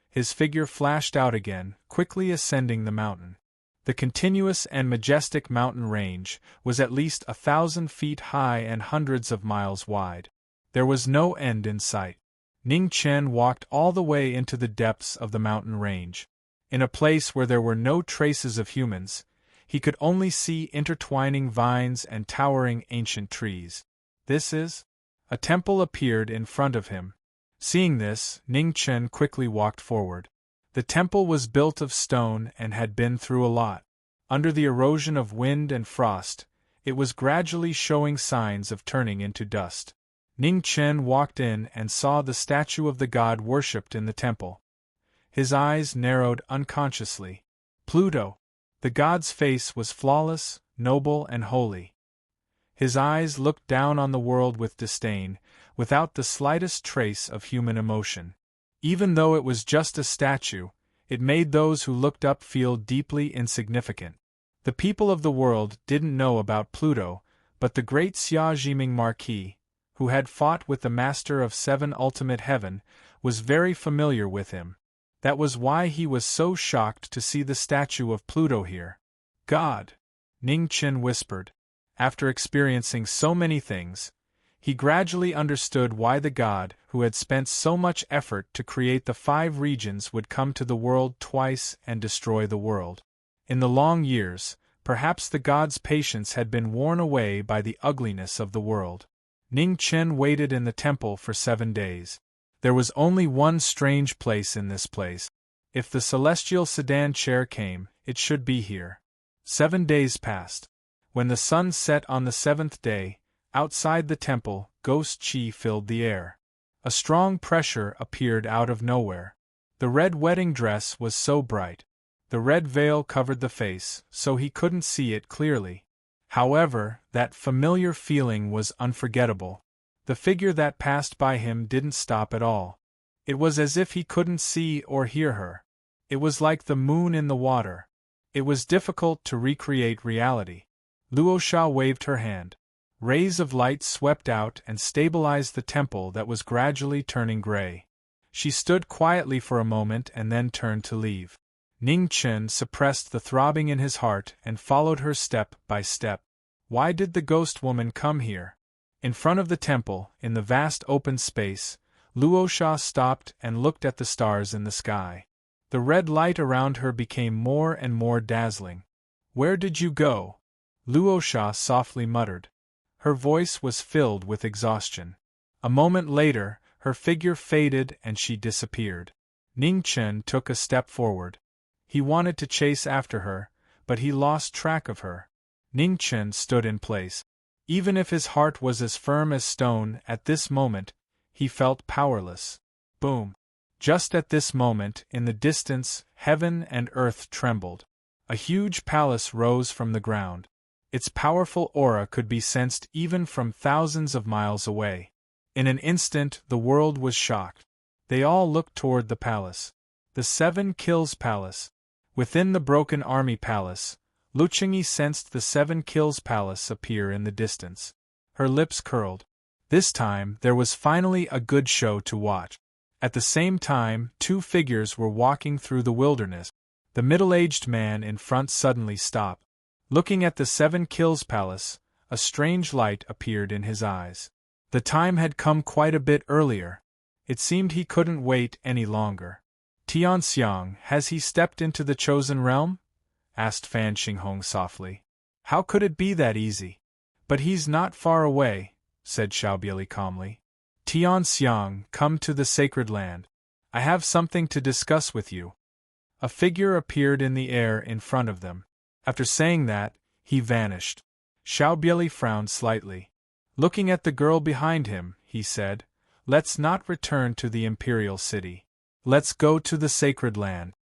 His figure flashed out again, quickly ascending the mountain. The continuous and majestic mountain range was at least 1,000 feet high and hundreds of miles wide. There was no end in sight. Ning Chen walked all the way into the depths of the mountain range. In a place where there were no traces of humans, he could only see intertwining vines and towering ancient trees. This is? A temple appeared in front of him. Seeing this, Ning Chen quickly walked forward. The temple was built of stone and had been through a lot. Under the erosion of wind and frost, it was gradually showing signs of turning into dust. Ning Chen walked in and saw the statue of the god worshipped in the temple. His eyes narrowed unconsciously. Pluto! The god's face was flawless, noble and holy. His eyes looked down on the world with disdain, without the slightest trace of human emotion. Even though it was just a statue, it made those who looked up feel deeply insignificant. The people of the world didn't know about Pluto, but the great Xia Jiming Marquis, who had fought with the Master of 7 Ultimate Heaven, was very familiar with him. That was why he was so shocked to see the statue of Pluto here. God! Ning Chen whispered. After experiencing so many things, he gradually understood why the god who had spent so much effort to create the 5 regions would come to the world twice and destroy the world. In the long years, perhaps the god's patience had been worn away by the ugliness of the world. Ning Chen waited in the temple for 7 days. There was only one strange place in this place. If the celestial sedan chair came, it should be here. 7 days passed. When the sun set on the 7th day, outside the temple, ghost qi filled the air. A strong pressure appeared out of nowhere. The red wedding dress was so bright. The red veil covered the face, so he couldn't see it clearly. However, that familiar feeling was unforgettable. The figure that passed by him didn't stop at all. It was as if he couldn't see or hear her. It was like the moon in the water. It was difficult to recreate reality. Luosha waved her hand. Rays of light swept out and stabilized the temple that was gradually turning gray. She stood quietly for a moment and then turned to leave. Ning Chen suppressed the throbbing in his heart and followed her step by step. Why did the ghost woman come here? In front of the temple, in the vast open space, Luosha stopped and looked at the stars in the sky. The red light around her became more and more dazzling. "Where did you go?" Luosha softly muttered. Her voice was filled with exhaustion. A moment later, her figure faded and she disappeared. Ning Chen took a step forward. He wanted to chase after her, but he lost track of her. Ning Chen stood in place. Even if his heart was as firm as stone at this moment, he felt powerless. Boom! Just at this moment, in the distance, heaven and earth trembled. A huge palace rose from the ground. Its powerful aura could be sensed even from thousands of miles away. In an instant, the world was shocked. They all looked toward the palace. The Seven Kills Palace. Within the broken army palace, Luchingi sensed the Seven Kills Palace appear in the distance. Her lips curled. This time, there was finally a good show to watch. At the same time, two figures were walking through the wilderness. The middle-aged man in front suddenly stopped. Looking at the Seven Kills Palace, a strange light appeared in his eyes. The time had come quite a bit earlier. It seemed he couldn't wait any longer. Tianxiang, has he stepped into the chosen realm? Asked Fan Xinghong softly. How could it be that easy? But he's not far away, said Xiaobieli calmly. Tianxiang, come to the sacred land. I have something to discuss with you. A figure appeared in the air in front of them. After saying that, he vanished. Xiaobieli frowned slightly. Looking at the girl behind him, he said, Let's not return to the imperial city. Let's go to the sacred land.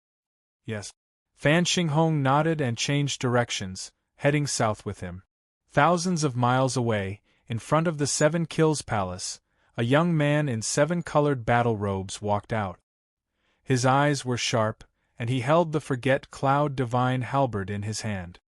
Yes. Fan Xinghong nodded and changed directions, heading south with him. Thousands of miles away, in front of the Seven Kills Palace, a young man in seven-colored battle robes walked out. His eyes were sharp, and he held the Forget Cloud Divine Halberd in his hand.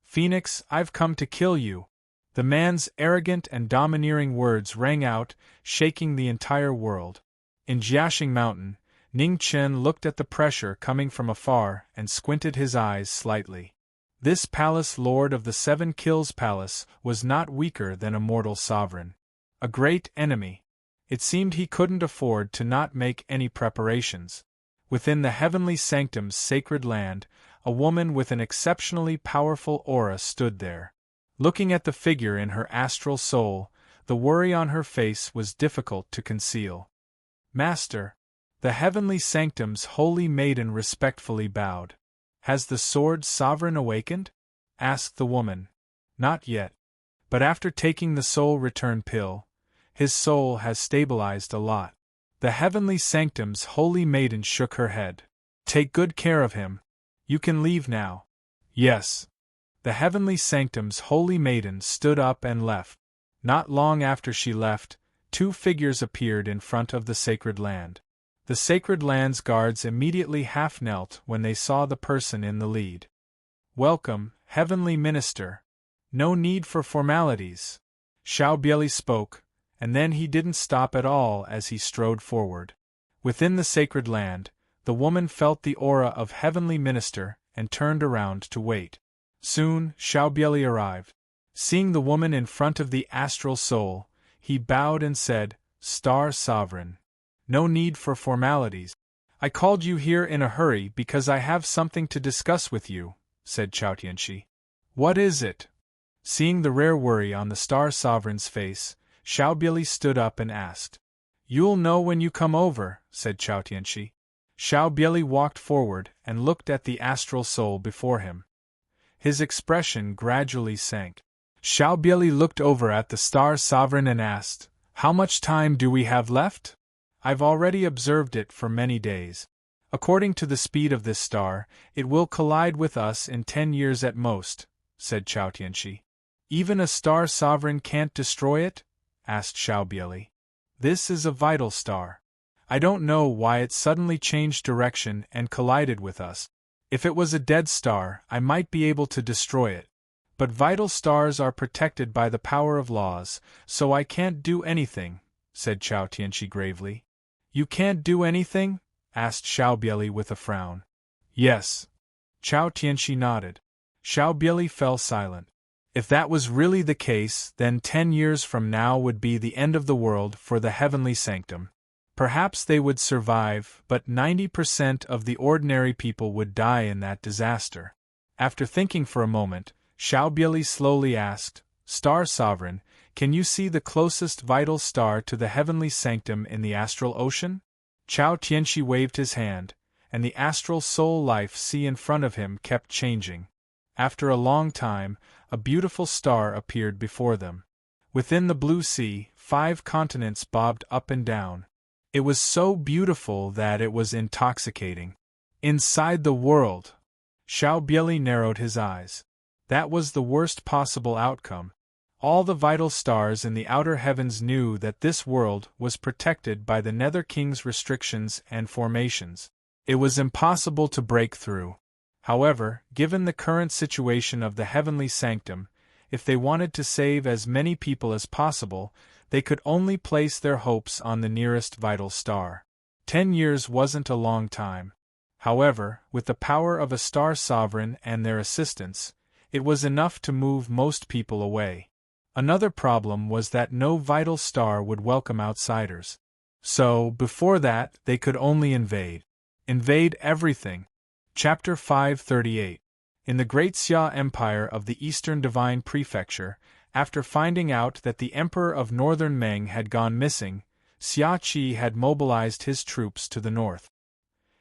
Phoenix, I've come to kill you. The man's arrogant and domineering words rang out, shaking the entire world. In Jiaxing Mountain, Ning Chen looked at the pressure coming from afar and squinted his eyes slightly. This palace lord of the Seven Kills Palace was not weaker than a mortal sovereign. A great enemy. It seemed he couldn't afford to not make any preparations. Within the heavenly sanctum's sacred land, a woman with an exceptionally powerful aura stood there. Looking at the figure in her astral soul, the worry on her face was difficult to conceal. Master, the heavenly sanctum's holy maiden respectfully bowed. Has the sword sovereign awakened? Asked the woman. Not yet. But after taking the soul return pill, his soul has stabilized a lot. The heavenly sanctum's holy maiden shook her head. Take good care of him. You can leave now. Yes. The heavenly sanctum's holy maiden stood up and left. Not long after she left, two figures appeared in front of the sacred land. The sacred land's guards immediately half-knelt when they saw the person in the lead. Welcome, heavenly minister. No need for formalities. Xiaobieli spoke, and then he didn't stop at all as he strode forward. Within the sacred land, the woman felt the aura of heavenly minister and turned around to wait. Soon, Xiaobieli arrived. Seeing the woman in front of the astral soul, he bowed and said, Star Sovereign. No need for formalities. I called you here in a hurry because I have something to discuss with you, said Chao Tianxi. What is it? Seeing the rare worry on the Star Sovereign's face, Xiaobieli stood up and asked. You'll know when you come over, said Chao Tianxi. Xiaobieli walked forward and looked at the astral soul before him. His expression gradually sank. Xiaobieli looked over at the Star Sovereign and asked, How much time do we have left? I've already observed it for many days. According to the speed of this star, it will collide with us in 10 years at most, said Chao Tianxi. Even a star sovereign can't destroy it? Asked Xiaobieli. This is a vital star. I don't know why it suddenly changed direction and collided with us. If it was a dead star, I might be able to destroy it. But vital stars are protected by the power of laws, so I can't do anything, said Chao Tianxi gravely. You can't do anything? Asked Xiaobieli with a frown. Yes. Chao Tianxi nodded. Xiaobieli fell silent. If that was really the case, then 10 years from now would be the end of the world for the heavenly sanctum. Perhaps they would survive, but 90% of the ordinary people would die in that disaster. After thinking for a moment, Xiaobieli slowly asked, Star Sovereign, can you see the closest vital star to the heavenly sanctum in the astral ocean? Chao Tianxi waved his hand, and the astral soul life sea in front of him kept changing. After a long time, a beautiful star appeared before them. Within the blue sea, 5 continents bobbed up and down. It was so beautiful that it was intoxicating. Inside the world. Xiaobieli narrowed his eyes. That was the worst possible outcome. All the vital stars in the outer heavens knew that this world was protected by the Nether King's restrictions and formations. It was impossible to break through. However, given the current situation of the heavenly sanctum, if they wanted to save as many people as possible, they could only place their hopes on the nearest vital star. 10 years wasn't a long time. However, with the power of a star sovereign and their assistance, it was enough to move most people away. Another problem was that no vital star would welcome outsiders. So, before that, they could only invade. Invade everything. Chapter 538. In the Great Xia Empire of the Eastern Divine Prefecture, after finding out that the Emperor of Northern Meng had gone missing, Xia Qi had mobilized his troops to the north.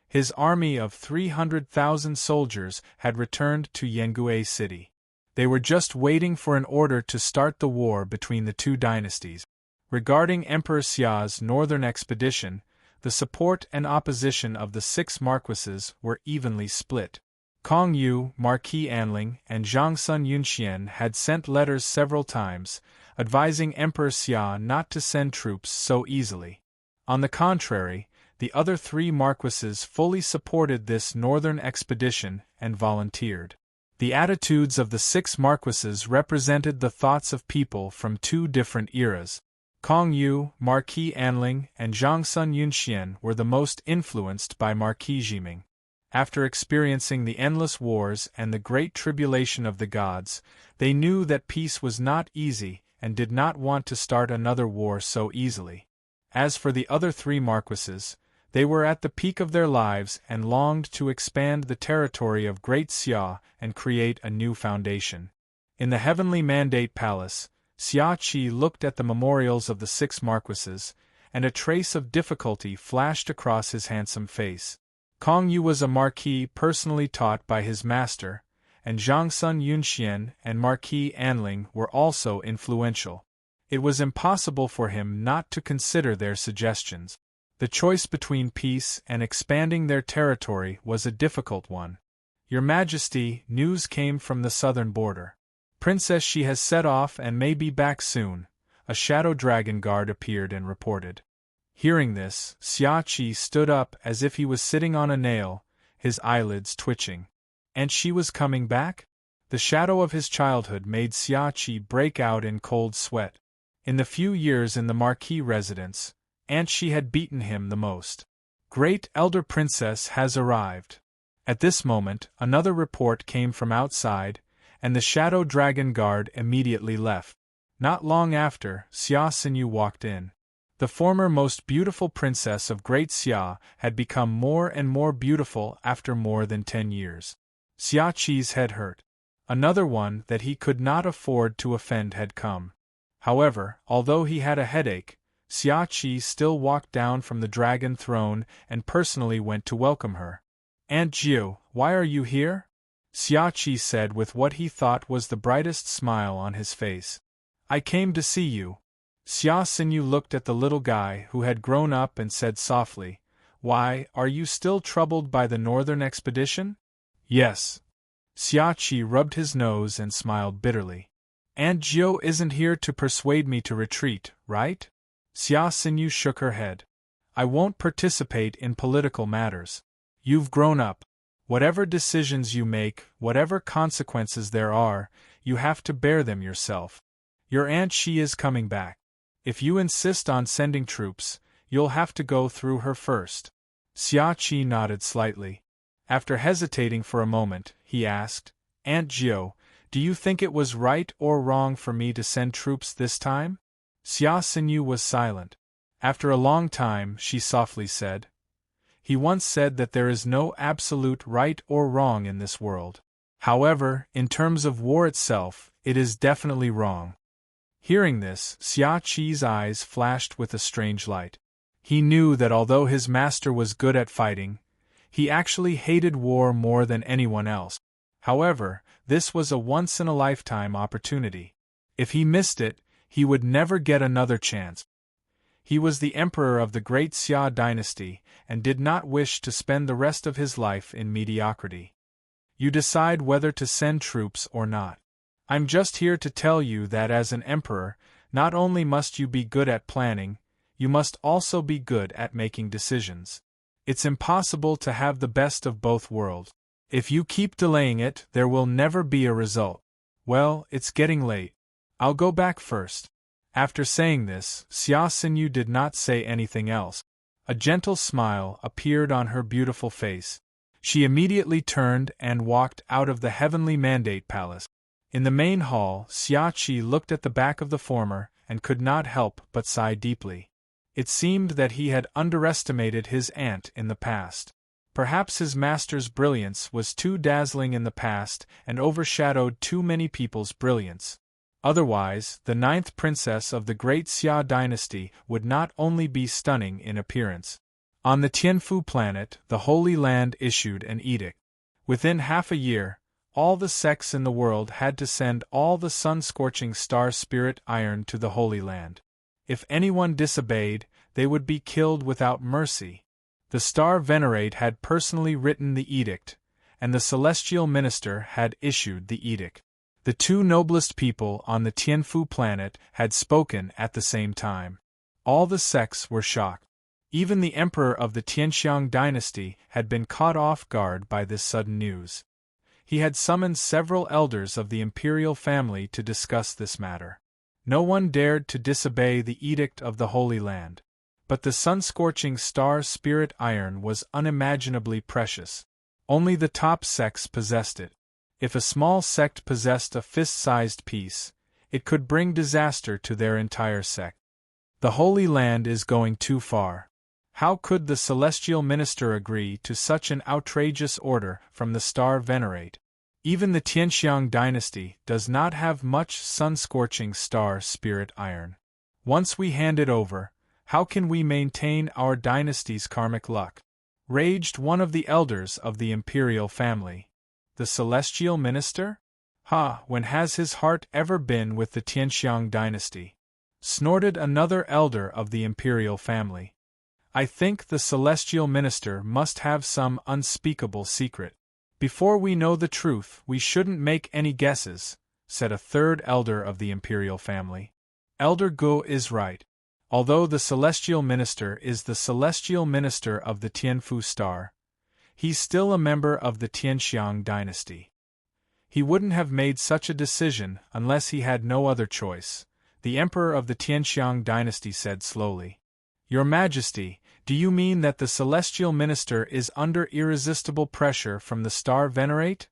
His army of 300,000 soldiers had returned to Yangue City. They were just waiting for an order to start the war between the two dynasties. Regarding Emperor Xia's northern expedition, the support and opposition of the 6 marquises were evenly split. Kong Yu, Marquis Anling, and Zhangsun Yunxian had sent letters several times, advising Emperor Xia not to send troops so easily. On the contrary, the other 3 marquises fully supported this northern expedition and volunteered. The attitudes of the 6 marquises represented the thoughts of people from 2 different eras. Kong Yu, Marquis Anling, and Zhangsun Yunxian were the most influenced by Marquis Jiming. After experiencing the endless wars and the great tribulation of the gods, they knew that peace was not easy and did not want to start another war so easily. As for the other 3 marquises, they were at the peak of their lives and longed to expand the territory of Great Xia and create a new foundation. In the Heavenly Mandate Palace, Xia Qi looked at the memorials of the 6 marquises, and a trace of difficulty flashed across his handsome face. Kong Yu was a marquis personally taught by his master, and Zhangsun Yunxian and Marquis Anling were also influential. It was impossible for him not to consider their suggestions. The choice between peace and expanding their territory was a difficult one. Your Majesty, news came from the southern border. Princess She has set off and may be back soon, a shadow dragon guard appeared and reported. Hearing this, Xia Qi stood up as if he was sitting on a nail, his eyelids twitching. And she was coming back? The shadow of his childhood made Xia Qi break out in cold sweat. In the few years in the Marquis residence, Aunt She had beaten him the most. Great Elder Princess has arrived. At this moment, another report came from outside, and the Shadow Dragon Guard immediately left. Not long after, Xia Xinyu walked in. The former most beautiful princess of Great Xia had become more and more beautiful after more than 10 years. Xia Qi's head hurt. Another one that he could not afford to offend had come. However, although he had a headache, Xia Qi still walked down from the dragon throne and personally went to welcome her. Aunt Jiu, why are you here? Xia Qi said with what he thought was the brightest smile on his face. I came to see you. Xia Xinyu looked at the little guy who had grown up and said softly, Why, are you still troubled by the northern expedition? Yes. Xia Qi rubbed his nose and smiled bitterly. Aunt Jiu isn't here to persuade me to retreat, right? Xia Xinyu shook her head. I won't participate in political matters. You've grown up. Whatever decisions you make, whatever consequences there are, you have to bear them yourself. Your Aunt She is coming back. If you insist on sending troops, you'll have to go through her first. Xia Qi nodded slightly. After hesitating for a moment, he asked, Aunt Jiu, do you think it was right or wrong for me to send troops this time? Xia Xinyu was silent. After a long time, she softly said, He once said that there is no absolute right or wrong in this world. However, in terms of war itself, it is definitely wrong. Hearing this, Xia Qi's eyes flashed with a strange light. He knew that although his master was good at fighting, he actually hated war more than anyone else. However, this was a once-in-a-lifetime opportunity. If he missed it, he would never get another chance. He was the emperor of the Great Xia dynasty and did not wish to spend the rest of his life in mediocrity. You decide whether to send troops or not. I'm just here to tell you that as an emperor, not only must you be good at planning, you must also be good at making decisions. It's impossible to have the best of both worlds. If you keep delaying it, there will never be a result. Well, it's getting late. I'll go back first. After saying this, Xia Xinyu did not say anything else. A gentle smile appeared on her beautiful face. She immediately turned and walked out of the heavenly mandate palace. In the main hall, Xia Qi looked at the back of the former and could not help but sigh deeply. It seemed that he had underestimated his aunt in the past. Perhaps his master's brilliance was too dazzling in the past and overshadowed too many people's brilliance. Otherwise, the 9th princess of the great Xia dynasty would not only be stunning in appearance. On the Tianfu planet, the Holy Land issued an edict. Within half a year, all the sects in the world had to send all the sun-scorching star spirit iron to the Holy Land. If anyone disobeyed, they would be killed without mercy. The Star Venerate had personally written the edict, and the Celestial Minister had issued the edict. The two noblest people on the Tianfu planet had spoken at the same time. All the sects were shocked. Even the emperor of the Tianxiang dynasty had been caught off guard by this sudden news. He had summoned several elders of the imperial family to discuss this matter. No one dared to disobey the edict of the Holy Land. But the sun-scorching star spirit iron was unimaginably precious. Only the top sects possessed it. If a small sect possessed a fist-sized piece, it could bring disaster to their entire sect. The Holy Land is going too far. How could the Celestial Minister agree to such an outrageous order from the Star Venerate? Even the Tianxiang dynasty does not have much sun-scorching star spirit iron. Once we hand it over, how can we maintain our dynasty's karmic luck? Raged one of the elders of the imperial family. The Celestial Minister? When has his heart ever been with the Tianxiang dynasty? Snorted another elder of the imperial family. I think the Celestial Minister must have some unspeakable secret. Before we know the truth, we shouldn't make any guesses, said a third elder of the imperial family. Elder Guo is right. Although the Celestial Minister is the Celestial Minister of the Tianfu Star, he's still a member of the Tianxiang dynasty. He wouldn't have made such a decision unless he had no other choice, the Emperor of the Tianxiang dynasty said slowly. Your Majesty, do you mean that the Celestial Minister is under irresistible pressure from the Star Venerate?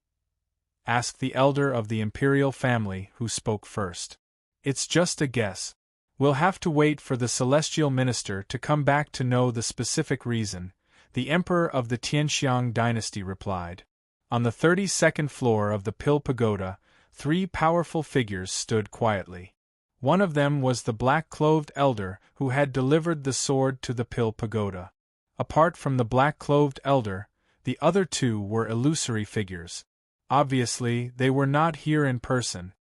Asked the elder of the imperial family who spoke first. It's just a guess. We'll have to wait for the Celestial Minister to come back to know the specific reason, the Emperor of the Tianxiang dynasty replied. On the 32nd floor of the Pill Pagoda, 3 powerful figures stood quietly. One of them was the black-clothed elder who had delivered the sword to the Pill Pagoda. Apart from the black-clothed elder, the other 2 were illusory figures. Obviously, they were not here in person.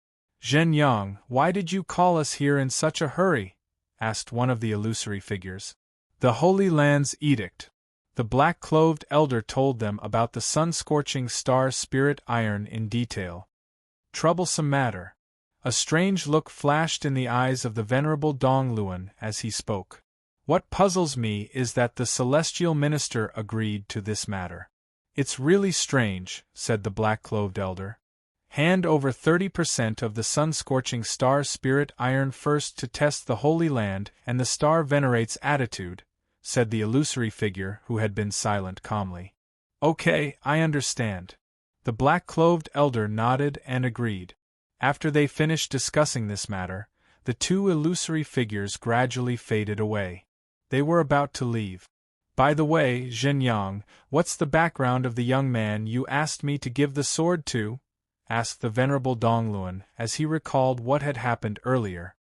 Zhen Yang, why did you call us here in such a hurry? Asked one of the illusory figures. The Holy Land's edict. The black-clothed elder told them about the sun-scorching star spirit iron in detail. Troublesome matter. A strange look flashed in the eyes of the venerable Dong Luan as he spoke. What puzzles me is that the Celestial Minister agreed to this matter. It's really strange, said the black-clothed elder. Hand over 30% of the sun-scorching star spirit iron first to test the Holy Land and the Star Venerate's attitude, said the illusory figure who had been silent calmly. Okay, I understand. The black-clothed elder nodded and agreed. After they finished discussing this matter, the 2 illusory figures gradually faded away. They were about to leave. By the way, Zhen Yang, what's the background of the young man you asked me to give the sword to? Asked the venerable Dongluan as he recalled what had happened earlier.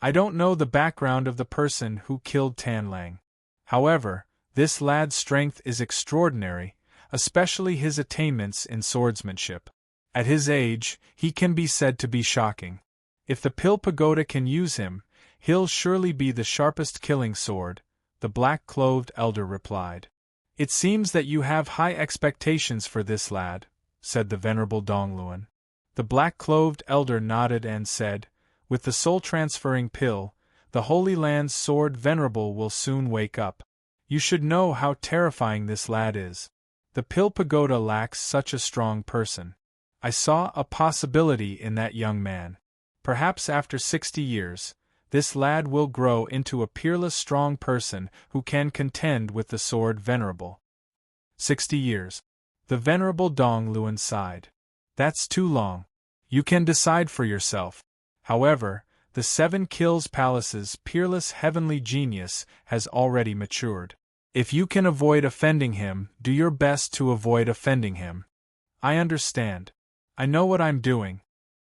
I don't know the background of the person who killed Tan Lang. However, this lad's strength is extraordinary, especially his attainments in swordsmanship. At his age, he can be said to be shocking. If the Pill Pagoda can use him, he'll surely be the sharpest killing sword, the black-clothed elder replied. It seems that you have high expectations for this lad, said the venerable Dongluan. The black-cloved elder nodded and said, with the soul-transferring pill, the Holy Land's sword venerable will soon wake up. You should know how terrifying this lad is. The pill pagoda lacks such a strong person. I saw a possibility in that young man. Perhaps after 60 years, this lad will grow into a peerless strong person who can contend with the sword venerable. 60 years. The venerable Dongluan sighed. That's too long. You can decide for yourself. However, the 7 Kills Palace's peerless heavenly genius has already matured. If you can avoid offending him, do your best to avoid offending him. I understand. I know what I'm doing.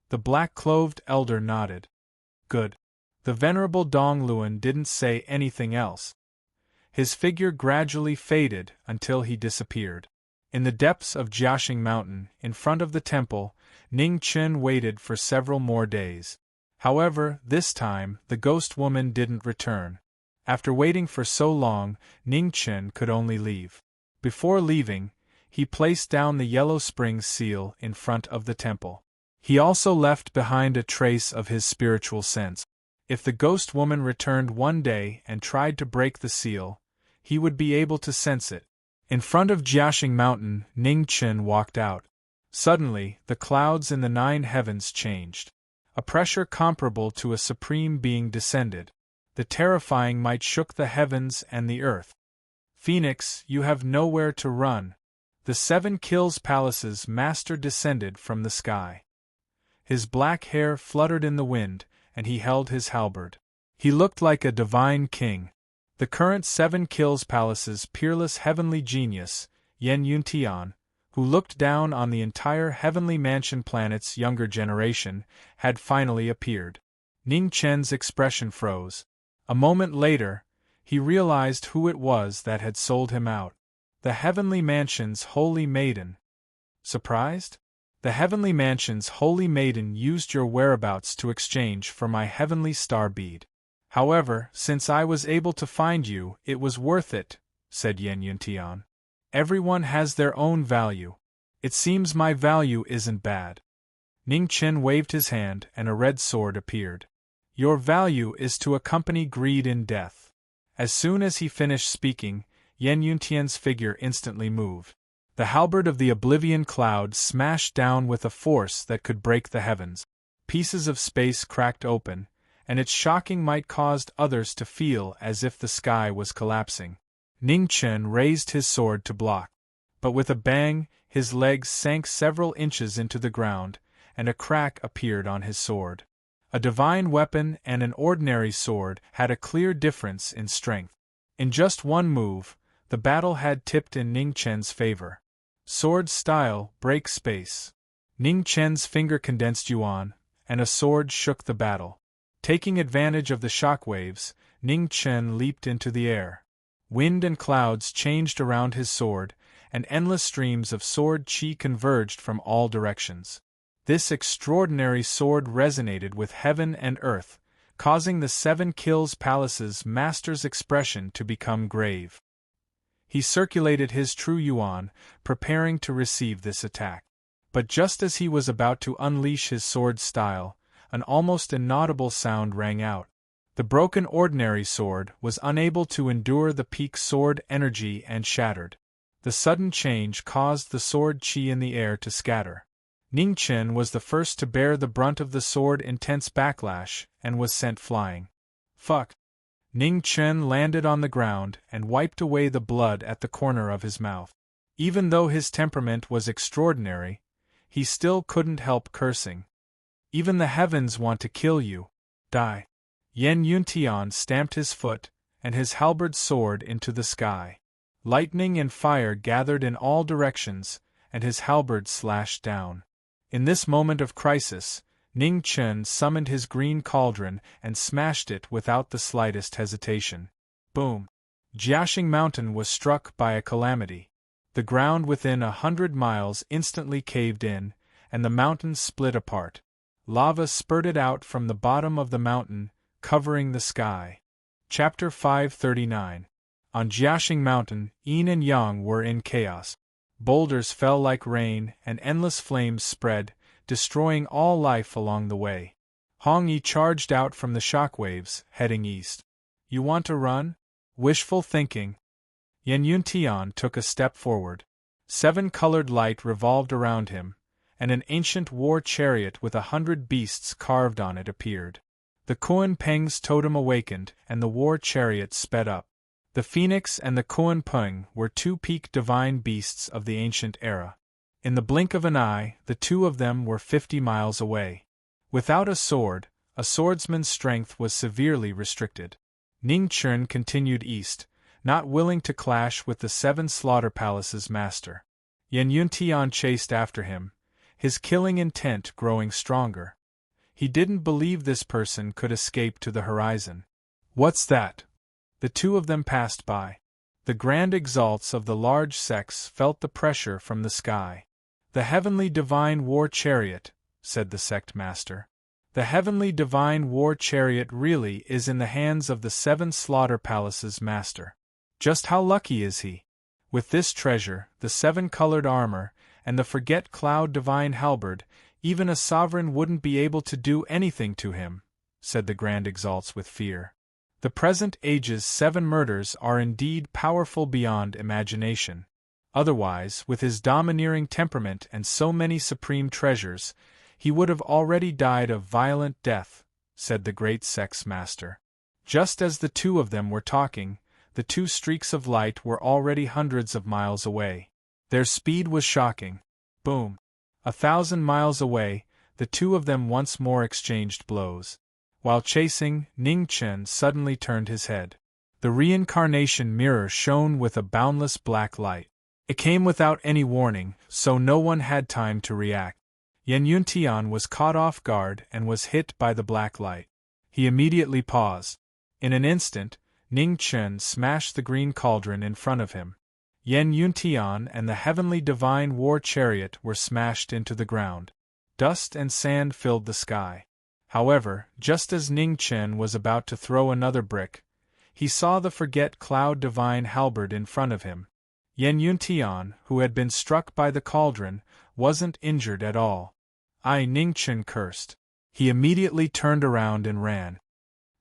The black-cloved elder nodded. Good. The venerable Dongluan didn't say anything else. His figure gradually faded until he disappeared. In the depths of Jiaxing Mountain, in front of the temple, Ning Chen waited for several more days. However, this time, the ghost woman didn't return. After waiting for so long, Ning Chen could only leave. Before leaving, he placed down the Yellow Spring seal in front of the temple. He also left behind a trace of his spiritual sense. If the ghost woman returned one day and tried to break the seal, he would be able to sense it. In front of Jiaxing Mountain, Ning Chen walked out. Suddenly, the clouds in the 9 heavens changed. A pressure comparable to a supreme being descended. The terrifying might shook the heavens and the earth. Phoenix, you have nowhere to run. The 7 Kills Palace's master descended from the sky. His black hair fluttered in the wind, and he held his halberd. He looked like a divine king. The current 7 Kills Palace's peerless heavenly genius, Yan Yuntian, who looked down on the entire heavenly mansion planet's younger generation, had finally appeared. Ning Chen's expression froze. A moment later, he realized who it was that had sold him out. The heavenly mansion's holy maiden. Surprised? The heavenly mansion's holy maiden used your whereabouts to exchange for my heavenly star bead. However, since I was able to find you, it was worth it, said Yan Yuntian. Everyone has their own value. It seems my value isn't bad. Ning Chen waved his hand and a red sword appeared. Your value is to accompany greed in death. As soon as he finished speaking, Yan Yuntian's figure instantly moved. The halberd of the Oblivion Cloud smashed down with a force that could break the heavens. Pieces of space cracked open, and its shocking might caused others to feel as if the sky was collapsing. Ning Chen raised his sword to block. But with a bang, his legs sank several inches into the ground, and a crack appeared on his sword. A divine weapon and an ordinary sword had a clear difference in strength. In just one move, the battle had tipped in Ning Chen's favor. Sword style, break space. Ning Chen's finger condensed yuan, and a sword shook the battle. Taking advantage of the shockwaves, Ning Chen leaped into the air. Wind and clouds changed around his sword, and endless streams of sword chi converged from all directions. This extraordinary sword resonated with heaven and earth, causing the 7 Kills Palace's master's expression to become grave. He circulated his true yuan, preparing to receive this attack. But just as he was about to unleash his sword style, an almost inaudible sound rang out. The broken ordinary sword was unable to endure the peak sword energy and shattered. The sudden change caused the sword chi in the air to scatter. Ning Chen was the first to bear the brunt of the sword intense backlash and was sent flying. Fuck! Ning Chen landed on the ground and wiped away the blood at the corner of his mouth. Even though his temperament was extraordinary, he still couldn't help cursing. Even the heavens want to kill you. Die. Yan Yuntian stamped his foot, and his halberd soared into the sky. Lightning and fire gathered in all directions, and his halberd slashed down. In this moment of crisis, Ning Chen summoned his green cauldron and smashed it without the slightest hesitation. Boom! Jiaxing Mountain was struck by a calamity. The ground within 100 miles instantly caved in, and the mountain split apart. Lava spurted out from the bottom of the mountain, covering the sky. Chapter 539. On Jiaxing Mountain, Yin and Yang were in chaos. Boulders fell like rain, and endless flames spread, destroying all life along the way. Hong Yi charged out from the shockwaves, heading east. You want to run? Wishful thinking. Yen Yuntian took a step forward. 7-colored light revolved around him, and an ancient war chariot with 100 beasts carved on it appeared. The Kuan Peng's totem awakened, and the war chariot sped up. The phoenix and the Kuan Peng were 2 peak divine beasts of the ancient era. In the blink of an eye, the 2 of them were 50 miles away. Without a swordsman's strength was severely restricted. Ning Chun continued east, not willing to clash with the 7 slaughter palaces' master. Yen Yuntian chased after him, his killing intent growing stronger. He didn't believe this person could escape to the horizon. What's that? The 2 of them passed by. The grand exalts of the large sects felt the pressure from the sky. The heavenly divine war chariot, said the sect master. The heavenly divine war chariot really is in the hands of the 7 slaughter palaces' master. Just how lucky is he? With this treasure, the 7-colored armor, and the forget cloud divine halberd, even a sovereign wouldn't be able to do anything to him, said the grand exalts with fear. The present age's 7 murders are indeed powerful beyond imagination. Otherwise, with his domineering temperament and so many supreme treasures, he would have already died a violent death, said the great sex master. Just as the 2 of them were talking, the 2 streaks of light were already hundreds of miles away. Their speed was shocking. Boom! 1,000 miles away, the 2 of them once more exchanged blows. While chasing, Ning Chen suddenly turned his head. The reincarnation mirror shone with a boundless black light. It came without any warning, so no one had time to react. Yen Yuntian was caught off guard and was hit by the black light. He immediately paused. In an instant, Ning Chen smashed the green cauldron in front of him. Yen Yuntian and the heavenly divine war chariot were smashed into the ground. Dust and sand filled the sky. However, just as Ning Chen was about to throw another brick, he saw the forget cloud divine halberd in front of him. Yen Yuntian, who had been struck by the cauldron, wasn't injured at all. Ning Chen cursed. He immediately turned around and ran.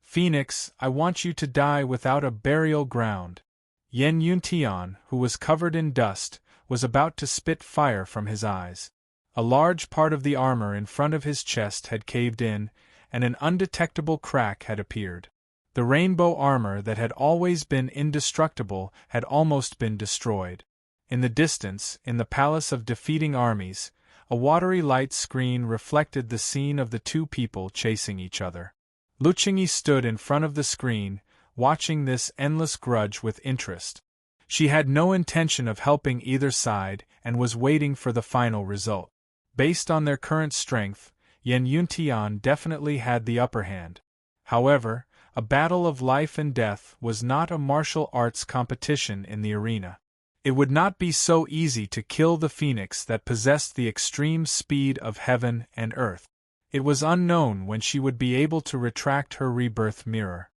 Phoenix, I want you to die without a burial ground. Yen Yuntian, who was covered in dust, was about to spit fire from his eyes. A large part of the armor in front of his chest had caved in, and an undetectable crack had appeared. The rainbow armor that had always been indestructible had almost been destroyed. In the distance, in the palace of defeating armies, a watery light screen reflected the scene of the 2 people chasing each other. Lu Qingyi stood in front of the screen, watching this endless grudge with interest. She had no intention of helping either side and was waiting for the final result. Based on their current strength, Yen Yuntian definitely had the upper hand. However, a battle of life and death was not a martial arts competition in the arena. It would not be so easy to kill the phoenix that possessed the extreme speed of heaven and earth. It was unknown when she would be able to retract her rebirth mirror.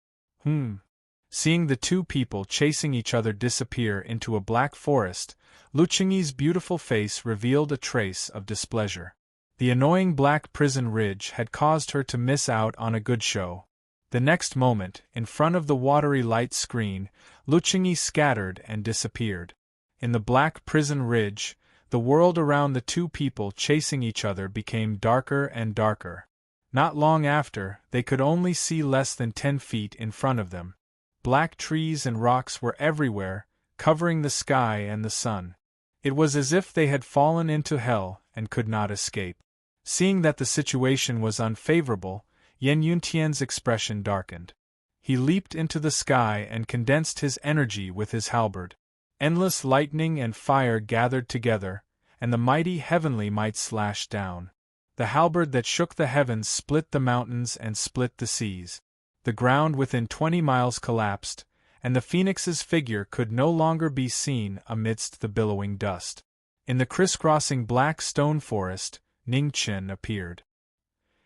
Seeing the 2 people chasing each other disappear into a black forest, Lu Qingyi's beautiful face revealed a trace of displeasure. The annoying black prison ridge had caused her to miss out on a good show. The next moment, in front of the watery light screen, Lu Qingyi scattered and disappeared. In the black prison ridge, the world around the 2 people chasing each other became darker and darker. Not long after, they could only see less than 10 feet in front of them. Black trees and rocks were everywhere, covering the sky and the sun. It was as if they had fallen into hell and could not escape. Seeing that the situation was unfavorable, Yen Yuntian's expression darkened. He leaped into the sky and condensed his energy with his halberd. Endless lightning and fire gathered together, and the mighty heavenly might slashed down. The halberd that shook the heavens split the mountains and split the seas. The ground within 20 miles collapsed, and the phoenix's figure could no longer be seen amidst the billowing dust. In the crisscrossing black stone forest, Ning Chen appeared.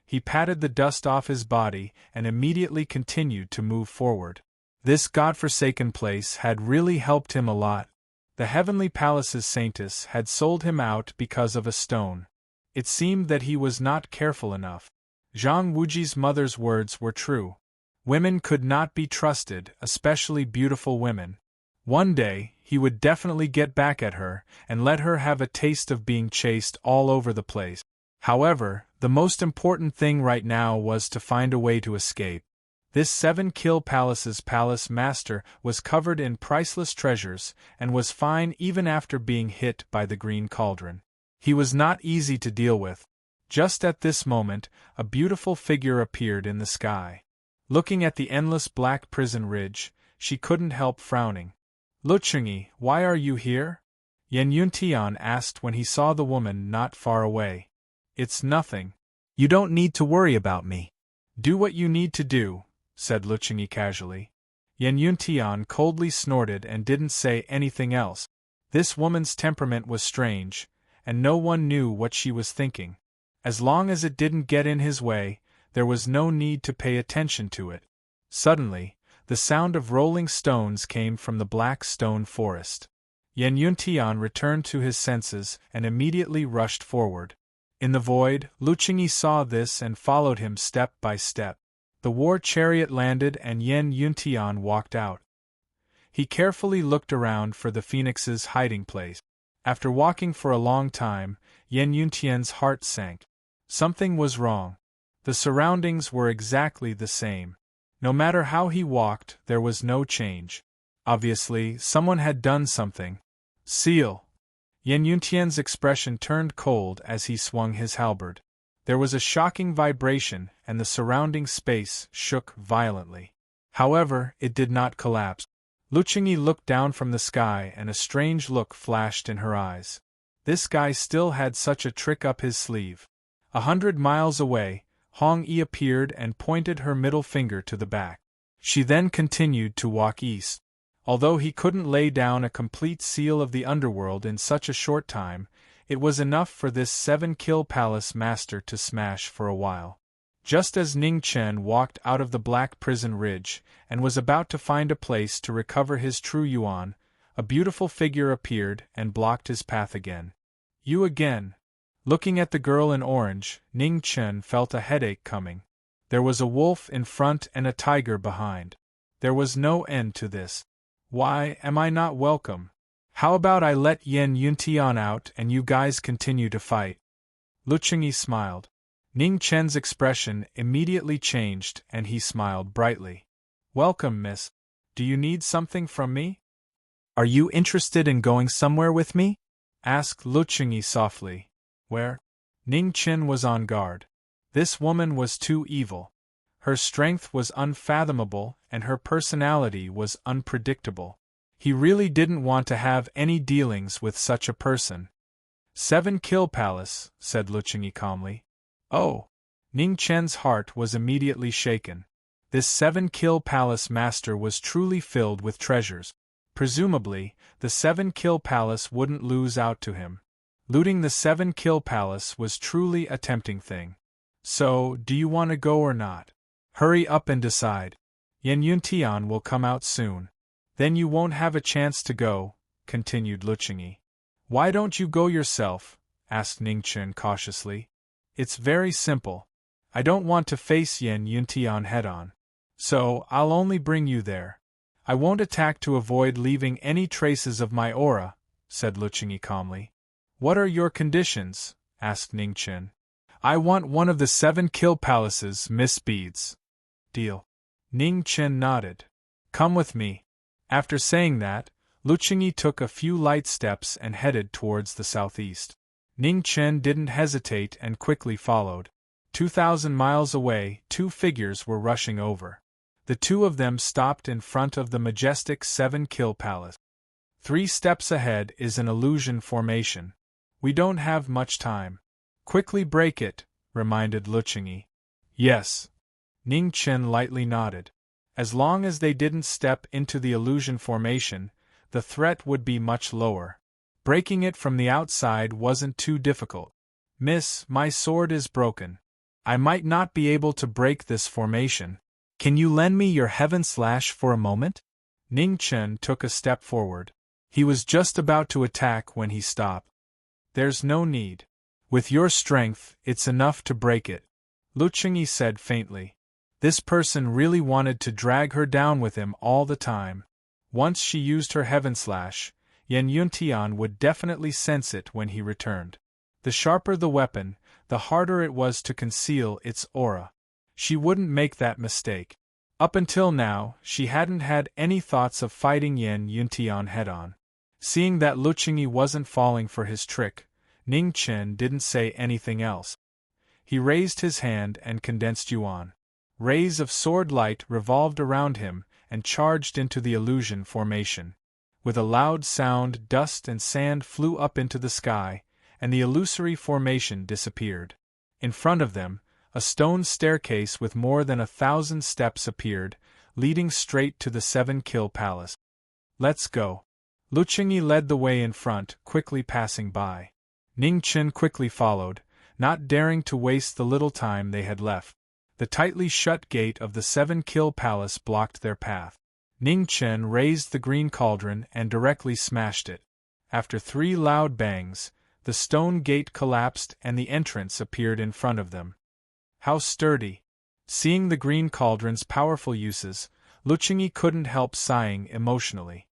He patted the dust off his body and immediately continued to move forward. This godforsaken place had really helped him a lot. The heavenly palace's saintess had sold him out because of a stone. It seemed that he was not careful enough. Zhang Wuji's mother's words were true. Women could not be trusted, especially beautiful women. One day, he would definitely get back at her, and let her have a taste of being chased all over the place. However, the most important thing right now was to find a way to escape. This 7-kill palace's palace master was covered in priceless treasures, and was fine even after being hit by the green cauldron. He was not easy to deal with. Just at this moment, a beautiful figure appeared in the sky. Looking at the endless black prison ridge, she couldn't help frowning. "Luchungi, why are you here?" Yan Yuntian asked when he saw the woman not far away. "It's nothing. You don't need to worry about me. Do what you need to do," said Luchungi casually. Yan Yuntian coldly snorted and didn't say anything else. This woman's temperament was strange, and no one knew what she was thinking. As long as it didn't get in his way, there was no need to pay attention to it. Suddenly, the sound of rolling stones came from the black stone forest. Yan Yuntian returned to his senses and immediately rushed forward. In the void, Luchungi saw this and followed him step by step. The war chariot landed and Yan Yuntian walked out. He carefully looked around for the phoenix's hiding place. After walking for a long time, Yan Yuntian's heart sank. Something was wrong. The surroundings were exactly the same. No matter how he walked, there was no change. Obviously, someone had done something. Seal! Yan Yuntian's expression turned cold as he swung his halberd. There was a shocking vibration, and the surrounding space shook violently. However, it did not collapse. Luchungi looked down from the sky and a strange look flashed in her eyes. This guy still had such a trick up his sleeve. 100 miles away, Hong Yi appeared and pointed her middle finger to the back. She then continued to walk east. Although he couldn't lay down a complete seal of the underworld in such a short time, it was enough for this 7-kill palace master to smash for a while. Just as Ning Chen walked out of the black prison ridge, and was about to find a place to recover his true yuan, a beautiful figure appeared and blocked his path again. "You again." Looking at the girl in orange, Ning Chen felt a headache coming. There was a wolf in front and a tiger behind. There was no end to this. "Why am I not welcome? How about I let Yan Yuntian out and you guys continue to fight?" Luchungi smiled. Ning Chen's expression immediately changed and he smiled brightly. "Welcome, miss. Do you need something from me?" "Are you interested in going somewhere with me?" asked Luchungi softly. "Where?" Ning Chen was on guard. This woman was too evil. Her strength was unfathomable and her personality was unpredictable. He really didn't want to have any dealings with such a person. 7-kill palace, said Luchungi calmly. "Oh." Ning Chen's heart was immediately shaken. This 7-kill palace master was truly filled with treasures. Presumably, the 7-kill palace wouldn't lose out to him. Looting the 7-kill palace was truly a tempting thing. "So, do you want to go or not? Hurry up and decide. Yan Yuntian will come out soon. Then you won't have a chance to go," continued Luchungi. "Why don't you go yourself?" asked Ning Chen cautiously. "It's very simple. I don't want to face Yan Yuntian head-on. So, I'll only bring you there. I won't attack to avoid leaving any traces of my aura," said Luchungi calmly. "What are your conditions?" asked Ning Chen. "I want one of the 7-kill palaces, Miss Beads." "Deal." Ning Chen nodded. "Come with me." After saying that, Luchungi took a few light steps and headed towards the southeast. Ning Chen didn't hesitate and quickly followed. 2,000 miles away, two figures were rushing over. The two of them stopped in front of the majestic 7-kill palace. 3 steps ahead is an illusion formation. We don't have much time. Quickly break it, reminded Luchungi. Yes. Ning Chen lightly nodded. As long as they didn't step into the illusion formation, the threat would be much lower. Breaking it from the outside wasn't too difficult. "Miss, my sword is broken. I might not be able to break this formation. Can you lend me your heaven slash for a moment?" Ning Chen took a step forward. He was just about to attack when he stopped. There's no need. With your strength, it's enough to break it, Lu Qingyi said faintly. This person really wanted to drag her down with him all the time. Once she used her heaven slash, Yan Yuntian would definitely sense it when he returned. The sharper the weapon, the harder it was to conceal its aura. She wouldn't make that mistake. Up until now, she hadn't had any thoughts of fighting Yan Yuntian head-on. Seeing that Lu Qingyi wasn't falling for his trick, Ning Chen didn't say anything else. He raised his hand and condensed yuan. Rays of sword light revolved around him and charged into the illusion formation. With a loud sound, dust and sand flew up into the sky, and the illusory formation disappeared. In front of them, a stone staircase with more than 1,000 steps appeared, leading straight to the 7-kill palace. Let's go. Lu Qingyi led the way in front, quickly passing by. Ning Chen quickly followed, not daring to waste the little time they had left. The tightly shut gate of the 7-kill palace blocked their path. Ning Chen raised the green cauldron and directly smashed it. After 3 loud bangs, the stone gate collapsed and the entrance appeared in front of them. How sturdy! Seeing the green cauldron's powerful uses, Lu Qingyi couldn't help sighing emotionally.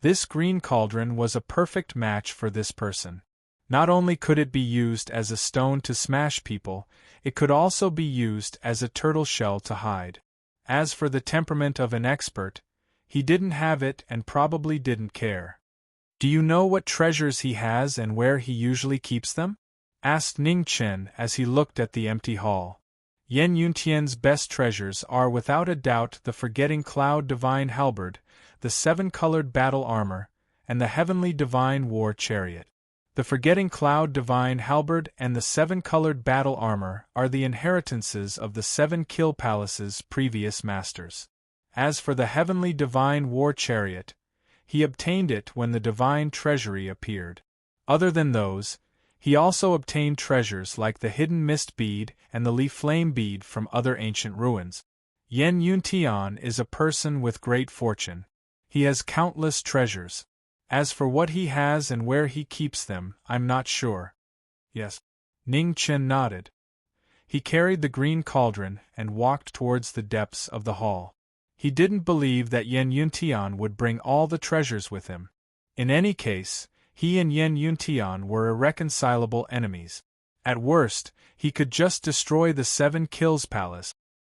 This green cauldron was a perfect match for this person. Not only could it be used as a stone to smash people, it could also be used as a turtle shell to hide. As for the temperament of an expert, he didn't have it and probably didn't care. Do you know what treasures he has and where he usually keeps them? Asked Ning Chen as he looked at the empty hall. Yan Yuntian's best treasures are without a doubt the Forgetting Cloud Divine Halberd, the 7-colored battle armor, and the Heavenly Divine War Chariot. The Forgetting Cloud Divine Halberd and the 7-colored battle armor are the inheritances of the 7-kill palace's previous masters. As for the Heavenly Divine War Chariot, he obtained it when the Divine Treasury appeared. Other than those, he also obtained treasures like the Hidden Mist Bead and the Leaf Flame Bead from other ancient ruins. Yan Yuntian is a person with great fortune. He has countless treasures. As for what he has and where he keeps them, I'm not sure. Yes. Ning Chen nodded. He carried the green cauldron and walked towards the depths of the hall. He didn't believe that Yan Yuntian would bring all the treasures with him. In any case, he and Yan Yuntian were irreconcilable enemies. At worst, he could just destroy the 7 Kills Palace,